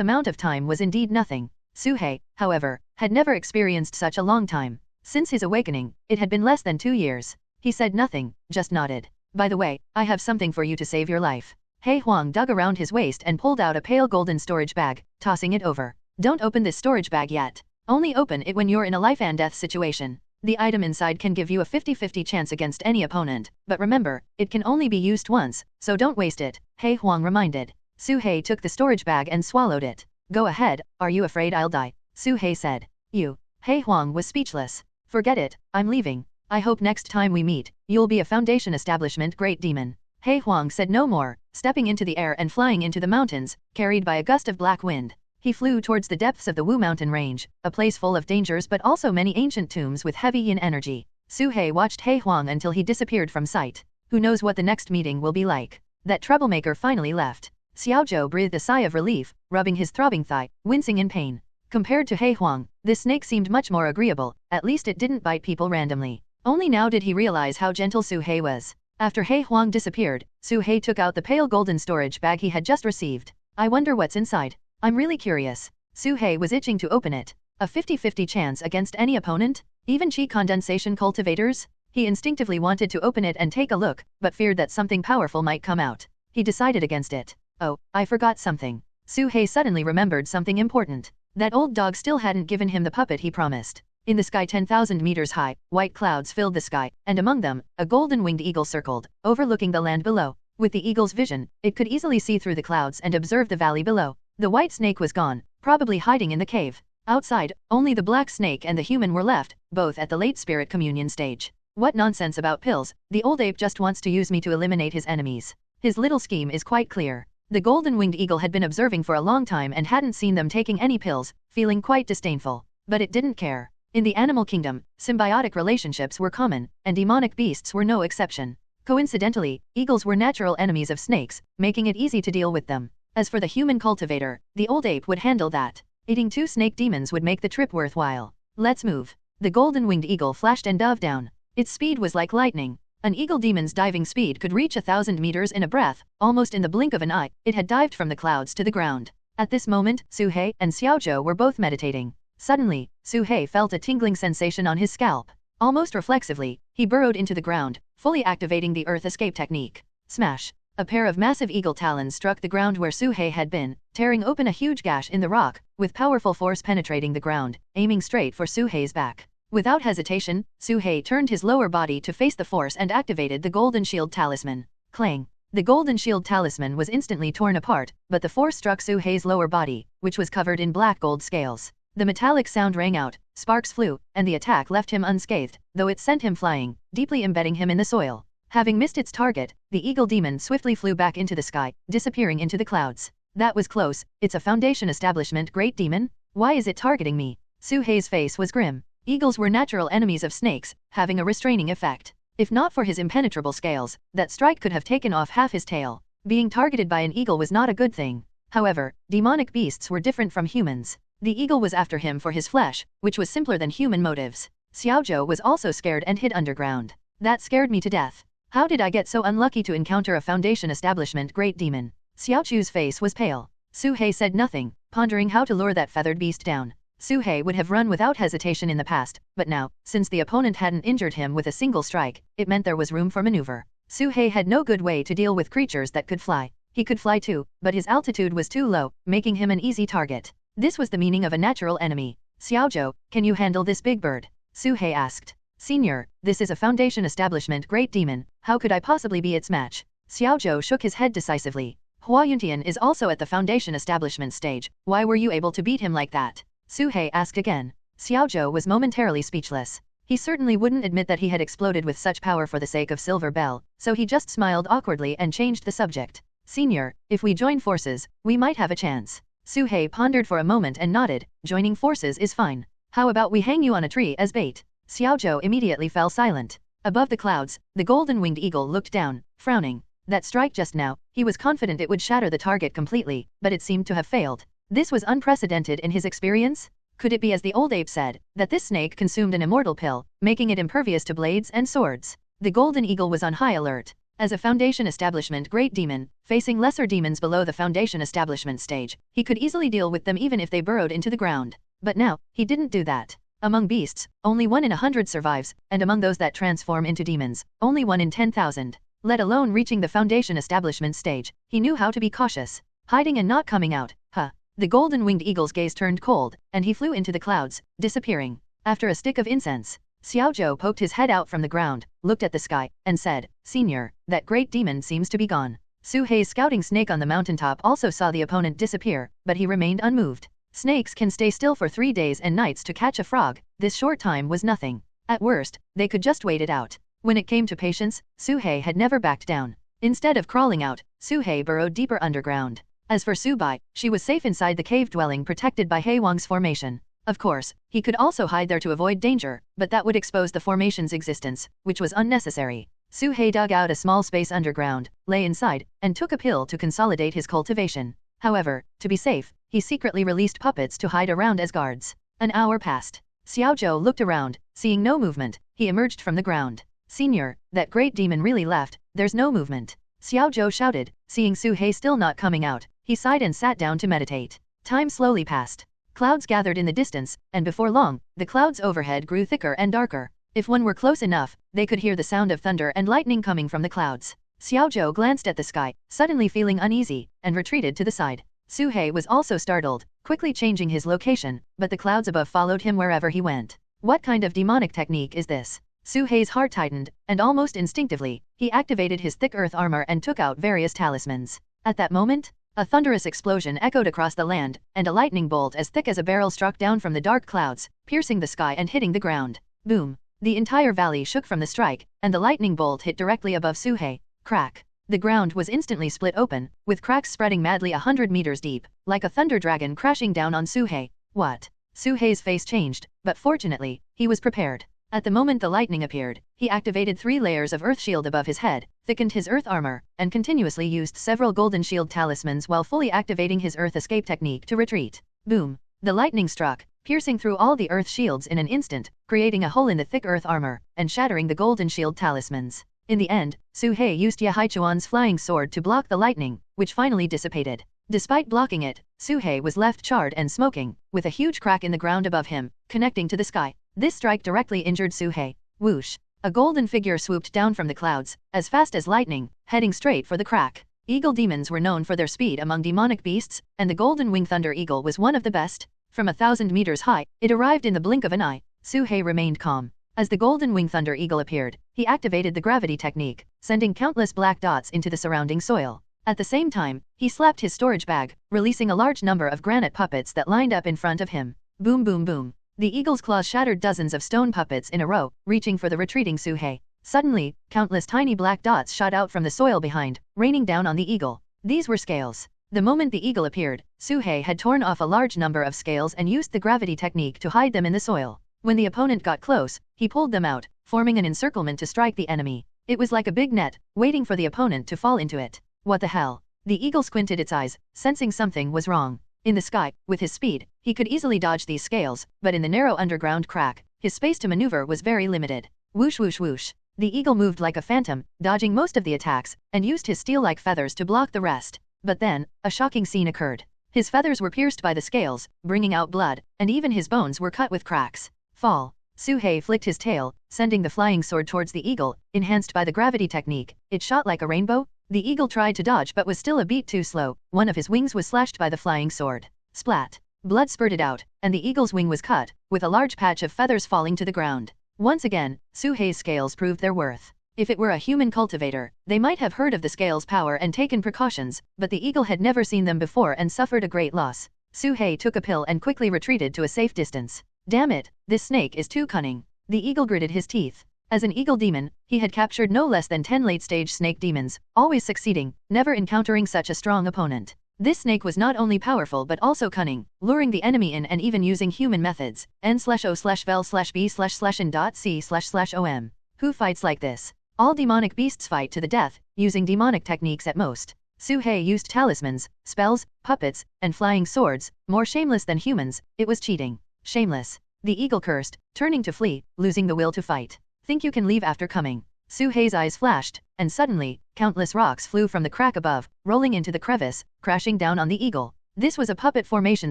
[SPEAKER 2] amount of time was indeed nothing. Su He, however, had never experienced such a long time. Since his awakening, it had been less than 2 years. He said nothing, just nodded. By the way, I have something for you to save your life. He Huang dug around his waist and pulled out a pale golden storage bag, tossing it over. Don't open this storage bag yet. Only open it when you're in a life and death situation. The item inside can give you a 50-50 chance against any opponent, but remember, it can only be used once, so don't waste it, He Huang reminded. Su He took the storage bag and swallowed it. Go ahead, are you afraid I'll die? Su He said. You. He Huang was speechless. Forget it, I'm leaving. I hope next time we meet, you'll be a Foundation establishment great demon. He Huang said no more, stepping into the air and flying into the mountains, carried by a gust of black wind. He flew towards the depths of the Wu Mountain range, a place full of dangers but also many ancient tombs with heavy yin energy. Su He watched He Huang until he disappeared from sight. Who knows what the next meeting will be like. That troublemaker finally left. Xiaozhou breathed a sigh of relief, rubbing his throbbing thigh, wincing in pain. Compared to He Huang, this snake seemed much more agreeable, at least it didn't bite people randomly. Only now did he realize how gentle Su He was. After He Huang disappeared, Su He took out the pale golden storage bag he had just received. I wonder what's inside. I'm really curious. Su He was itching to open it. A 50-50 chance against any opponent? Even chi condensation cultivators? He instinctively wanted to open it and take a look, but feared that something powerful might come out. He decided against it. Oh, I forgot something. Su He suddenly remembered something important. That old dog still hadn't given him the puppet he promised. In the sky 10,000 meters high, white clouds filled the sky, and among them, a golden-winged eagle circled, overlooking the land below. With the eagle's vision, it could easily see through the clouds and observe the valley below. The white snake was gone, probably hiding in the cave. Outside, only the black snake and the human were left, both at the late spirit communion stage. What nonsense about pills, the old ape just wants to use me to eliminate his enemies. His little scheme is quite clear. The golden-winged eagle had been observing for a long time and hadn't seen them taking any pills, feeling quite disdainful. But it didn't care. In the animal kingdom, symbiotic relationships were common, and demonic beasts were no exception. Coincidentally, eagles were natural enemies of snakes, making it easy to deal with them. As for the human cultivator, the old ape would handle that. Eating 2 snake demons would make the trip worthwhile. Let's move. The golden-winged eagle flashed and dove down. Its speed was like lightning. An eagle demon's diving speed could reach 1,000 meters in a breath, almost in the blink of an eye. It had dived from the clouds to the ground. At this moment, Su He and Xiaozhou were both meditating. Suddenly, Su He felt a tingling sensation on his scalp. Almost reflexively, he burrowed into the ground, fully activating the earth escape technique. Smash! A pair of massive eagle talons struck the ground where Su He had been, tearing open a huge gash in the rock, with powerful force penetrating the ground, aiming straight for Su He's back. Without hesitation, Su He turned his lower body to face the force and activated the golden shield talisman. Clang! The golden shield talisman was instantly torn apart, but the force struck Su Hei's lower body, which was covered in black gold scales. The metallic sound rang out, sparks flew, and the attack left him unscathed, though it sent him flying, deeply embedding him in the soil. Having missed its target, the eagle demon swiftly flew back into the sky, disappearing into the clouds. That was close. It's a Foundation establishment great demon? Why is it targeting me? Su Hei's face was grim. Eagles were natural enemies of snakes, having a restraining effect. If not for his impenetrable scales, that strike could have taken off half his tail. Being targeted by an eagle was not a good thing. However, demonic beasts were different from humans. The eagle was after him for his flesh, which was simpler than human motives. Xiaozhou was also scared and hid underground. That scared me to death. How did I get so unlucky to encounter a Foundation establishment great demon? Xiaochu's face was pale. Su Hei said nothing, pondering how to lure that feathered beast down. Su Hei would have run without hesitation in the past, but now, since the opponent hadn't injured him with a single strike, it meant there was room for maneuver. Su Hei had no good way to deal with creatures that could fly. He could fly too, but his altitude was too low, making him an easy target. This was the meaning of a natural enemy. Xiaozhou, can you handle this big bird? Su Hei asked. Senior, this is a Foundation establishment great demon, how could I possibly be its match? Xiaozhou shook his head decisively. Hua Yuntian is also at the Foundation establishment stage, why were you able to beat him like that? Su Hei asked again. Xiaozhou was momentarily speechless. He certainly wouldn't admit that he had exploded with such power for the sake of Silver Bell, so he just smiled awkwardly and changed the subject. Senior, if we join forces, we might have a chance. Su Hei pondered for a moment and nodded, joining forces is fine. How about we hang you on a tree as bait? Xiaozhou immediately fell silent. Above the clouds, the golden-winged eagle looked down, frowning. That strike just now, he was confident it would shatter the target completely, but it seemed to have failed. This was unprecedented in his experience? Could it be as the old ape said, that this snake consumed an immortal pill, making it impervious to blades and swords? The golden eagle was on high alert. As a Foundation establishment great demon, facing lesser demons below the Foundation establishment stage, he could easily deal with them even if they burrowed into the ground. But now, he didn't do that. Among beasts, only 1 in 100 survives, and among those that transform into demons, only 1 in 10,000. Let alone reaching the Foundation establishment stage, he knew how to be cautious. Hiding and not coming out, huh? The golden-winged eagle's gaze turned cold, and he flew into the clouds, disappearing. After a stick of incense, Xiaozhou poked his head out from the ground, looked at the sky, and said, Senior, that great demon seems to be gone. Su Hei's scouting snake on the mountaintop also saw the opponent disappear, but he remained unmoved. Snakes can stay still for 3 days and nights to catch a frog. This short time was nothing. At worst, they could just wait it out. When it came to patience, Su Hei had never backed down. Instead of crawling out, Su Hei burrowed deeper underground. As for Su Bai, she was safe inside the cave dwelling protected by Hei Wang's formation. Of course, he could also hide there to avoid danger, but that would expose the formation's existence, which was unnecessary. Su Hei dug out a small space underground, lay inside, and took a pill to consolidate his cultivation. However, to be safe, he secretly released puppets to hide around as guards. An hour passed. Xiaozhou looked around, seeing no movement, he emerged from the ground. Senior, that great demon really left, there's no movement. Xiaozhou shouted, seeing Su Hei still not coming out, he sighed and sat down to meditate. Time slowly passed. Clouds gathered in the distance, and before long, the clouds overhead grew thicker and darker. If one were close enough, they could hear the sound of thunder and lightning coming from the clouds. Xiaozhou glanced at the sky, suddenly feeling uneasy, and retreated to the side. Su Hei was also startled, quickly changing his location, but the clouds above followed him wherever he went. What kind of demonic technique is this? Su Hei's heart tightened, and almost instinctively, he activated his thick earth armor and took out various talismans. At that moment, a thunderous explosion echoed across the land, and a lightning bolt as thick as a barrel struck down from the dark clouds, piercing the sky and hitting the ground. Boom! The entire valley shook from the strike, and the lightning bolt hit directly above Su Hei. Crack! The ground was instantly split open, with cracks spreading madly 100 meters deep, like a thunder dragon crashing down on Su Hei. What? Su Hei's face changed, but fortunately, he was prepared. At the moment the lightning appeared, he activated 3 layers of earth shield above his head, thickened his earth armor, and continuously used several golden shield talismans while fully activating his earth escape technique to retreat. Boom! The lightning struck, piercing through all the earth shields in an instant, creating a hole in the thick earth armor, and shattering the golden shield talismans. In the end, Su Hei used Ye Haichuan's flying sword to block the lightning, which finally dissipated. Despite blocking it, Su Hei was left charred and smoking, with a huge crack in the ground above him, connecting to the sky. This strike directly injured Su Hei. Whoosh! A golden figure swooped down from the clouds, as fast as lightning, heading straight for the crack. Eagle demons were known for their speed among demonic beasts, and the golden winged thunder eagle was one of the best. From 1,000 meters high, it arrived in the blink of an eye. Su Hei remained calm. As the golden wing thunder eagle appeared, he activated the gravity technique, sending countless black dots into the surrounding soil. At the same time, he slapped his storage bag, releasing a large number of granite puppets that lined up in front of him. Boom boom boom. The eagle's claws shattered dozens of stone puppets in a row, reaching for the retreating Suhei. Suddenly, countless tiny black dots shot out from the soil behind, raining down on the eagle. These were scales. The moment the eagle appeared, Suhei had torn off a large number of scales and used the gravity technique to hide them in the soil. When the opponent got close, he pulled them out, forming an encirclement to strike the enemy. It was like a big net, waiting for the opponent to fall into it. What the hell? The eagle squinted its eyes, sensing something was wrong. In the sky, with his speed, he could easily dodge these scales, but in the narrow underground crack, his space to maneuver was very limited. Whoosh whoosh whoosh. The eagle moved like a phantom, dodging most of the attacks, and used his steel-like feathers to block the rest. But then, a shocking scene occurred. His feathers were pierced by the scales, bringing out blood, and even his bones were cut with cracks. Fall. Suhei flicked his tail, sending the flying sword towards the eagle, enhanced by the gravity technique. It shot like a rainbow. The eagle tried to dodge but was still a beat too slow. One of his wings was slashed by the flying sword. Splat. Blood spurted out, and the eagle's wing was cut, with a large patch of feathers falling to the ground. Once again, Suhei's scales proved their worth. If it were a human cultivator, they might have heard of the scales' power and taken precautions, but the eagle had never seen them before and suffered a great loss. Suhei took a pill and quickly retreated to a safe distance. Damn it, this snake is too cunning. The eagle gritted his teeth. As an eagle demon, he had captured no less than 10 late-stage snake demons, always succeeding, never encountering such a strong opponent. This snake was not only powerful but also cunning, luring the enemy in and even using human methods. n/o/vel/b/n.c//om. Who fights like this? All demonic beasts fight to the death, using demonic techniques at most. Suhei used talismans, spells, puppets, and flying swords, more shameless than humans. It was cheating. Shameless. The eagle cursed, turning to flee, losing the will to fight. Think you can leave after coming? Suhei's eyes flashed, and suddenly, countless rocks flew from the crack above, rolling into the crevice, crashing down on the eagle. This was a puppet formation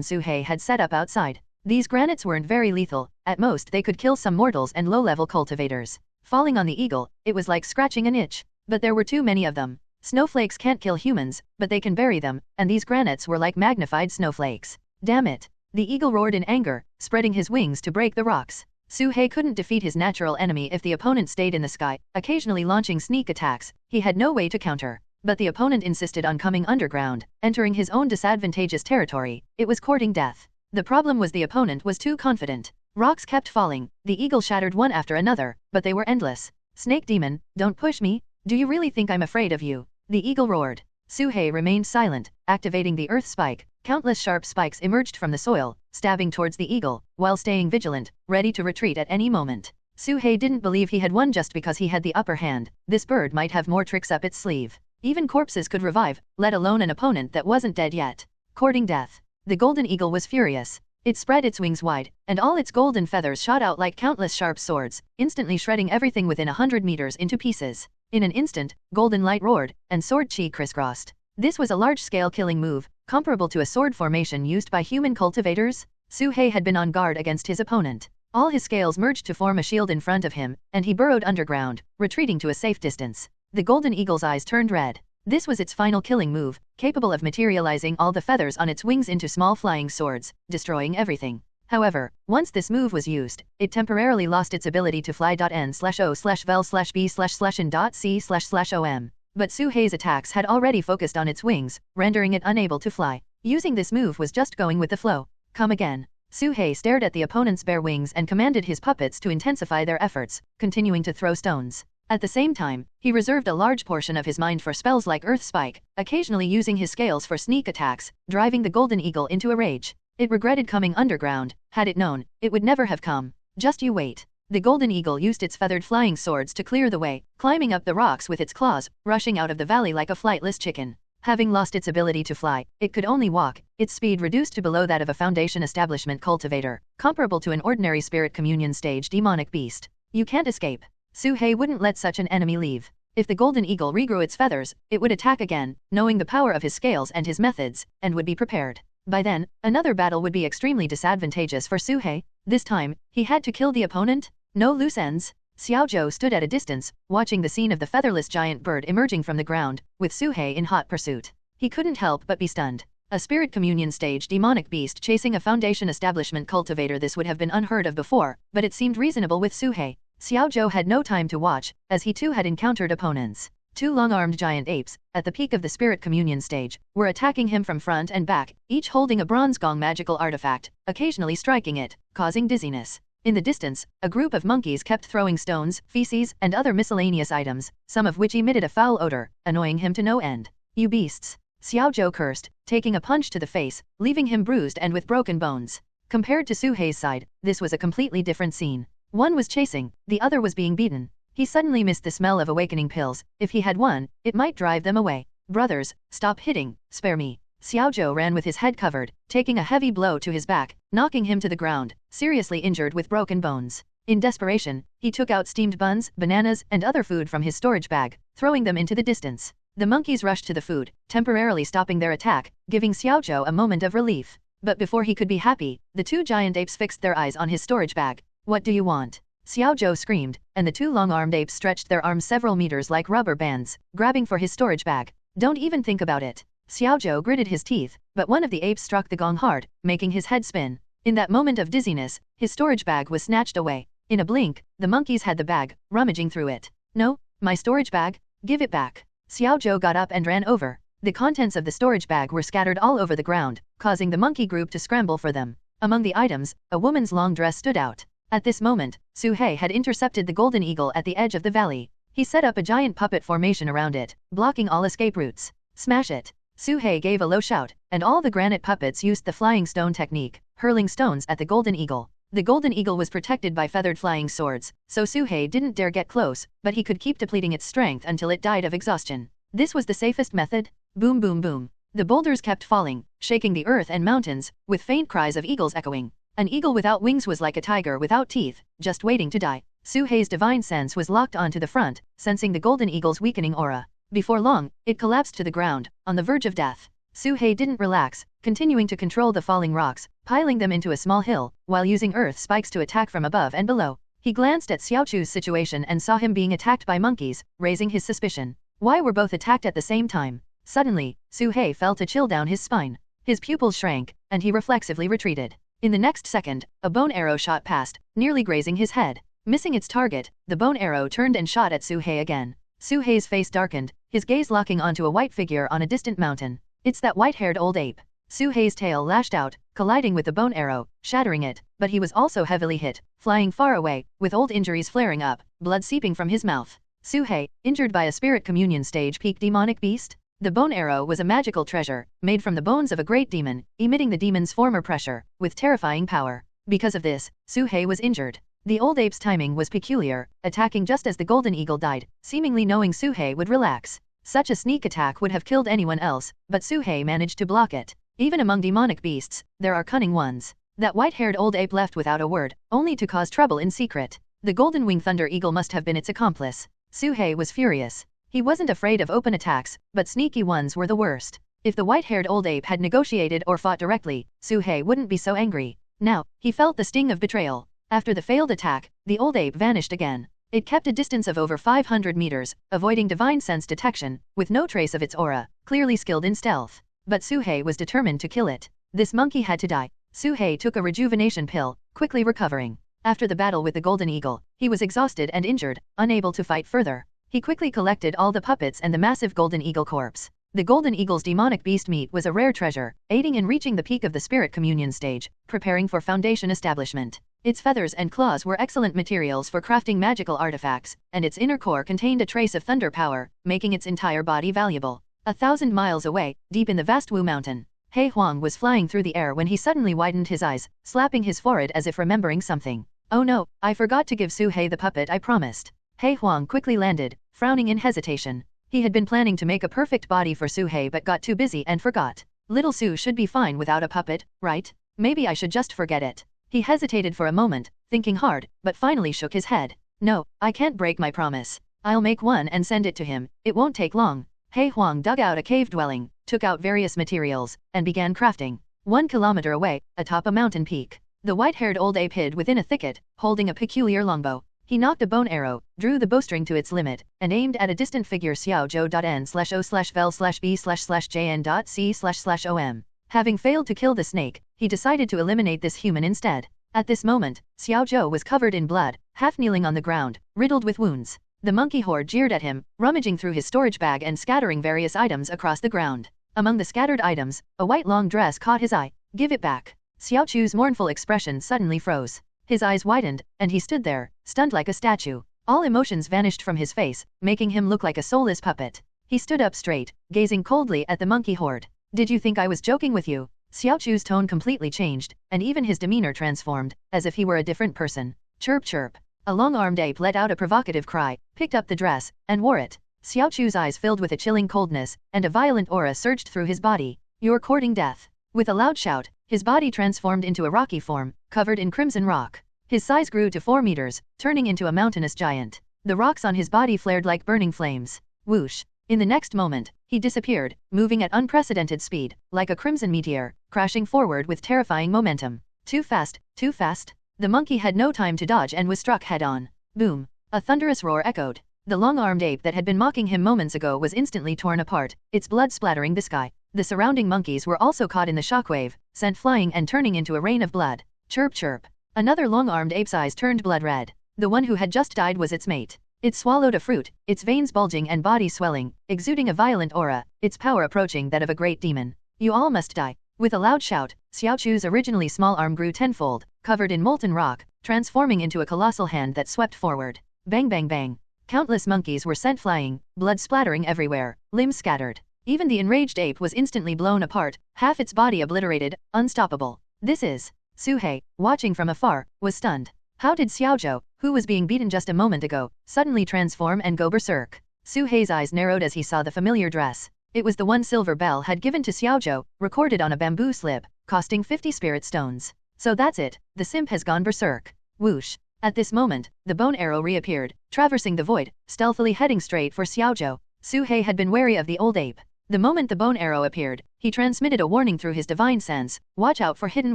[SPEAKER 2] Suhei had set up outside. These granites weren't very lethal. At most they could kill some mortals and low-level cultivators. Falling on the eagle, it was like scratching an itch. But there were too many of them. Snowflakes can't kill humans, but they can bury them, and these granites were like magnified snowflakes. Damn it! The eagle roared in anger, spreading his wings to break the rocks. Suhei couldn't defeat his natural enemy if the opponent stayed in the sky, occasionally launching sneak attacks. He had no way to counter. But the opponent insisted on coming underground, entering his own disadvantageous territory. It was courting death. The problem was the opponent was too confident. Rocks kept falling. The eagle shattered one after another, but they were endless. Snake demon, don't push me. Do you really think I'm afraid of you? The eagle roared. Suhei remained silent, activating the earth spike. Countless sharp spikes emerged from the soil, stabbing towards the eagle, while staying vigilant, ready to retreat at any moment. Suhei didn't believe he had won just because he had the upper hand. This bird might have more tricks up its sleeve. Even corpses could revive, let alone an opponent that wasn't dead yet. Courting death. The golden eagle was furious. It spread its wings wide, and all its golden feathers shot out like countless sharp swords, instantly shredding everything within 100 meters into pieces. In an instant, golden light roared, and sword chi crisscrossed. This was a large-scale killing move, comparable to a sword formation used by human cultivators. Suhei had been on guard against his opponent. All his scales merged to form a shield in front of him, and he burrowed underground, retreating to a safe distance. The golden eagle's eyes turned red. This was its final killing move, capable of materializing all the feathers on its wings into small flying swords, destroying everything. However, once this move was used, it temporarily lost its ability to fly. n/o/vel/b/n.c//om. But Suhei's attacks had already focused on its wings, rendering it unable to fly. Using this move was just going with the flow. Come again. Suhei stared at the opponent's bare wings and commanded his puppets to intensify their efforts, continuing to throw stones. At the same time, he reserved a large portion of his mind for spells like Earth Spike, occasionally using his scales for sneak attacks, driving the golden eagle into a rage. It regretted coming underground. Had it known, it would never have come. Just you wait. The golden eagle used its feathered flying swords to clear the way, climbing up the rocks with its claws, rushing out of the valley like a flightless chicken. Having lost its ability to fly, it could only walk, its speed reduced to below that of a Foundation establishment cultivator, comparable to an ordinary spirit communion stage demonic beast. You can't escape. Suhei wouldn't let such an enemy leave. If the golden eagle regrew its feathers, it would attack again, knowing the power of his scales and his methods, and would be prepared. By then, another battle would be extremely disadvantageous for Suhei. This time, he had to kill the opponent? No loose ends. Xiaozhou stood at a distance, watching the scene of the featherless giant bird emerging from the ground, with Suhei in hot pursuit. He couldn't help but be stunned. A spirit communion stage demonic beast chasing a Foundation establishment cultivator. This would have been unheard of before, but it seemed reasonable with Suhei. Xiao Zhou had no time to watch, as he too had encountered opponents. Two long-armed giant apes, at the peak of the spirit communion stage, were attacking him from front and back, each holding a bronze gong magical artifact, occasionally striking it, causing dizziness. In the distance, a group of monkeys kept throwing stones, feces, and other miscellaneous items, some of which emitted a foul odor, annoying him to no end. You beasts! Xiao Zhou cursed, taking a punch to the face, leaving him bruised and with broken bones. Compared to Su Hei's side, this was a completely different scene. One was chasing, the other was being beaten. He suddenly missed the smell of awakening pills. If he had one, it might drive them away. Brothers, stop hitting, spare me. Xiao Zhou ran with his head covered, taking a heavy blow to his back, knocking him to the ground, seriously injured with broken bones. In desperation, he took out steamed buns, bananas, and other food from his storage bag, throwing them into the distance. The monkeys rushed to the food, temporarily stopping their attack, giving Xiao Zhou a moment of relief. But before he could be happy, the two giant apes fixed their eyes on his storage bag. What do you want? Xiao Zhou screamed, and the two long-armed apes stretched their arms several meters like rubber bands, grabbing for his storage bag. Don't even think about it. Xiao Zhou gritted his teeth, but one of the apes struck the gong hard, making his head spin. In that moment of dizziness, his storage bag was snatched away. In a blink, the monkeys had the bag, rummaging through it. No, my storage bag? Give it back. Xiao Zhou got up and ran over. The contents of the storage bag were scattered all over the ground, causing the monkey group to scramble for them. Among the items, a woman's long dress stood out. At this moment, Su Hei had intercepted the golden eagle at the edge of the valley. He set up a giant puppet formation around it, blocking all escape routes. Smash it! Su Hei gave a low shout, and all the granite puppets used the flying stone technique, hurling stones at the golden eagle. The golden eagle was protected by feathered flying swords, so Su Hei didn't dare get close, but he could keep depleting its strength until it died of exhaustion. This was the safest method? Boom boom boom. The boulders kept falling, shaking the earth and mountains, with faint cries of eagles echoing. An eagle without wings was like a tiger without teeth, just waiting to die. Su Hei's divine sense was locked onto the front, sensing the golden eagle's weakening aura. Before long, it collapsed to the ground, on the verge of death. Su Hei didn't relax, continuing to control the falling rocks, piling them into a small hill, while using earth spikes to attack from above and below. He glanced at Xiao Chu's situation and saw him being attacked by monkeys, raising his suspicion. Why were both attacked at the same time? Suddenly, Su Hei felt a chill down his spine. His pupils shrank, and he reflexively retreated. In the next second, a bone arrow shot past, nearly grazing his head. Missing its target, the bone arrow turned and shot at Su Hei again. Su Hei's face darkened, his gaze locking onto a white figure on a distant mountain. It's that white-haired old ape. Su Hei's tail lashed out, colliding with the bone arrow, shattering it, but he was also heavily hit, flying far away, with old injuries flaring up, blood seeping from his mouth. Su Hei, injured by a spirit communion stage peak demonic beast? The bone arrow was a magical treasure, made from the bones of a great demon, emitting the demon's former pressure, with terrifying power. Because of this, Su Hei was injured. The old ape's timing was peculiar, attacking just as the golden eagle died, seemingly knowing Su Hei would relax. Such a sneak attack would have killed anyone else, but Su Hei managed to block it. Even among demonic beasts, there are cunning ones. That white-haired old ape left without a word, only to cause trouble in secret. The golden wing thunder eagle must have been its accomplice. Su Hei was furious. He wasn't afraid of open attacks, but sneaky ones were the worst. If the white-haired old ape had negotiated or fought directly, Su Hei wouldn't be so angry. Now, he felt the sting of betrayal. After the failed attack, the old ape vanished again. It kept a distance of over 500 meters, avoiding divine sense detection, with no trace of its aura, clearly skilled in stealth. But Su Hei was determined to kill it. This monkey had to die. Su Hei took a rejuvenation pill, quickly recovering. After the battle with the golden eagle, he was exhausted and injured, unable to fight further. He quickly collected all the puppets and the massive golden eagle corpse. The golden eagle's demonic beast meat was a rare treasure, aiding in reaching the peak of the spirit communion stage, preparing for foundation establishment. Its feathers and claws were excellent materials for crafting magical artifacts, and its inner core contained a trace of thunder power, making its entire body valuable. 1,000 miles away, deep in the vast Wu Mountain, He Huang was flying through the air when he suddenly widened his eyes, slapping his forehead as if remembering something. Oh no, I forgot to give Su Hei the puppet I promised. He Huang quickly landed, frowning in hesitation. He had been planning to make a perfect body for Su Hei but got too busy and forgot. Little Su should be fine without a puppet, right? Maybe I should just forget it. He hesitated for a moment, thinking hard, but finally shook his head. No, I can't break my promise. I'll make one and send it to him, it won't take long. He Huang dug out a cave dwelling, took out various materials, and began crafting. 1 kilometer away, atop a mountain peak, the white-haired old ape hid within a thicket, holding a peculiar longbow. He knocked a bone arrow, drew the bowstring to its limit, and aimed at a distant figure xiaozhou.n/o/vel/b/jn.c//om. Having failed to kill the snake, he decided to eliminate this human instead. At this moment, Xiao Zhou was covered in blood, half kneeling on the ground, riddled with wounds. The monkey horde jeered at him, rummaging through his storage bag and scattering various items across the ground. Among the scattered items, a white long dress caught his eye. Give it back. Xiao Chu's mournful expression suddenly froze. His eyes widened, and he stood there, stunned like a statue. All emotions vanished from his face, making him look like a soulless puppet. He stood up straight, gazing coldly at the monkey horde. Did you think I was joking with you? Xiao Chu's tone completely changed, and even his demeanor transformed, as if he were a different person. Chirp chirp. A long-armed ape let out a provocative cry, picked up the dress, and wore it. Xiao Chu's eyes filled with a chilling coldness, and a violent aura surged through his body. You're courting death. With a loud shout, his body transformed into a rocky form, covered in crimson rock. His size grew to 4 meters, turning into a mountainous giant. The rocks on his body flared like burning flames. Whoosh! In the next moment, he disappeared, moving at unprecedented speed, like a crimson meteor, crashing forward with terrifying momentum. Too fast, too fast. The monkey had no time to dodge and was struck head-on. Boom! A thunderous roar echoed. The long-armed ape that had been mocking him moments ago was instantly torn apart, its blood splattering the sky. The surrounding monkeys were also caught in the shockwave, sent flying and turning into a rain of blood. Chirp chirp. Another long-armed ape's eyes turned blood red. The one who had just died was its mate. It swallowed a fruit, its veins bulging and body swelling, exuding a violent aura, its power approaching that of a great demon. You all must die. With a loud shout, Xiao Chu's originally small arm grew tenfold, covered in molten rock, transforming into a colossal hand that swept forward. Bang bang bang. Countless monkeys were sent flying, blood splattering everywhere, limbs scattered. Even the enraged ape was instantly blown apart, half its body obliterated, unstoppable. This is... Su He, watching from afar, was stunned. How did Xiao Zhou, who was being beaten just a moment ago, suddenly transform and go berserk? Su He's eyes narrowed as he saw the familiar dress. It was the one Silver Bell had given to Xiao Zhou, recorded on a bamboo slip, costing 50 spirit stones. So that's it, the simp has gone berserk. Whoosh! At this moment, the bone arrow reappeared, traversing the void, stealthily heading straight for Xiao Zhou. Su He had been wary of the old ape. The moment the bone arrow appeared, he transmitted a warning through his divine sense, watch out for hidden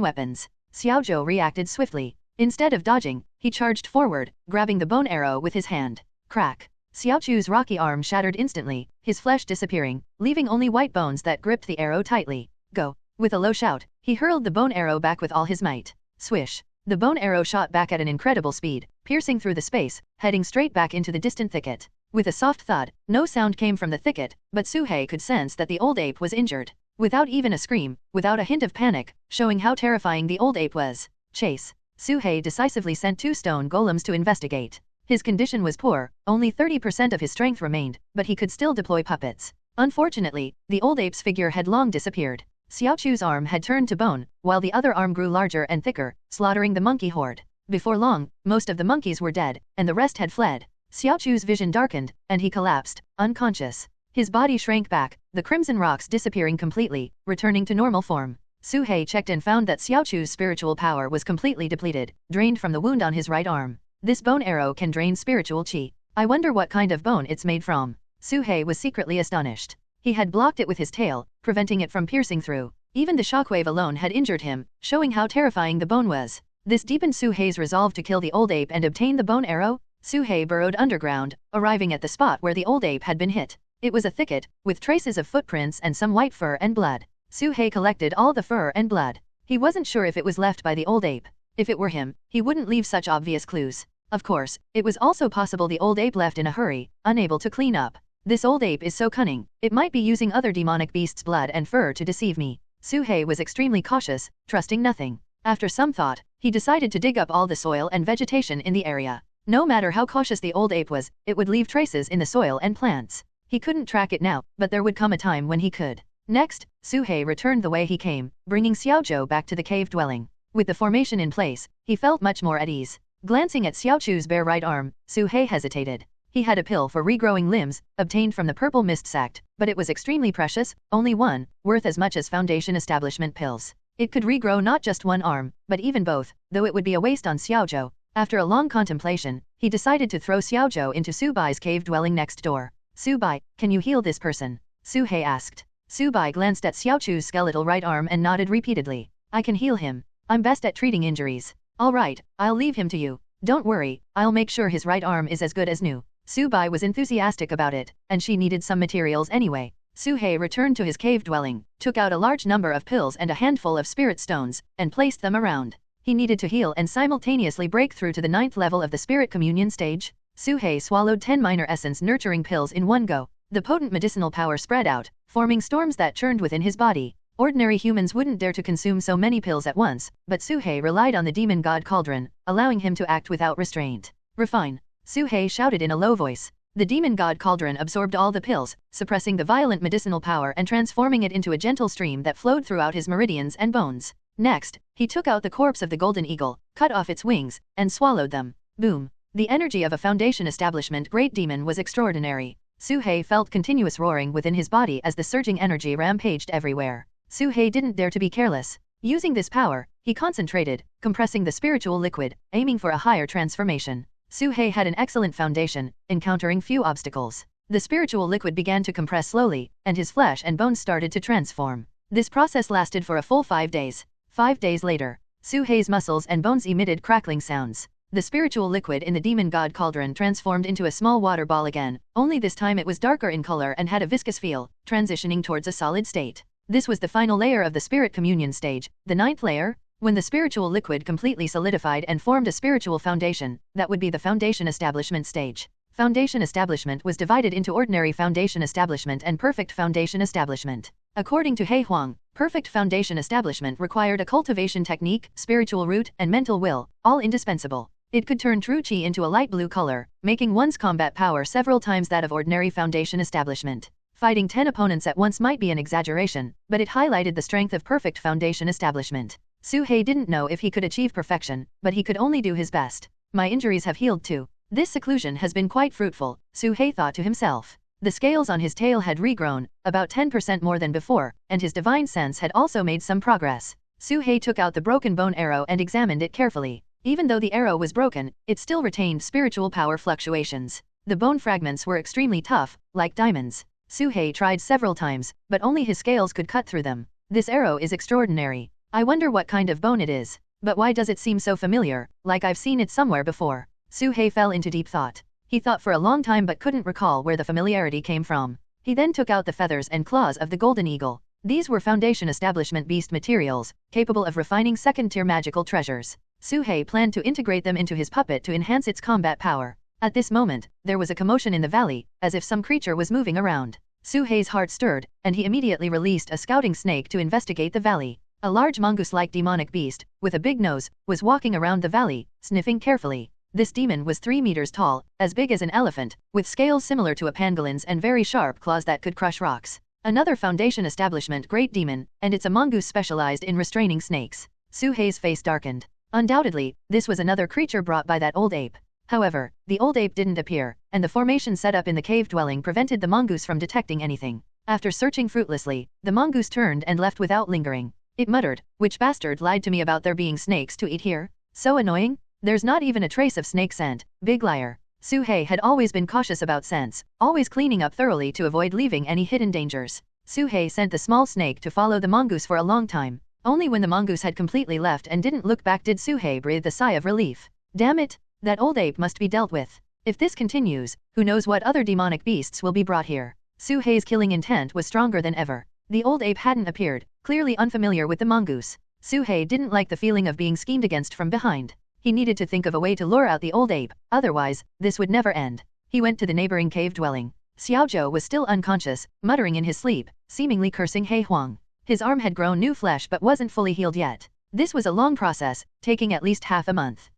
[SPEAKER 2] weapons. Xiao Zhou reacted swiftly. Instead of dodging, he charged forward, grabbing the bone arrow with his hand. Crack! Xiao Chu's rocky arm shattered instantly, his flesh disappearing, leaving only white bones that gripped the arrow tightly. Go! With a low shout, he hurled the bone arrow back with all his might. Swish! The bone arrow shot back at an incredible speed, piercing through the space, heading straight back into the distant thicket. With a soft thud, no sound came from the thicket, but Su He could sense that the old ape was injured. Without even a scream, without a hint of panic, showing how terrifying the old ape was. Chase! Su He decisively sent 2 stone golems to investigate. His condition was poor, only 30% of his strength remained, but he could still deploy puppets. Unfortunately, the old ape's figure had long disappeared. Xiao Chu's arm had turned to bone, while the other arm grew larger and thicker, slaughtering the monkey horde. Before long, most of the monkeys were dead, and the rest had fled. Xiao Chu's vision darkened, and he collapsed, unconscious. His body shrank back, the crimson rocks disappearing completely, returning to normal form. Su He checked and found that Xiao Chu's spiritual power was completely depleted, drained from the wound on his right arm. This bone arrow can drain spiritual qi. I wonder what kind of bone it's made from. Su He was secretly astonished. He had blocked it with his tail, preventing it from piercing through. Even the shockwave alone had injured him, showing how terrifying the bone was. This deepened Su He's resolve to kill the old ape and obtain the bone arrow. Su He burrowed underground, arriving at the spot where the old ape had been hit. It was a thicket, with traces of footprints and some white fur and blood. Su He collected all the fur and blood. He wasn't sure if it was left by the old ape. If it were him, he wouldn't leave such obvious clues. Of course, it was also possible the old ape left in a hurry, unable to clean up. This old ape is so cunning, it might be using other demonic beasts' blood and fur to deceive me. Su He was extremely cautious, trusting nothing. After some thought, he decided to dig up all the soil and vegetation in the area. No matter how cautious the old ape was, it would leave traces in the soil and plants. He couldn't track it now, but there would come a time when he could. Next, Su He returned the way he came, bringing Xiao Zhou back to the cave dwelling. With the formation in place, he felt much more at ease. Glancing at Xiao Chu's bare right arm, Su He hesitated. He had a pill for regrowing limbs, obtained from the purple mist sect, but it was extremely precious, only one, worth as much as Foundation establishment pills. It could regrow not just one arm, but even both, though it would be a waste on Xiao Zhou. After a long contemplation, he decided to throw Xiao Zhou into Su Bai's cave dwelling next door. Su Bai, can you heal this person? Su He asked. Su Bai glanced at Xiao Chu's skeletal right arm and nodded repeatedly. I can heal him. I'm best at treating injuries. All right, I'll leave him to you. Don't worry, I'll make sure his right arm is as good as new. Su Bai was enthusiastic about it, and she needed some materials anyway. Su He returned to his cave dwelling, took out a large number of pills and a handful of spirit stones, and placed them around. He needed to heal and simultaneously break through to the 9th level of the spirit communion stage. Suhei swallowed 10 minor essence nurturing pills in one go. The potent medicinal power spread out, forming storms that churned within his body. Ordinary humans wouldn't dare to consume so many pills at once, but Suhei relied on the demon god cauldron, allowing him to act without restraint. Refine. Suhei shouted in a low voice. The demon god cauldron absorbed all the pills, suppressing the violent medicinal power and transforming it into a gentle stream that flowed throughout his meridians and bones. Next, he took out the corpse of the golden eagle, cut off its wings, and swallowed them. Boom. The energy of a Foundation establishment great demon was extraordinary. Suhei felt continuous roaring within his body as the surging energy rampaged everywhere. Suhei didn't dare to be careless. Using this power, he concentrated, compressing the spiritual liquid, aiming for a higher transformation. Suhei had an excellent foundation, encountering few obstacles. The spiritual liquid began to compress slowly, and his flesh and bones started to transform. This process lasted for a full 5 days. 5 days later, Suhei's muscles and bones emitted crackling sounds. The spiritual liquid in the demon god cauldron transformed into a small water ball again, only this time it was darker in color and had a viscous feel, transitioning towards a solid state. This was the final layer of the spirit communion stage, the 9th layer. When the spiritual liquid completely solidified and formed a spiritual foundation, that would be the Foundation establishment stage. Foundation establishment was divided into ordinary foundation establishment and perfect foundation establishment. According to He Huang, perfect foundation establishment required a cultivation technique, spiritual root, and mental will, all indispensable. It could turn true qi into a light blue color, making one's combat power several times that of ordinary foundation establishment. Fighting 10 opponents at once might be an exaggeration, but it highlighted the strength of perfect foundation establishment. Suhei didn't know if he could achieve perfection, but he could only do his best. My injuries have healed too. This seclusion has been quite fruitful, Suhei thought to himself. The scales on his tail had regrown, about 10% more than before, and his divine sense had also made some progress. Suhei took out the broken bone arrow and examined it carefully. Even though the arrow was broken, it still retained spiritual power fluctuations. The bone fragments were extremely tough, like diamonds. Suhei tried several times, but only his scales could cut through them. This arrow is extraordinary. I wonder what kind of bone it is. But why does it seem so familiar, like I've seen it somewhere before? Suhei fell into deep thought. He thought for a long time but couldn't recall where the familiarity came from. He then took out the feathers and claws of the golden eagle. These were Foundation establishment beast materials, capable of refining second-tier magical treasures. Suhei planned to integrate them into his puppet to enhance its combat power. At this moment, there was a commotion in the valley, as if some creature was moving around. Suhei's heart stirred, and he immediately released a scouting snake to investigate the valley. A large mongoose-like demonic beast, with a big nose, was walking around the valley, sniffing carefully. This demon was 3 meters tall, as big as an elephant, with scales similar to a pangolin's and very sharp claws that could crush rocks. Another Foundation establishment great demon, and it's a mongoose specialized in restraining snakes. Suhei's face darkened. Undoubtedly, this was another creature brought by that old ape. However, the old ape didn't appear, and the formation set up in the cave dwelling prevented the mongoose from detecting anything. After searching fruitlessly, the mongoose turned and left without lingering. It muttered, "Which bastard lied to me about there being snakes to eat here? So annoying? There's not even a trace of snake scent, big liar." Suhei had always been cautious about scents, always cleaning up thoroughly to avoid leaving any hidden dangers. Suhei sent the small snake to follow the mongoose for a long time. Only when the mongoose had completely left and didn't look back did Suhei breathe a sigh of relief. Damn it! That old ape must be dealt with. If this continues, who knows what other demonic beasts will be brought here. Suhei's killing intent was stronger than ever. The old ape hadn't appeared, clearly unfamiliar with the mongoose. Suhei didn't like the feeling of being schemed against from behind. He needed to think of a way to lure out the old ape, otherwise, this would never end. He went to the neighboring cave dwelling. Xiaozhou was still unconscious, muttering in his sleep, seemingly cursing He Huang. His arm had grown new flesh but wasn't fully healed yet. This was a long process, taking at least half a month.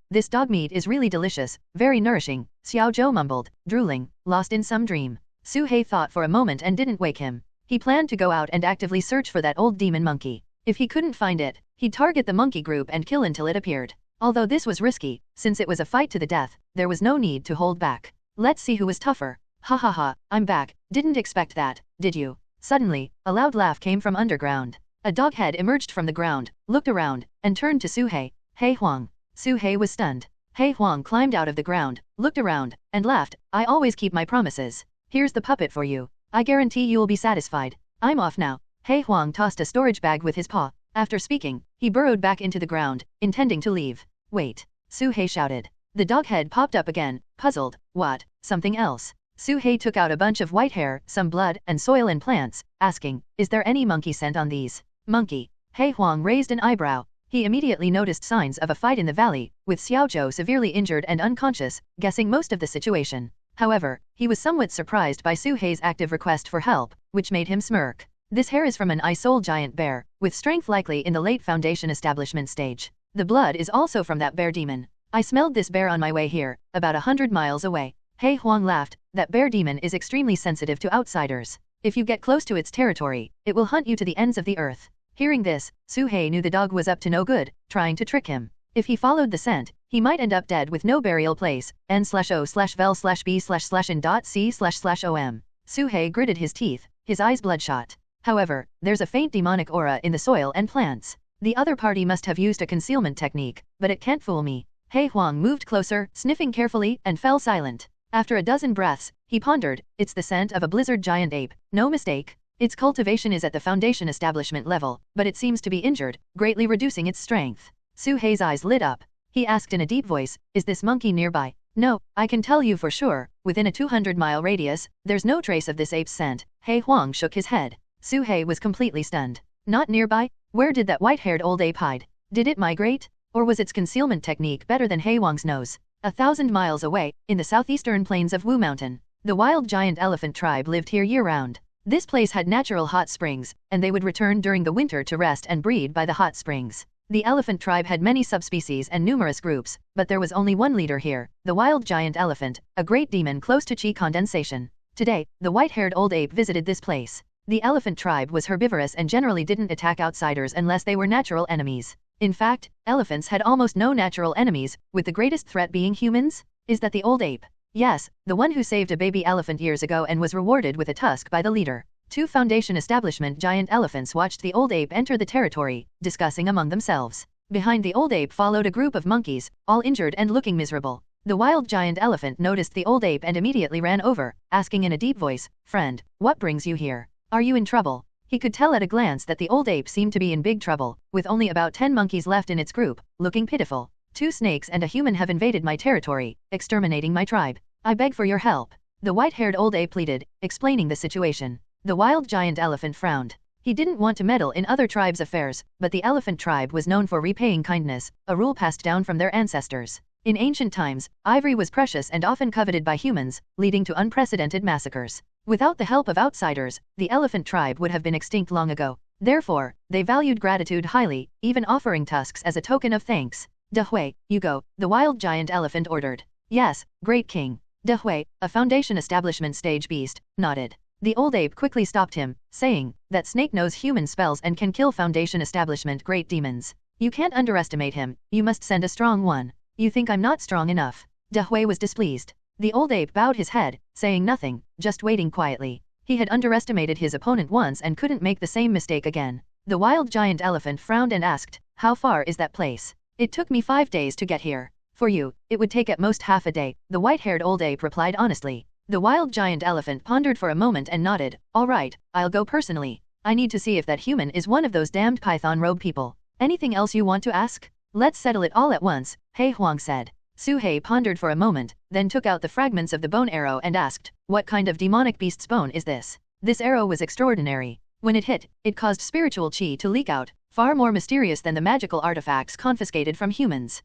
[SPEAKER 2] This dog meat is really delicious, very nourishing, Xiaozhou mumbled, drooling, lost in some dream. Suhei thought for a moment and didn't wake him. He planned to go out and actively search for that old demon monkey. If he couldn't find it, he'd target the monkey group and kill until it appeared. Although this was risky, since it was a fight to the death, there was no need to hold back. Let's see who was tougher. Ha ha ha, I'm back, didn't expect that, did you? Suddenly, a loud laugh came from underground. A dog head emerged from the ground, looked around, and turned to Suhei. He Huang. Suhei was stunned. He Huang climbed out of the ground, looked around, and laughed. I always keep my promises. Here's the puppet for you. I guarantee you'll be satisfied. I'm off now. He Huang tossed a storage bag with his paw. After speaking, he burrowed back into the ground, intending to leave. Wait. Suhei shouted. The dog head popped up again, puzzled. What? Something else? Suhei took out a bunch of white hair, some blood, and soil and plants, asking, is there any monkey scent on these? Monkey. He Huang raised an eyebrow. He immediately noticed signs of a fight in the valley, with Xiaozhou severely injured and unconscious, guessing most of the situation. However, he was somewhat surprised by Su Hei's active request for help, which made him smirk. This hair is from an ice-soul giant bear, with strength likely in the late Foundation establishment stage. The blood is also from that bear demon. I smelled this bear on my way here, about 100 miles away. He Huang laughed. That bear demon is extremely sensitive to outsiders. If you get close to its territory, it will hunt you to the ends of the earth. Hearing this, Su Hei knew the dog was up to no good, trying to trick him. If he followed the scent, he might end up dead with no burial place. N/O/vel/B/C/in.C//om. Su Hei gritted his teeth, his eyes bloodshot. However, there's a faint demonic aura in the soil and plants. The other party must have used a concealment technique, but it can't fool me. He Huang moved closer, sniffing carefully, and fell silent. After a dozen breaths, he pondered, it's the scent of a blizzard giant ape, no mistake. Its cultivation is at the Foundation establishment level, but it seems to be injured, greatly reducing its strength. Su Hei's eyes lit up. He asked in a deep voice, is this monkey nearby? No, I can tell you for sure, within a 200-mile radius, there's no trace of this ape's scent. He Huang shook his head. Su Hei was completely stunned. Not nearby? Where did that white-haired old ape hide? Did it migrate? Or was its concealment technique better than He Huang's nose? 1,000 miles away, in the southeastern plains of Wu Mountain, the wild giant elephant tribe lived here year-round. This place had natural hot springs, and they would return during the winter to rest and breed by the hot springs. The elephant tribe had many subspecies and numerous groups, but there was only one leader here, the wild giant elephant, a great demon close to qi condensation. Today, the white-haired old ape visited this place. The elephant tribe was herbivorous and generally didn't attack outsiders unless they were natural enemies. In fact, elephants had almost no natural enemies, with the greatest threat being humans. Is that the old ape? Yes, the one who saved a baby elephant years ago and was rewarded with a tusk by the leader. 2 Foundation establishment giant elephants watched the old ape enter the territory, discussing among themselves. Behind the old ape followed a group of monkeys, all injured and looking miserable. The wild giant elephant noticed the old ape and immediately ran over, asking in a deep voice, "Friend, what brings you here? Are you in trouble?" He could tell at a glance that the old ape seemed to be in big trouble, with only about 10 monkeys left in its group, looking pitiful. 2 snakes and a human have invaded my territory, exterminating my tribe. I beg for your help. The white-haired old ape pleaded, explaining the situation. The wild giant elephant frowned. He didn't want to meddle in other tribes' affairs, but the elephant tribe was known for repaying kindness, a rule passed down from their ancestors. In ancient times, ivory was precious and often coveted by humans, leading to unprecedented massacres. Without the help of outsiders, the elephant tribe would have been extinct long ago. Therefore, they valued gratitude highly, even offering tusks as a token of thanks. "De Hui, you go," the wild giant elephant ordered. "Yes, great king." De Hui, a Foundation establishment stage beast, nodded. The old ape quickly stopped him, saying, "That snake knows human spells and can kill Foundation establishment great demons. You can't underestimate him, you must send a strong one. You think I'm not strong enough?" De Hui was displeased. The old ape bowed his head, saying nothing, just waiting quietly. He had underestimated his opponent once and couldn't make the same mistake again. The wild giant elephant frowned and asked, "How far is that place?" "It took me 5 days to get here. For you, it would take at most half a day," the white-haired old ape replied honestly. The wild giant elephant pondered for a moment and nodded, "All right, I'll go personally. I need to see if that human is one of those damned python robe people. Anything else you want to ask?" "Let's settle it all at once," He Huang said. Su Hei pondered for a moment, then took out the fragments of the bone arrow and asked, "What kind of demonic beast's bone is this?" This arrow was extraordinary. When it hit, it caused spiritual qi to leak out, far more mysterious than the magical artifacts confiscated from humans.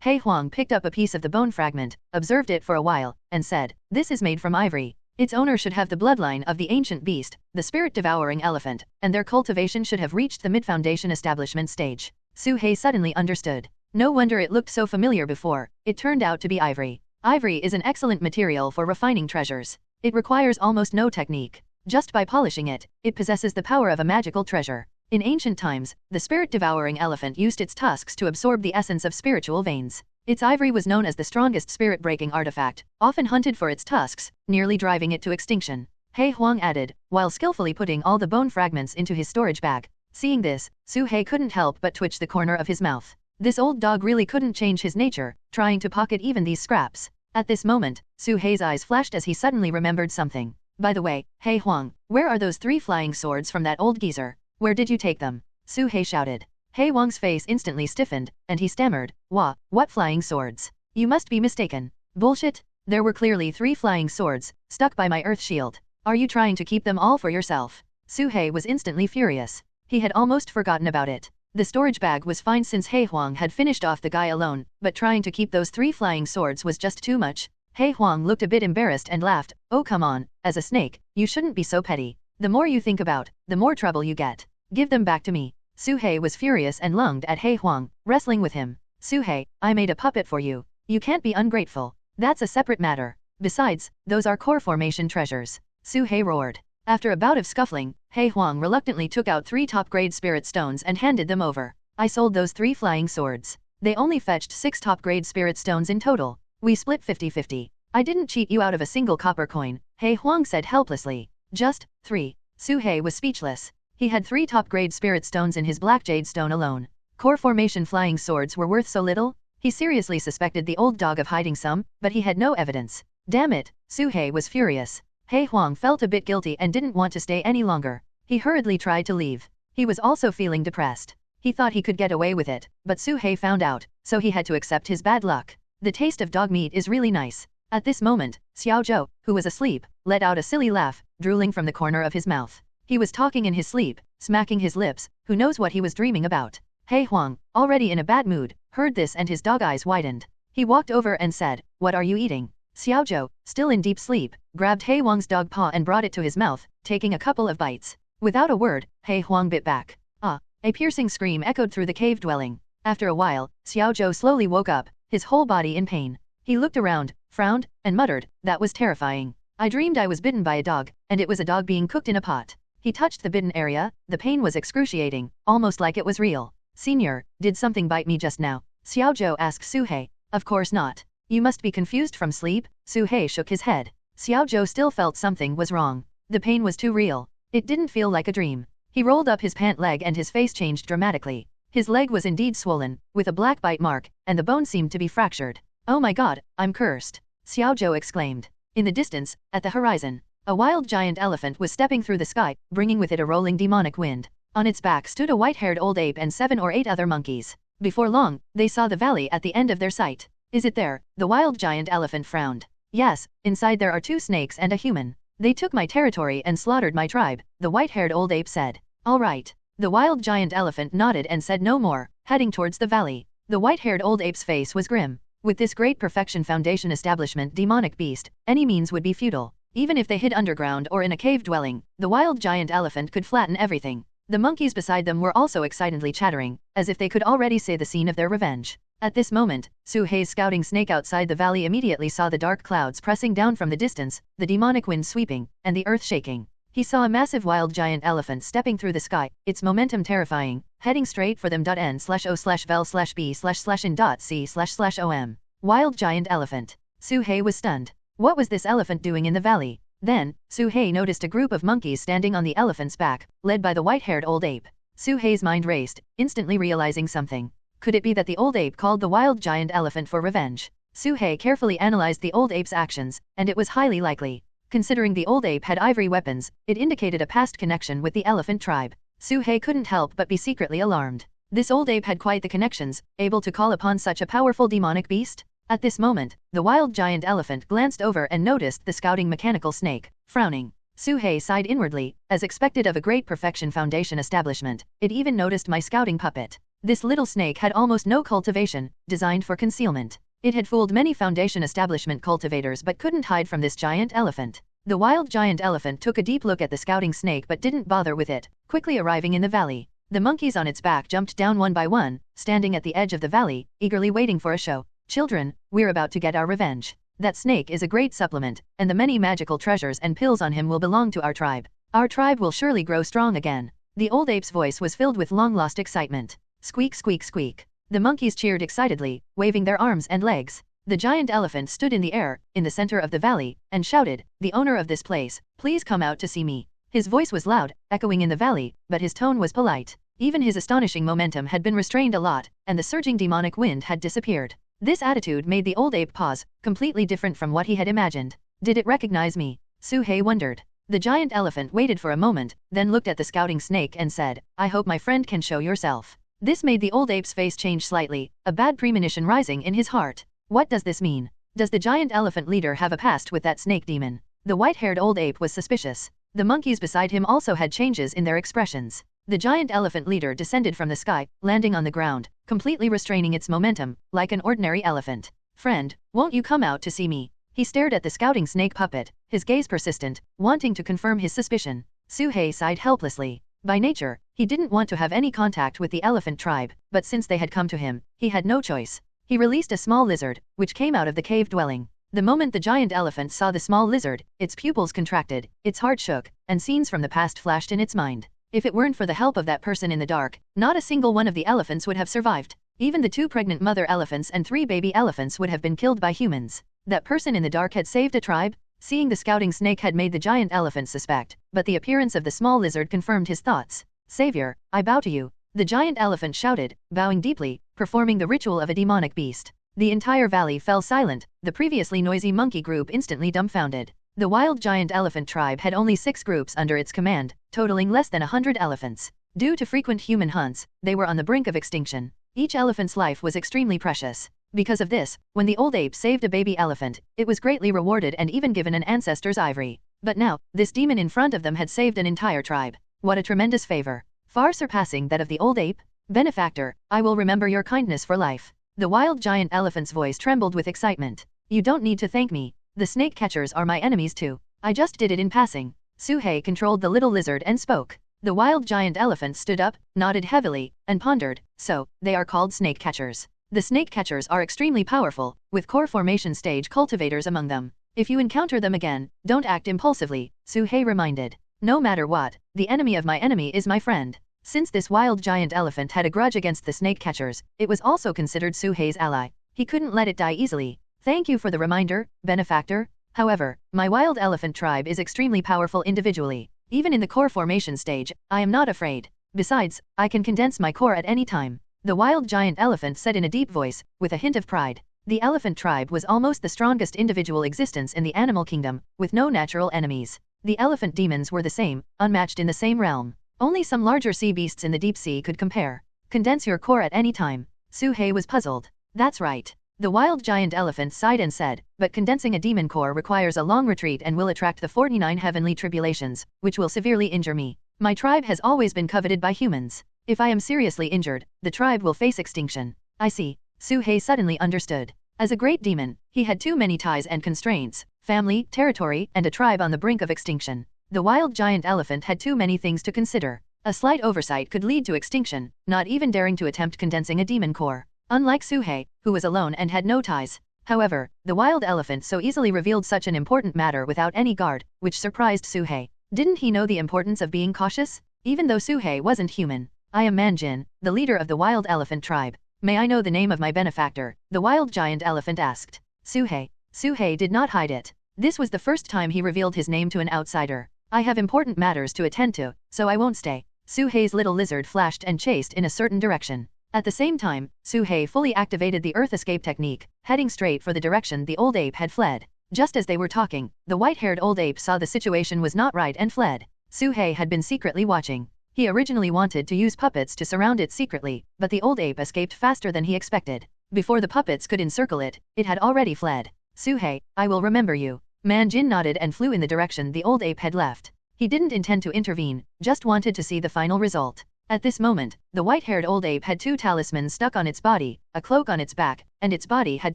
[SPEAKER 2] He Huang picked up a piece of the bone fragment, observed it for a while, and said, "This is made from ivory. Its owner should have the bloodline of the ancient beast, the spirit-devouring elephant, and their cultivation should have reached the mid-Foundation establishment stage." Su Hei suddenly understood. No wonder it looked so familiar before, it turned out to be ivory. Ivory is an excellent material for refining treasures. It requires almost no technique. Just by polishing it, it possesses the power of a magical treasure. In ancient times, the spirit-devouring elephant used its tusks to absorb the essence of spiritual veins. Its ivory was known as the strongest spirit-breaking artifact, often hunted for its tusks, nearly driving it to extinction. He Huang added, while skillfully putting all the bone fragments into his storage bag. Seeing this, Su Hei couldn't help but twitch the corner of his mouth. This old dog really couldn't change his nature, trying to pocket even these scraps. At this moment, Su Hei's eyes flashed as he suddenly remembered something. "By the way, He Huang, where are those 3 flying swords from that old geezer? Where did you take them?" Su Hei shouted. He Huang's face instantly stiffened, and he stammered, What flying swords? You must be mistaken." "Bullshit. There were clearly 3 flying swords, stuck by my earth shield. Are you trying to keep them all for yourself?" Su Hei was instantly furious. He had almost forgotten about it. The storage bag was fine since He Huang had finished off the guy alone, but trying to keep those 3 flying swords was just too much. He Huang looked a bit embarrassed and laughed. Oh come on, as a snake, you shouldn't be so petty. The more you think about, the more trouble you get. Give them back to me. Su He was furious and lunged at He Huang, wrestling with him. Su He, I made a puppet for you. You can't be ungrateful. That's a separate matter. Besides, those are core formation treasures. Su He roared. After a bout of scuffling, He Huang reluctantly took out 3 top-grade spirit stones and handed them over. I sold those 3 flying swords. They only fetched 6 top-grade spirit stones in total. We split 50-50. I didn't cheat you out of a single copper coin, He Huang said helplessly. Just 3. Su He was speechless. He had 3 top-grade spirit stones in his black jade stone alone. Core formation flying swords were worth so little? He seriously suspected the old dog of hiding some, but he had no evidence. Damn it, Su He was furious. He Huang felt a bit guilty and didn't want to stay any longer. He hurriedly tried to leave. He was also feeling depressed. He thought he could get away with it, but Su He found out, so he had to accept his bad luck. The taste of dog meat is really nice. At this moment, Xiao Zhou, who was asleep, let out a silly laugh, drooling from the corner of his mouth. He was talking in his sleep, smacking his lips, who knows what he was dreaming about. He Huang, already in a bad mood, heard this and his dog eyes widened. He walked over and said, "What are you eating?" Xiao Zhou, still in deep sleep, grabbed He Huang's dog paw and brought it to his mouth, taking a couple of bites. Without a word, He Huang bit back. Ah! A piercing scream echoed through the cave dwelling. After a while, Xiao Zhou slowly woke up, his whole body in pain. He looked around, frowned, and muttered, "That was terrifying. I dreamed I was bitten by a dog, and it was a dog being cooked in a pot." He touched the bitten area, the pain was excruciating, almost like it was real. "Senior, did something bite me just now?" Xiao Zhou asked Su He. "Of course not. You must be confused from sleep." Su He shook his head. Xiao Zhou still felt something was wrong. The pain was too real. It didn't feel like a dream. He rolled up his pant leg and his face changed dramatically. His leg was indeed swollen, with a black bite mark, and the bone seemed to be fractured. "Oh my god, I'm cursed!" Xiao Zhou exclaimed. In the distance, at the horizon, a wild giant elephant was stepping through the sky, bringing with it a rolling demonic wind. On its back stood a white-haired old ape and 7 or 8 other monkeys. Before long, they saw the valley at the end of their sight. "Is it there?" The wild giant elephant frowned. "Yes, inside there are 2 snakes and a human. They took my territory and slaughtered my tribe," the white-haired old ape said. "All right." The wild giant elephant nodded and said no more, heading towards the valley. The white-haired old ape's face was grim. With this great perfection foundation establishment demonic beast, any means would be futile. Even if they hid underground or in a cave dwelling, the wild giant elephant could flatten everything. The monkeys beside them were also excitedly chattering, as if they could already see the scene of their revenge. At this moment, Su He's scouting snake outside the valley immediately saw the dark clouds pressing down from the distance, the demonic wind sweeping, and the earth shaking. He saw a massive wild giant elephant stepping through the sky, its momentum heading straight for them. N/O/vel/b/in.c//om. Wild giant elephant. Su He was stunned. What was this elephant doing in the valley? Then, Su He noticed a group of monkeys standing on the elephant's back, led by the white-haired old ape. Su He's mind raced, instantly realizing something. Could it be that the old ape called the wild giant elephant for revenge? Su He carefully analyzed the old ape's actions, and it was highly likely. Considering the old ape had ivory weapons, it indicated a past connection with the elephant tribe. Su He couldn't help but be secretly alarmed. This old ape had quite the connections, able to call upon such a powerful demonic beast? At this moment, the wild giant elephant glanced over and noticed the scouting mechanical snake, frowning. Su He sighed inwardly, as expected of a great perfection foundation establishment. It even noticed my scouting puppet. This little snake had almost no cultivation, designed for concealment. It had fooled many foundation establishment cultivators but couldn't hide from this giant elephant. The wild giant elephant took a deep look at the scouting snake but didn't bother with it, quickly arriving in the valley. The monkeys on its back jumped down one by one, standing at the edge of the valley, eagerly waiting for a show. "Children, we're about to get our revenge. That snake is a great supplement, and the many magical treasures and pills on him will belong to our tribe. Our tribe will surely grow strong again." The old ape's voice was filled with long-lost excitement. Squeak, squeak, squeak. The monkeys cheered excitedly, waving their arms and legs. The giant elephant stood in the air, in the center of the valley, and shouted, "The owner of this place, please come out to see me." His voice was loud, echoing in the valley, but his tone was polite. Even his astonishing momentum had been restrained a lot, and the surging demonic wind had disappeared. This attitude made the old ape pause, completely different from what he had imagined. Did it recognize me? Su He wondered. The giant elephant waited for a moment, then looked at the scouting snake and said, "I hope my friend can show yourself." This made the old ape's face change slightly, a bad premonition rising in his heart. What does this mean? Does the giant elephant leader have a past with that snake demon? The white-haired old ape was suspicious. The monkeys beside him also had changes in their expressions. The giant elephant leader descended from the sky, landing on the ground, completely restraining its momentum, like an ordinary elephant. Friend, won't you come out to see me? He stared at the scouting snake puppet, his gaze persistent, wanting to confirm his suspicion. Su-hei sighed helplessly. By nature, he didn't want to have any contact with the elephant tribe, but since they had come to him, he had no choice. He released a small lizard, which came out of the cave dwelling. The moment the giant elephant saw the small lizard, its pupils contracted, its heart shook, and scenes from the past flashed in its mind. If it weren't for the help of that person in the dark, not a single one of the elephants would have survived. Even the 2 pregnant mother elephants and 3 baby elephants would have been killed by humans. That person in the dark had saved a tribe? Seeing the scouting snake had made the giant elephant suspect, but the appearance of the small lizard confirmed his thoughts. Savior, I bow to you. The giant elephant shouted, bowing deeply, performing the ritual of a demonic beast. The entire valley fell silent, the previously noisy monkey group instantly dumbfounded. The wild giant elephant tribe had only 6 groups under its command, totaling less than 100 elephants. Due to frequent human hunts, they were on the brink of extinction. Each elephant's life was extremely precious. Because of this, when the old ape saved a baby elephant, it was greatly rewarded and even given an ancestor's ivory. But now, this demon in front of them had saved an entire tribe. What a tremendous favor. Far surpassing that of the old ape. Benefactor, I will remember your kindness for life. The wild giant elephant's voice trembled with excitement. You don't need to thank me. The snake catchers are my enemies too. I just did it in passing. Su-hei controlled the little lizard and spoke. The wild giant elephant stood up, nodded heavily, and pondered. So, they are called snake catchers. The snake catchers are extremely powerful, with core formation stage cultivators among them. If you encounter them again, don't act impulsively, Su-hei reminded. No matter what, the enemy of my enemy is my friend. Since this wild giant elephant had a grudge against the snake catchers, it was also considered Su-hei's ally. He couldn't let it die easily. Thank you for the reminder, benefactor. However, my wild elephant tribe is extremely powerful individually. Even in the core formation stage, I am not afraid. Besides, I can condense my core at any time. The wild giant elephant said in a deep voice, with a hint of pride. The elephant tribe was almost the strongest individual existence in the animal kingdom, with no natural enemies. The elephant demons were the same, unmatched in the same realm. Only some larger sea beasts in the deep sea could compare. Condense your core at any time. Su-hei was puzzled. That's right. The wild giant elephant sighed and said, but condensing a demon core requires a long retreat and will attract the 49 heavenly tribulations, which will severely injure me. My tribe has always been coveted by humans. If I am seriously injured, the tribe will face extinction. I see. Su-hei suddenly understood. As a great demon, he had too many ties and constraints, family, territory, and a tribe on the brink of extinction. The wild giant elephant had too many things to consider. A slight oversight could lead to extinction, not even daring to attempt condensing a demon core. Unlike Su-hei, who was alone and had no ties. However, the wild elephant so easily revealed such an important matter without any guard, which surprised Su-hei. Didn't he know the importance of being cautious? Even though Su-hei wasn't human. I am Manjin, the leader of the wild elephant tribe. May I know the name of my benefactor? The wild giant elephant asked. Su-hei. Su-hei did not hide it. This was the first time he revealed his name to an outsider. I have important matters to attend to, so I won't stay. Su-hei's little lizard flashed and chased in a certain direction. At the same time, Su-hei fully activated the Earth escape technique, heading straight for the direction the old ape had fled. Just as they were talking, the white-haired old ape saw the situation was not right and fled. Su-hei had been secretly watching. He originally wanted to use puppets to surround it secretly, but the old ape escaped faster than he expected. Before the puppets could encircle it, it had already fled. Su-hei, I will remember you. Manjin nodded and flew in the direction the old ape had left. He didn't intend to intervene, just wanted to see the final result. At this moment, the white-haired old ape had 2 talismans stuck on its body, a cloak on its back, and its body had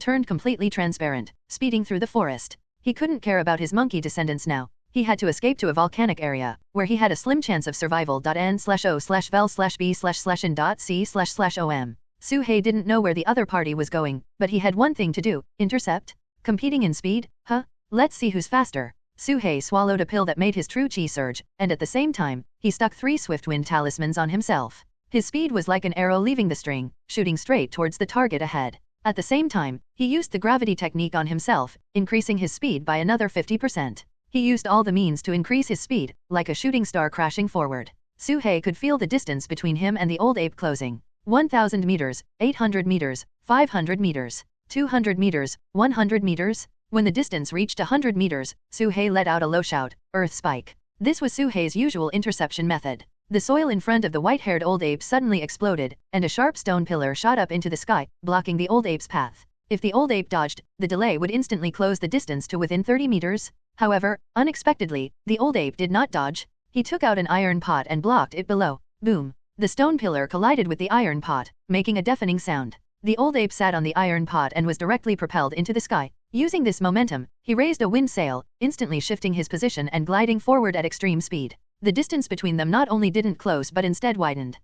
[SPEAKER 2] turned completely transparent, speeding through the forest. He couldn't care about his monkey descendants now. He had to escape to a volcanic area, where he had a slim chance of survival. N/O/vel/B/in.C//om. Su-hei didn't know where the other party was going, but he had one thing to do, intercept? Competing in speed? Huh? Let's see who's faster. Su-hei swallowed a pill that made his true chi surge, and at the same time, he stuck 3 swift wind talismans on himself. His speed was like an arrow leaving the string, shooting straight towards the target ahead. At the same time, he used the gravity technique on himself, increasing his speed by another 50%. He used all the means to increase his speed, like a shooting star crashing forward. Su-hei could feel the distance between him and the old ape closing. 1,000 meters, 800 meters, 500 meters, 200 meters, 100 meters. When the distance reached 100 meters, Su-hei let out a low shout, Earth Spike. This was Su-hei's usual interception method. The soil in front of the white-haired old ape suddenly exploded, and a sharp stone pillar shot up into the sky, blocking the old ape's path. If the old ape dodged, the delay would instantly close the distance to within 30 meters. However, unexpectedly, the old ape did not dodge. He took out an iron pot and blocked it below. Boom! The stone pillar collided with the iron pot, making a deafening sound. The old ape sat on the iron pot and was directly propelled into the sky. Using this momentum, he raised a wind sail, instantly shifting his position and gliding forward at extreme speed. The distance between them not only didn't close but instead widened.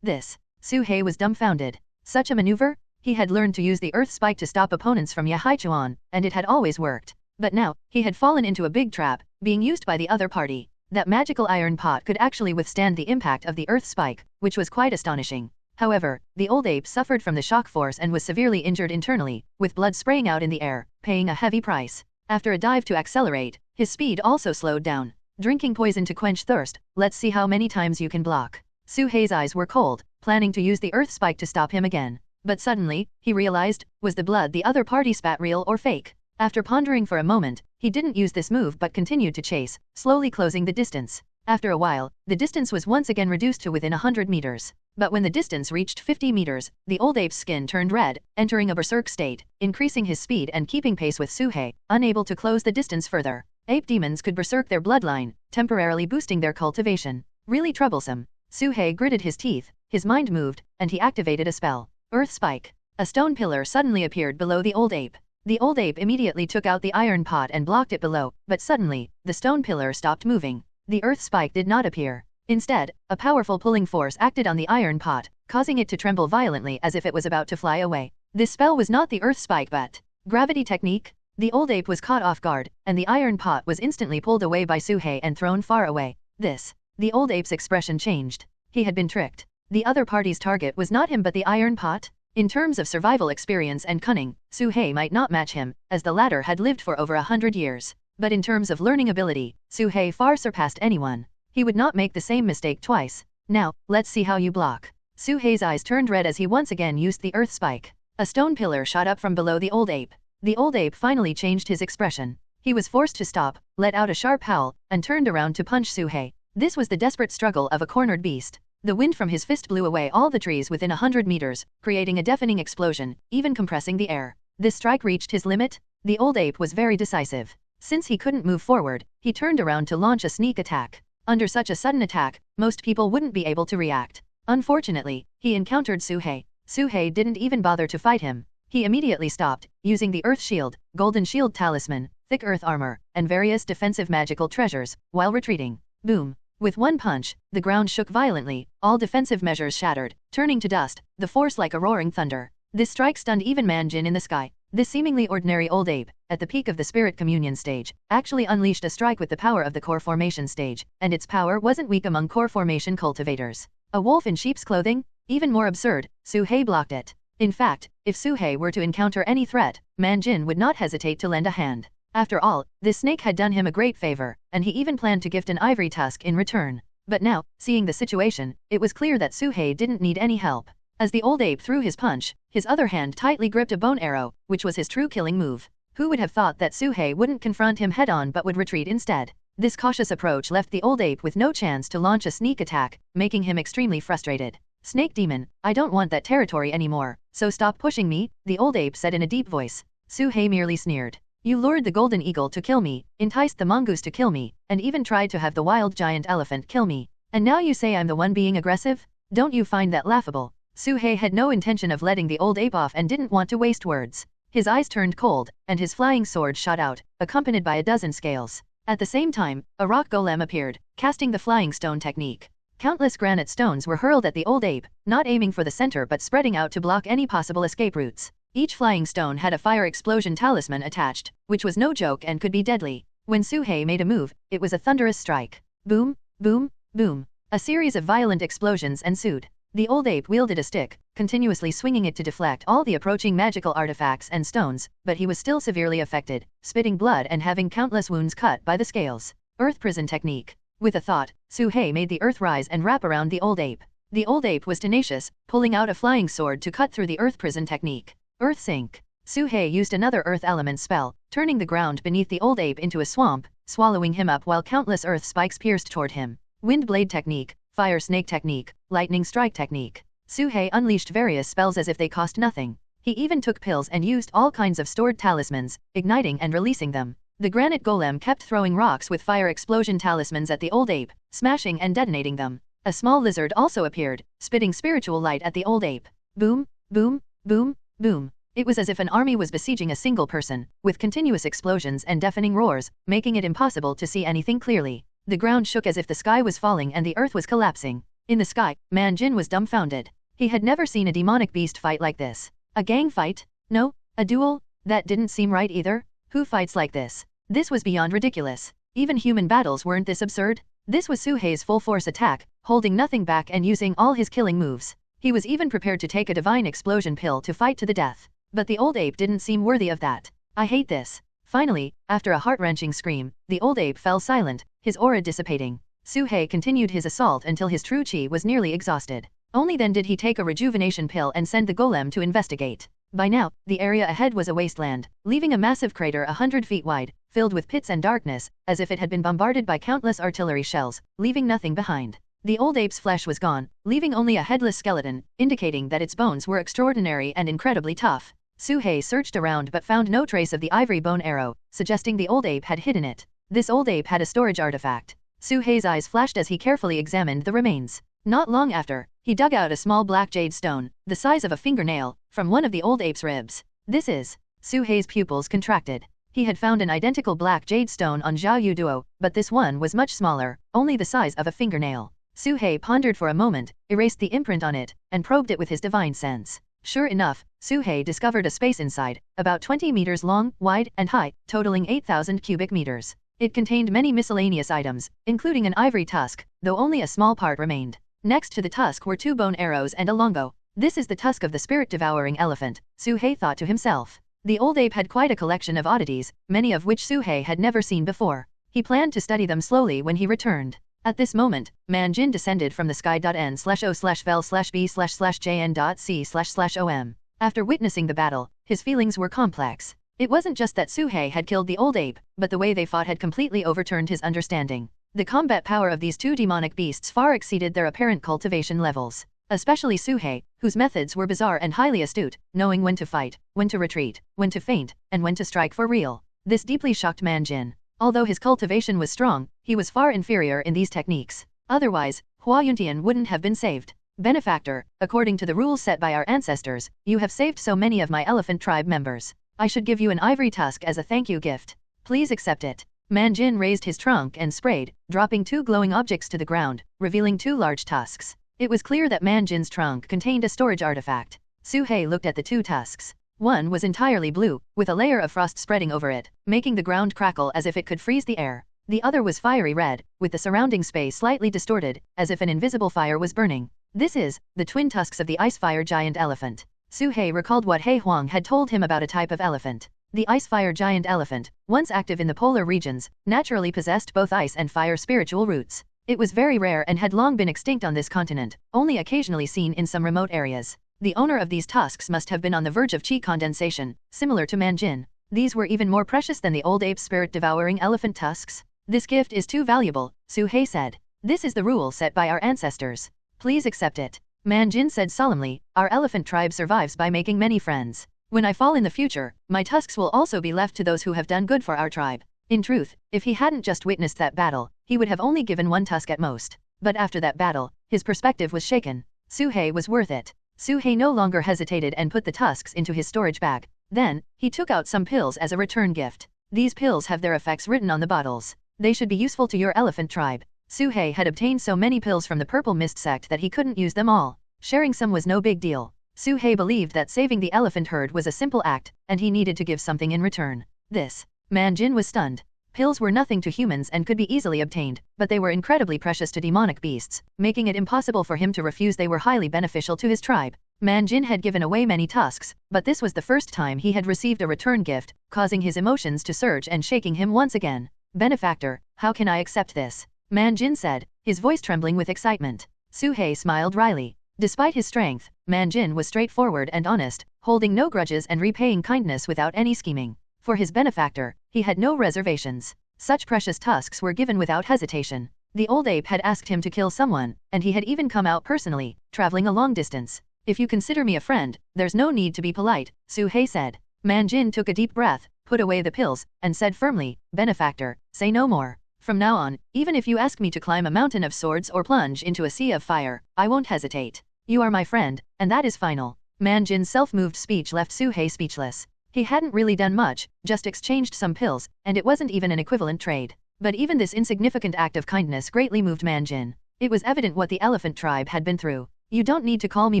[SPEAKER 2] Su-hei was dumbfounded. Such a maneuver? He had learned to use the earth spike to stop opponents from Yahaichuan, and it had always worked. But now, he had fallen into a big trap, being used by the other party. That magical iron pot could actually withstand the impact of the earth spike, which was quite astonishing. However, the old ape suffered from the shock force and was severely injured internally, with blood spraying out in the air, paying a heavy price. After a dive to accelerate, his speed also slowed down. Drinking poison to quench thirst, let's see how many times you can block. Su-hei's eyes were cold, planning to use the earth spike to stop him again. But suddenly, he realized, was the blood the other party spat real or fake? After pondering for a moment, he didn't use this move but continued to chase, slowly closing the distance. After a while, the distance was once again reduced to within 100 meters. But when the distance reached 50 meters, the old ape's skin turned red, entering a berserk state, increasing his speed and keeping pace with Su-hei, unable to close the distance further. Ape demons could berserk their bloodline, temporarily boosting their cultivation. Really troublesome. Su-hei gritted his teeth, his mind moved, and he activated a spell. Earth Spike. A stone pillar suddenly appeared below the old ape. The old ape immediately took out the iron pot and blocked it below, but suddenly, the stone pillar stopped moving. The earth spike did not appear. Instead, a powerful pulling force acted on the iron pot, causing it to tremble violently as if it was about to fly away. This spell was not the earth spike but gravity technique. The old ape was caught off guard, and the iron pot was instantly pulled away by Su-hei and thrown far away. The old ape's expression changed. He had been tricked. The other party's target was not him but the iron pot? In terms of survival experience and cunning, Su-hei might not match him, as the latter had lived for over 100 years. But in terms of learning ability, Su-hei far surpassed anyone. He would not make the same mistake twice. Now, let's see how you block. Su-hei's eyes turned red as he once again used the earth spike. A stone pillar shot up from below the old ape. The old ape finally changed his expression. He was forced to stop, let out a sharp howl, and turned around to punch Su-hei. This was the desperate struggle of a cornered beast. The wind from his fist blew away all the trees within 100 meters, creating a deafening explosion, even compressing the air. This strike reached his limit. The old ape was very decisive. Since he couldn't move forward, he turned around to launch a sneak attack. Under such a sudden attack, most people wouldn't be able to react. Unfortunately, he encountered Su-hei. Su-hei didn't even bother to fight him. He immediately stopped, using the earth shield, golden shield talisman, thick earth armor, and various defensive magical treasures, while retreating. Boom! With one punch, the ground shook violently, all defensive measures shattered, turning to dust, the force like a roaring thunder. This strike stunned even Manjin in the sky. This seemingly ordinary old ape, at the peak of the spirit communion stage, actually unleashed a strike with the power of the core formation stage, and its power wasn't weak among core formation cultivators. A wolf in sheep's clothing? Even more absurd, Su-hei blocked it. In fact, if Su-hei were to encounter any threat, Manjin would not hesitate to lend a hand. After all, this snake had done him a great favor, and he even planned to gift an ivory tusk in return. But now, seeing the situation, it was clear that Su-hei didn't need any help. As the old ape threw his punch, his other hand tightly gripped a bone arrow, which was his true killing move. Who would have thought that Su-hei wouldn't confront him head-on but would retreat instead? This cautious approach left the old ape with no chance to launch a sneak attack, making him extremely frustrated. Snake demon, I don't want that territory anymore, so stop pushing me, the old ape said in a deep voice. Su-hei merely sneered. You lured the golden eagle to kill me, enticed the mongoose to kill me, and even tried to have the wild giant elephant kill me. And now you say I'm the one being aggressive? Don't you find that laughable? Su-hei had no intention of letting the old ape off and didn't want to waste words. His eyes turned cold, and his flying sword shot out, accompanied by a dozen scales. At the same time, a rock golem appeared, casting the flying stone technique. Countless granite stones were hurled at the old ape, not aiming for the center but spreading out to block any possible escape routes. Each flying stone had a fire explosion talisman attached, which was no joke and could be deadly. When Su-hei made a move, it was a thunderous strike. Boom, boom, boom. A series of violent explosions ensued. The old ape wielded a stick, continuously swinging it to deflect all the approaching magical artifacts and stones, but he was still severely affected, spitting blood and having countless wounds cut by the scales. Earth prison technique. With a thought, Su-hei made the earth rise and wrap around the old ape. The old ape was tenacious, pulling out a flying sword to cut through the earth prison technique. Earth sink. Su-hei used another earth element spell, turning the ground beneath the old ape into a swamp, swallowing him up while countless earth spikes pierced toward him. Wind blade technique, fire snake technique, lightning strike technique. Su-hei unleashed various spells as if they cost nothing. He even took pills and used all kinds of stored talismans, igniting and releasing them. The granite golem kept throwing rocks with fire explosion talismans at the old ape, smashing and detonating them. A small lizard also appeared, spitting spiritual light at the old ape. Boom, boom, boom, boom. It was as if an army was besieging a single person, with continuous explosions and deafening roars, making it impossible to see anything clearly. The ground shook as if the sky was falling and the earth was collapsing. In the sky, Manjin was dumbfounded. He had never seen a demonic beast fight like this. A gang fight? No, a duel? That didn't seem right either. Who fights like this? This was beyond ridiculous. Even human battles weren't this absurd. This was Suhei's full-force attack, holding nothing back and using all his killing moves. He was even prepared to take a divine explosion pill to fight to the death. But the old ape didn't seem worthy of that. I hate this. Finally, after a heart-wrenching scream, the old ape fell silent, his aura dissipating. Suhei continued his assault until his true chi was nearly exhausted. Only then did he take a rejuvenation pill and send the golem to investigate. By now, the area ahead was a wasteland, leaving a massive crater 100 feet wide, filled with pits and darkness, as if it had been bombarded by countless artillery shells, leaving nothing behind. The old ape's flesh was gone, leaving only a headless skeleton, indicating that its bones were extraordinary and incredibly tough. Suhei searched around but found no trace of the ivory bone arrow, suggesting the old ape had hidden it. This old ape had a storage artifact. Suhei's eyes flashed as he carefully examined the remains. Not long after, he dug out a small black jade stone, the size of a fingernail, from one of the old ape's ribs. This is... Suhei's pupils contracted. He had found an identical black jade stone on Xiaoyu Duo, but this one was much smaller, only the size of a fingernail. Suhei pondered for a moment, erased the imprint on it, and probed it with his divine sense. Sure enough, Suhei discovered a space inside, about 20 meters long, wide, and high, totaling 8,000 cubic meters. It contained many miscellaneous items, including an ivory tusk, though only a small part remained. Next to the tusk were 2 bone arrows and a longo. This is the tusk of the spirit-devouring elephant, Suhei thought to himself. The old ape had quite a collection of oddities, many of which Suhei had never seen before. He planned to study them slowly when he returned. At this moment, Manjin descended from the sky.n/o/vel/b/jn.c//om. After witnessing the battle, his feelings were complex. It wasn't just that Suhei had killed the old ape, but the way they fought had completely overturned his understanding. The combat power of these 2 demonic beasts far exceeded their apparent cultivation levels. Especially Suhei, whose methods were bizarre and highly astute, knowing when to fight, when to retreat, when to feint, and when to strike for real. This deeply shocked Manjin. Although his cultivation was strong, he was far inferior in these techniques. Otherwise, Hua Yuntian wouldn't have been saved. Benefactor, according to the rules set by our ancestors, you have saved so many of my elephant tribe members. I should give you an ivory tusk as a thank you gift. Please accept it. Manjin raised his trunk and sprayed, dropping 2 glowing objects to the ground, revealing 2 large tusks. It was clear that Manjin's trunk contained a storage artifact. Suhei looked at the 2 tusks. One was entirely blue, with a layer of frost spreading over it, making the ground crackle as if it could freeze the air. The other was fiery red, with the surrounding space slightly distorted, as if an invisible fire was burning. This is the twin tusks of the ice fire giant elephant. Suhei recalled what He Huang had told him about a type of elephant. The ice fire giant elephant, once active in the polar regions, naturally possessed both ice and fire spiritual roots. It was very rare and had long been extinct on this continent, only occasionally seen in some remote areas. The owner of these tusks must have been on the verge of chi condensation, similar to Manjin. These were even more precious than the old ape's spirit-devouring elephant tusks. This gift is too valuable, Suhei said. This is the rule set by our ancestors. Please accept it. Manjin said solemnly, our elephant tribe survives by making many friends. When I fall in the future, my tusks will also be left to those who have done good for our tribe. In truth, if he hadn't just witnessed that battle, he would have only given 1 tusk at most. But after that battle, his perspective was shaken. Suhei was worth it. Suhei no longer hesitated and put the tusks into his storage bag. Then, he took out some pills as a return gift. These pills have their effects written on the bottles. They should be useful to your elephant tribe. Suhei had obtained so many pills from the Purple Mist sect that he couldn't use them all. Sharing some was no big deal. Suhei believed that saving the elephant herd was a simple act, and he needed to give something in return. This. Manjin was stunned. Pills were nothing to humans and could be easily obtained, but they were incredibly precious to demonic beasts, making it impossible for him to refuse. They were highly beneficial to his tribe. Manjin had given away many tusks, but this was the first time he had received a return gift, causing his emotions to surge and shaking him once again. Benefactor, how can I accept this? Manjin said, his voice trembling with excitement. Suhei smiled wryly. Despite his strength, Manjin was straightforward and honest, holding no grudges and repaying kindness without any scheming. For his benefactor, he had no reservations. Such precious tusks were given without hesitation. The old ape had asked him to kill someone, and he had even come out personally, traveling a long distance. If you consider me a friend, there's no need to be polite, Suhei said. Manjin took a deep breath, put away the pills, and said firmly, Benefactor, say no more. From now on, even if you ask me to climb a mountain of swords or plunge into a sea of fire, I won't hesitate. You are my friend, and that is final. Man Jin's self-moved speech left Su-hei speechless. He hadn't really done much, just exchanged some pills, and it wasn't even an equivalent trade. But even this insignificant act of kindness greatly moved Man Jin. It was evident what the elephant tribe had been through. You don't need to call me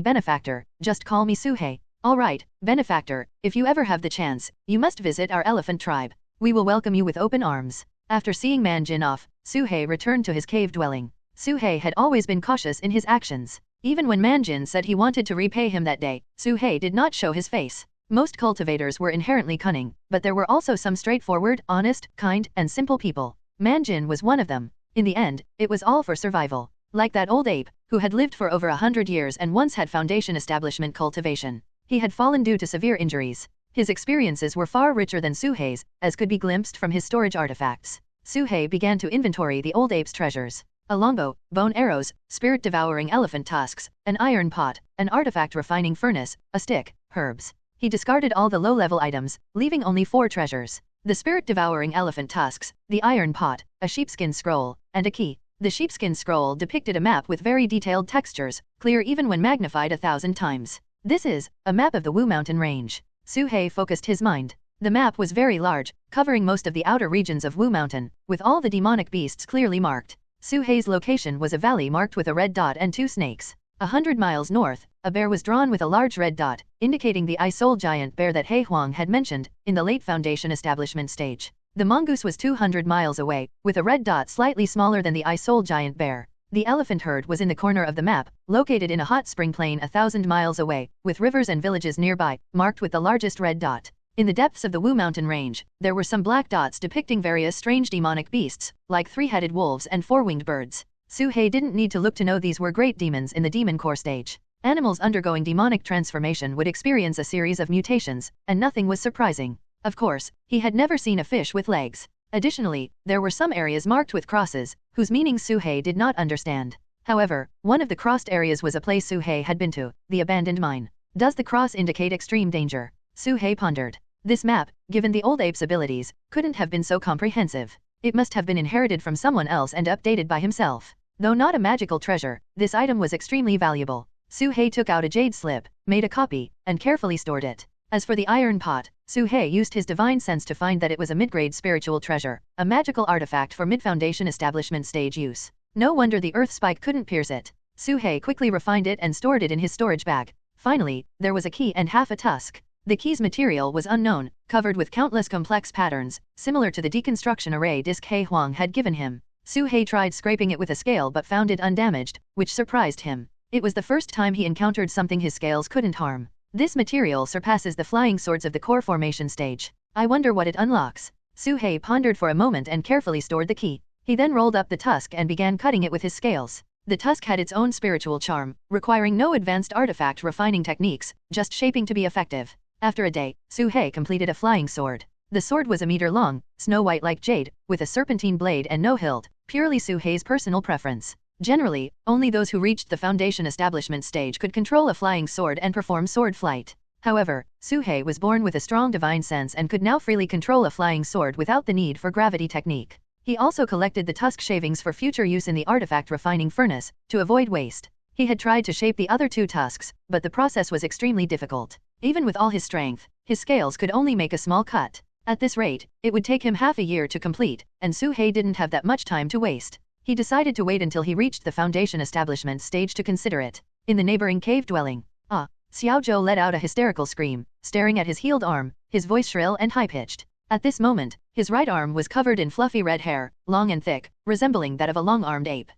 [SPEAKER 2] benefactor, just call me Su-hei. Alright, benefactor, if you ever have the chance, you must visit our elephant tribe. We will welcome you with open arms. After seeing Man Jin off, Su-hei returned to his cave dwelling. Su-hei had always been cautious in his actions. Even when Man Jin said he wanted to repay him that day, Su-hei did not show his face. Most cultivators were inherently cunning, but there were also some straightforward, honest, kind, and simple people. Man Jin was one of them. In the end, it was all for survival. Like that old ape, who had lived for over 100 years and once had foundation establishment cultivation. He had fallen due to severe injuries. His experiences were far richer than Su-hei's, as could be glimpsed from his storage artifacts. Su-hei began to inventory the old ape's treasures. A longbow, bone arrows, spirit-devouring elephant tusks, an iron pot, an artifact refining furnace, a stick, herbs. He discarded all the low-level items, leaving only 4 treasures. The spirit-devouring elephant tusks, the iron pot, a sheepskin scroll, and a key. The sheepskin scroll depicted a map with very detailed textures, clear even when magnified 1,000 times. This is a map of the Wu Mountain range. Su-hei focused his mind. The map was very large, covering most of the outer regions of Wu Mountain, with all the demonic beasts clearly marked. Su-hei's location was a valley marked with a red dot and 2 snakes. 100 miles north, a bear was drawn with a large red dot, indicating the eye-soul giant bear that He Huang had mentioned, in the late foundation establishment stage. The mongoose was 200 miles away, with a red dot slightly smaller than the eye-soul giant bear. The elephant herd was in the corner of the map, located in a hot spring plain 1,000 miles away, with rivers and villages nearby, marked with the largest red dot. In the depths of the Wu Mountain range, there were some black dots depicting various strange demonic beasts, like 3-headed wolves and 4-winged birds. Su-hei didn't need to look to know these were great demons in the demon core stage. Animals undergoing demonic transformation would experience a series of mutations, and nothing was surprising. Of course, he had never seen a fish with legs. Additionally, there were some areas marked with crosses, whose meaning Su-hei did not understand. However, one of the crossed areas was a place Su-hei had been to, the abandoned mine. Does the cross indicate extreme danger? Su-hei pondered. This map, given the old ape's abilities, couldn't have been so comprehensive. It must have been inherited from someone else and updated by himself. Though not a magical treasure, this item was extremely valuable. Su-hei took out a jade slip, made a copy, and carefully stored it. As for the iron pot, Su-hei used his divine sense to find that it was a mid-grade spiritual treasure, a magical artifact for mid-foundation establishment stage use. No wonder the earth spike couldn't pierce it. Su-hei quickly refined it and stored it in his storage bag. Finally, there was a key and half a tusk. The key's material was unknown, covered with countless complex patterns, similar to the deconstruction array disk He Huang had given him. Su-hei tried scraping it with a scale but found it undamaged, which surprised him. It was the first time he encountered something his scales couldn't harm. This material surpasses the flying swords of the core formation stage. I wonder what it unlocks. Su-hei pondered for a moment and carefully stored the key. He then rolled up the tusk and began cutting it with his scales. The tusk had its own spiritual charm, requiring no advanced artifact refining techniques, just shaping to be effective. After a day, Su-hei completed a flying sword. The sword was a meter long, snow-white like jade, with a serpentine blade and no hilt, purely Su-hei's personal preference. Generally, only those who reached the foundation establishment stage could control a flying sword and perform sword flight. However, Su-hei was born with a strong divine sense and could now freely control a flying sword without the need for gravity technique. He also collected the tusk shavings for future use in the artifact refining furnace, to avoid waste. He had tried to shape the other 2 tusks, but the process was extremely difficult. Even with all his strength, his scales could only make a small cut. At this rate, it would take him half a year to complete, and Su-hei didn't have that much time to waste. He decided to wait until he reached the foundation establishment stage to consider it. In the neighboring cave dwelling, Xiao Zhou let out a hysterical scream, staring at his healed arm, his voice shrill and high-pitched. At this moment, his right arm was covered in fluffy red hair, long and thick, resembling that of a long-armed ape.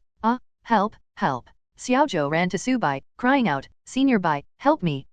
[SPEAKER 2] Help, help. Xiao Zhou ran to Su Bai, crying out, Senior Bai, help me,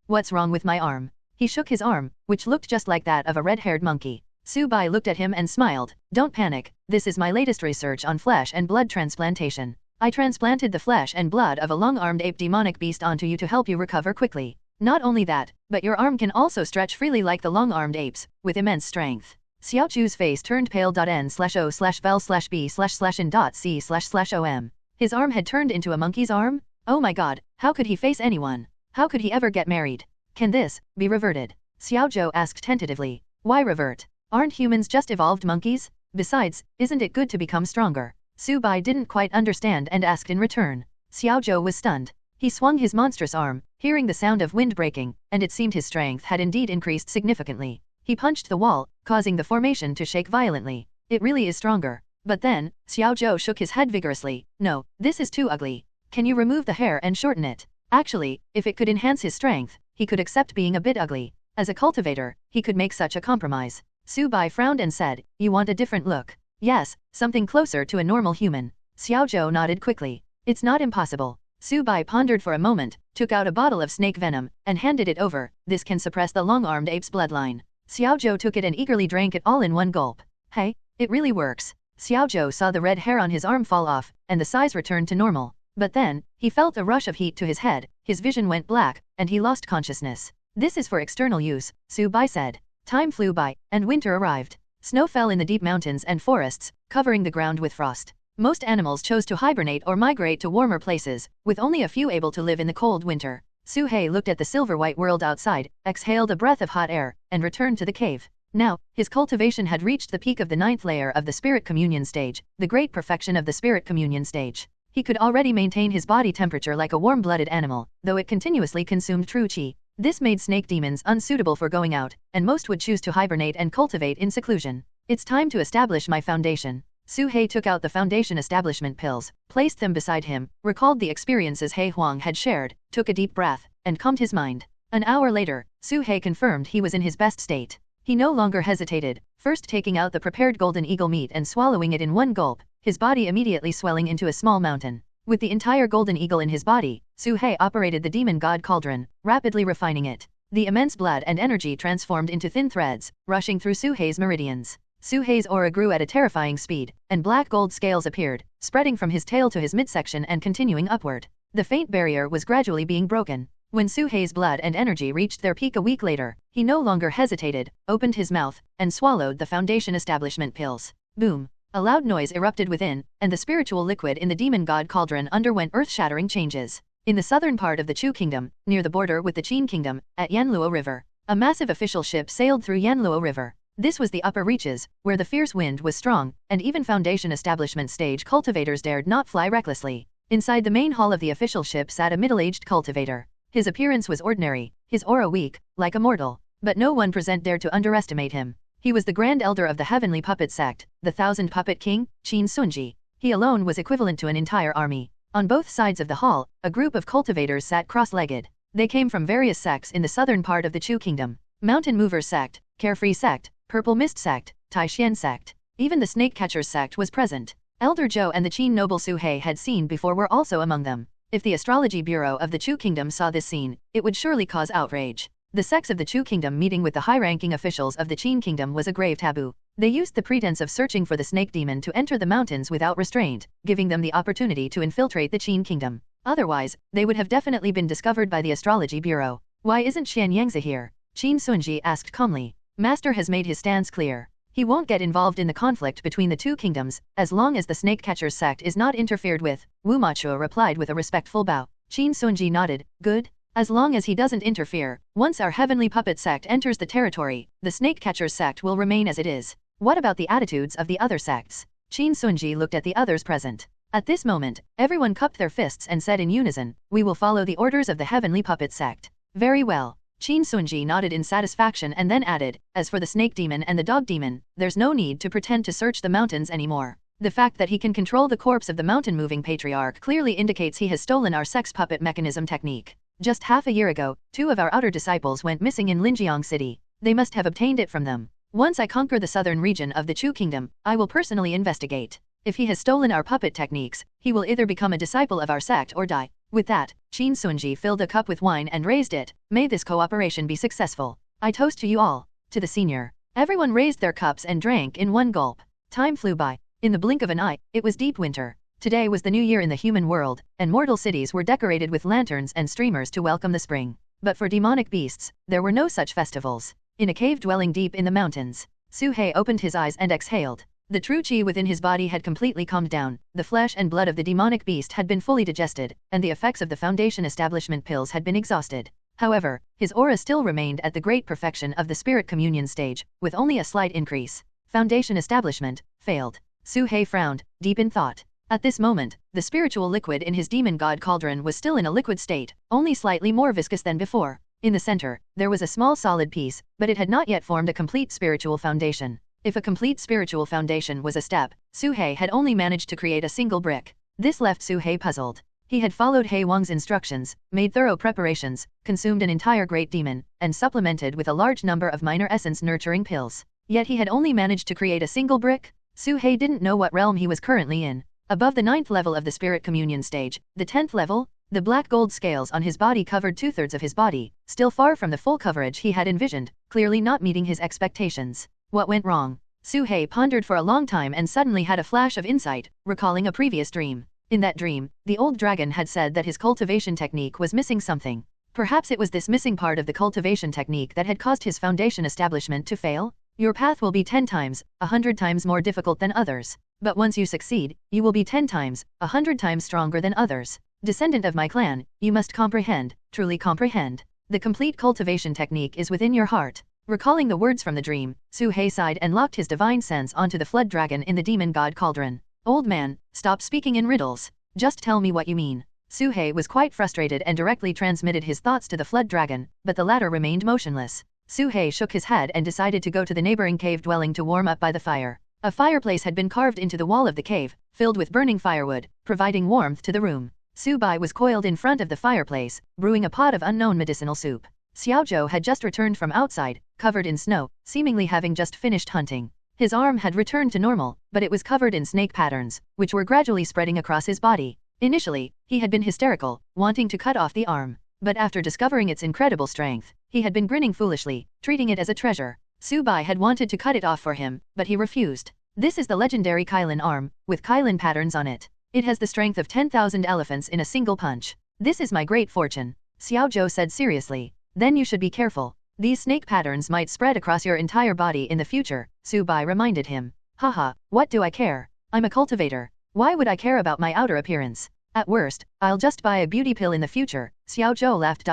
[SPEAKER 2] what's wrong with my arm? He shook his arm, which looked just like that of a red-haired monkey. Su Bai looked at him and smiled. Don't panic, this is my latest research on flesh and blood transplantation. I transplanted the flesh and blood of a long-armed ape demonic beast onto you to help you recover quickly. Not only that, but your arm can also stretch freely like the long-armed apes, with immense strength. Xiao Chu's face turned pale. N/O/vel/B/in.C//OM. His arm had turned into a monkey's arm? Oh my god, how could he face anyone? How could he ever get married? Can this be reverted? Xiao Zhou asked tentatively. Why revert? Aren't humans just evolved monkeys? Besides, isn't it good to become stronger? Su Bai didn't quite understand and asked in return. Xiao Zhou was stunned. He swung his monstrous arm, hearing the sound of wind breaking, and it seemed his strength had indeed increased significantly. He punched the wall, causing the formation to shake violently. It really is stronger. But then, Xiao Zhou shook his head vigorously. No, this is too ugly. Can you remove the hair and shorten it? Actually, if it could enhance his strength, he could accept being a bit ugly. As a cultivator, he could make such a compromise. Su Bai frowned and said, you want a different look? Yes, something closer to a normal human. Xiao Zhou nodded quickly. It's not impossible. Su Bai pondered for a moment, took out a bottle of snake venom, and handed it over. This can suppress the long-armed ape's bloodline. Xiao Zhou took it and eagerly drank it all in one gulp. Hey, it really works. Xiao Zhou saw the red hair on his arm fall off, and the size returned to normal. But then, he felt a rush of heat to his head, his vision went black, and he lost consciousness. This is for external use, Su Bai said. Time flew by, and winter arrived. Snow fell in the deep mountains and forests, covering the ground with frost. Most animals chose to hibernate or migrate to warmer places, with only a few able to live in the cold winter. Su He looked at the silver-white world outside, exhaled a breath of hot air, and returned to the cave. Now, his cultivation had reached the peak of the 9th layer of the Spirit Communion stage, the great perfection of the Spirit Communion stage. He could already maintain his body temperature like a warm-blooded animal, though it continuously consumed true qi. This made snake demons unsuitable for going out, and most would choose to hibernate and cultivate in seclusion. It's time to establish my foundation. Su He took out the foundation establishment pills, placed them beside him, recalled the experiences He Huang had shared, took a deep breath, and calmed his mind. An hour later, Su He confirmed he was in his best state. He no longer hesitated, first taking out the prepared golden eagle meat and swallowing it in one gulp, his body immediately swelling into a small mountain. With the entire golden eagle in his body, Su He operated the demon god cauldron, rapidly refining it. The immense blood and energy transformed into thin threads, rushing through Su He's meridians. Su He's aura grew at a terrifying speed, and black gold scales appeared, spreading from his tail to his midsection and continuing upward. The faint barrier was gradually being broken. When Su He's blood and energy reached their peak a week later, he no longer hesitated, opened his mouth, and swallowed the foundation establishment pills. Boom! A loud noise erupted within, and the spiritual liquid in the demon god cauldron underwent earth-shattering changes. In the southern part of the Chu kingdom, near the border with the Qin kingdom, at Yanluo River, a massive official ship sailed through Yanluo River. This was the upper reaches, where the fierce wind was strong, and even foundation establishment stage cultivators dared not fly recklessly. Inside the main hall of the official ship sat a middle-aged cultivator. His appearance was ordinary, his aura weak, like a mortal, but no one present dared to underestimate him. He was the Grand Elder of the Heavenly Puppet Sect, the Thousand Puppet King, Qin Sunji. He alone was equivalent to an entire army. On both sides of the hall, a group of cultivators sat cross-legged. They came from various sects in the southern part of the Chu kingdom. Mountain Movers Sect, Carefree Sect, Purple Mist Sect, Tai Xian Sect. Even the Snake Catchers Sect was present. Elder Zhou and the Qin noble Su He had seen before were also among them. If the Astrology Bureau of the Chu Kingdom saw this scene, it would surely cause outrage. The sects of the Chu Kingdom meeting with the high-ranking officials of the Qin Kingdom was a grave taboo. They used the pretense of searching for the snake demon to enter the mountains without restraint, giving them the opportunity to infiltrate the Qin Kingdom. Otherwise, they would have definitely been discovered by the Astrology Bureau. Why isn't Xian Yangzi here? Qin Sunji asked calmly. Master has made his stance clear. He won't get involved in the conflict between the two kingdoms, as long as the Snake Catchers sect is not interfered with, Wu Machuo replied with a respectful bow. Qin Sunji nodded. Good. As long as he doesn't interfere, once our Heavenly Puppet sect enters the territory, the Snake Catchers sect will remain as it is. What about the attitudes of the other sects? Qin Sunji looked at the others present. At this moment, everyone cupped their fists and said in unison, we will follow the orders of the Heavenly Puppet sect. Very well. Qin Sunji nodded in satisfaction and then added, as for the snake demon and the dog demon, there's no need to pretend to search the mountains anymore. The fact that he can control the corpse of the mountain-moving patriarch clearly indicates he has stolen our sex puppet mechanism technique. Just half a year ago, 2 of our outer disciples went missing in Linjiang City. They must have obtained it from them. Once I conquer the southern region of the Chu Kingdom, I will personally investigate. If he has stolen our puppet techniques, he will either become a disciple of our sect or die. With that, Qin Sunji filled a cup with wine and raised it. May this cooperation be successful. I toast to you all. To the senior. Everyone raised their cups and drank in one gulp. Time flew by. In the blink of an eye, it was deep winter. Today was the new year in the human world, and mortal cities were decorated with lanterns and streamers to welcome the spring. But for demonic beasts, there were no such festivals. In a cave dwelling deep in the mountains, Su He opened his eyes and exhaled. The true qi within his body had completely calmed down, the flesh and blood of the demonic beast had been fully digested, and the effects of the foundation establishment pills had been exhausted. However, his aura still remained at the great perfection of the spirit communion stage, with only a slight increase. Foundation establishment, failed. Su-hei frowned, deep in thought. At this moment, the spiritual liquid in his demon god cauldron was still in a liquid state, only slightly more viscous than before. In the center, there was a small solid piece, but it had not yet formed a complete spiritual foundation. If a complete spiritual foundation was a step, Su-hei had only managed to create a single brick. This left Su-hei puzzled. He had followed Hei Wang's instructions, made thorough preparations, consumed an entire great demon, and supplemented with a large number of minor essence-nurturing pills. Yet he had only managed to create a single brick. Su-hei didn't know what realm he was currently in. Above the 9th level of the Spirit Communion stage, the 10th level, the black gold scales on his body covered 2/3 of his body, still far from the full coverage he had envisioned, clearly not meeting his expectations. What went wrong? Su-hei pondered for a long time and suddenly had a flash of insight, recalling a previous dream. In that dream, the old dragon had said that his cultivation technique was missing something. Perhaps it was this missing part of the cultivation technique that had caused his foundation establishment to fail? Your path will be 10 times, 100 times more difficult than others. But once you succeed, you will be 10 times, 100 times stronger than others. Descendant of my clan, you must comprehend, truly comprehend. The complete cultivation technique is within your heart. Recalling the words from the dream, Su-hei sighed and locked his divine sense onto the flood dragon in the demon god cauldron. Old man, stop speaking in riddles. Just tell me what you mean. Su-hei was quite frustrated and directly transmitted his thoughts to the flood dragon, but the latter remained motionless. Su-hei shook his head and decided to go to the neighboring cave dwelling to warm up by the fire. A fireplace had been carved into the wall of the cave, filled with burning firewood, providing warmth to the room. Su-bai was coiled in front of the fireplace, brewing a pot of unknown medicinal soup. Xiaozhou had just returned from outside, covered in snow, seemingly having just finished hunting. His arm had returned to normal, but it was covered in snake patterns, which were gradually spreading across his body. Initially, he had been hysterical, wanting to cut off the arm. But after discovering its incredible strength, he had been grinning foolishly, treating it as a treasure. Su-bai had wanted to cut it off for him, but he refused. This is the legendary Kylin arm, with Kylin patterns on it. It has the strength of 10,000 elephants in a single punch. This is my great fortune, Xiaozhou said seriously. Then you should be careful. These snake patterns might spread across your entire body in the future, Su-bai reminded him. Haha, what do I care? I'm a cultivator. Why would I care about my outer appearance? At worst, I'll just buy a beauty pill in the future, Xiaozhou laughed.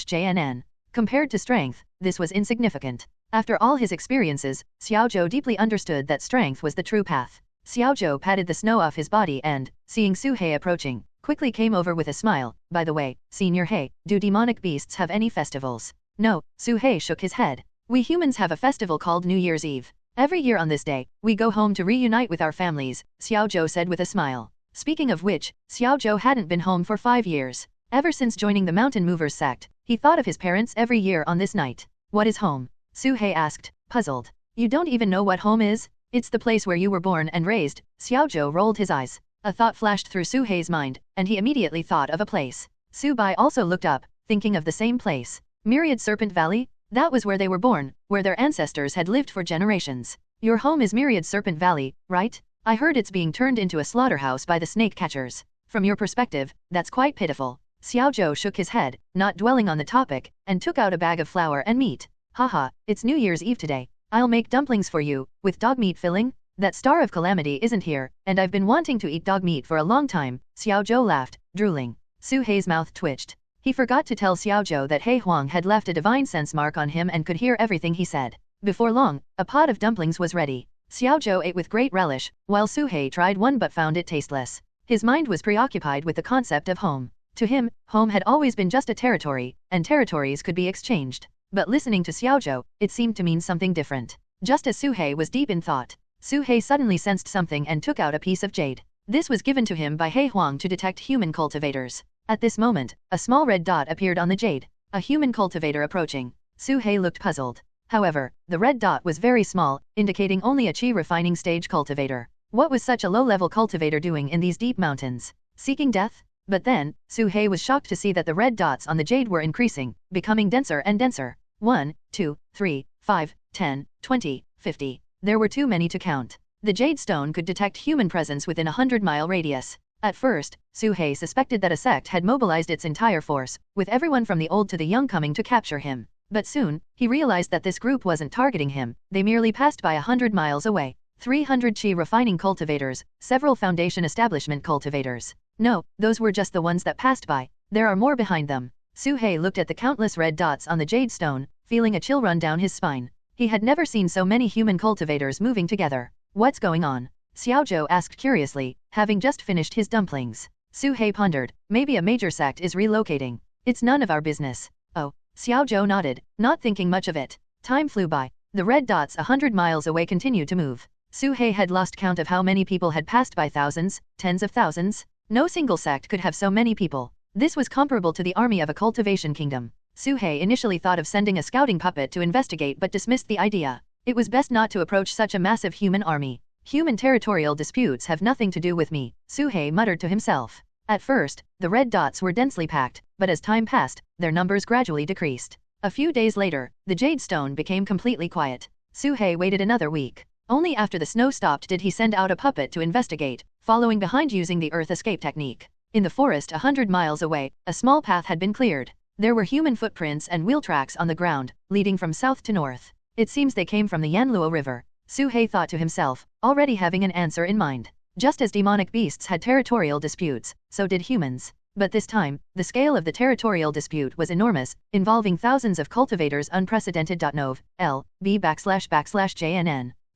[SPEAKER 2] JNN. Compared to strength, this was insignificant. After all his experiences, Xiaozhou deeply understood that strength was the true path. Xiaozhou patted the snow off his body and, seeing Su-hei approaching, quickly came over with a smile. By the way, Senior Hei, do demonic beasts have any festivals? No, Su-hei shook his head. We humans have a festival called New Year's Eve. Every year on this day, we go home to reunite with our families, Xiaozhou said with a smile. Speaking of which, Xiaozhou hadn't been home for 5 years. Ever since joining the Mountain Movers sect, he thought of his parents every year on this night. What is home? Su-hei asked, puzzled. You don't even know what home is? It's the place where you were born and raised. Xiaozhou rolled his eyes. A thought flashed through Su-hei's mind, and he immediately thought of a place. Su-bai also looked up, thinking of the same place. Myriad Serpent Valley? That was where they were born, where their ancestors had lived for generations. Your home is Myriad Serpent Valley, right? I heard it's being turned into a slaughterhouse by the snake catchers. From your perspective, that's quite pitiful. Xiaozhou shook his head, not dwelling on the topic, and took out a bag of flour and meat. Haha, it's New Year's Eve today. I'll make dumplings for you, with dog meat filling. That star of calamity isn't here, and I've been wanting to eat dog meat for a long time, Xiaozhou laughed, drooling. Su-hei's mouth twitched. He forgot to tell Xiaozhou that Hei Huang had left a divine sense mark on him and could hear everything he said. Before long, a pot of dumplings was ready. Xiaozhou ate with great relish, while Su-hei tried one but found it tasteless. His mind was preoccupied with the concept of home. To him, home had always been just a territory, and territories could be exchanged. But listening to Xiaozhou, it seemed to mean something different. Just as Su-hei was deep in thought, Su-hei suddenly sensed something and took out a piece of jade. This was given to him by Hei Huang to detect human cultivators. At this moment, a small red dot appeared on the jade. A human cultivator approaching. Su-hei looked puzzled. However, the red dot was very small, indicating only a chi refining stage cultivator. What was such a low-level cultivator doing in these deep mountains? Seeking death? But then, Su-hei was shocked to see that the red dots on the jade were increasing, becoming denser and denser. 1, 2, 3, 5, 10, 20, 50. There were too many to count. The jade stone could detect human presence within a 100-mile radius. At first, Su-hei suspected that a sect had mobilized its entire force, with everyone from the old to the young coming to capture him. But soon, he realized that this group wasn't targeting him, they merely passed by 100 miles away. 300 chi refining cultivators, several foundation establishment cultivators. No, those were just the ones that passed by. There are more behind them. Su-hei looked at the countless red dots on the jade stone, feeling a chill run down his spine. He had never seen so many human cultivators moving together. What's going on? Xiaozhou asked curiously, having just finished his dumplings. Su He pondered, maybe a major sect is relocating. It's none of our business. Oh, Xiaozhou nodded, not thinking much of it. Time flew by. The red dots 100 miles away continued to move. Su He had lost count of how many people had passed by, thousands, tens of thousands. No single sect could have so many people. This was comparable to the army of a cultivation kingdom. Su He initially thought of sending a scouting puppet to investigate but dismissed the idea. It was best not to approach such a massive human army. Human territorial disputes have nothing to do with me, Su He muttered to himself. At first, the red dots were densely packed, but as time passed, their numbers gradually decreased. A few days later, the jade stone became completely quiet. Su He waited another week. Only after the snow stopped did he send out a puppet to investigate, following behind using the earth escape technique. In the forest 100 miles away, a small path had been cleared. There were human footprints and wheel tracks on the ground, leading from south to north. It seems they came from the Yanluo River. Su He thought to himself, already having an answer in mind. Just as demonic beasts had territorial disputes, so did humans. But this time, the scale of the territorial dispute was enormous, involving thousands of cultivators. Unprecedented. Nov.l.b//JNN.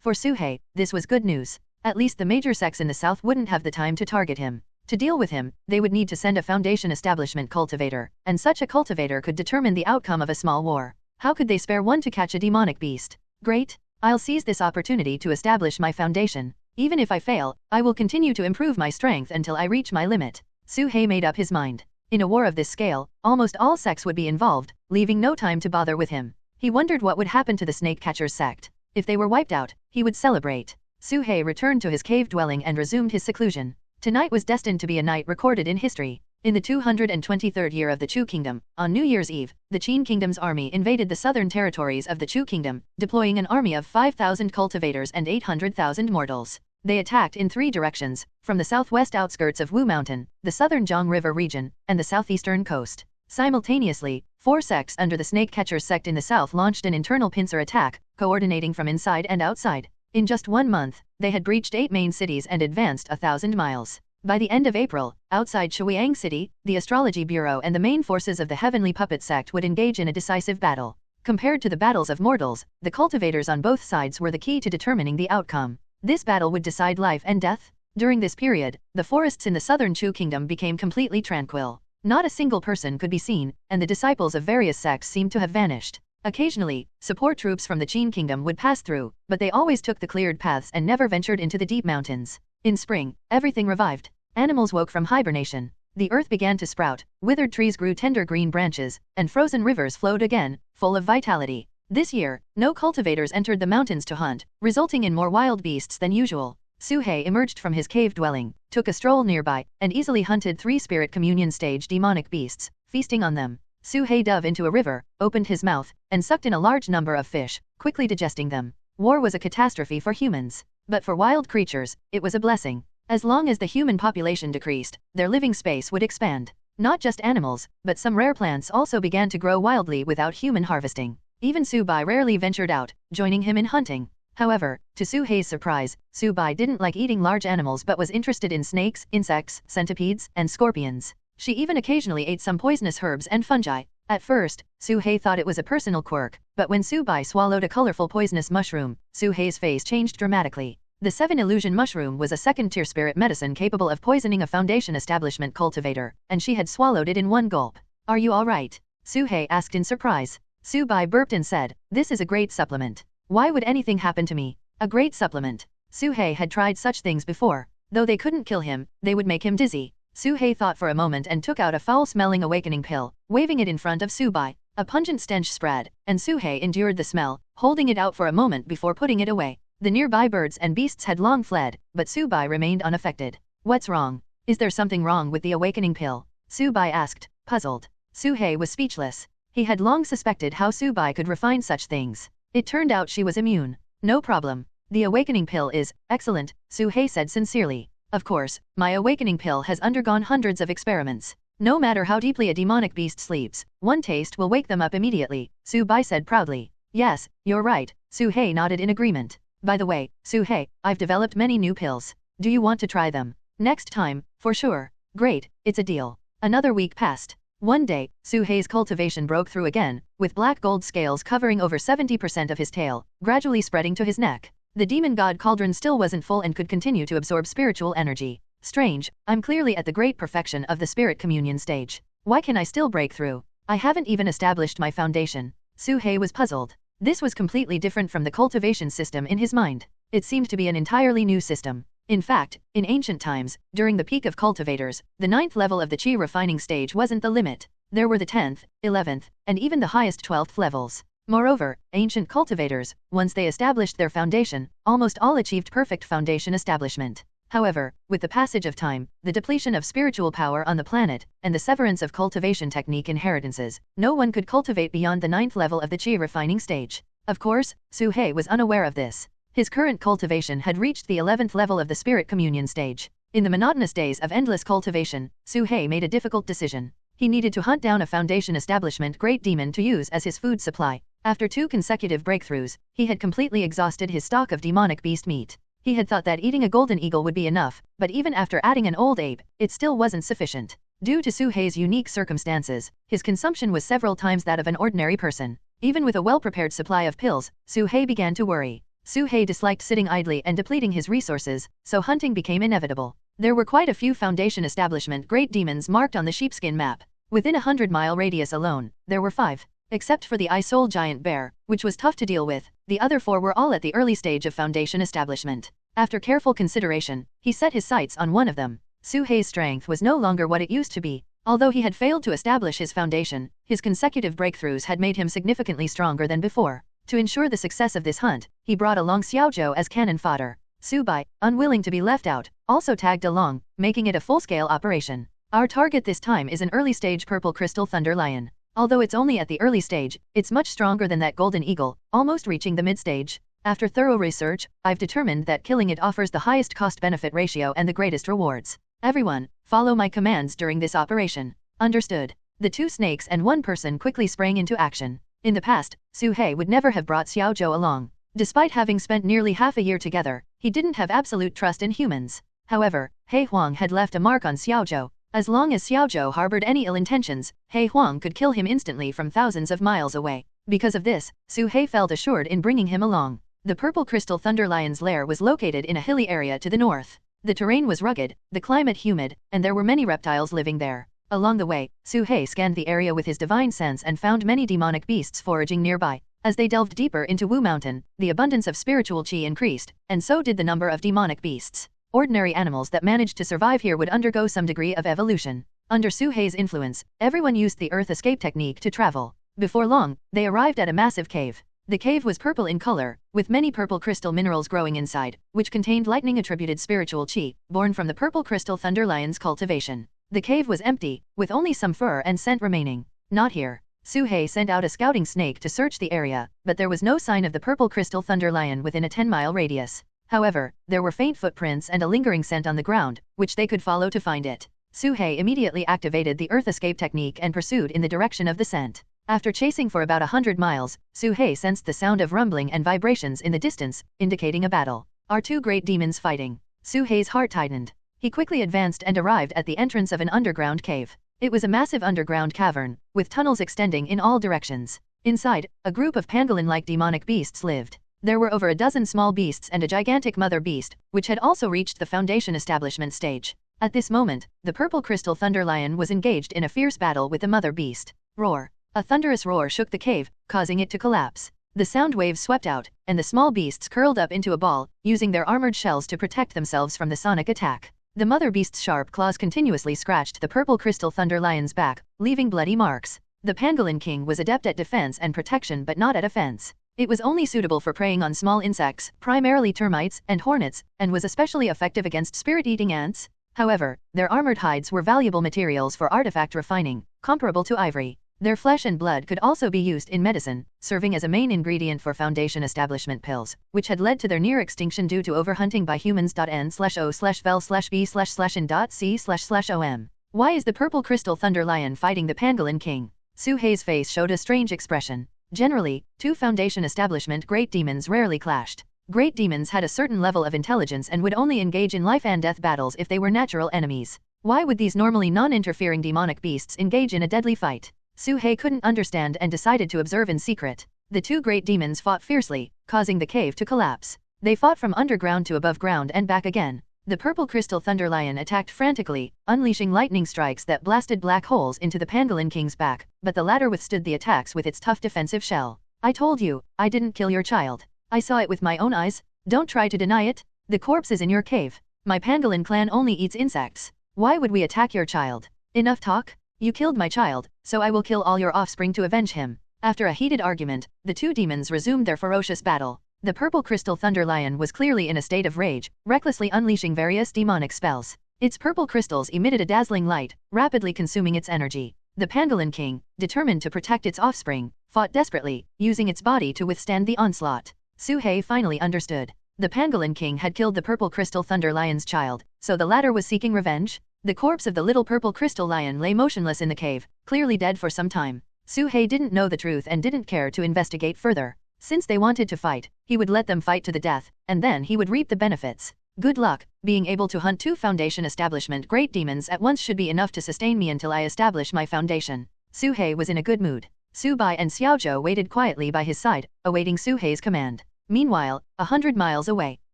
[SPEAKER 2] For Su He, this was good news. At least the major sects in the south wouldn't have the time to target him. To deal with him, they would need to send a foundation establishment cultivator, and such a cultivator could determine the outcome of a small war. How could they spare one to catch a demonic beast? Great! I'll seize this opportunity to establish my foundation. Even if I fail, I will continue to improve my strength until I reach my limit. Su He made up his mind. In a war of this scale, almost all sects would be involved, leaving no time to bother with him. He wondered what would happen to the snake catchers sect. If they were wiped out, he would celebrate. Su He returned to his cave dwelling and resumed his seclusion. Tonight was destined to be a night recorded in history. In the 223rd year of the Chu Kingdom, on New Year's Eve, the Qin Kingdom's army invaded the southern territories of the Chu Kingdom, deploying an army of 5,000 cultivators and 800,000 mortals. They attacked in three directions, from the southwest outskirts of Wu Mountain, the southern Jiang River region, and the southeastern coast. Simultaneously, four sects under the Snake Catchers sect in the south launched an internal pincer attack, coordinating from inside and outside. In just 1 month, they had breached 8 main cities and advanced 1,000 miles. By the end of April, outside Shuiyang City, the Astrology Bureau and the main forces of the Heavenly Puppet sect would engage in a decisive battle. Compared to the battles of mortals, the cultivators on both sides were the key to determining the outcome. This battle would decide life and death. During this period, the forests in the southern Chu Kingdom became completely tranquil. Not a single person could be seen, and the disciples of various sects seemed to have vanished. Occasionally, support troops from the Qin Kingdom would pass through, but they always took the cleared paths and never ventured into the deep mountains. In spring, everything revived. Animals woke from hibernation. The earth began to sprout, withered trees grew tender green branches, and frozen rivers flowed again, full of vitality. This year, no cultivators entered the mountains to hunt, resulting in more wild beasts than usual. Su He emerged from his cave dwelling, took a stroll nearby, and easily hunted 3 spirit communion stage demonic beasts, feasting on them. Su He dove into a river, opened his mouth, and sucked in a large number of fish, quickly digesting them. War was a catastrophe for humans, but for wild creatures, it was a blessing. As long as the human population decreased, their living space would expand. Not just animals, but some rare plants also began to grow wildly without human harvesting. Even Su Bai rarely ventured out, joining him in hunting. However, to Su He's surprise, Su Bai didn't like eating large animals but was interested in snakes, insects, centipedes, and scorpions. She even occasionally ate some poisonous herbs and fungi. At first, Su He thought it was a personal quirk, but when Su Bai swallowed a colorful poisonous mushroom, Su He's face changed dramatically. The 7 illusion mushroom was a second-tier spirit medicine capable of poisoning a foundation establishment cultivator, and she had swallowed it in 1 gulp. Are you alright? Su He asked in surprise. Su Bai burped and said, this is a great supplement. Why would anything happen to me? A great supplement. Su He had tried such things before. Though they couldn't kill him, they would make him dizzy. Su He thought for a moment and took out a foul-smelling awakening pill, waving it in front of Su Bai. A pungent stench spread, and Su He endured the smell, holding it out for a moment before putting it away. The nearby birds and beasts had long fled, but Su Bai remained unaffected. What's wrong? Is there something wrong with the awakening pill? Su Bai asked, puzzled. Su He was speechless. He had long suspected how Su Bai could refine such things. It turned out she was immune. No problem. The awakening pill is excellent, Su He said sincerely. Of course, my awakening pill has undergone hundreds of experiments. No matter how deeply a demonic beast sleeps, one taste will wake them up immediately, Su Bai said proudly. Yes, you're right, Su He nodded in agreement. By the way, Su He, I've developed many new pills. Do you want to try them? Next time, for sure. Great, it's a deal. Another week passed. One day, Su Hei's cultivation broke through again, with black gold scales covering over 70% of his tail, gradually spreading to his neck. The demon god cauldron still wasn't full and could continue to absorb spiritual energy. Strange, I'm clearly at the great perfection of the spirit communion stage. Why can I still break through? I haven't even established my foundation. Su Hei was puzzled. This was completely different from the cultivation system in his mind. It seemed to be an entirely new system. In fact, in ancient times, during the peak of cultivators, the 9th level of the Qi refining stage wasn't the limit. There were the 10th, 11th, and even the highest 12th levels. Moreover, ancient cultivators, once they established their foundation, almost all achieved perfect foundation establishment. However, with the passage of time, the depletion of spiritual power on the planet, and the severance of cultivation technique inheritances, no one could cultivate beyond the 9th level of the Qi refining stage. Of course, Su Hei was unaware of this. His current cultivation had reached the 11th level of the spirit communion stage. In the monotonous days of endless cultivation, Su Hei made a difficult decision. He needed to hunt down a foundation establishment great demon to use as his food supply. After 2 consecutive breakthroughs, he had completely exhausted his stock of demonic beast meat. He had thought that eating a golden eagle would be enough, but even after adding an old ape, it still wasn't sufficient. Due to Su Hei's unique circumstances, his consumption was several times that of an ordinary person. Even with a well-prepared supply of pills, Su Hei began to worry. Su Hei disliked sitting idly and depleting his resources, so hunting became inevitable. There were quite a few foundation establishment great demons marked on the sheepskin map. Within a 100-mile radius alone, there were 5. Except for the Eye-Soul Giant Bear, which was tough to deal with, the other 4 were all at the early stage of foundation establishment. After careful consideration, he set his sights on one of them. Su Hei's strength was no longer what it used to be. Although he had failed to establish his foundation, his consecutive breakthroughs had made him significantly stronger than before. To ensure the success of this hunt, he brought along Xiaozhou as cannon fodder. Su Bai, unwilling to be left out, also tagged along, making it a full-scale operation. Our target this time is an early-stage purple crystal thunder lion. Although it's only at the early stage, it's much stronger than that golden eagle, almost reaching the mid-stage. After thorough research, I've determined that killing it offers the highest cost-benefit ratio and the greatest rewards. Everyone, follow my commands during this operation. Understood. The 2 snakes and 1 person quickly sprang into action. In the past, Su Hei would never have brought Xiaozhou along. Despite having spent nearly half a year together, he didn't have absolute trust in humans. However, He Huang had left a mark on Xiaozhou. As long as Xiaozhou harbored any ill intentions, He Huang could kill him instantly from thousands of miles away. Because of this, Su Hei felt assured in bringing him along. The purple crystal thunder lion's lair was located in a hilly area to the north. The terrain was rugged, the climate humid, and there were many reptiles living there. Along the way, Su Hei scanned the area with his divine sense and found many demonic beasts foraging nearby. As they delved deeper into Wu Mountain, the abundance of spiritual qi increased, and so did the number of demonic beasts. Ordinary animals that managed to survive here would undergo some degree of evolution. Under Su Hei's influence, everyone used the earth escape technique to travel. Before long, they arrived at a massive cave. The cave was purple in color, with many purple crystal minerals growing inside, which contained lightning-attributed spiritual qi, born from the purple crystal thunder lion's cultivation. The cave was empty, with only some fur and scent remaining. Not here. Su Hei sent out a scouting snake to search the area, but there was no sign of the purple crystal thunder lion within a 10-mile radius. However, there were faint footprints and a lingering scent on the ground, which they could follow to find it. Su Hei immediately activated the earth escape technique and pursued in the direction of the scent. After chasing for about 100 miles, Su Hei sensed the sound of rumbling and vibrations in the distance, indicating a battle. Are 2 great demons fighting? Su Hei's heart tightened. He quickly advanced and arrived at the entrance of an underground cave. It was a massive underground cavern, with tunnels extending in all directions. Inside, a group of pangolin-like demonic beasts lived. There were over a dozen small beasts and a gigantic mother beast, which had also reached the foundation establishment stage. At this moment, the purple crystal thunder lion was engaged in a fierce battle with the mother beast. Roar! A thunderous roar shook the cave, causing it to collapse. The sound waves swept out, and the small beasts curled up into a ball, using their armored shells to protect themselves from the sonic attack. The mother beast's sharp claws continuously scratched the purple crystal thunder lion's back, leaving bloody marks. The pangolin king was adept at defense and protection but not at offense. It was only suitable for preying on small insects, primarily termites and hornets, and was especially effective against spirit-eating ants. However, their armored hides were valuable materials for artifact refining, comparable to ivory. Their flesh and blood could also be used in medicine, serving as a main ingredient for foundation establishment pills, which had led to their near extinction due to overhunting by humans. N/O/vel/B/in.C//om. Why is the purple crystal thunder lion fighting the pangolin king? Su Hei's face showed a strange expression. Generally, 2 foundation establishment great demons rarely clashed. Great demons had a certain level of intelligence and would only engage in life and death battles if they were natural enemies. Why would these normally non-interfering demonic beasts engage in a deadly fight? Su-hei couldn't understand and decided to observe in secret. The two great demons fought fiercely, causing the cave to collapse. They fought from underground to above ground and back again. The purple crystal thunder lion attacked frantically, unleashing lightning strikes that blasted black holes into the pangolin king's back, but the latter withstood the attacks with its tough defensive shell. I told you, I didn't kill your child. I saw it with my own eyes. Don't try to deny it. The corpse is in your cave. My pangolin clan only eats insects. Why would we attack your child? Enough talk. You killed my child, so I will kill all your offspring to avenge him. After a heated argument, the two demons resumed their ferocious battle. The purple crystal thunder lion was clearly in a state of rage, recklessly unleashing various demonic spells. Its purple crystals emitted a dazzling light, rapidly consuming its energy. The pangolin king, determined to protect its offspring, fought desperately, using its body to withstand the onslaught. Su-hei finally understood. The pangolin king had killed the purple crystal thunder lion's child, so the latter was seeking revenge? The corpse of the little purple crystal lion lay motionless in the cave, clearly dead for some time. Su-hei didn't know the truth and didn't care to investigate further. Since they wanted to fight, he would let them fight to the death, and then he would reap the benefits. Good luck. Being able to hunt two Foundation establishment great demons at once should be enough to sustain me until I establish my foundation. Su-hei was in a good mood. Su-bai and Xiaozhou waited quietly by his side, awaiting Su-hei's command. Meanwhile, 100 miles away,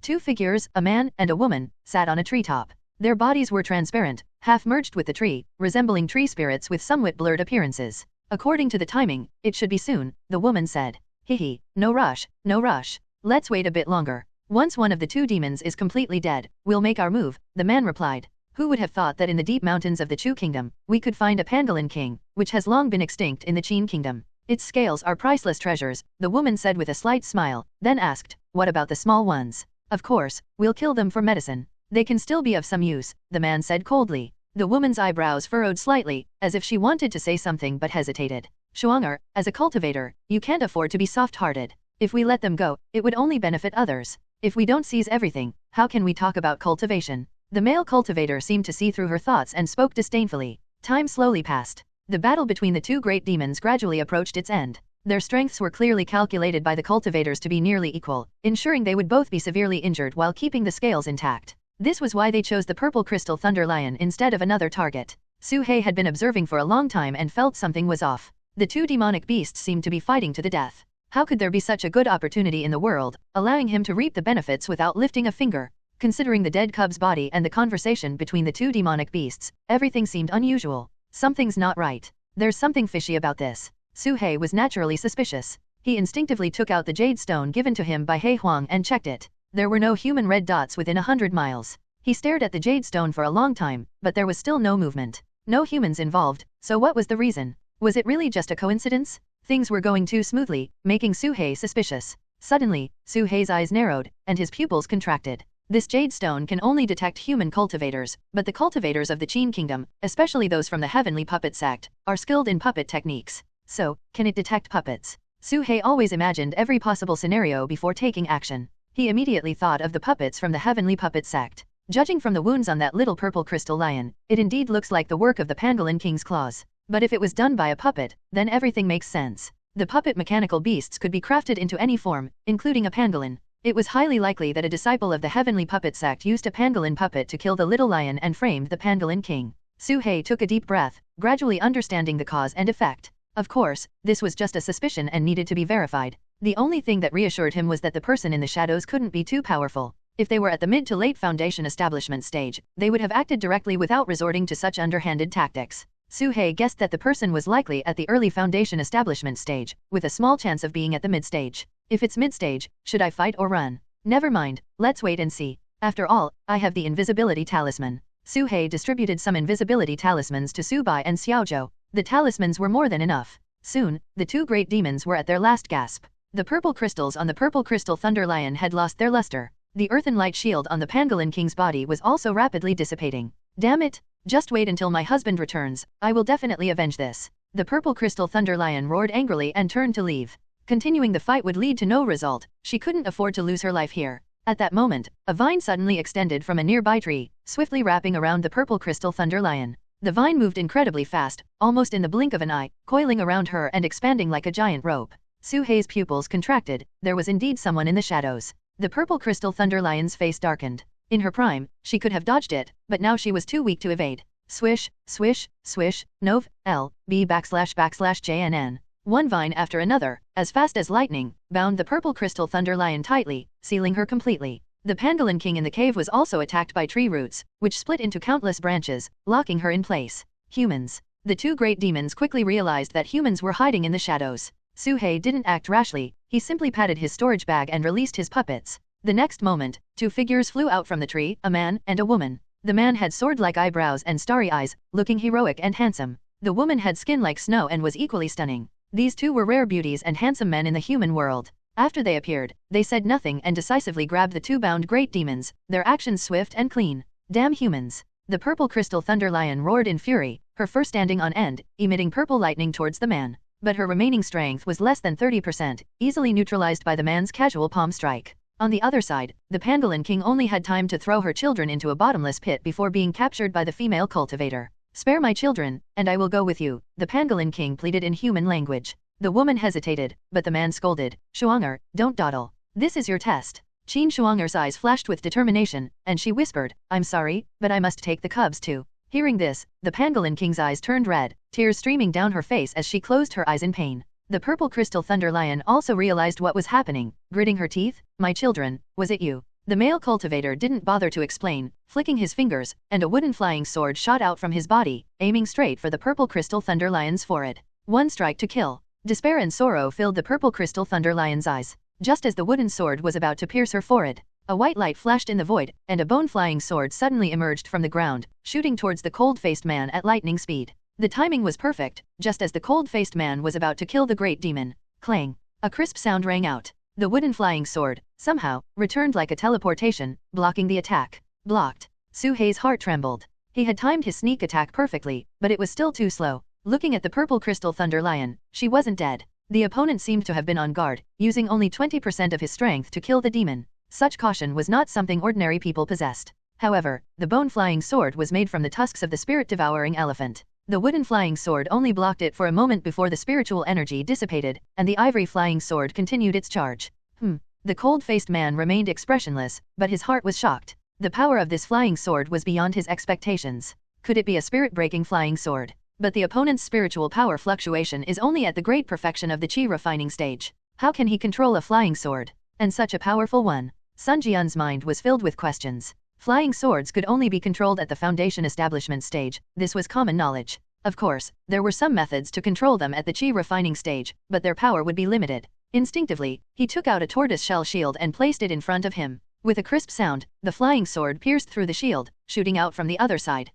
[SPEAKER 2] two figures, a man and a woman, sat on a treetop. Their bodies were transparent, half merged with the tree, resembling tree spirits with somewhat blurred appearances. According to the timing, it should be soon, the woman said. Hihi, no rush, no rush. Let's wait a bit longer. Once one of the two demons is completely dead, we'll make our move, the man replied. Who would have thought that in the deep mountains of the Chu kingdom, we could find a pangolin king, which has long been extinct in the Qin kingdom. Its scales are priceless treasures, the woman said with a slight smile, then asked, what about the small ones? Of course, we'll kill them for medicine. They can still be of some use, the man said coldly. The woman's eyebrows furrowed slightly, as if she wanted to say something but hesitated. Shuanger, as a cultivator, you can't afford to be soft-hearted. If we let them go, it would only benefit others. If we don't seize everything, how can we talk about cultivation? The male cultivator seemed to see through her thoughts and spoke disdainfully. Time slowly passed. The battle between the two great demons gradually approached its end. Their strengths were clearly calculated by the cultivators to be nearly equal, ensuring they would both be severely injured while keeping the scales intact. This was why they chose the purple crystal thunder lion instead of another target. Su-hei had been observing for a long time and felt something was off. The two demonic beasts seemed to be fighting to the death. How could there be such a good opportunity in the world, allowing him to reap the benefits without lifting a finger? Considering the dead cub's body and the conversation between the two demonic beasts, everything seemed unusual. Something's not right. There's something fishy about this. Su-hei was naturally suspicious. He instinctively took out the jade stone given to him by He Huang and checked it. There were no human red dots within 100 miles. He stared at the jade stone for a long time, but there was still no movement. No humans involved, so what was the reason? Was it really just a coincidence? Things were going too smoothly, making Su-hei suspicious. Suddenly, Su-hei's eyes narrowed, and his pupils contracted. This jade stone can only detect human cultivators, but the cultivators of the Qin kingdom, especially those from the Heavenly Puppet sect, are skilled in puppet techniques. So, can it detect puppets? Su-hei always imagined every possible scenario before taking action. He immediately thought of the puppets from the Heavenly Puppet sect. Judging from the wounds on that little purple crystal lion, it indeed looks like the work of the pangolin king's claws. But if it was done by a puppet, then everything makes sense. The puppet mechanical beasts could be crafted into any form, including a pangolin. It was highly likely that a disciple of the Heavenly Puppet sect used a pangolin puppet to kill the little lion and framed the pangolin king. Su-hei took a deep breath, gradually understanding the cause and effect. Of course, this was just a suspicion and needed to be verified. The only thing that reassured him was that the person in the shadows couldn't be too powerful. If they were at the mid to late Foundation establishment stage, they would have acted directly without resorting to such underhanded tactics. Su-hei guessed that the person was likely at the early Foundation establishment stage, with a small chance of being at the mid-stage. If it's mid-stage, should I fight or run? Never mind, let's wait and see. After all, I have the invisibility talisman. Su-hei distributed some invisibility talismans to Su-bai and Xiaozhou. The talismans were more than enough. Soon, the two great demons were at their last gasp. The purple crystals on the purple crystal thunder lion had lost their luster. The earthen light shield on the pangolin king's body was also rapidly dissipating. Damn it! Just wait until my husband returns, I will definitely avenge this. The purple crystal thunder lion roared angrily and turned to leave. Continuing the fight would lead to no result, she couldn't afford to lose her life here. At that moment, a vine suddenly extended from a nearby tree, swiftly wrapping around the purple crystal thunder lion. The vine moved incredibly fast, almost in the blink of an eye, coiling around her and expanding like a giant rope. Su-hei's pupils contracted, there was indeed someone in the shadows. The purple crystal thunder lion's face darkened. In her prime, she could have dodged it, but now she was too weak to evade. Swish, swish, swish, nov, l, b //jnn. One vine after another, as fast as lightning, bound the purple crystal thunder lion tightly, sealing her completely. The pangolin king in the cave was also attacked by tree roots, which split into countless branches, locking her in place. Humans. The two great demons quickly realized that humans were hiding in the shadows. Suhei didn't act rashly, he simply patted his storage bag and released his puppets. The next moment, two figures flew out from the tree, a man and a woman. The man had sword-like eyebrows and starry eyes, looking heroic and handsome. The woman had skin like snow and was equally stunning. These two were rare beauties and handsome men in the human world. After they appeared, they said nothing and decisively grabbed the two bound great demons, their actions swift and clean. Damn humans. The purple crystal thunder lion roared in fury, her fur standing on end, emitting purple lightning towards the man. But her remaining strength was less than 30%, easily neutralized by the man's casual palm strike. On the other side, the pangolin king only had time to throw her children into a bottomless pit before being captured by the female cultivator. Spare my children, and I will go with you, the pangolin king pleaded in human language. The woman hesitated, but the man scolded, Shuanger, don't dawdle. This is your test. Qin Shuanger's eyes flashed with determination, and she whispered, I'm sorry, but I must take the cubs too. Hearing this, the pangolin king's eyes turned red, tears streaming down her face as she closed her eyes in pain. The purple crystal thunder lion also realized what was happening, gritting her teeth, my children, was it you? The male cultivator didn't bother to explain, flicking his fingers, and a wooden flying sword shot out from his body, aiming straight for the purple crystal thunder lion's forehead. One strike to kill. Despair and sorrow filled the purple crystal thunder lion's eyes. Just as the wooden sword was about to pierce her forehead, a white light flashed in the void, and a bone-flying sword suddenly emerged from the ground, shooting towards the cold-faced man at lightning speed. The timing was perfect, just as the cold-faced man was about to kill the great demon. Clang! A crisp sound rang out. The wooden flying sword, somehow, returned like a teleportation, blocking the attack. Blocked. Suhei's heart trembled. He had timed his sneak attack perfectly, but it was still too slow. Looking at the purple crystal thunder lion, she wasn't dead. The opponent seemed to have been on guard, using only 20% of his strength to kill the demon. Such caution was not something ordinary people possessed. However, the bone-flying sword was made from the tusks of the spirit-devouring elephant. The wooden flying sword only blocked it for a moment before the spiritual energy dissipated, and the ivory flying sword continued its charge. The cold-faced man remained expressionless, but his heart was shocked. The power of this flying sword was beyond his expectations. Could it be a spirit-breaking flying sword? But the opponent's spiritual power fluctuation is only at the great perfection of the chi refining stage. How can he control a flying sword? And such a powerful one? Sun Jian's mind was filled with questions. Flying swords could only be controlled at the foundation establishment stage, this was common knowledge. Of course, there were some methods to control them at the chi refining stage, but their power would be limited. Instinctively, he took out a tortoise-shell shield and placed it in front of him. With a crisp sound, the flying sword pierced through the shield, shooting out from the other side.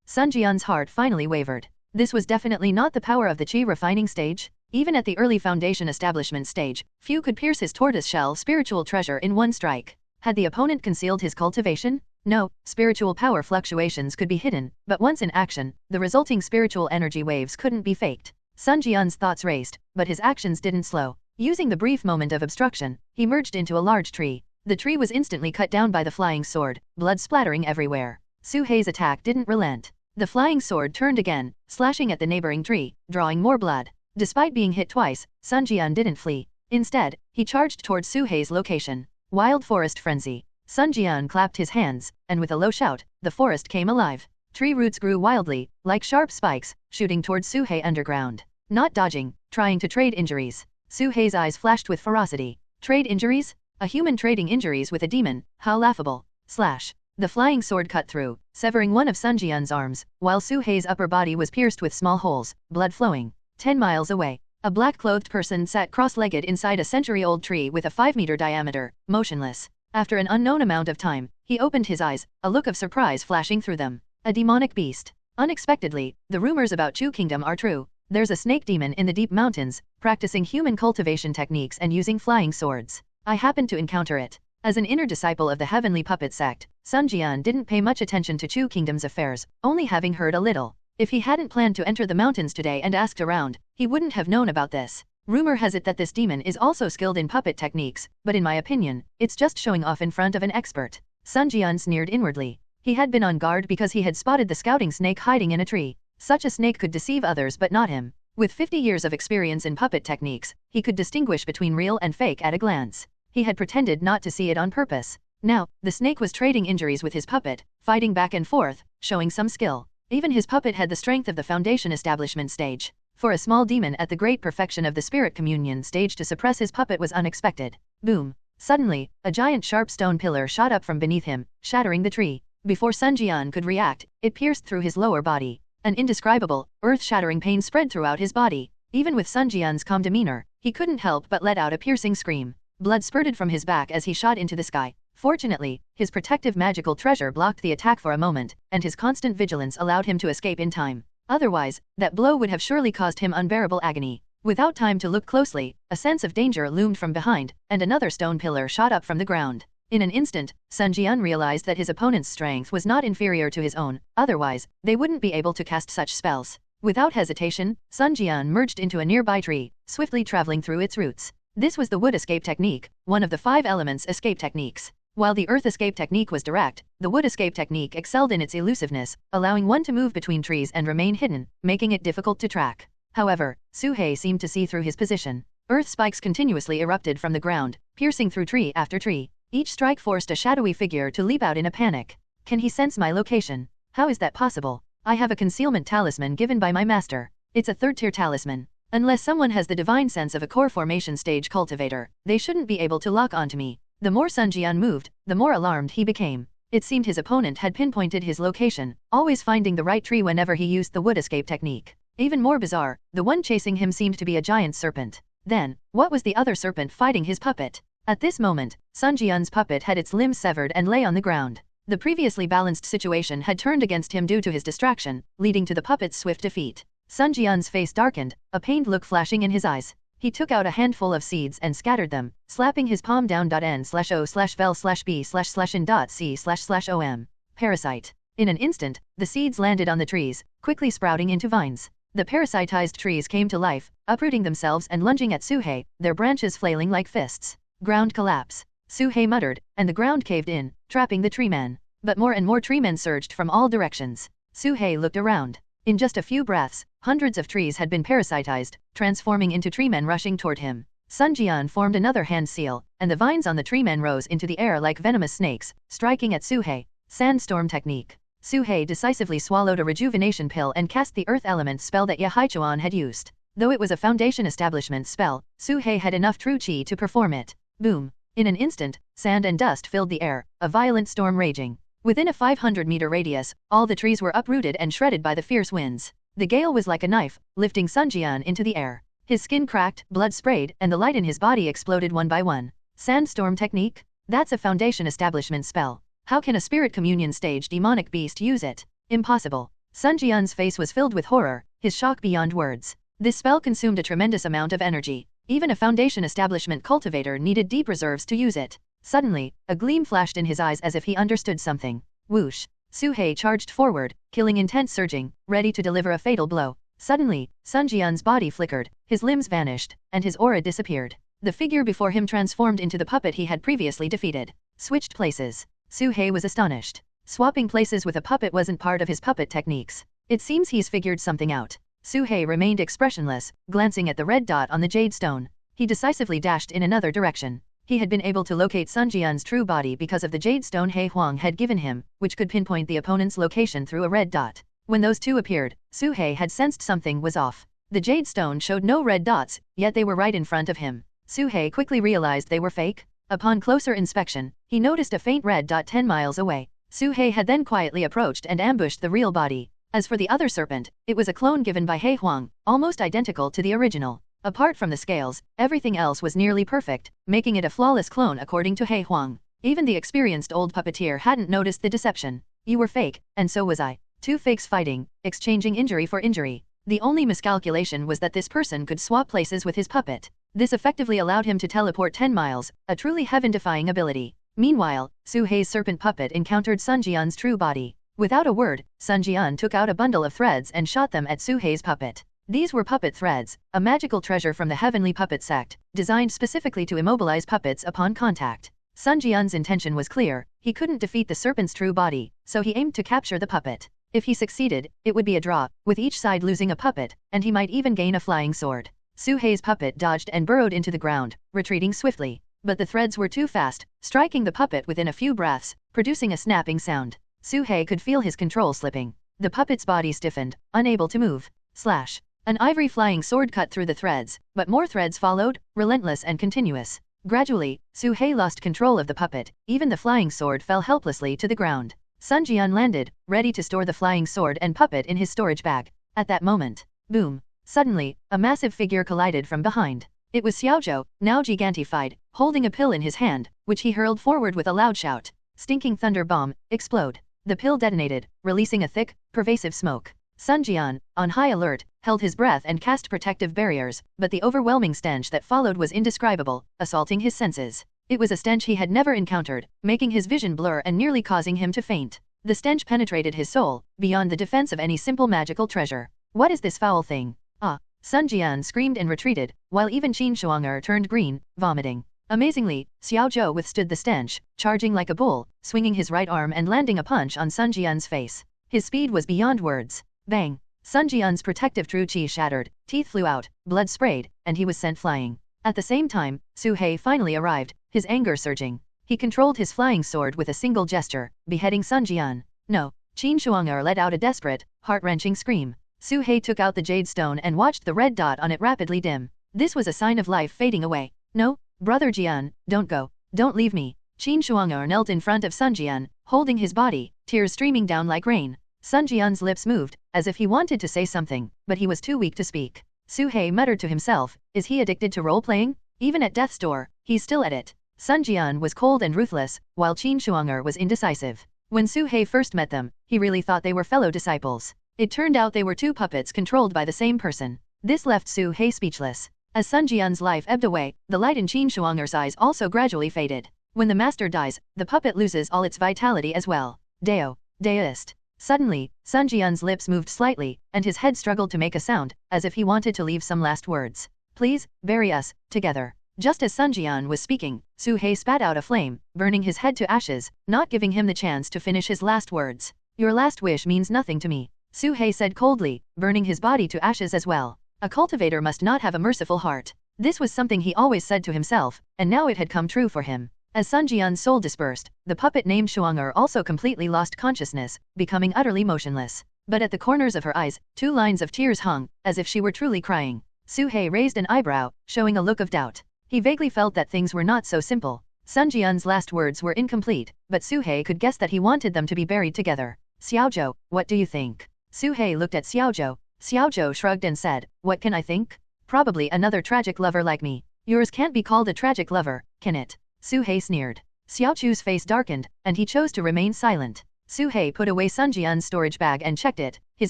[SPEAKER 2] Sun Jian's heart finally wavered. This was definitely not the power of the chi refining stage. Even at the early foundation establishment stage, few could pierce his tortoise-shell spiritual treasure in one strike. Had the opponent concealed his cultivation? No, spiritual power fluctuations could be hidden, but once in action, the resulting spiritual energy waves couldn't be faked. Sun Jian's thoughts raced, but his actions didn't slow. Using the brief moment of obstruction, he merged into a large tree. The tree was instantly cut down by the flying sword, blood splattering everywhere. Suhei's attack didn't relent. The flying sword turned again, slashing at the neighboring tree, drawing more blood. Despite being hit twice, Sun Jian didn't flee. Instead, he charged towards Suhei's location. Wild forest frenzy. Sun Jian clapped his hands, and with a low shout, the forest came alive. Tree roots grew wildly, like sharp spikes, shooting towards Suhei underground. Not dodging, trying to trade injuries. Suhei's eyes flashed with ferocity. Trade injuries? A human trading injuries with a demon, how laughable. Slash. The flying sword cut through, severing one of Sun Jian's arms, while Suhei's upper body was pierced with small holes, blood flowing. 10 miles away, a black-clothed person sat cross-legged inside a century-old tree with a 5-meter diameter, motionless. After an unknown amount of time, he opened his eyes, a look of surprise flashing through them. A demonic beast. Unexpectedly, the rumors about Chu Kingdom are true. There's a snake demon in the deep mountains, practicing human cultivation techniques and using flying swords. I happened to encounter it. As an inner disciple of the Heavenly Puppet sect, Sun Jian didn't pay much attention to Chu Kingdom's affairs, only having heard a little. If he hadn't planned to enter the mountains today and asked around, he wouldn't have known about this. Rumor has it that this demon is also skilled in puppet techniques, but in my opinion, it's just showing off in front of an expert. Sun Jian sneered inwardly. He had been on guard because he had spotted the scouting snake hiding in a tree. Such a snake could deceive others but not him. With 50 years of experience in puppet techniques, he could distinguish between real and fake at a glance. He had pretended not to see it on purpose. Now, the snake was trading injuries with his puppet, fighting back and forth, showing some skill. Even his puppet had the strength of the foundation establishment stage. For a small demon at the great perfection of the spirit communion stage to suppress his puppet was unexpected. Boom! Suddenly, a giant sharp stone pillar shot up from beneath him, shattering the tree. Before Sun Jian could react, it pierced through his lower body. An indescribable, earth-shattering pain spread throughout his body. Even with Sun Jian's calm demeanor, he couldn't help but let out a piercing scream. Blood spurted from his back as he shot into the sky. Fortunately, his protective magical treasure blocked the attack for a moment, and his constant vigilance allowed him to escape in time. Otherwise, that blow would have surely caused him unbearable agony. Without time to look closely, a sense of danger loomed from behind, and another stone pillar shot up from the ground. In an instant, Sun Jian realized that his opponent's strength was not inferior to his own, otherwise, they wouldn't be able to cast such spells. Without hesitation, Sun Jian merged into a nearby tree, swiftly traveling through its roots. This was the wood escape technique, one of the 5 elements escape techniques. While the earth escape technique was direct, the wood escape technique excelled in its elusiveness, allowing one to move between trees and remain hidden, making it difficult to track. However, Su He seemed to see through his position. Earth spikes continuously erupted from the ground, piercing through tree after tree. Each strike forced a shadowy figure to leap out in a panic. Can he sense my location? How is that possible? I have a concealment talisman given by my master. It's a 3rd-tier talisman. Unless someone has the divine sense of a core formation stage cultivator, they shouldn't be able to lock onto me. The more Sun Jian moved, the more alarmed he became. It seemed his opponent had pinpointed his location, always finding the right tree whenever he used the wood escape technique. Even more bizarre, the one chasing him seemed to be a giant serpent. Then, what was the other serpent fighting his puppet? At this moment, Sun Jian's puppet had its limbs severed and lay on the ground. The previously balanced situation had turned against him due to his distraction, leading to the puppet's swift defeat. Sun Jian's face darkened, a pained look flashing in his eyes. He took out a handful of seeds and scattered them, slapping his palm down. N/O/vel/B/in.C//om. Parasite. In an instant, the seeds landed on the trees, quickly sprouting into vines. The parasitized trees came to life, uprooting themselves and lunging at Su He, their branches flailing like fists. Ground collapse. Su He muttered, and the ground caved in, trapping the tree man. But more and more tree men surged from all directions. Su He looked around. In just a few breaths, hundreds of trees had been parasitized, transforming into tree men rushing toward him. Sun Jian formed another hand seal, and the vines on the tree men rose into the air like venomous snakes, striking at Su He. Sandstorm technique. Su He decisively swallowed a rejuvenation pill and cast the earth element spell that Ye Haichuan had used. Though it was a foundation establishment spell, Su He had enough true qi to perform it. Boom! In an instant, sand and dust filled the air, a violent storm raging. Within a 500-meter radius, all the trees were uprooted and shredded by the fierce winds. The gale was like a knife, lifting Sun Jian into the air. His skin cracked, blood sprayed, and the light in his body exploded one by one. Sandstorm technique? That's a foundation establishment spell. How can a spirit communion stage demonic beast use it? Impossible. Sun Jian's face was filled with horror, his shock beyond words. This spell consumed a tremendous amount of energy. Even a foundation establishment cultivator needed deep reserves to use it. Suddenly, a gleam flashed in his eyes as if he understood something. Whoosh! Su He charged forward, killing intent surging, ready to deliver a fatal blow. Suddenly, Sun Jian's body flickered, his limbs vanished, and his aura disappeared. The figure before him transformed into the puppet he had previously defeated. Switched places. Su He was astonished. Swapping places with a puppet wasn't part of his puppet techniques. It seems he's figured something out. Su He remained expressionless, glancing at the red dot on the jade stone. He decisively dashed in another direction. He had been able to locate Sun Jian's true body because of the jade stone He Huang had given him, which could pinpoint the opponent's location through a red dot. When those two appeared, Su He had sensed something was off. The jade stone showed no red dots, yet they were right in front of him. Su He quickly realized they were fake. Upon closer inspection, he noticed a faint red dot 10 miles away. Su He had then quietly approached and ambushed the real body. As for the other serpent, it was a clone given by He Huang, almost identical to the original. Apart from the scales, everything else was nearly perfect, making it a flawless clone according to He Huang. Even the experienced old puppeteer hadn't noticed the deception. You were fake, and so was I. Two fakes fighting, exchanging injury for injury. The only miscalculation was that this person could swap places with his puppet. This effectively allowed him to teleport 10 miles, a truly heaven-defying ability. Meanwhile, Su He's serpent puppet encountered Sun Jian's true body. Without a word, Sun Jian took out a bundle of threads and shot them at Su He's puppet. These were puppet threads, a magical treasure from the heavenly puppet sect, designed specifically to immobilize puppets upon contact. Sun Jian's intention was clear, he couldn't defeat the serpent's true body, so he aimed to capture the puppet. If he succeeded, it would be a draw, with each side losing a puppet, and he might even gain a flying sword. Su He's puppet dodged and burrowed into the ground, retreating swiftly. But the threads were too fast, striking the puppet within a few breaths, producing a snapping sound. Su He could feel his control slipping. The puppet's body stiffened, unable to move. Slash. An ivory flying sword cut through the threads, but more threads followed, relentless and continuous. Gradually, Su-hei lost control of the puppet, even the flying sword fell helplessly to the ground. Sun Jian landed, ready to store the flying sword and puppet in his storage bag. At that moment, boom! Suddenly, a massive figure collided from behind. It was Xiaozhou, now gigantified, holding a pill in his hand, which he hurled forward with a loud shout. Stinking thunder bomb, explode. The pill detonated, releasing a thick, pervasive smoke. Sun Jian, on high alert, held his breath and cast protective barriers, but the overwhelming stench that followed was indescribable, assaulting his senses. It was a stench he had never encountered, making his vision blur and nearly causing him to faint. The stench penetrated his soul, beyond the defense of any simple magical treasure. What is this foul thing? Ah! Sun Jian screamed and retreated, while even Qin Shuang'er turned green, vomiting. Amazingly, Xiaozhou withstood the stench, charging like a bull, swinging his right arm and landing a punch on Sun Jian's face. His speed was beyond words. Bang! Sun Jian's protective true qi shattered, teeth flew out, blood sprayed, and he was sent flying. At the same time, Su-hei finally arrived, his anger surging. He controlled his flying sword with a single gesture, beheading Sun Jian. No! Qin Shuang'er let out a desperate, heart-wrenching scream. Su-hei took out the jade stone and watched the red dot on it rapidly dim. This was a sign of life fading away. No, brother Jian, don't go. Don't leave me. Qin Shuang'er knelt in front of Sun Jian, holding his body, tears streaming down like rain. Sun Jian's lips moved, as if he wanted to say something, but he was too weak to speak. Su-hei muttered to himself, is he addicted to role-playing? Even at death's door, he's still at it. Sun Jian was cold and ruthless, while Qin Shuang'er was indecisive. When Su-hei first met them, he really thought they were fellow disciples. It turned out they were two puppets controlled by the same person. This left Su-hei speechless. As Sun Jian's life ebbed away, the light in Qin Shuang'er's eyes also gradually faded. When the master dies, the puppet loses all its vitality as well. Deo. Deist. Suddenly, Sun Jian's lips moved slightly, and his head struggled to make a sound, as if he wanted to leave some last words. Please, bury us, together. Just as Sun Jian was speaking, Su-hei spat out a flame, burning his head to ashes, not giving him the chance to finish his last words. Your last wish means nothing to me, Su-hei said coldly, burning his body to ashes as well. A cultivator must not have a merciful heart. This was something he always said to himself, and now it had come true for him. As Sun Jian's soul dispersed, the puppet named Shuang'er also completely lost consciousness, becoming utterly motionless. But at the corners of her eyes, 2 lines of tears hung, as if she were truly crying. Su-hei raised an eyebrow, showing a look of doubt. He vaguely felt that things were not so simple. Sun Jian's last words were incomplete, but Su-hei could guess that he wanted them to be buried together. Xiaozhou, what do you think? Su-hei looked at Xiaozhou. Xiaozhou shrugged and said, what can I think? Probably another tragic lover like me. Yours can't be called a tragic lover, can it? Su-hei sneered. Xiaochu's face darkened, and he chose to remain silent. Su-hei put away Sun Jian's storage bag and checked it, his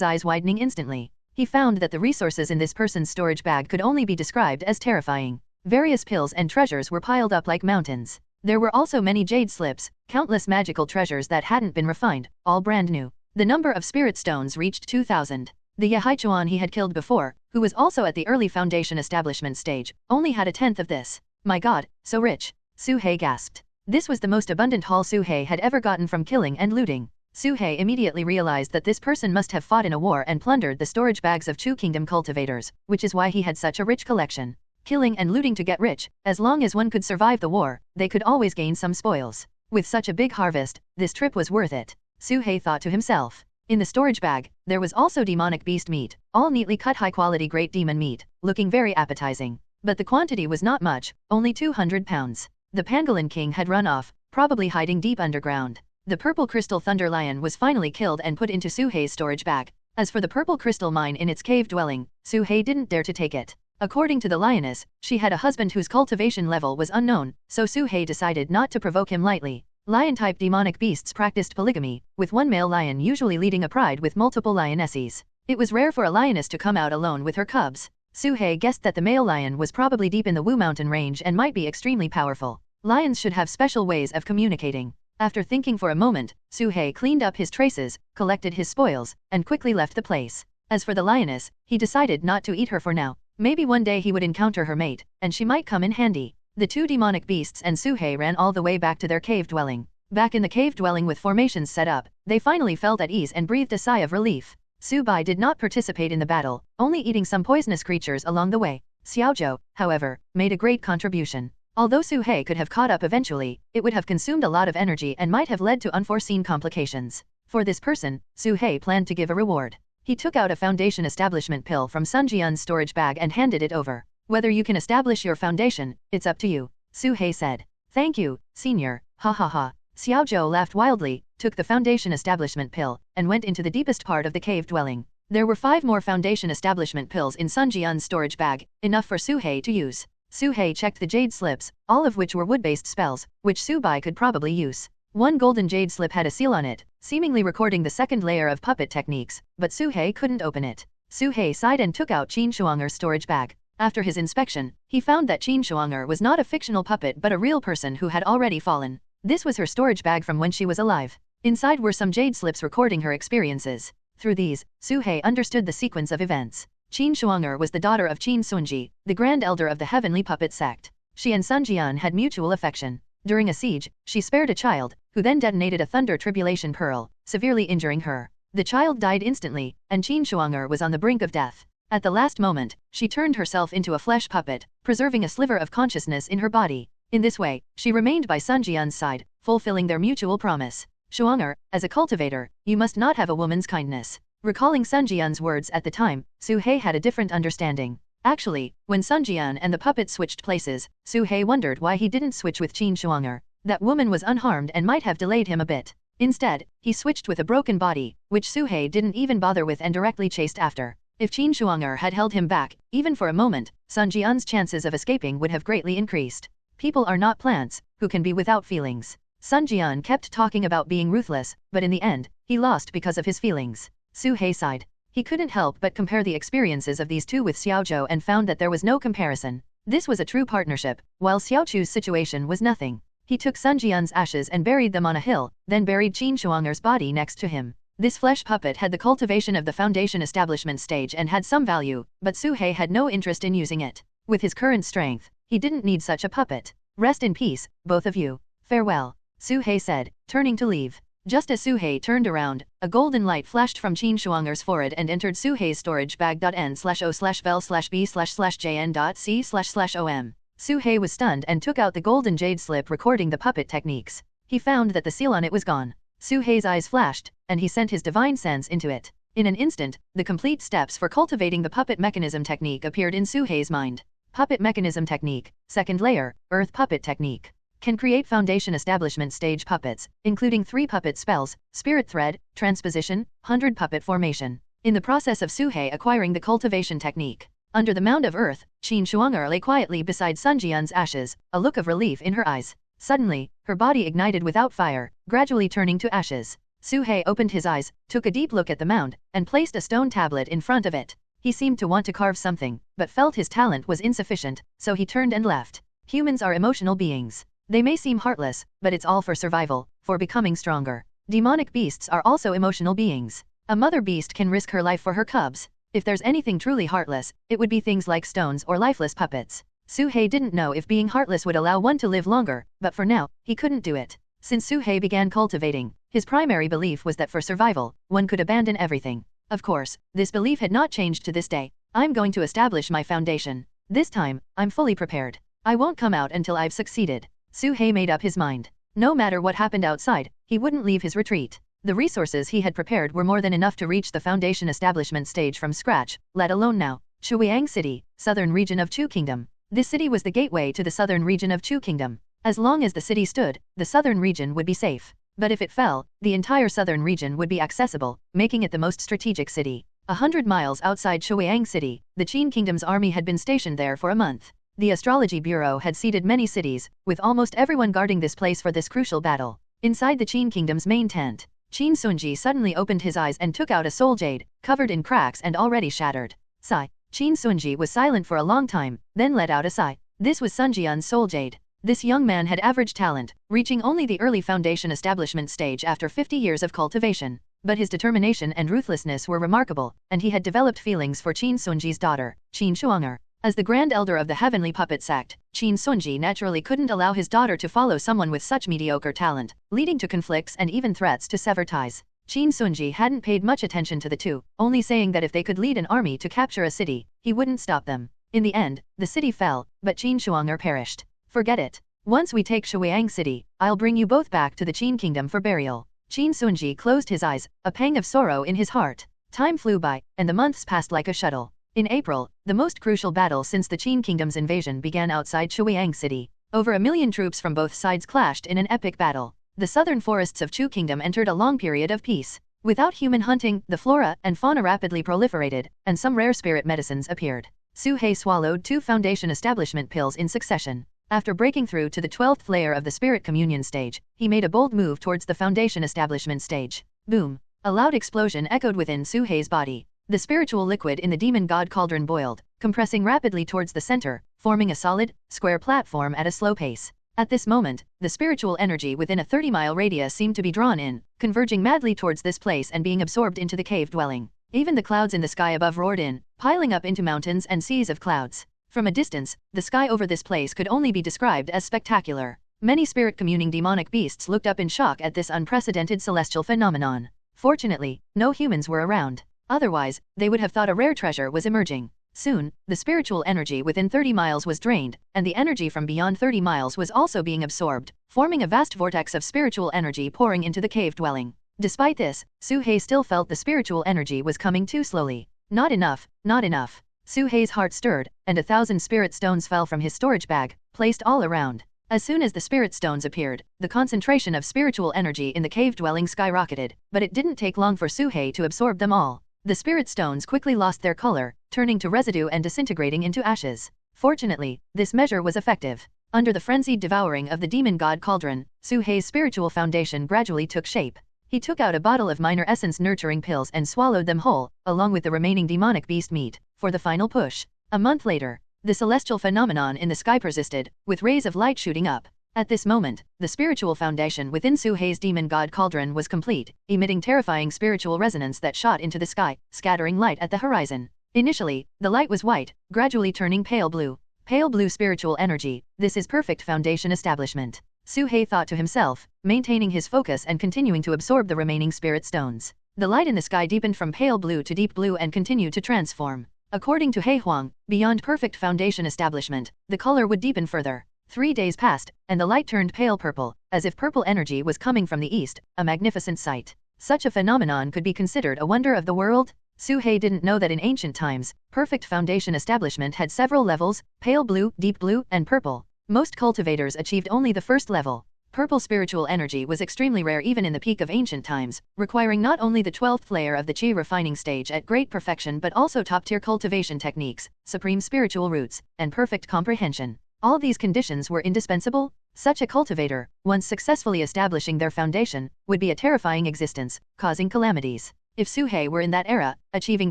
[SPEAKER 2] eyes widening instantly. He found that the resources in this person's storage bag could only be described as terrifying. Various pills and treasures were piled up like mountains. There were also many jade slips, countless magical treasures that hadn't been refined, all brand new. The number of spirit stones reached 2,000. The Yehaichuan he had killed before, who was also at the early foundation establishment stage, only had a tenth of this. My god, so rich. Su-hei gasped. This was the most abundant haul Su-hei had ever gotten from killing and looting. Su-hei immediately realized that this person must have fought in a war and plundered the storage bags of Chu Kingdom cultivators, which is why he had such a rich collection. Killing and looting to get rich, as long as one could survive the war, they could always gain some spoils. With such a big harvest, this trip was worth it. Su-hei thought to himself. In the storage bag, there was also demonic beast meat, all neatly cut high-quality great demon meat, looking very appetizing. But the quantity was not much, only 200 pounds. The Pangolin King had run off, probably hiding deep underground. The purple crystal thunder lion was finally killed and put into Su-hei's storage bag. As for the purple crystal mine in its cave dwelling, Su-hei didn't dare to take it. According to the lioness, she had a husband whose cultivation level was unknown, so Su-hei decided not to provoke him lightly. Lion-type demonic beasts practiced polygamy, with one male lion usually leading a pride with multiple lionesses. It was rare for a lioness to come out alone with her cubs. Su-hei guessed that the male lion was probably deep in the Wu Mountain range and might be extremely powerful. Lions should have special ways of communicating. After thinking for a moment, Su-hei cleaned up his traces, collected his spoils, and quickly left the place. As for the lioness, he decided not to eat her for now. Maybe one day he would encounter her mate, and she might come in handy. The 2 demonic beasts and Su-hei ran all the way back to their cave dwelling. Back in the cave dwelling with formations set up, they finally felt at ease and breathed a sigh of relief. Su-bai did not participate in the battle, only eating some poisonous creatures along the way. Xiaozhou, however, made a great contribution. Although Su-hei could have caught up eventually, it would have consumed a lot of energy and might have led to unforeseen complications. For this person, Su He planned to give a reward. He took out a foundation establishment pill from Sun Jian's storage bag and handed it over. Whether you can establish your foundation, it's up to you, Su He said. Thank you, senior, ha ha ha. Xiao Zhou laughed wildly, took the foundation establishment pill, and went into the deepest part of the cave dwelling. There were 5 more foundation establishment pills in Sun Jian's storage bag, enough for Su He to use. Su He checked the jade slips, all of which were wood-based spells, which Su Bai could probably use. One golden jade slip had a seal on it, seemingly recording the second layer of puppet techniques, but Su He couldn't open it. Su He sighed and took out Qin Shuang'er's storage bag. After his inspection, he found that Qin Shuang'er was not a fictional puppet but a real person who had already fallen. This was her storage bag from when she was alive. Inside were some jade slips recording her experiences. Through these, Su He understood the sequence of events. Qin Shuang'er was the daughter of Qin Sunji, the grand elder of the heavenly puppet sect. She and Sun Jian had mutual affection. During a siege, she spared a child, who then detonated a thunder tribulation pearl, severely injuring her. The child died instantly, and Qin Shuang'er was on the brink of death. At the last moment, she turned herself into a flesh puppet, preserving a sliver of consciousness in her body. In this way, she remained by Sun Jian's side, fulfilling their mutual promise. Shuang'er, as a cultivator, you must not have a woman's kindness. Recalling Sun Jian's words at the time, Su He had a different understanding. Actually, when Sun Jian and the puppet switched places, Su He wondered why he didn't switch with Qin Shuang'er. That woman was unharmed and might have delayed him a bit. Instead, he switched with a broken body, which Su He didn't even bother with and directly chased after. If Qin Shuang'er had held him back, even for a moment, Sun Jian's chances of escaping would have greatly increased. People are not plants, who can be without feelings. Sun Jian kept talking about being ruthless, but in the end, he lost because of his feelings. Su He sighed. He couldn't help but compare the experiences of these two with Xiao Zhou and found that there was no comparison. This was a true partnership, while Xiao Chu's situation was nothing. He took Sun Jian's ashes and buried them on a hill, then buried Qin Shuang'er's body next to him. This flesh puppet had the cultivation of the foundation establishment stage and had some value, but Su He had no interest in using it. With his current strength, he didn't need such a puppet. Rest in peace, both of you. Farewell, Su He said, turning to leave. Just as Su He turned around, a golden light flashed from Qin Shuang'er's forehead and entered Su He's storage bag. N/O/vel/B/jn.C//OM. Su He was stunned and took out the golden jade slip recording the puppet techniques. He found that the seal on it was gone. Su He's eyes flashed, and he sent his divine sense into it. In an instant, the complete steps for cultivating the puppet mechanism technique appeared in Su He's mind. Puppet mechanism technique, second layer, earth puppet technique. Can create foundation establishment stage puppets, including 3 puppet spells, spirit thread, transposition, 100 puppet formation. In the process of Su He acquiring the cultivation technique, under the mound of earth, Qin Shuang'er lay quietly beside Sun Jian's ashes, a look of relief in her eyes. Suddenly, her body ignited without fire, gradually turning to ashes. Su He opened his eyes, took a deep look at the mound, and placed a stone tablet in front of it. He seemed to want to carve something, but felt his talent was insufficient, so he turned and left. Humans are emotional beings. They may seem heartless, but it's all for survival, for becoming stronger. Demonic beasts are also emotional beings. A mother beast can risk her life for her cubs. If there's anything truly heartless, it would be things like stones or lifeless puppets. Su He didn't know if being heartless would allow one to live longer, but for now, he couldn't do it. Since Su He began cultivating, his primary belief was that for survival, one could abandon everything. Of course, this belief had not changed to this day. I'm going to establish my foundation. This time, I'm fully prepared. I won't come out until I've succeeded. Su He made up his mind. No matter what happened outside, he wouldn't leave his retreat. The resources he had prepared were more than enough to reach the foundation establishment stage from scratch, let alone now. Shuiyang City, southern region of Chu Kingdom. This city was the gateway to the southern region of Chu Kingdom. As long as the city stood, the southern region would be safe. But if it fell, the entire southern region would be accessible, making it the most strategic city. 100 miles outside Shuiyang City, the Qin Kingdom's army had been stationed there for a month. The Astrology Bureau had seeded many cities, with almost everyone guarding this place for this crucial battle. Inside the Qin Kingdom's main tent, Qin Sunji suddenly opened his eyes and took out a soul jade, covered in cracks and already shattered. Sigh. Qin Sunji was silent for a long time, then let out a sigh. This was Sun Jian's soul jade. This young man had average talent, reaching only the early foundation establishment stage after 50 years of cultivation. But his determination and ruthlessness were remarkable, and he had developed feelings for Qin Sunji's daughter, Qin Shuang'er. As the grand elder of the heavenly puppet sect, Qin Sunji naturally couldn't allow his daughter to follow someone with such mediocre talent, leading to conflicts and even threats to sever ties. Qin Sunji hadn't paid much attention to the two, only saying that if they could lead an army to capture a city, he wouldn't stop them. In the end, the city fell, but Qin Shuang'er perished. Forget it. Once we take Shuiyang City, I'll bring you both back to the Qin Kingdom for burial. Qin Sunji closed his eyes, a pang of sorrow in his heart. Time flew by, and the months passed like a shuttle. In April, the most crucial battle since the Qin Kingdom's invasion began outside Shuiyang City. Over 1 million troops from both sides clashed in an epic battle. The southern forests of Chu Kingdom entered a long period of peace. Without human hunting, the flora and fauna rapidly proliferated, and some rare spirit medicines appeared. Su He swallowed 2 foundation establishment pills in succession. After breaking through to the 12th layer of the spirit communion stage, he made a bold move towards the foundation establishment stage. Boom! A loud explosion echoed within Su He's body. The spiritual liquid in the demon god cauldron boiled, compressing rapidly towards the center, forming a solid, square platform at a slow pace. At this moment, the spiritual energy within a 30-mile radius seemed to be drawn in, converging madly towards this place and being absorbed into the cave dwelling. Even the clouds in the sky above roared in, piling up into mountains and seas of clouds. From a distance, the sky over this place could only be described as spectacular. Many spirit-communing demonic beasts looked up in shock at this unprecedented celestial phenomenon. Fortunately, no humans were around. Otherwise, they would have thought a rare treasure was emerging. Soon, the spiritual energy within 30 miles was drained, and the energy from beyond 30 miles was also being absorbed, forming a vast vortex of spiritual energy pouring into the cave dwelling. Despite this, Su He still felt the spiritual energy was coming too slowly. Not enough, not enough. Su He's heart stirred, and 1,000 spirit stones fell from his storage bag, placed all around. As soon as the spirit stones appeared, the concentration of spiritual energy in the cave dwelling skyrocketed, but it didn't take long for Su He to absorb them all. The spirit stones quickly lost their color, turning to residue and disintegrating into ashes. Fortunately, this measure was effective. Under the frenzied devouring of the demon god cauldron, Su He's spiritual foundation gradually took shape. He took out a bottle of minor essence nurturing pills and swallowed them whole, along with the remaining demonic beast meat, for the final push. A month later, the celestial phenomenon in the sky persisted, with rays of light shooting up. At this moment, the spiritual foundation within Su He's demon god cauldron was complete, emitting terrifying spiritual resonance that shot into the sky, scattering light at the horizon. Initially, the light was white, gradually turning pale blue. Pale blue spiritual energy, this is perfect foundation establishment. Su He thought to himself, maintaining his focus and continuing to absorb the remaining spirit stones. The light in the sky deepened from pale blue to deep blue and continued to transform. According to He Huang, beyond perfect foundation establishment, the color would deepen further. 3 days passed, and the light turned pale purple, as if purple energy was coming from the east, a magnificent sight. Such a phenomenon could be considered a wonder of the world. Su He didn't know that in ancient times, perfect foundation establishment had several levels, pale blue, deep blue, and purple. Most cultivators achieved only the first level. Purple spiritual energy was extremely rare even in the peak of ancient times, requiring not only the 12th layer of the Qi refining stage at great perfection but also top-tier cultivation techniques, supreme spiritual roots, and perfect comprehension. All these conditions were indispensable. Such a cultivator, once successfully establishing their foundation, would be a terrifying existence, causing calamities. If Su He were in that era, achieving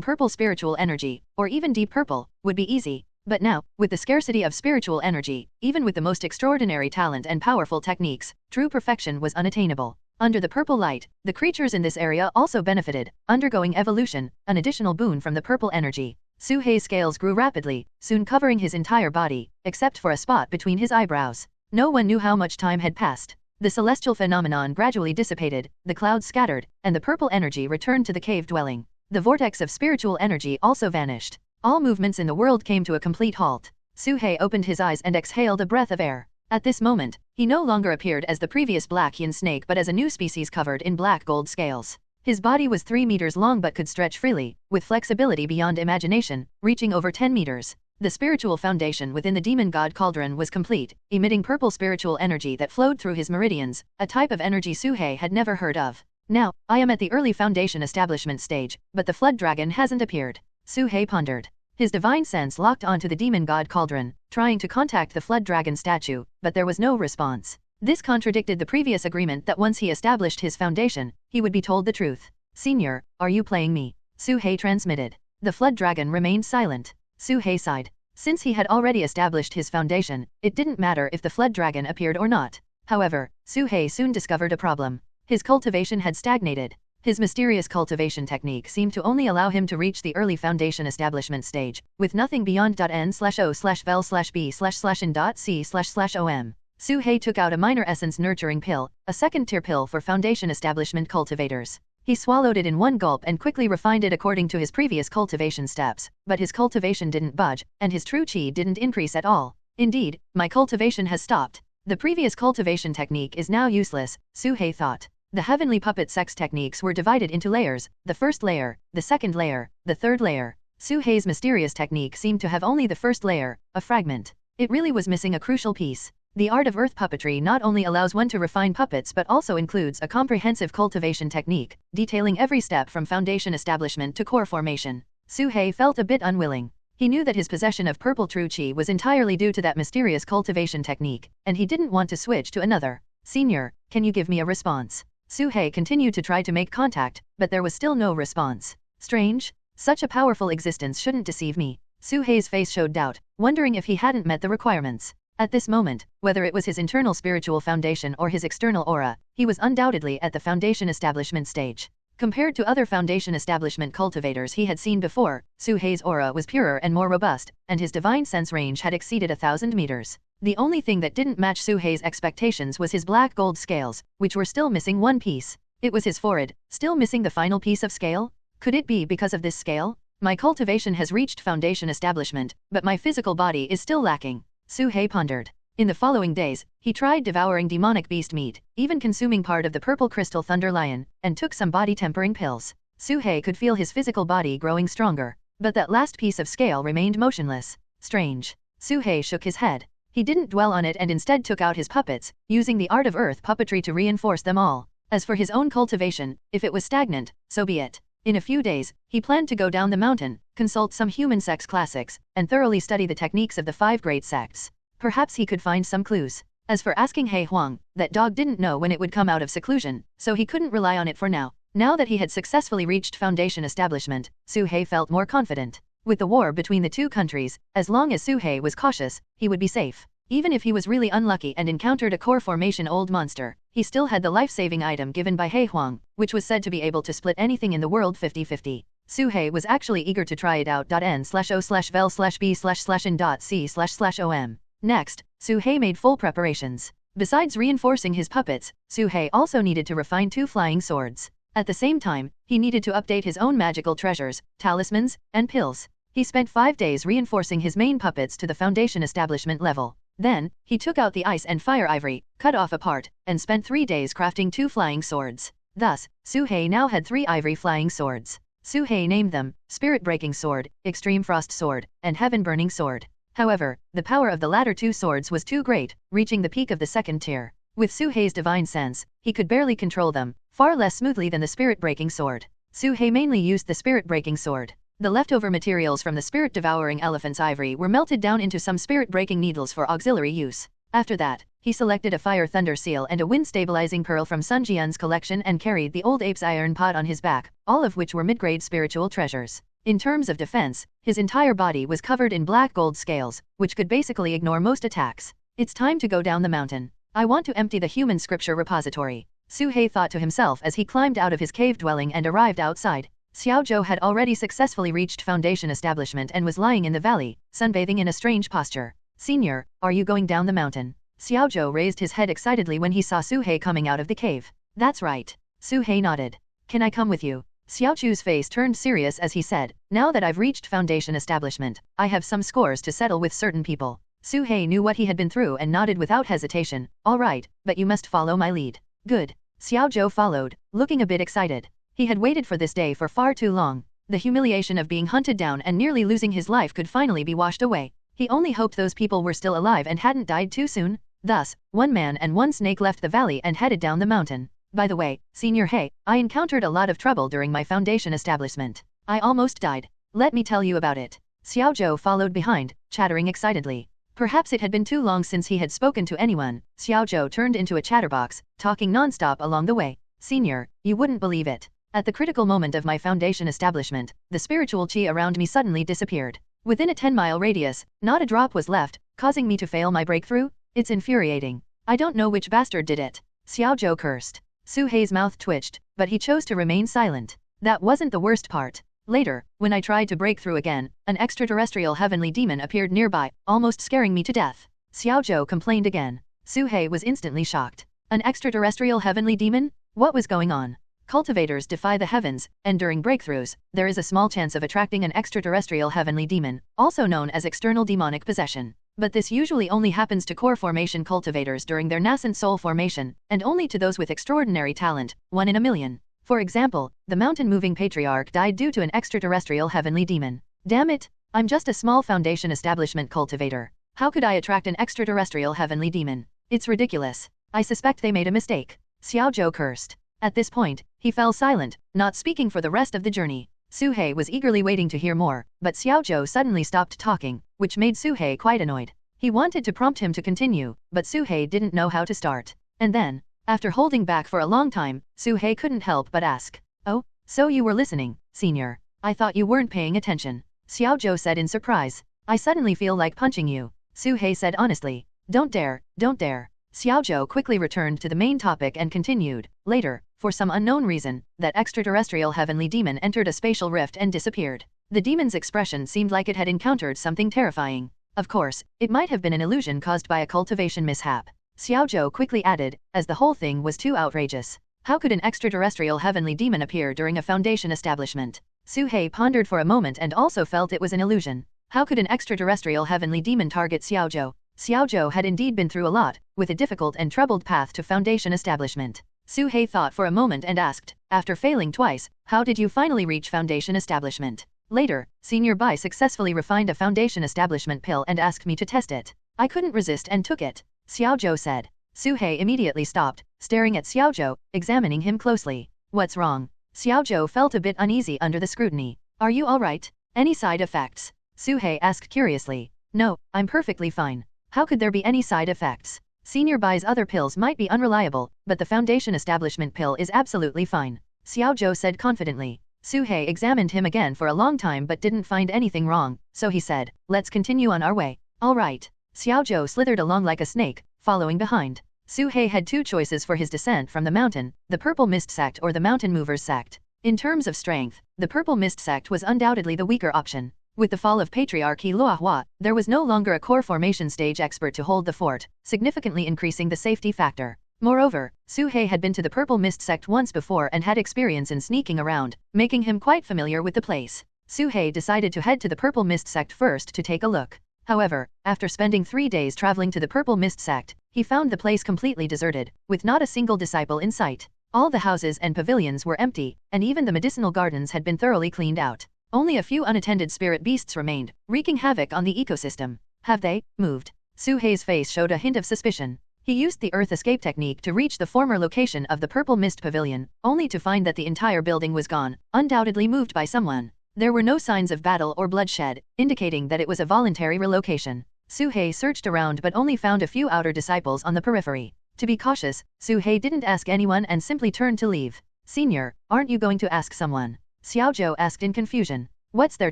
[SPEAKER 2] purple spiritual energy, or even deep purple, would be easy. But now, with the scarcity of spiritual energy, even with the most extraordinary talent and powerful techniques, true perfection was unattainable. Under the purple light, the creatures in this area also benefited, undergoing evolution, an additional boon from the purple energy. Su He's scales grew rapidly, soon covering his entire body, except for a spot between his eyebrows. No one knew how much time had passed. The celestial phenomenon gradually dissipated, the clouds scattered, and the purple energy returned to the cave dwelling. The vortex of spiritual energy also vanished. All movements in the world came to a complete halt. Su He opened his eyes and exhaled a breath of air. At this moment, he no longer appeared as the previous black yin snake but as a new species covered in black gold scales. His body was 3 meters long but could stretch freely, with flexibility beyond imagination, reaching over 10 meters. The spiritual foundation within the demon god cauldron was complete, emitting purple spiritual energy that flowed through his meridians, a type of energy Su He had never heard of. Now, I am at the early foundation establishment stage, but the flood dragon hasn't appeared. Su He pondered. His divine sense locked onto the demon god cauldron, trying to contact the flood dragon statue, but there was no response. This contradicted the previous agreement that once he established his foundation, he would be told the truth. Senior, are you playing me? Su He transmitted. The flood dragon remained silent. Su He sighed. Since he had already established his foundation, it didn't matter if the flood dragon appeared or not. However, Su He soon discovered a problem. His cultivation had stagnated. His mysterious cultivation technique seemed to only allow him to reach the early foundation establishment stage, with nothing beyond .n/o/vel/b/in.c//om. Su He took out a minor essence nurturing pill, a second-tier pill for foundation establishment cultivators. He swallowed it in one gulp and quickly refined it according to his previous cultivation steps, but his cultivation didn't budge, and his true qi didn't increase at all. Indeed, my cultivation has stopped. The previous cultivation technique is now useless, Su He thought. The heavenly puppet sex techniques were divided into layers, the first layer, the second layer, the third layer. Su Hei's mysterious technique seemed to have only the first layer, a fragment. It really was missing a crucial piece. The art of earth puppetry not only allows one to refine puppets but also includes a comprehensive cultivation technique, detailing every step from foundation establishment to core formation. Su Hei felt a bit unwilling. He knew that his possession of purple true qi was entirely due to that mysterious cultivation technique, and he didn't want to switch to another. Senior, can you give me a response? Su Hei continued to try to make contact, but there was still no response. Strange? Such a powerful existence shouldn't deceive me. Su Hei's face showed doubt, wondering if he hadn't met the requirements. At this moment, whether it was his internal spiritual foundation or his external aura, he was undoubtedly at the foundation establishment stage. Compared to other foundation establishment cultivators he had seen before, Su Hei's aura was purer and more robust, and his divine sense range had exceeded 1,000 meters. The only thing that didn't match Su Hei's expectations was his black gold scales, which were still missing one piece. It was his forehead, still missing the final piece of scale? Could it be because of this scale? My cultivation has reached foundation establishment, but my physical body is still lacking. Su Hei pondered. In the following days, he tried devouring demonic beast meat, even consuming part of the purple crystal thunder lion, and took some body tempering pills. Su Hei could feel his physical body growing stronger, but that last piece of scale remained motionless. Strange. Su Hei shook his head. He didn't dwell on it and instead took out his puppets, using the art of earth puppetry to reinforce them all. As for his own cultivation, if it was stagnant, so be it. In a few days, he planned to go down the mountain, consult some human sex classics, and thoroughly study the techniques of the 5 great sects. Perhaps he could find some clues. As for asking He Huang, that dog didn't know when it would come out of seclusion, so he couldn't rely on it for now. Now that he had successfully reached foundation establishment, Su Hei felt more confident. With the war between the two countries, as long as Su Hei was cautious, he would be safe. Even if he was really unlucky and encountered a core formation old monster, he still had the life-saving item given by He Huang, which was said to be able to split anything in the world 50-50. Su Hei was actually eager to try it out. N/O/vel/b/in.c//om. Next, Su Hei made full preparations. Besides reinforcing his puppets, Su Hei also needed to refine 2 flying swords. At the same time, he needed to update his own magical treasures, talismans, and pills. He spent 5 days reinforcing his main puppets to the foundation establishment level. Then, he took out the ice and fire ivory, cut off a part, and spent 3 days crafting 2 flying swords. Thus, Su Hei now had 3 ivory flying swords. Su Hei named them Spirit Breaking Sword, Extreme Frost Sword, and Heaven Burning Sword. However, the power of the latter 2 swords was too great, reaching the peak of the 2nd tier. With Su Hei's divine sense, he could barely control them, far less smoothly than the Spirit Breaking Sword. Su Hei mainly used the Spirit Breaking Sword. The leftover materials from the Spirit Devouring Elephant's ivory were melted down into some Spirit Breaking needles for auxiliary use. After that, he selected a Fire Thunder Seal and a Wind Stabilizing Pearl from Sun Jian's collection and carried the Old Ape's Iron Pot on his back, all of which were mid-grade spiritual treasures. In terms of defense, his entire body was covered in black gold scales, which could basically ignore most attacks. It's time to go down the mountain. I want to empty the human scripture repository. Su Hei thought to himself as he climbed out of his cave dwelling and arrived outside. Xiao Zhou had already successfully reached foundation establishment and was lying in the valley, sunbathing in a strange posture. Senior, are you going down the mountain? Xiao Zhou raised his head excitedly when he saw Su Hei coming out of the cave. That's right. Su Hei nodded. Can I come with you? Xiao Chu's face turned serious as he said, now that I've reached foundation establishment, I have some scores to settle with certain people. Su Hei knew what he had been through and nodded without hesitation. All right, but you must follow my lead. Good. Xiao Zhou followed, looking a bit excited. He had waited for this day for far too long. The humiliation of being hunted down and nearly losing his life could finally be washed away. He only hoped those people were still alive and hadn't died too soon. Thus, 1 man and 1 snake left the valley and headed down the mountain. By the way, Senior Hei, I encountered a lot of trouble during my foundation establishment. I almost died. Let me tell you about it. Xiao Zhou followed behind, chattering excitedly. Perhaps it had been too long since he had spoken to anyone. Xiao Zhou turned into a chatterbox, talking non-stop along the way. Senior, you wouldn't believe it. At the critical moment of my foundation establishment, the spiritual qi around me suddenly disappeared. Within a 10-mile radius, not a drop was left, causing me to fail my breakthrough. It's infuriating. I don't know which bastard did it. Xiao Zhou cursed. Su Hei's mouth twitched, but he chose to remain silent. That wasn't the worst part. Later, when I tried to break through again, an extraterrestrial heavenly demon appeared nearby, almost scaring me to death. Xiao Zhou complained again. Su Hei was instantly shocked. An extraterrestrial heavenly demon? What was going on? Cultivators defy the heavens, and during breakthroughs, there is a small chance of attracting an extraterrestrial heavenly demon, also known as external demonic possession. But this usually only happens to core formation cultivators during their nascent soul formation, and only to those with extraordinary talent, 1 in a million. For example, the mountain-moving patriarch died due to an extraterrestrial heavenly demon. Damn it! I'm just a small foundation establishment cultivator. How could I attract an extraterrestrial heavenly demon? It's ridiculous. I suspect they made a mistake. Xiao Zhou cursed. At this point, he fell silent, not speaking for the rest of the journey. Su He was eagerly waiting to hear more, but Xiao Zhou suddenly stopped talking, which made Su He quite annoyed. He wanted to prompt him to continue, but Su He didn't know how to start. And then, after holding back for a long time, Su He couldn't help but ask, "Oh, so you were listening, senior? I thought you weren't paying attention." Xiao Zhou said in surprise. "I suddenly feel like punching you," Su He said honestly. Don't dare, don't dare." Xiao Zhou quickly returned to the main topic and continued. Later, for some unknown reason, that extraterrestrial heavenly demon entered a spatial rift and disappeared. The demon's expression seemed like it had encountered something terrifying. Of course, it might have been an illusion caused by a cultivation mishap. Xiao Zhou quickly added, as the whole thing was too outrageous. How could an extraterrestrial heavenly demon appear during a foundation establishment? Su He pondered for a moment and also felt it was an illusion. How could an extraterrestrial heavenly demon target Xiao Zhou? Xiao Zhou had indeed been through a lot, with a difficult and troubled path to foundation establishment. Su He thought for a moment and asked, after failing twice, how did you finally reach foundation establishment? Later, Senior Bai successfully refined a foundation establishment pill and asked me to test it. I couldn't resist and took it, Xiao Zhou said. Su He immediately stopped, staring at Xiao Zhou, examining him closely. What's wrong? Xiao Zhou felt a bit uneasy under the scrutiny. Are you alright? Any side effects? Su He asked curiously. No, I'm perfectly fine. How could there be any side effects? Senior Bai's other pills might be unreliable, but the foundation establishment pill is absolutely fine, Xiao Zhou said confidently. Su He examined him again for a long time but didn't find anything wrong, so he said, let's continue on our way. Alright. Xiao Zhou slithered along like a snake, following behind. Su He had two choices for his descent from the mountain, the Purple Mist sect or the Mountain Movers sect. In terms of strength, the Purple Mist sect was undoubtedly the weaker option. With the fall of Patriarchy Luohua, there was no longer a core formation stage expert to hold the fort, significantly increasing the safety factor. Moreover, Su He had been to the Purple Mist sect once before and had experience in sneaking around, making him quite familiar with the place. Su He decided to head to the Purple Mist sect first to take a look. However, after spending 3 days traveling to the Purple Mist sect, he found the place completely deserted, with not a single disciple in sight. All the houses and pavilions were empty, and even the medicinal gardens had been thoroughly cleaned out. Only a few unattended spirit beasts remained, wreaking havoc on the ecosystem. Have they moved? Su He's face showed a hint of suspicion. He used the Earth escape technique to reach the former location of the Purple Mist Pavilion, only to find that the entire building was gone, undoubtedly moved by someone. There were no signs of battle or bloodshed, indicating that it was a voluntary relocation. Su He searched around but only found a few outer disciples on the periphery. To be cautious, Su He didn't ask anyone and simply turned to leave. Senior, aren't you going to ask someone? Xiao Zhou asked in confusion. What's there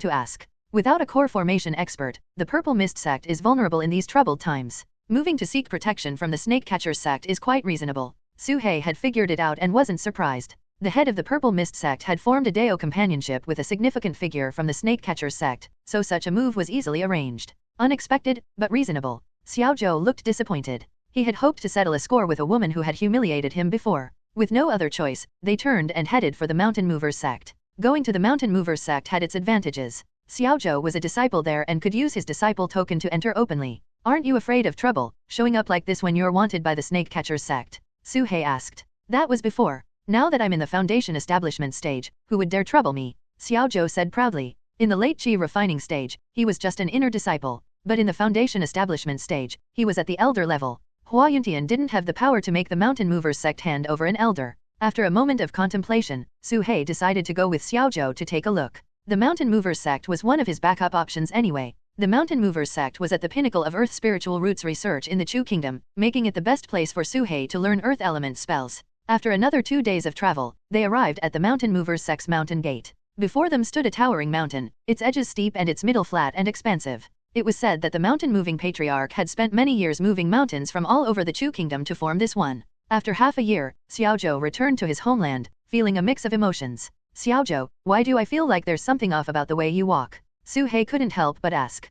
[SPEAKER 2] to ask? Without a core formation expert, the Purple Mist sect is vulnerable in these troubled times. Moving to seek protection from the Snake Catchers sect is quite reasonable. Su He had figured it out and wasn't surprised. The head of the Purple Mist sect had formed a Dao companionship with a significant figure from the Snake Catchers sect, so such a move was easily arranged. Unexpected, but reasonable. Xiao Zhou looked disappointed. He had hoped to settle a score with a woman who had humiliated him before. With no other choice, they turned and headed for the Mountain Movers sect. Going to the Mountain Movers sect had its advantages. Xiao Zhou was a disciple there and could use his disciple token to enter openly. Aren't you afraid of trouble, showing up like this when you're wanted by the Snake Catchers sect? Su He asked. That was before. Now that I'm in the foundation establishment stage, who would dare trouble me? Xiao Zhou said proudly. In the late Qi refining stage, he was just an inner disciple. But in the foundation establishment stage, he was at the elder level. Hua Yuntian didn't have the power to make the Mountain Movers sect hand over an elder. After a moment of contemplation, Su He decided to go with Xiao Zhou to take a look. The Mountain Movers sect was one of his backup options anyway. The Mountain Movers sect was at the pinnacle of Earth spiritual roots research in the Chu Kingdom, making it the best place for Su He to learn Earth element spells. After another 2 days of travel, they arrived at the Mountain Movers sect's mountain gate. Before them stood a towering mountain, its edges steep and its middle flat and expansive. It was said that the mountain-moving patriarch had spent many years moving mountains from all over the Chu Kingdom to form this one. After half a year, Xiao Zhou returned to his homeland, feeling a mix of emotions. Xiao Zhou, why do I feel like there's something off about the way you walk? Su He couldn't help but ask.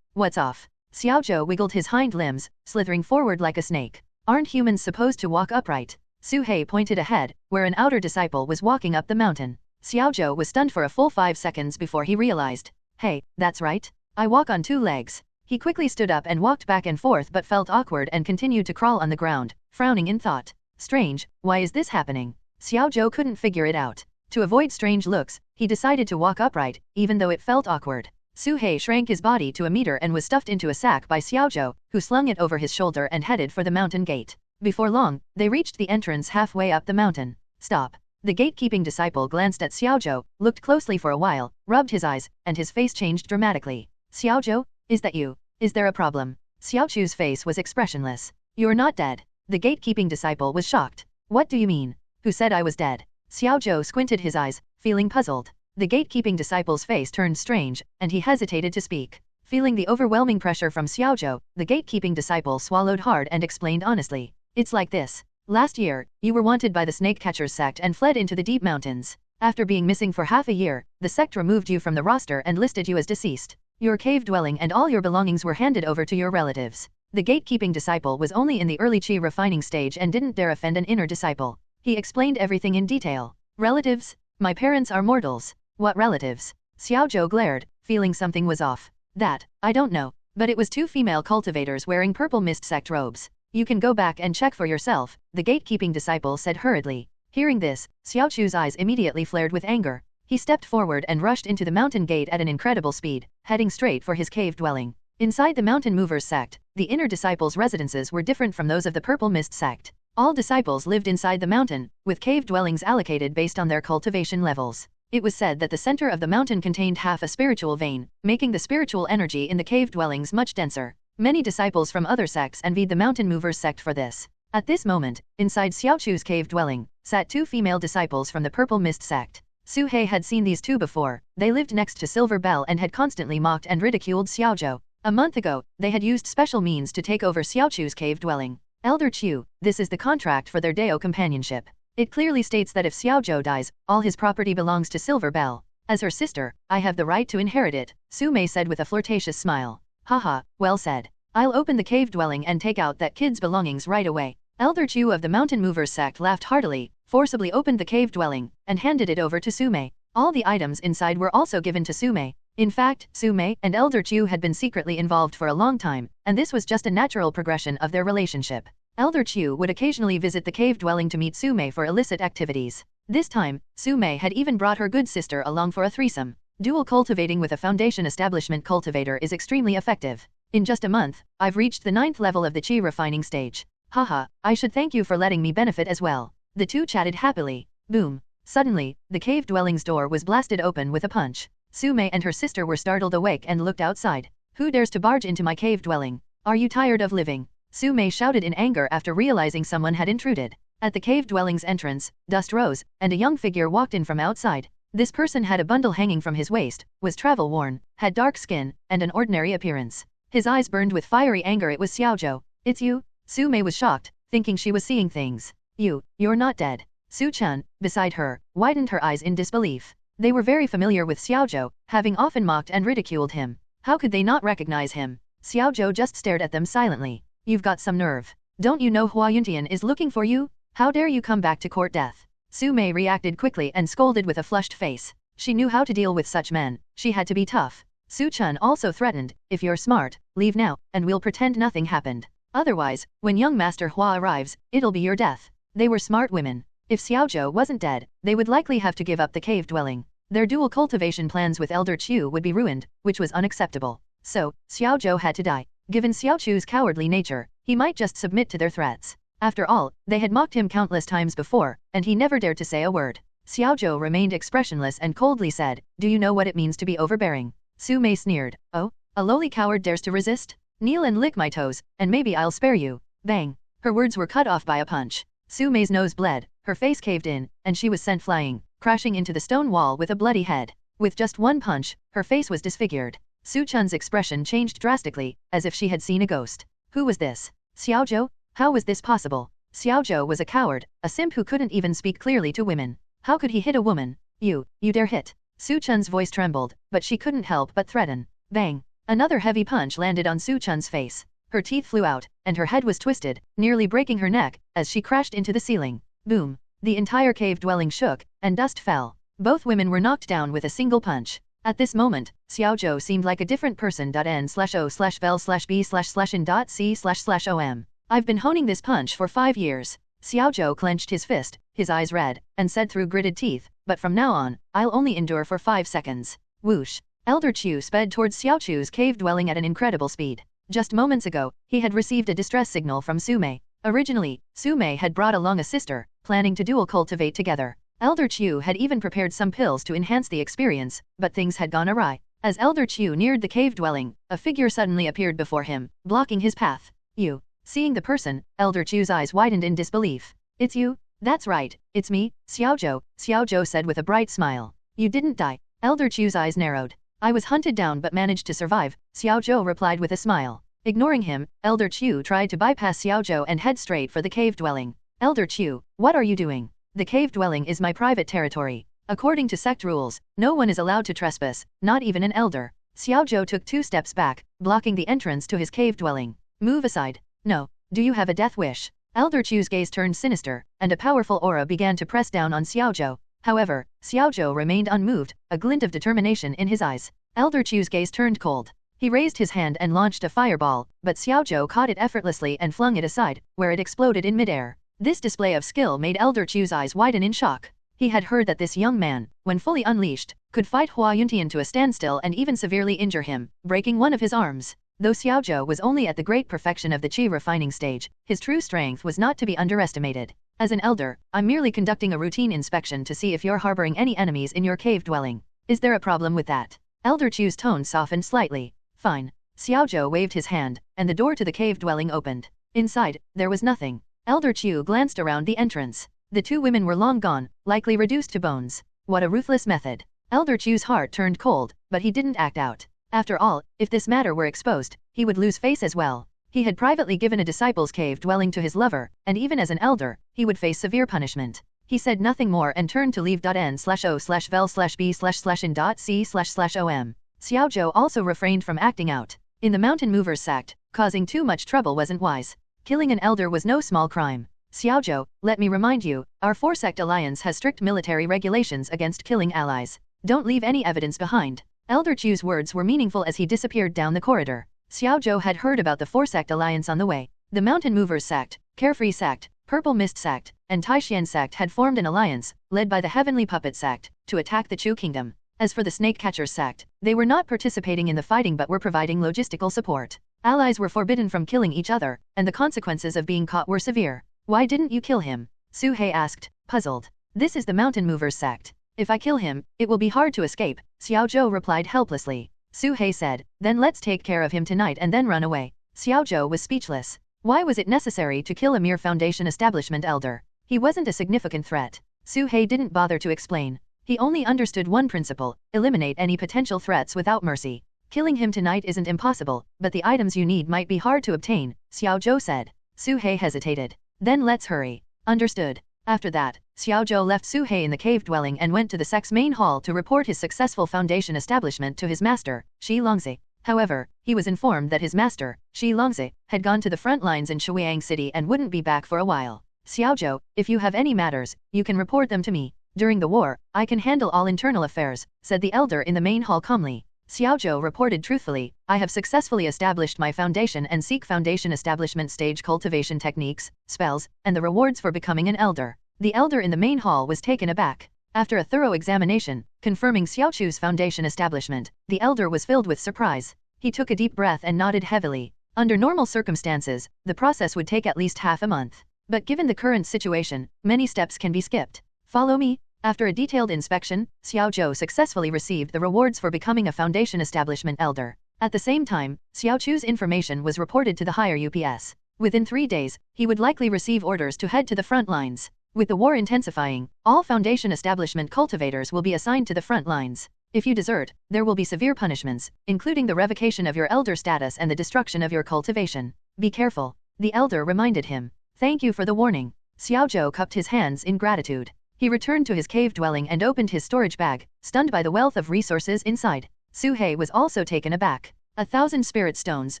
[SPEAKER 2] What's off? Xiao Zhou wiggled his hind limbs, slithering forward like a snake. Aren't humans supposed to walk upright? Su He pointed ahead, where an outer disciple was walking up the mountain. Xiao Zhou was stunned for a full 5 seconds before he realized. Hey, that's right. I walk on 2 legs. He quickly stood up and walked back and forth but felt awkward and continued to crawl on the ground, frowning in thought. Strange, why is this happening? Xiao Zhou couldn't figure it out. To avoid strange looks, he decided to walk upright, even though it felt awkward. Su He shrank his body to a meter and was stuffed into a sack by Xiao Zhou, who slung it over his shoulder and headed for the mountain gate. Before long, they reached the entrance halfway up the mountain. Stop. The gatekeeping disciple glanced at Xiao Zhou, looked closely for a while, rubbed his eyes, and his face changed dramatically. Xiao Zhou, is that you? Is there a problem? Xiao Chu's face was expressionless. You're not dead. The gatekeeping disciple was shocked. What do you mean? Who said I was dead? Xiao Zhou squinted his eyes, feeling puzzled. The gatekeeping disciple's face turned strange, and he hesitated to speak. Feeling the overwhelming pressure from Xiao Zhou, the gatekeeping disciple swallowed hard and explained honestly. It's like this. Last year, you were wanted by the Snake Catchers sect and fled into the deep mountains. After being missing for half a year, the sect removed you from the roster and listed you as deceased. Your cave dwelling and all your belongings were handed over to your relatives. The gatekeeping disciple was only in the early chi refining stage and didn't dare offend an inner disciple. He explained everything in detail. Relatives? My parents are mortals. What relatives? Xiao Zhou glared, feeling something was off. That, I don't know, but it was two female cultivators wearing purple mist sect robes. You can go back and check for yourself, the gatekeeping disciple said hurriedly. Hearing this, Xiao Chu's eyes immediately flared with anger. He stepped forward and rushed into the mountain gate at an incredible speed, heading straight for his cave dwelling. Inside the Mountain Movers sect, the inner disciples' residences were different from those of the Purple Mist sect. All disciples lived inside the mountain, with cave dwellings allocated based on their cultivation levels. It was said that the center of the mountain contained half a spiritual vein, making the spiritual energy in the cave dwellings much denser. Many disciples from other sects envied the Mountain Movers sect for this. At this moment, inside Xiao Chu's cave dwelling, sat two female disciples from the Purple Mist sect. Su He had seen these two before. They lived next to Silver Bell and had constantly mocked and ridiculed Xiao Zhou. A month ago, they had used special means to take over Xiao Chu's cave dwelling. Elder Chu, this is the contract for their Dao companionship. It clearly states that if Xiao Zhou dies, all his property belongs to Silver Bell. As her sister, I have the right to inherit it, Su Mei said with a flirtatious smile. Haha, well said. I'll open the cave dwelling and take out that kid's belongings right away. Elder Chu of the Mountain Movers sect laughed heartily, forcibly opened the cave dwelling, and handed it over to Su Mei. All the items inside were also given to Su Mei. In fact, Su Mei and Elder Chu had been secretly involved for a long time, and this was just a natural progression of their relationship. Elder Chu would occasionally visit the cave dwelling to meet Su Mei for illicit activities. This time, Su Mei had even brought her good sister along for a threesome. Dual cultivating with a foundation establishment cultivator is extremely effective. In just a month, I've reached the 9th level of the chi refining stage. Haha, I should thank you for letting me benefit as well. The two chatted happily. Boom. Suddenly, the cave dwelling's door was blasted open with a punch. Su Mei and her sister were startled awake and looked outside. Who dares to barge into my cave dwelling? Are you tired of living? Su Mei shouted in anger after realizing someone had intruded. At the cave dwelling's entrance, dust rose, and a young figure walked in from outside. This person had a bundle hanging from his waist, was travel-worn, had dark skin, and an ordinary appearance. His eyes burned with fiery anger. It was Xiao Zhou. It's you? Su Mei was shocked, thinking she was seeing things. You're not dead. Su Chun, beside her, widened her eyes in disbelief. They were very familiar with Xiao Zhou, having often mocked and ridiculed him. How could they not recognize him? Xiao Zhou just stared at them silently. You've got some nerve. Don't you know Hua Yuntian is looking for you? How dare you come back to court death? Su Mei reacted quickly and scolded with a flushed face. She knew how to deal with such men. She had to be tough. Su Chun also threatened, if you're smart, leave now, and we'll pretend nothing happened. Otherwise, when young Master Hua arrives, it'll be your death. They were smart women. If Xiao Zhou wasn't dead, they would likely have to give up the cave dwelling. Their dual cultivation plans with Elder Chu would be ruined, which was unacceptable. So, Xiao Zhou had to die. Given Xiao Chu's cowardly nature, he might just submit to their threats. After all, they had mocked him countless times before, and he never dared to say a word. Xiao Zhou remained expressionless and coldly said, do you know what it means to be overbearing? Su Mei sneered. Oh? A lowly coward dares to resist? Kneel and lick my toes, and maybe I'll spare you. Bang. Her words were cut off by a punch. Su Mei's nose bled, her face caved in, and she was sent flying, crashing into the stone wall with a bloody head. With just one punch, her face was disfigured. Su Chun's expression changed drastically, as if she had seen a ghost. Who was this? Xiao Zhou? How was this possible? Xiao Zhou was a coward, a simp who couldn't even speak clearly to women. How could he hit a woman? You dare hit? Su Chun's voice trembled, but she couldn't help but threaten. Bang! Another heavy punch landed on Su Chun's face. Her teeth flew out, and her head was twisted, nearly breaking her neck, as she crashed into the ceiling. Boom! The entire cave dwelling shook, and dust fell. Both women were knocked down with a single punch. At this moment, Xiaozhou seemed like a different person. N/O/vel/b//n.c//om. I've been honing this punch for 5 years. Xiaozhou clenched his fist, his eyes red, and said through gritted teeth, but from now on, I'll only endure for 5 seconds. Whoosh! Elder Chu sped towards Xiaochu's cave dwelling at an incredible speed. Just moments ago, he had received a distress signal from Su Mei. Originally, Su Mei had brought along a sister, planning to dual cultivate together. Elder Chu had even prepared some pills to enhance the experience, but things had gone awry. As Elder Chu neared the cave dwelling, a figure suddenly appeared before him, blocking his path. You. Seeing the person, Elder Chu's eyes widened in disbelief. It's you? That's right, it's me, Xiaozhou said with a bright smile. You didn't die. Elder Chu's eyes narrowed. I was hunted down but managed to survive, Xiaozhou replied with a smile. Ignoring him, Elder Chu tried to bypass Xiaozhou and head straight for the cave dwelling. Elder Chu, what are you doing? The cave dwelling is my private territory. According to sect rules, no one is allowed to trespass, not even an elder. Xiaozhou took 2 steps back, blocking the entrance to his cave dwelling. Move aside. No. Do you have a death wish? Elder Chu's gaze turned sinister, and a powerful aura began to press down on Xiaozhou. However, Xiaozhou remained unmoved, a glint of determination in his eyes. Elder Chu's gaze turned cold. He raised his hand and launched a fireball, but Xiaozhou caught it effortlessly and flung it aside, where it exploded in midair. This display of skill made Elder Chu's eyes widen in shock. He had heard that this young man, when fully unleashed, could fight Hua Yuntian to a standstill and even severely injure him, breaking one of his arms. Though Xiaozhou was only at the great perfection of the qi refining stage, his true strength was not to be underestimated. As an elder, I'm merely conducting a routine inspection to see if you're harboring any enemies in your cave dwelling. Is there a problem with that? Elder Chu's tone softened slightly. Fine. Xiaozhou waved his hand, and the door to the cave dwelling opened. Inside, there was nothing. Elder Chu glanced around the entrance. The 2 women were long gone, likely reduced to bones. What a ruthless method. Elder Chu's heart turned cold, but he didn't act out. After all, if this matter were exposed, he would lose face as well. He had privately given a disciple's cave dwelling to his lover, and even as an elder, he would face severe punishment. He said nothing more and turned to leave. N/O/vel/b/in.c//om. Xiaozhou also refrained from acting out. In the Mountain Movers sect, causing too much trouble wasn't wise. Killing an elder was no small crime. Xiaozhou, let me remind you, our 4-sect alliance has strict military regulations against killing allies. Don't leave any evidence behind. Elder Chu's words were meaningful as he disappeared down the corridor. Xiaozhou had heard about the 4-sect alliance on the way. The Mountain Movers sect, Carefree sect, Purple Mist sect, and Taixian sect had formed an alliance, led by the Heavenly Puppet sect, to attack the Chu kingdom. As for the Snake Catchers sect, they were not participating in the fighting but were providing logistical support. Allies were forbidden from killing each other, and the consequences of being caught were severe. Why didn't you kill him? Su He asked, puzzled. This is the Mountain Movers sect. If I kill him, it will be hard to escape, Xiaozhou replied helplessly. Su He said, then let's take care of him tonight and then run away. Xiaozhou was speechless. Why was it necessary to kill a mere Foundation establishment elder? He wasn't a significant threat. Su He didn't bother to explain. He only understood one principle: eliminate any potential threats without mercy. Killing him tonight isn't impossible, but the items you need might be hard to obtain, Xiaozhou said. Su He hesitated. Then let's hurry. Understood. After that, Xiaozhou left Su He in the cave dwelling and went to the sect's main hall to report his successful Foundation establishment to his master, Shi Longzi. However, he was informed that his master, Shi Longzi, had gone to the front lines in Shuiyang City and wouldn't be back for a while. Xiaozhou, if you have any matters, you can report them to me. During the war, I can handle all internal affairs, said the elder in the main hall calmly. Xiaozhou reported truthfully, I have successfully established my foundation and seek foundation establishment stage cultivation techniques, spells, and the rewards for becoming an elder. The elder in the main hall was taken aback. After a thorough examination, confirming Xiaochu's foundation establishment, the elder was filled with surprise. He took a deep breath and nodded heavily. Under normal circumstances, the process would take at least half a month. But given the current situation, many steps can be skipped. Follow me? After a detailed inspection, Xiaozhou successfully received the rewards for becoming a foundation establishment elder. At the same time, Xiaochu's information was reported to the higher UPS. Within 3 days, he would likely receive orders to head to the front lines. With the war intensifying, all foundation establishment cultivators will be assigned to the front lines. If you desert, there will be severe punishments, including the revocation of your elder status and the destruction of your cultivation. Be careful, the elder reminded him. Thank you for the warning. Xiaozhou cupped his hands in gratitude. He returned to his cave dwelling and opened his storage bag, stunned by the wealth of resources inside. Su He was also taken aback. 1,000 spirit stones,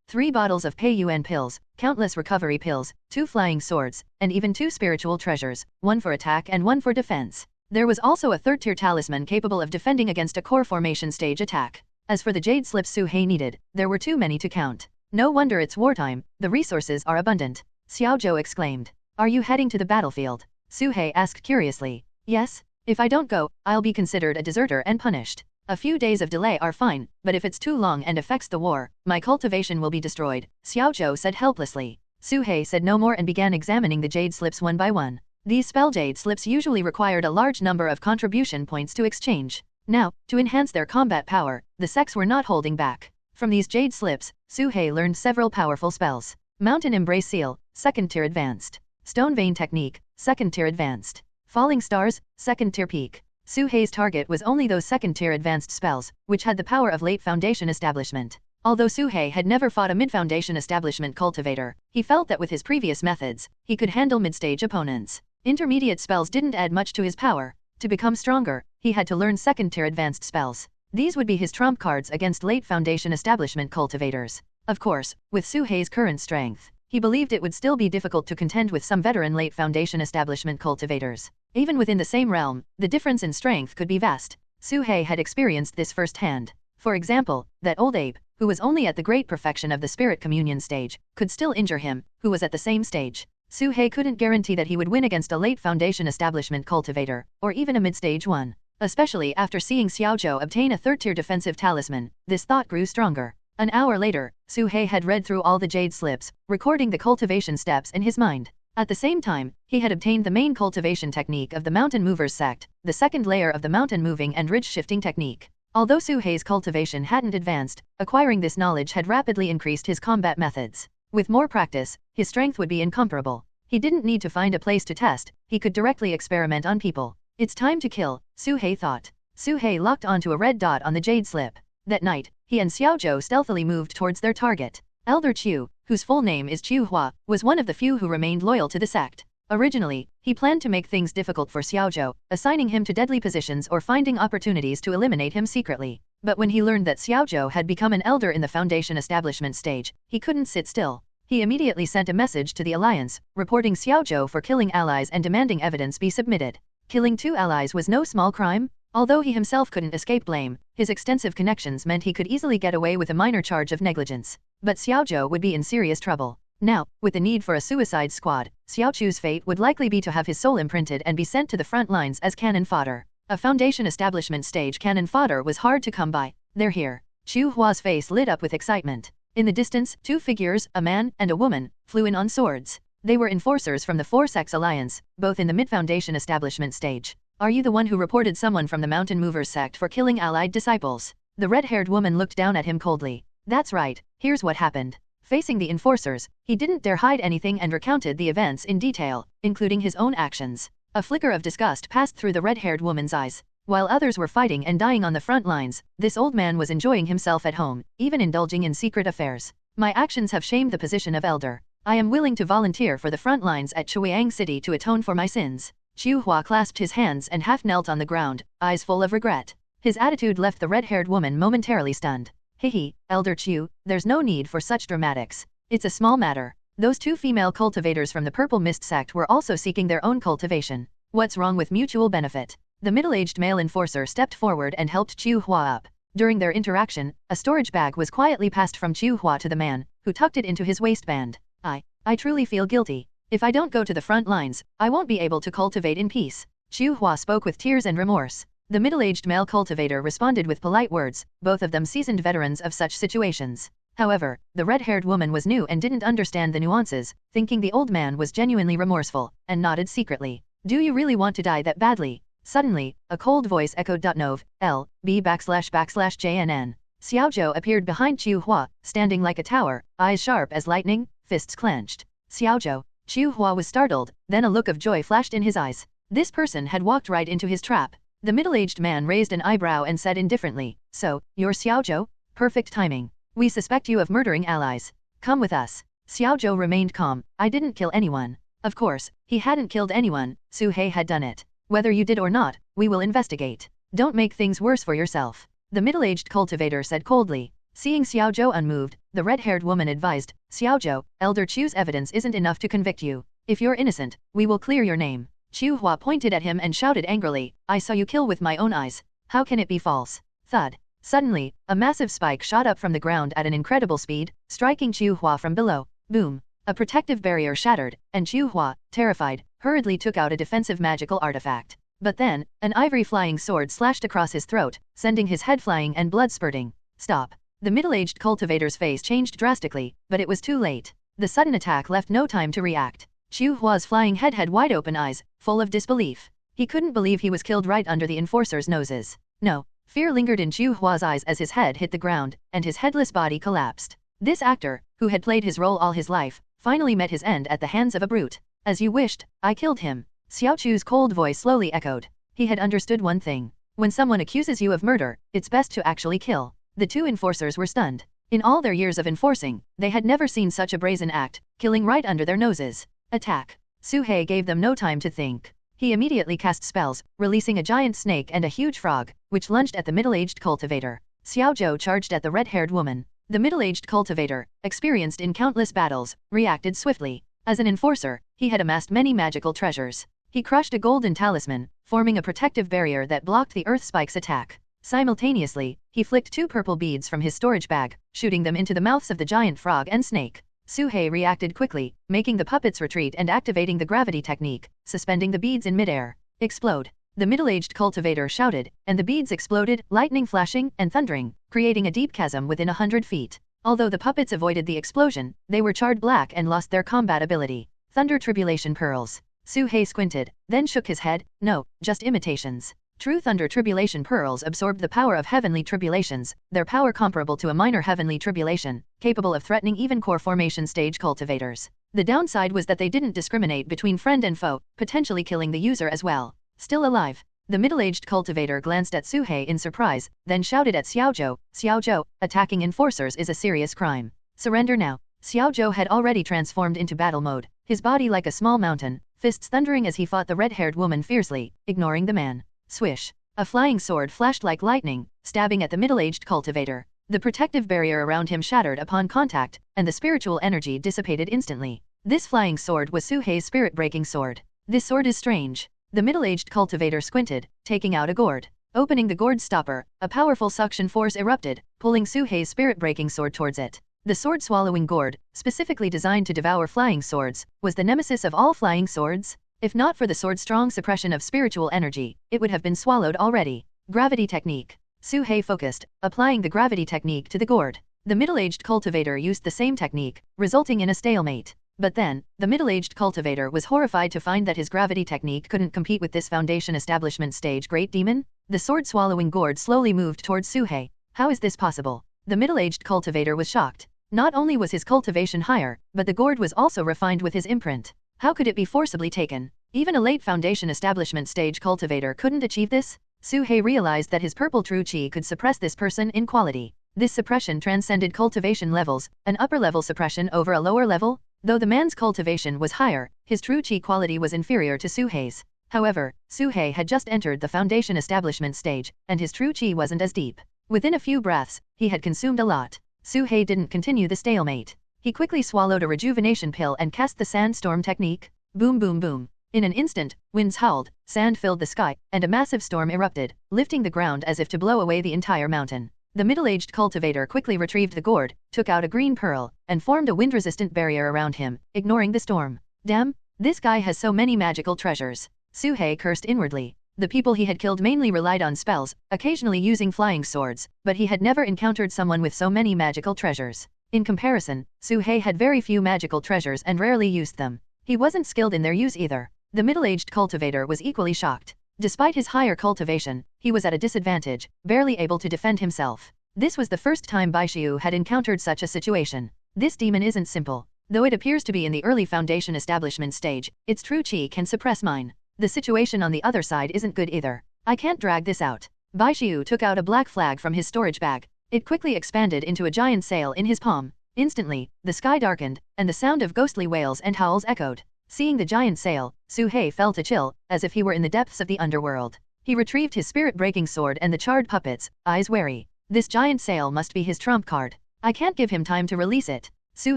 [SPEAKER 2] 3 bottles of Pei Yuan pills, countless recovery pills, 2 flying swords, and even 2 spiritual treasures, 1 for attack and 1 for defense. There was also a third-tier talisman capable of defending against a core formation stage attack. As for the jade slips Su He needed, there were too many to count. No wonder it's wartime, the resources are abundant. Xiao Zhou exclaimed. Are you heading to the battlefield? Su He asked curiously. Yes. If I don't go, I'll be considered a deserter and punished. A few days of delay are fine, but if it's too long and affects the war, my cultivation will be destroyed, Xiao Zhou said helplessly. Su He said no more and began examining the jade slips one by one. These spell jade slips usually required a large number of contribution points to exchange. Now, to enhance their combat power, the sects were not holding back. From these jade slips, Su He learned several powerful spells. Mountain Embrace Seal, 2nd tier advanced. Stone Vein Technique, 2nd tier advanced. Falling Stars, 2nd tier peak. Su He's target was only those 2nd tier advanced spells, which had the power of late foundation establishment. Although Su He had never fought a mid-foundation establishment cultivator, he felt that with his previous methods, he could handle mid-stage opponents. Intermediate spells didn't add much to his power. To become stronger, he had to learn 2nd tier advanced spells. These would be his trump cards against late foundation establishment cultivators. Of course, with Su He's current strength, he believed it would still be difficult to contend with some veteran late foundation establishment cultivators. Even within the same realm, the difference in strength could be vast. Su He had experienced this firsthand. For example, that old ape, who was only at the great perfection of the spirit communion stage, could still injure him, who was at the same stage. Su He couldn't guarantee that he would win against a late foundation establishment cultivator, or even a mid-stage one. Especially after seeing Xiao Zhou obtain a third-tier defensive talisman, this thought grew stronger. An hour later, Su He had read through all the jade slips, recording the cultivation steps in his mind. At the same time, he had obtained the main cultivation technique of the Mountain Movers sect, the second layer of the mountain moving and ridge shifting technique. Although Su He's cultivation hadn't advanced, acquiring this knowledge had rapidly increased his combat methods. With more practice, his strength would be incomparable. He didn't need to find a place to test, he could directly experiment on people. It's time to kill, Su He thought. Su He locked onto a red dot on the jade slip. That night, he and Xiao Zhou stealthily moved towards their target. Elder Qiu, whose full name is Qiu Hua, was one of the few who remained loyal to the sect. Originally, he planned to make things difficult for Xiao Zhou, assigning him to deadly positions or finding opportunities to eliminate him secretly. But when he learned that Xiao Zhou had become an elder in the foundation establishment stage, he couldn't sit still. He immediately sent a message to the alliance, reporting Xiao Zhou for killing allies and demanding evidence be submitted. Killing 2 allies was no small crime. Although he himself couldn't escape blame, his extensive connections meant he could easily get away with a minor charge of negligence. But Xiao Zhou would be in serious trouble. Now, with the need for a suicide squad, Xiao Chu's fate would likely be to have his soul imprinted and be sent to the front lines as cannon fodder. A foundation establishment stage cannon fodder was hard to come by. They're here. Qiu Hua's face lit up with excitement. In the distance, 2 figures, a man and a woman, flew in on swords. They were enforcers from the 4 sects alliance, both in the mid-foundation establishment stage. Are you the one who reported someone from the Mountain Movers sect for killing allied disciples? The red-haired woman looked down at him coldly. That's right, here's what happened. Facing the enforcers, he didn't dare hide anything and recounted the events in detail, including his own actions. A flicker of disgust passed through the red-haired woman's eyes. While others were fighting and dying on the front lines, this old man was enjoying himself at home, even indulging in secret affairs. My actions have shamed the position of elder. I am willing to volunteer for the front lines at Chuiang City to atone for my sins. Qiu Hua clasped his hands and half knelt on the ground, eyes full of regret. His attitude left the red-haired woman momentarily stunned. Hehe, Elder Qiu, there's no need for such dramatics. It's a small matter. Those 2 female cultivators from the Purple Mist sect were also seeking their own cultivation. What's wrong with mutual benefit? The middle-aged male enforcer stepped forward and helped Qiu Hua up. During their interaction, a storage bag was quietly passed from Qiu Hua to the man, who tucked it into his waistband. I truly feel guilty. If I don't go to the front lines, I won't be able to cultivate in peace. Qiu Hua spoke with tears and remorse. The middle-aged male cultivator responded with polite words, both of them seasoned veterans of such situations. However, the red-haired woman was new and didn't understand the nuances, thinking the old man was genuinely remorseful, and nodded secretly. Do you really want to die that badly? Suddenly, a cold voice echoed .nov, L/B//JNN. Xiao Zhou appeared behind Qiu Hua, standing like a tower, eyes sharp as lightning, fists clenched. Xiao Zhou. Qiu Hua was startled, then a look of joy flashed in his eyes. This person had walked right into his trap. The middle-aged man raised an eyebrow and said indifferently, So, you're Xiao Zhou? Perfect timing. We suspect you of murdering allies. Come with us. Xiao Zhou remained calm. I didn't kill anyone. Of course, he hadn't killed anyone, Su He had done it. Whether you did or not, we will investigate. Don't make things worse for yourself. The middle-aged cultivator said coldly. Seeing Xiao Zhou unmoved, the red-haired woman advised, Xiao Zhou, Elder Qiu's evidence isn't enough to convict you. If you're innocent, we will clear your name. Qiu Hua pointed at him and shouted angrily, "I saw you kill with my own eyes. How can it be false?" Thud. Suddenly, a massive spike shot up from the ground at an incredible speed, striking Qiu Hua from below. Boom. A protective barrier shattered, and Qiu Hua, terrified, hurriedly took out a defensive magical artifact. But then, an ivory flying sword slashed across his throat, sending his head flying and blood spurting. Stop. The middle-aged cultivator's face changed drastically, but it was too late. The sudden attack left no time to react. Qiu Hua's flying head had wide-open eyes, full of disbelief. He couldn't believe he was killed right under the enforcer's noses. No. Fear lingered in Qiu Hua's eyes as his head hit the ground, and his headless body collapsed. This actor, who had played his role all his life, finally met his end at the hands of a brute. As you wished, I killed him. Xiao Chu's cold voice slowly echoed. He had understood one thing. When someone accuses you of murder, it's best to actually kill. The two enforcers were stunned. In all their years of enforcing, they had never seen such a brazen act, killing right under their noses. Attack. Su He gave them no time to think. He immediately cast spells, releasing a giant snake and a huge frog, which lunged at the middle-aged cultivator. Xiao Zhou charged at the red-haired woman. The middle-aged cultivator, experienced in countless battles, reacted swiftly. As an enforcer, he had amassed many magical treasures. He crushed a golden talisman, forming a protective barrier that blocked the earth spike's attack. Simultaneously, he flicked 2 purple beads from his storage bag, shooting them into the mouths of the giant frog and snake. Su He reacted quickly, making the puppets retreat and activating the gravity technique, suspending the beads in midair. Explode. The middle-aged cultivator shouted, and the beads exploded, lightning flashing and thundering, creating a deep chasm within 100 feet. Although the puppets avoided the explosion, they were charred black and lost their combat ability. Thunder Tribulation Pearls. Su He squinted, then shook his head. No, just imitations. True Thunder Tribulation Pearls absorbed the power of heavenly tribulations, their power comparable to a minor heavenly tribulation, capable of threatening even core formation stage cultivators. The downside was that they didn't discriminate between friend and foe, potentially killing the user as well. Still alive. The middle-aged cultivator glanced at Su He in surprise, then shouted at Xiao Zhou, attacking enforcers is a serious crime. Surrender now. Xiao Zhou had already transformed into battle mode, his body like a small mountain, fists thundering as he fought the red-haired woman fiercely, ignoring the man. Swish. A flying sword flashed like lightning, stabbing at the middle-aged cultivator. The protective barrier around him shattered upon contact, and the spiritual energy dissipated instantly. This flying sword was Su He's spirit-breaking sword. This sword is strange. The middle-aged cultivator squinted, taking out a gourd. Opening the gourd stopper, a powerful suction force erupted, pulling Su He's spirit-breaking sword towards it. The sword-swallowing gourd, specifically designed to devour flying swords, was the nemesis of all flying swords. If not for the sword's strong suppression of spiritual energy, it would have been swallowed already. Gravity technique. Su He focused, applying the gravity technique to the gourd. The middle-aged cultivator used the same technique, resulting in a stalemate. But then, the middle-aged cultivator was horrified to find that his gravity technique couldn't compete with this foundation establishment stage great demon. The sword-swallowing gourd slowly moved towards Su He. How is this possible? The middle-aged cultivator was shocked. Not only was his cultivation higher, but the gourd was also refined with his imprint. How could it be forcibly taken? Even a late foundation establishment stage cultivator couldn't achieve this? Su He realized that his purple true chi could suppress this person in quality. This suppression transcended cultivation levels, an upper-level suppression over a lower level. Though the man's cultivation was higher, his true chi quality was inferior to Su He's. However, Su He had just entered the foundation establishment stage, and his true chi wasn't as deep. Within a few breaths, he had consumed a lot. Su He didn't continue the stalemate. He quickly swallowed a rejuvenation pill and cast the sandstorm technique. Boom boom boom. In an instant, winds howled, sand filled the sky, and a massive storm erupted, lifting the ground as if to blow away the entire mountain. The middle-aged cultivator quickly retrieved the gourd, took out a green pearl, and formed a wind-resistant barrier around him, ignoring the storm. Damn, this guy has so many magical treasures. Su He cursed inwardly. The people he had killed mainly relied on spells, occasionally using flying swords, but he had never encountered someone with so many magical treasures. In comparison, Su He had very few magical treasures and rarely used them. He wasn't skilled in their use either. The middle-aged cultivator was equally shocked. Despite his higher cultivation, he was at a disadvantage, barely able to defend himself. This was the first time Baishiu had encountered such a situation. This demon isn't simple. Though it appears to be in the early foundation establishment stage, its true chi can suppress mine. The situation on the other side isn't good either. I can't drag this out. Baishiu took out a black flag from his storage bag. It quickly expanded into a giant sail in his palm. Instantly, the sky darkened, and the sound of ghostly wails and howls echoed. Seeing the giant sail, Su He felt a chill, as if he were in the depths of the underworld. He retrieved his spirit-breaking sword and the charred puppets, eyes wary. This giant sail must be his trump card. I can't give him time to release it. Su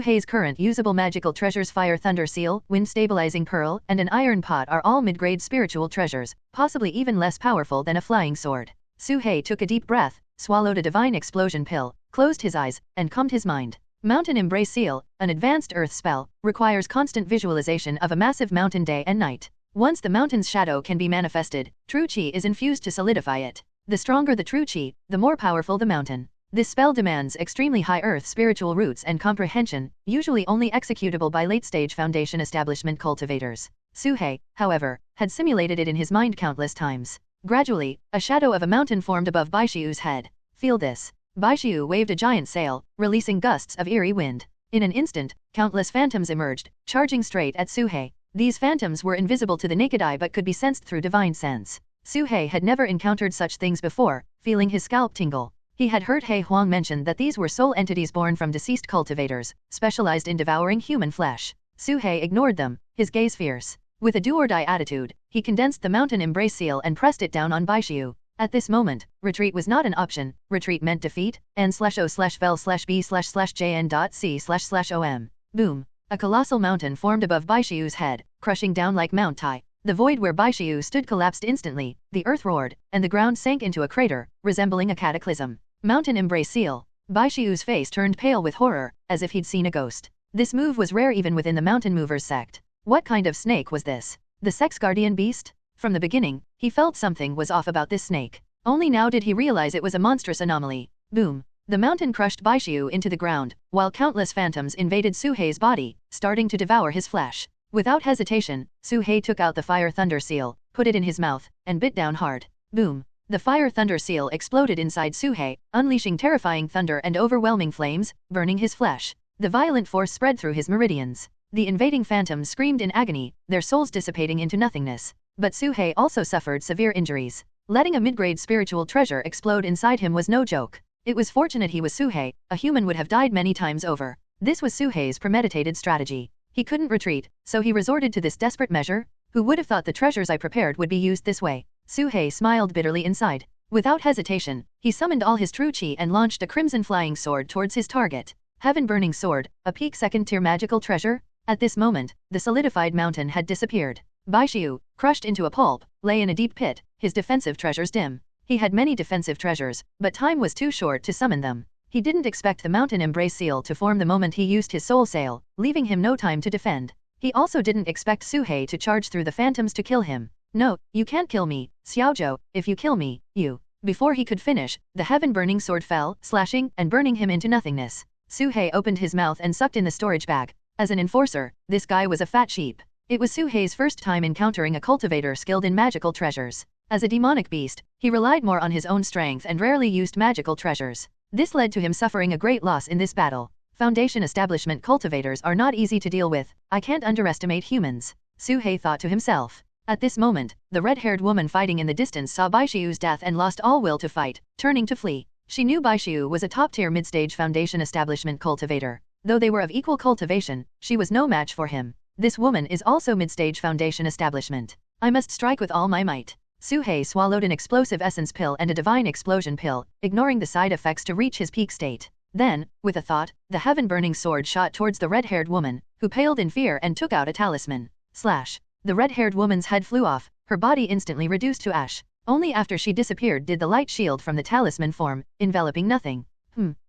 [SPEAKER 2] Hei's current usable magical treasures Fire Thunder Seal, Wind Stabilizing Pearl, and an Iron Pot are all mid-grade spiritual treasures, possibly even less powerful than a flying sword. Su Hei took a deep breath, swallowed a divine explosion pill, closed his eyes, and calmed his mind. Mountain Embrace Seal, an advanced earth spell, requires constant visualization of a massive mountain day and night. Once the mountain's shadow can be manifested, true chi is infused to solidify it. The stronger the true chi, the more powerful the mountain. This spell demands extremely high earth spiritual roots and comprehension, usually only executable by late-stage foundation establishment cultivators. Su Hei, however, had simulated it in his mind countless times. Gradually, a shadow of a mountain formed above Baishiu's head. Feel this. Baishiu waved a giant sail, releasing gusts of eerie wind. In an instant, countless phantoms emerged, charging straight at Su Hei. These phantoms were invisible to the naked eye but could be sensed through divine sense. Su Hei had never encountered such things before, feeling his scalp tingle. He had heard He Huang mention that these were soul entities born from deceased cultivators, specialized in devouring human flesh. Su Hei ignored them, his gaze fierce. With a do-or-die attitude, he condensed the Mountain Embrace Seal and pressed it down on Baishiu. At this moment, retreat was not an option. Retreat meant defeat. n/o/vel/b/jn.c//om. Boom. A colossal mountain formed above Baishiu's head, crushing down like Mount Tai. The void where Baishiu stood collapsed instantly, the earth roared, and the ground sank into a crater, resembling a cataclysm. Mountain Embrace Seal. Baishiu's face turned pale with horror, as if he'd seen a ghost. This move was rare even within the Mountain Movers sect. What kind of snake was this? The Sex Guardian beast? From the beginning, he felt something was off about this snake. Only now did he realize it was a monstrous anomaly. Boom. The mountain crushed Baishiu into the ground, while countless phantoms invaded Su Hei's body, starting to devour his flesh. Without hesitation, Su Hei took out the Fire Thunder Seal, put it in his mouth, and bit down hard. Boom. The Fire Thunder Seal exploded inside Su Hei, unleashing terrifying thunder and overwhelming flames, burning his flesh. The violent force spread through his meridians. The invading phantoms screamed in agony, their souls dissipating into nothingness. But Su Hei also suffered severe injuries. Letting a mid-grade spiritual treasure explode inside him was no joke. It was fortunate he was Su Hei, a human would have died many times over. This was Su Hei's premeditated strategy. He couldn't retreat, so he resorted to this desperate measure. Who would have thought the treasures I prepared would be used this way? Su Hei smiled bitterly inside. Without hesitation, he summoned all his true chi and launched a crimson flying sword towards his target. Heaven Burning Sword, a peak second-tier magical treasure? At this moment, the solidified mountain had disappeared. Baishiu, crushed into a pulp, lay in a deep pit, his defensive treasures dim. He had many defensive treasures, but time was too short to summon them. He didn't expect the Mountain Embrace Seal to form the moment he used his soul sail, leaving him no time to defend. He also didn't expect Su Hei to charge through the phantoms to kill him. No, you can't kill me, Xiaozhou, if you kill me, you. Before he could finish, the Heaven Burning Sword fell, slashing and burning him into nothingness. Su Hei opened his mouth and sucked in the storage bag. As an enforcer, this guy was a fat sheep. It was Su Hei's first time encountering a cultivator skilled in magical treasures. As a demonic beast, he relied more on his own strength and rarely used magical treasures. This led to him suffering a great loss in this battle. Foundation establishment cultivators are not easy to deal with. I can't underestimate humans, Su Hei thought to himself. At this moment, the red-haired woman fighting in the distance saw Baishiu's death and lost all will to fight, turning to flee. She knew Baishiu was a top-tier mid-stage foundation establishment cultivator. Though they were of equal cultivation, she was no match for him. This woman is also mid-stage foundation establishment. I must strike with all my might. Su Hei swallowed an explosive essence pill and a divine explosion pill, ignoring the side effects to reach his peak state. Then, with a thought, the heaven-burning sword shot towards the red-haired woman, who paled in fear and took out a talisman. Slash. The red-haired woman's head flew off, her body instantly reduced to ash. Only after she disappeared did the light shield from the talisman form, enveloping nothing.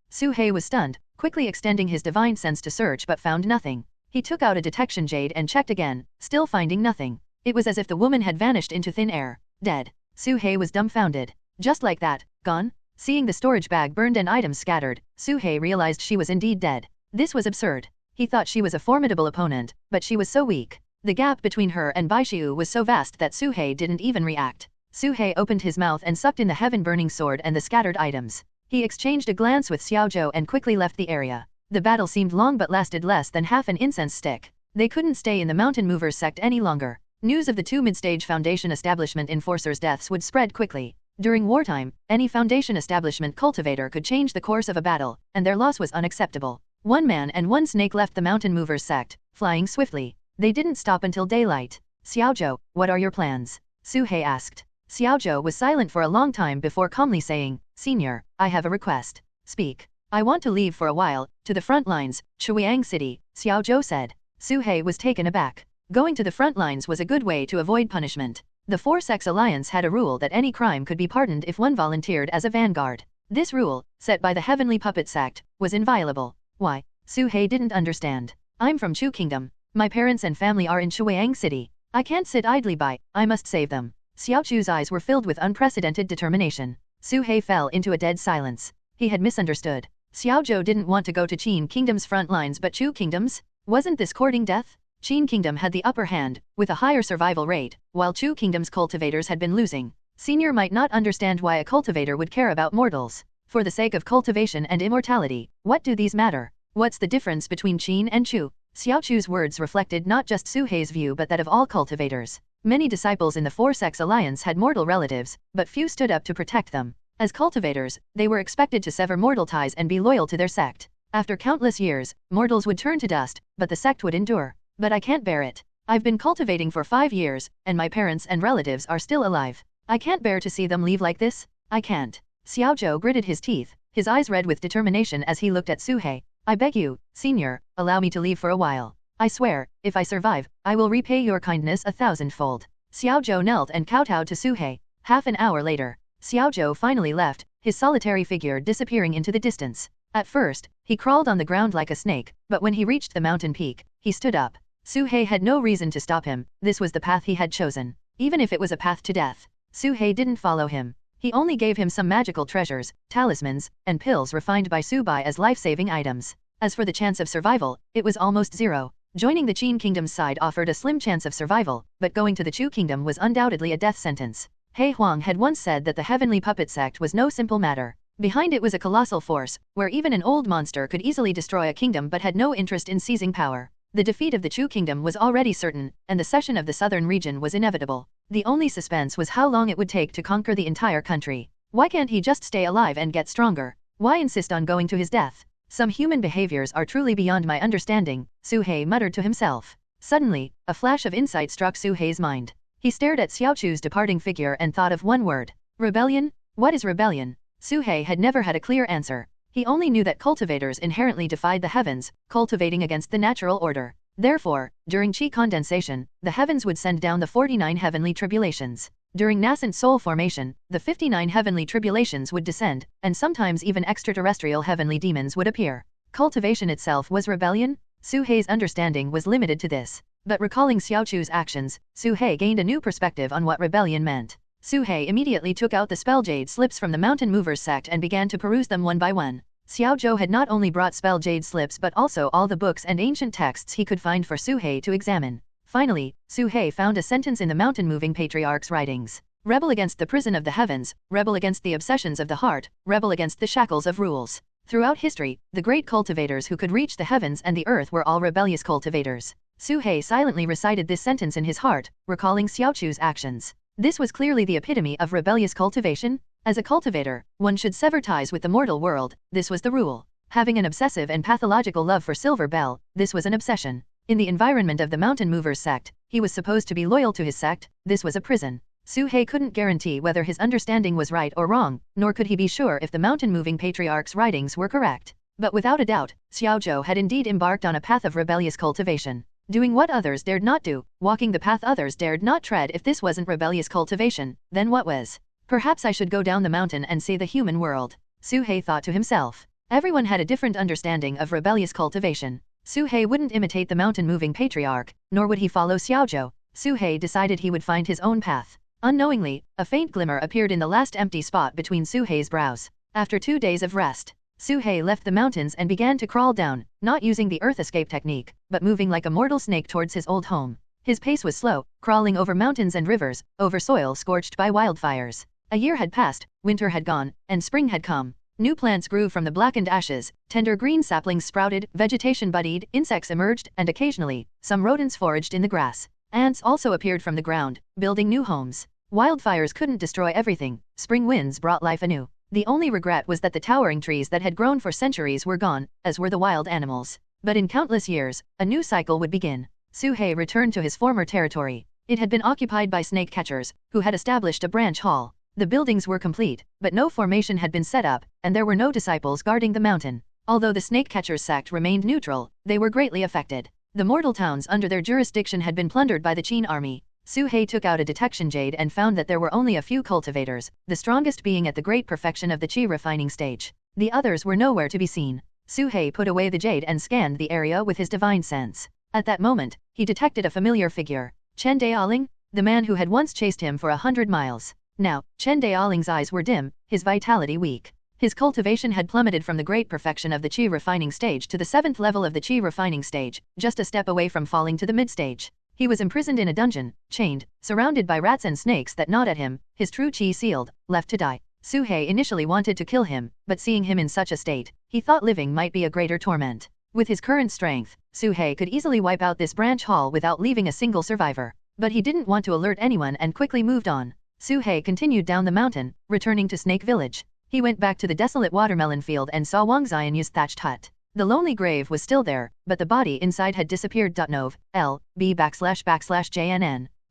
[SPEAKER 2] Su Hei was stunned, quickly extending his divine sense to search but found nothing. He took out a detection jade and checked again, still finding nothing. It was as if the woman had vanished into thin air. Dead. Su Hei was dumbfounded. Just like that, gone? Seeing the storage bag burned and items scattered, Su Hei realized she was indeed dead. This was absurd. He thought she was a formidable opponent, but she was so weak. The gap between her and Baishiu was so vast that Su Hei didn't even react. Su Hei opened his mouth and sucked in the heaven-burning sword and the scattered items. He exchanged a glance with Xiaozhou and quickly left the area. The battle seemed long but lasted less than half an incense stick. They couldn't stay in the Mountain Movers sect any longer. News of the two mid-stage Foundation establishment enforcers' deaths would spread quickly. During wartime, any Foundation establishment cultivator could change the course of a battle, and their loss was unacceptable. One man and one snake left the Mountain Movers sect, flying swiftly. They didn't stop until daylight. Xiaozhou, what are your plans? Su Hei asked. Xiaozhou was silent for a long time before calmly saying, Senior, I have a request. Speak. I want to leave for a while, to the front lines, Shuiyang City, Xiao Zhou said. Su He was taken aback. Going to the front lines was a good way to avoid punishment. The Four-Sex Alliance had a rule that any crime could be pardoned if one volunteered as a vanguard. This rule, set by the Heavenly Puppet Sect, was inviolable. Why? Su He didn't understand. I'm from Chu Kingdom. My parents and family are in Shuiyang City. I can't sit idly by, I must save them. Xiao Chu's eyes were filled with unprecedented determination. Su He fell into a dead silence. He had misunderstood. Xiao Zhou didn't want to go to Qin Kingdom's front lines but Chu Kingdom's? Wasn't this courting death? Qin Kingdom had the upper hand, with a higher survival rate, while Chu Kingdom's cultivators had been losing. Senior might not understand why a cultivator would care about mortals. For the sake of cultivation and immortality, what do these matter? What's the difference between Qin and Chu? Xiao Chu's words reflected not just Su He's view but that of all cultivators. Many disciples in the Four-Sex Alliance had mortal relatives, but few stood up to protect them. As cultivators, they were expected to sever mortal ties and be loyal to their sect. After countless years, mortals would turn to dust, but the sect would endure. But I can't bear it. I've been cultivating for 5 years, and my parents and relatives are still alive. I can't bear to see them leave like this. I can't. Xiao Zhou gritted his teeth, his eyes red with determination as he looked at Su He. I beg you, senior, allow me to leave for a while. I swear, if I survive, I will repay your kindness 1,000-fold. Xiao Zhou knelt and kowtowed to Su He. Half an hour later, Xiao Zhou finally left, his solitary figure disappearing into the distance. At first, he crawled on the ground like a snake, but when he reached the mountain peak, he stood up. Su He had no reason to stop him, this was the path he had chosen. Even if it was a path to death, Su He didn't follow him. He only gave him some magical treasures, talismans, and pills refined by Su Bai as life-saving items. As for the chance of survival, it was almost zero. Joining the Qin Kingdom's side offered a slim chance of survival, but going to the Chu Kingdom was undoubtedly a death sentence. He Huang had once said that the Heavenly Puppet Sect was no simple matter. Behind it was a colossal force, where even an old monster could easily destroy a kingdom but had no interest in seizing power. The defeat of the Chu Kingdom was already certain, and the cession of the southern region was inevitable. The only suspense was how long it would take to conquer the entire country. Why can't he just stay alive and get stronger? Why insist on going to his death? Some human behaviors are truly beyond my understanding, Su He muttered to himself. Suddenly, a flash of insight struck Su He's mind. He stared at Xiao Chu's departing figure and thought of one word. Rebellion? What is rebellion? Su He had never had a clear answer. He only knew that cultivators inherently defied the heavens, cultivating against the natural order. Therefore, during Qi condensation, the heavens would send down the 49 heavenly tribulations. During nascent soul formation, the 59 heavenly tribulations would descend, and sometimes even extraterrestrial heavenly demons would appear. Cultivation itself was rebellion? Su He's understanding was limited to this. But recalling Xiao Chu's actions, Su He gained a new perspective on what rebellion meant. Su He immediately took out the spell jade slips from the Mountain Movers sect and began to peruse them one by one. Xiao Zhou had not only brought spell jade slips but also all the books and ancient texts he could find for Su He to examine. Finally, Su He found a sentence in the mountain-moving patriarch's writings. Rebel against the prison of the heavens, rebel against the obsessions of the heart, rebel against the shackles of rules. Throughout history, the great cultivators who could reach the heavens and the earth were all rebellious cultivators. Su He silently recited this sentence in his heart, recalling Xiao Chu's actions. This was clearly the epitome of rebellious cultivation. As a cultivator, one should sever ties with the mortal world, this was the rule. Having an obsessive and pathological love for Silver Bell, this was an obsession. In the environment of the Mountain Movers sect, he was supposed to be loyal to his sect, this was a prison. Su He couldn't guarantee whether his understanding was right or wrong, nor could he be sure if the mountain-moving patriarch's writings were correct. But without a doubt, Xiao Zhou had indeed embarked on a path of rebellious cultivation. Doing what others dared not do, walking the path others dared not tread. If this wasn't rebellious cultivation, then what was? Perhaps I should go down the mountain and see the human world, Su He thought to himself. Everyone had a different understanding of rebellious cultivation. Su He wouldn't imitate the mountain-moving patriarch, nor would he follow Xiao Zhou. Su He decided he would find his own path. Unknowingly, a faint glimmer appeared in the last empty spot between Su He's brows. After 2 days of rest, Su He left the mountains and began to crawl down, not using the earth escape technique, but moving like a mortal snake towards his old home. His pace was slow, crawling over mountains and rivers, over soil scorched by wildfires. A year had passed, winter had gone, and spring had come. New plants grew from the blackened ashes, tender green saplings sprouted, vegetation budded, insects emerged, and occasionally, some rodents foraged in the grass. Ants also appeared from the ground, building new homes. Wildfires couldn't destroy everything, spring winds brought life anew. The only regret was that the towering trees that had grown for centuries were gone, as were the wild animals. But in countless years, a new cycle would begin. Su He returned to his former territory. It had been occupied by snake catchers, who had established a branch hall. The buildings were complete, but no formation had been set up, and there were no disciples guarding the mountain. Although the snake catchers sect remained neutral, they were greatly affected. The mortal towns under their jurisdiction had been plundered by the Qin army. Su He took out a detection jade and found that there were only a few cultivators, the strongest being at the great perfection of the qi refining stage. The others were nowhere to be seen. Su He put away the jade and scanned the area with his divine sense. At that moment, he detected a familiar figure. Chen Daoling, the man who had once chased him for 100 miles. Now, Chen Daoling's eyes were dim, his vitality weak. His cultivation had plummeted from the great perfection of the qi refining stage to the 7th level of the qi refining stage, just a step away from falling to the mid-stage. He was imprisoned in a dungeon, chained, surrounded by rats and snakes that gnawed at him, his true qi sealed, left to die. Su He initially wanted to kill him, but seeing him in such a state, he thought living might be a greater torment. With his current strength, Su He could easily wipe out this branch hall without leaving a single survivor. But he didn't want to alert anyone and quickly moved on. Su He continued down the mountain, returning to Snake Village. He went back to the desolate watermelon field and saw Wang Xianyu's thatched hut. The lonely grave was still there, but the body inside had disappeared. Nov. L.B//JNN.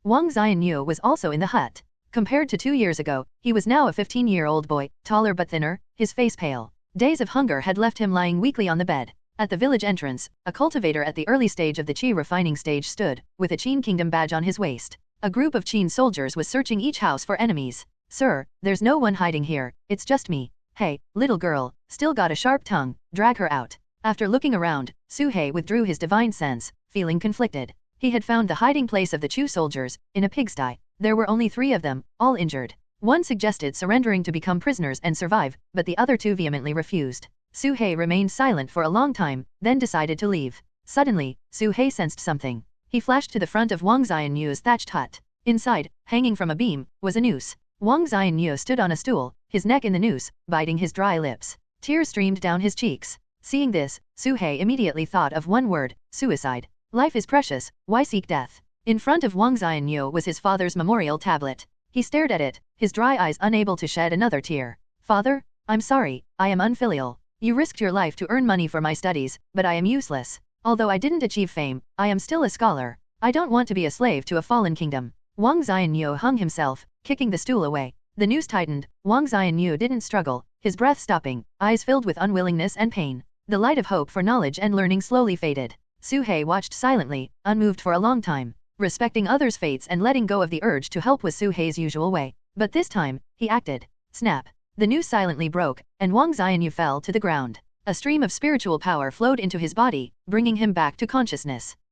[SPEAKER 2] Wang Xianyu was also in the hut. Compared to 2 years ago, he was now a 15-year-old boy, taller but thinner, his face pale. Days of hunger had left him lying weakly on the bed. At the village entrance, a cultivator at the early stage of the qi refining stage stood, with a Qin Kingdom badge on his waist. A group of Qin soldiers was searching each house for enemies. "Sir, there's no one hiding here, it's just me." "Hey, little girl, still got a sharp tongue, drag her out." After looking around, Su He withdrew his divine sense, feeling conflicted. He had found the hiding place of the Chu soldiers, in a pigsty. There were only 3 of them, all injured. One suggested surrendering to become prisoners and survive, but the other 2 vehemently refused. Su He remained silent for a long time, then decided to leave. Suddenly, Su He sensed something. He flashed to the front of Wang Xianyu's thatched hut. Inside, hanging from a beam, was a noose. Wang Xianyu stood on a stool, his neck in the noose, biting his dry lips. Tears streamed down his cheeks. Seeing this, Su He immediately thought of one word: suicide. Life is precious, why seek death? In front of Wang Xianyu was his father's memorial tablet. He stared at it, his dry eyes unable to shed another tear. "Father, I'm sorry, I am unfilial. You risked your life to earn money for my studies, but I am useless. Although I didn't achieve fame, I am still a scholar. I don't want to be a slave to a fallen kingdom." Wang Xianyu hung himself, kicking the stool away. The noose tightened. Wang Xianyu didn't struggle, his breath stopping, eyes filled with unwillingness and pain. The light of hope for knowledge and learning slowly faded. Su He watched silently, unmoved for a long time, respecting others' fates and letting go of the urge to help was Su He's usual way. But this time, he acted. Snap. The noose silently broke, and Wang Xianyu fell to the ground. A stream of spiritual power flowed into his body, bringing him back to consciousness.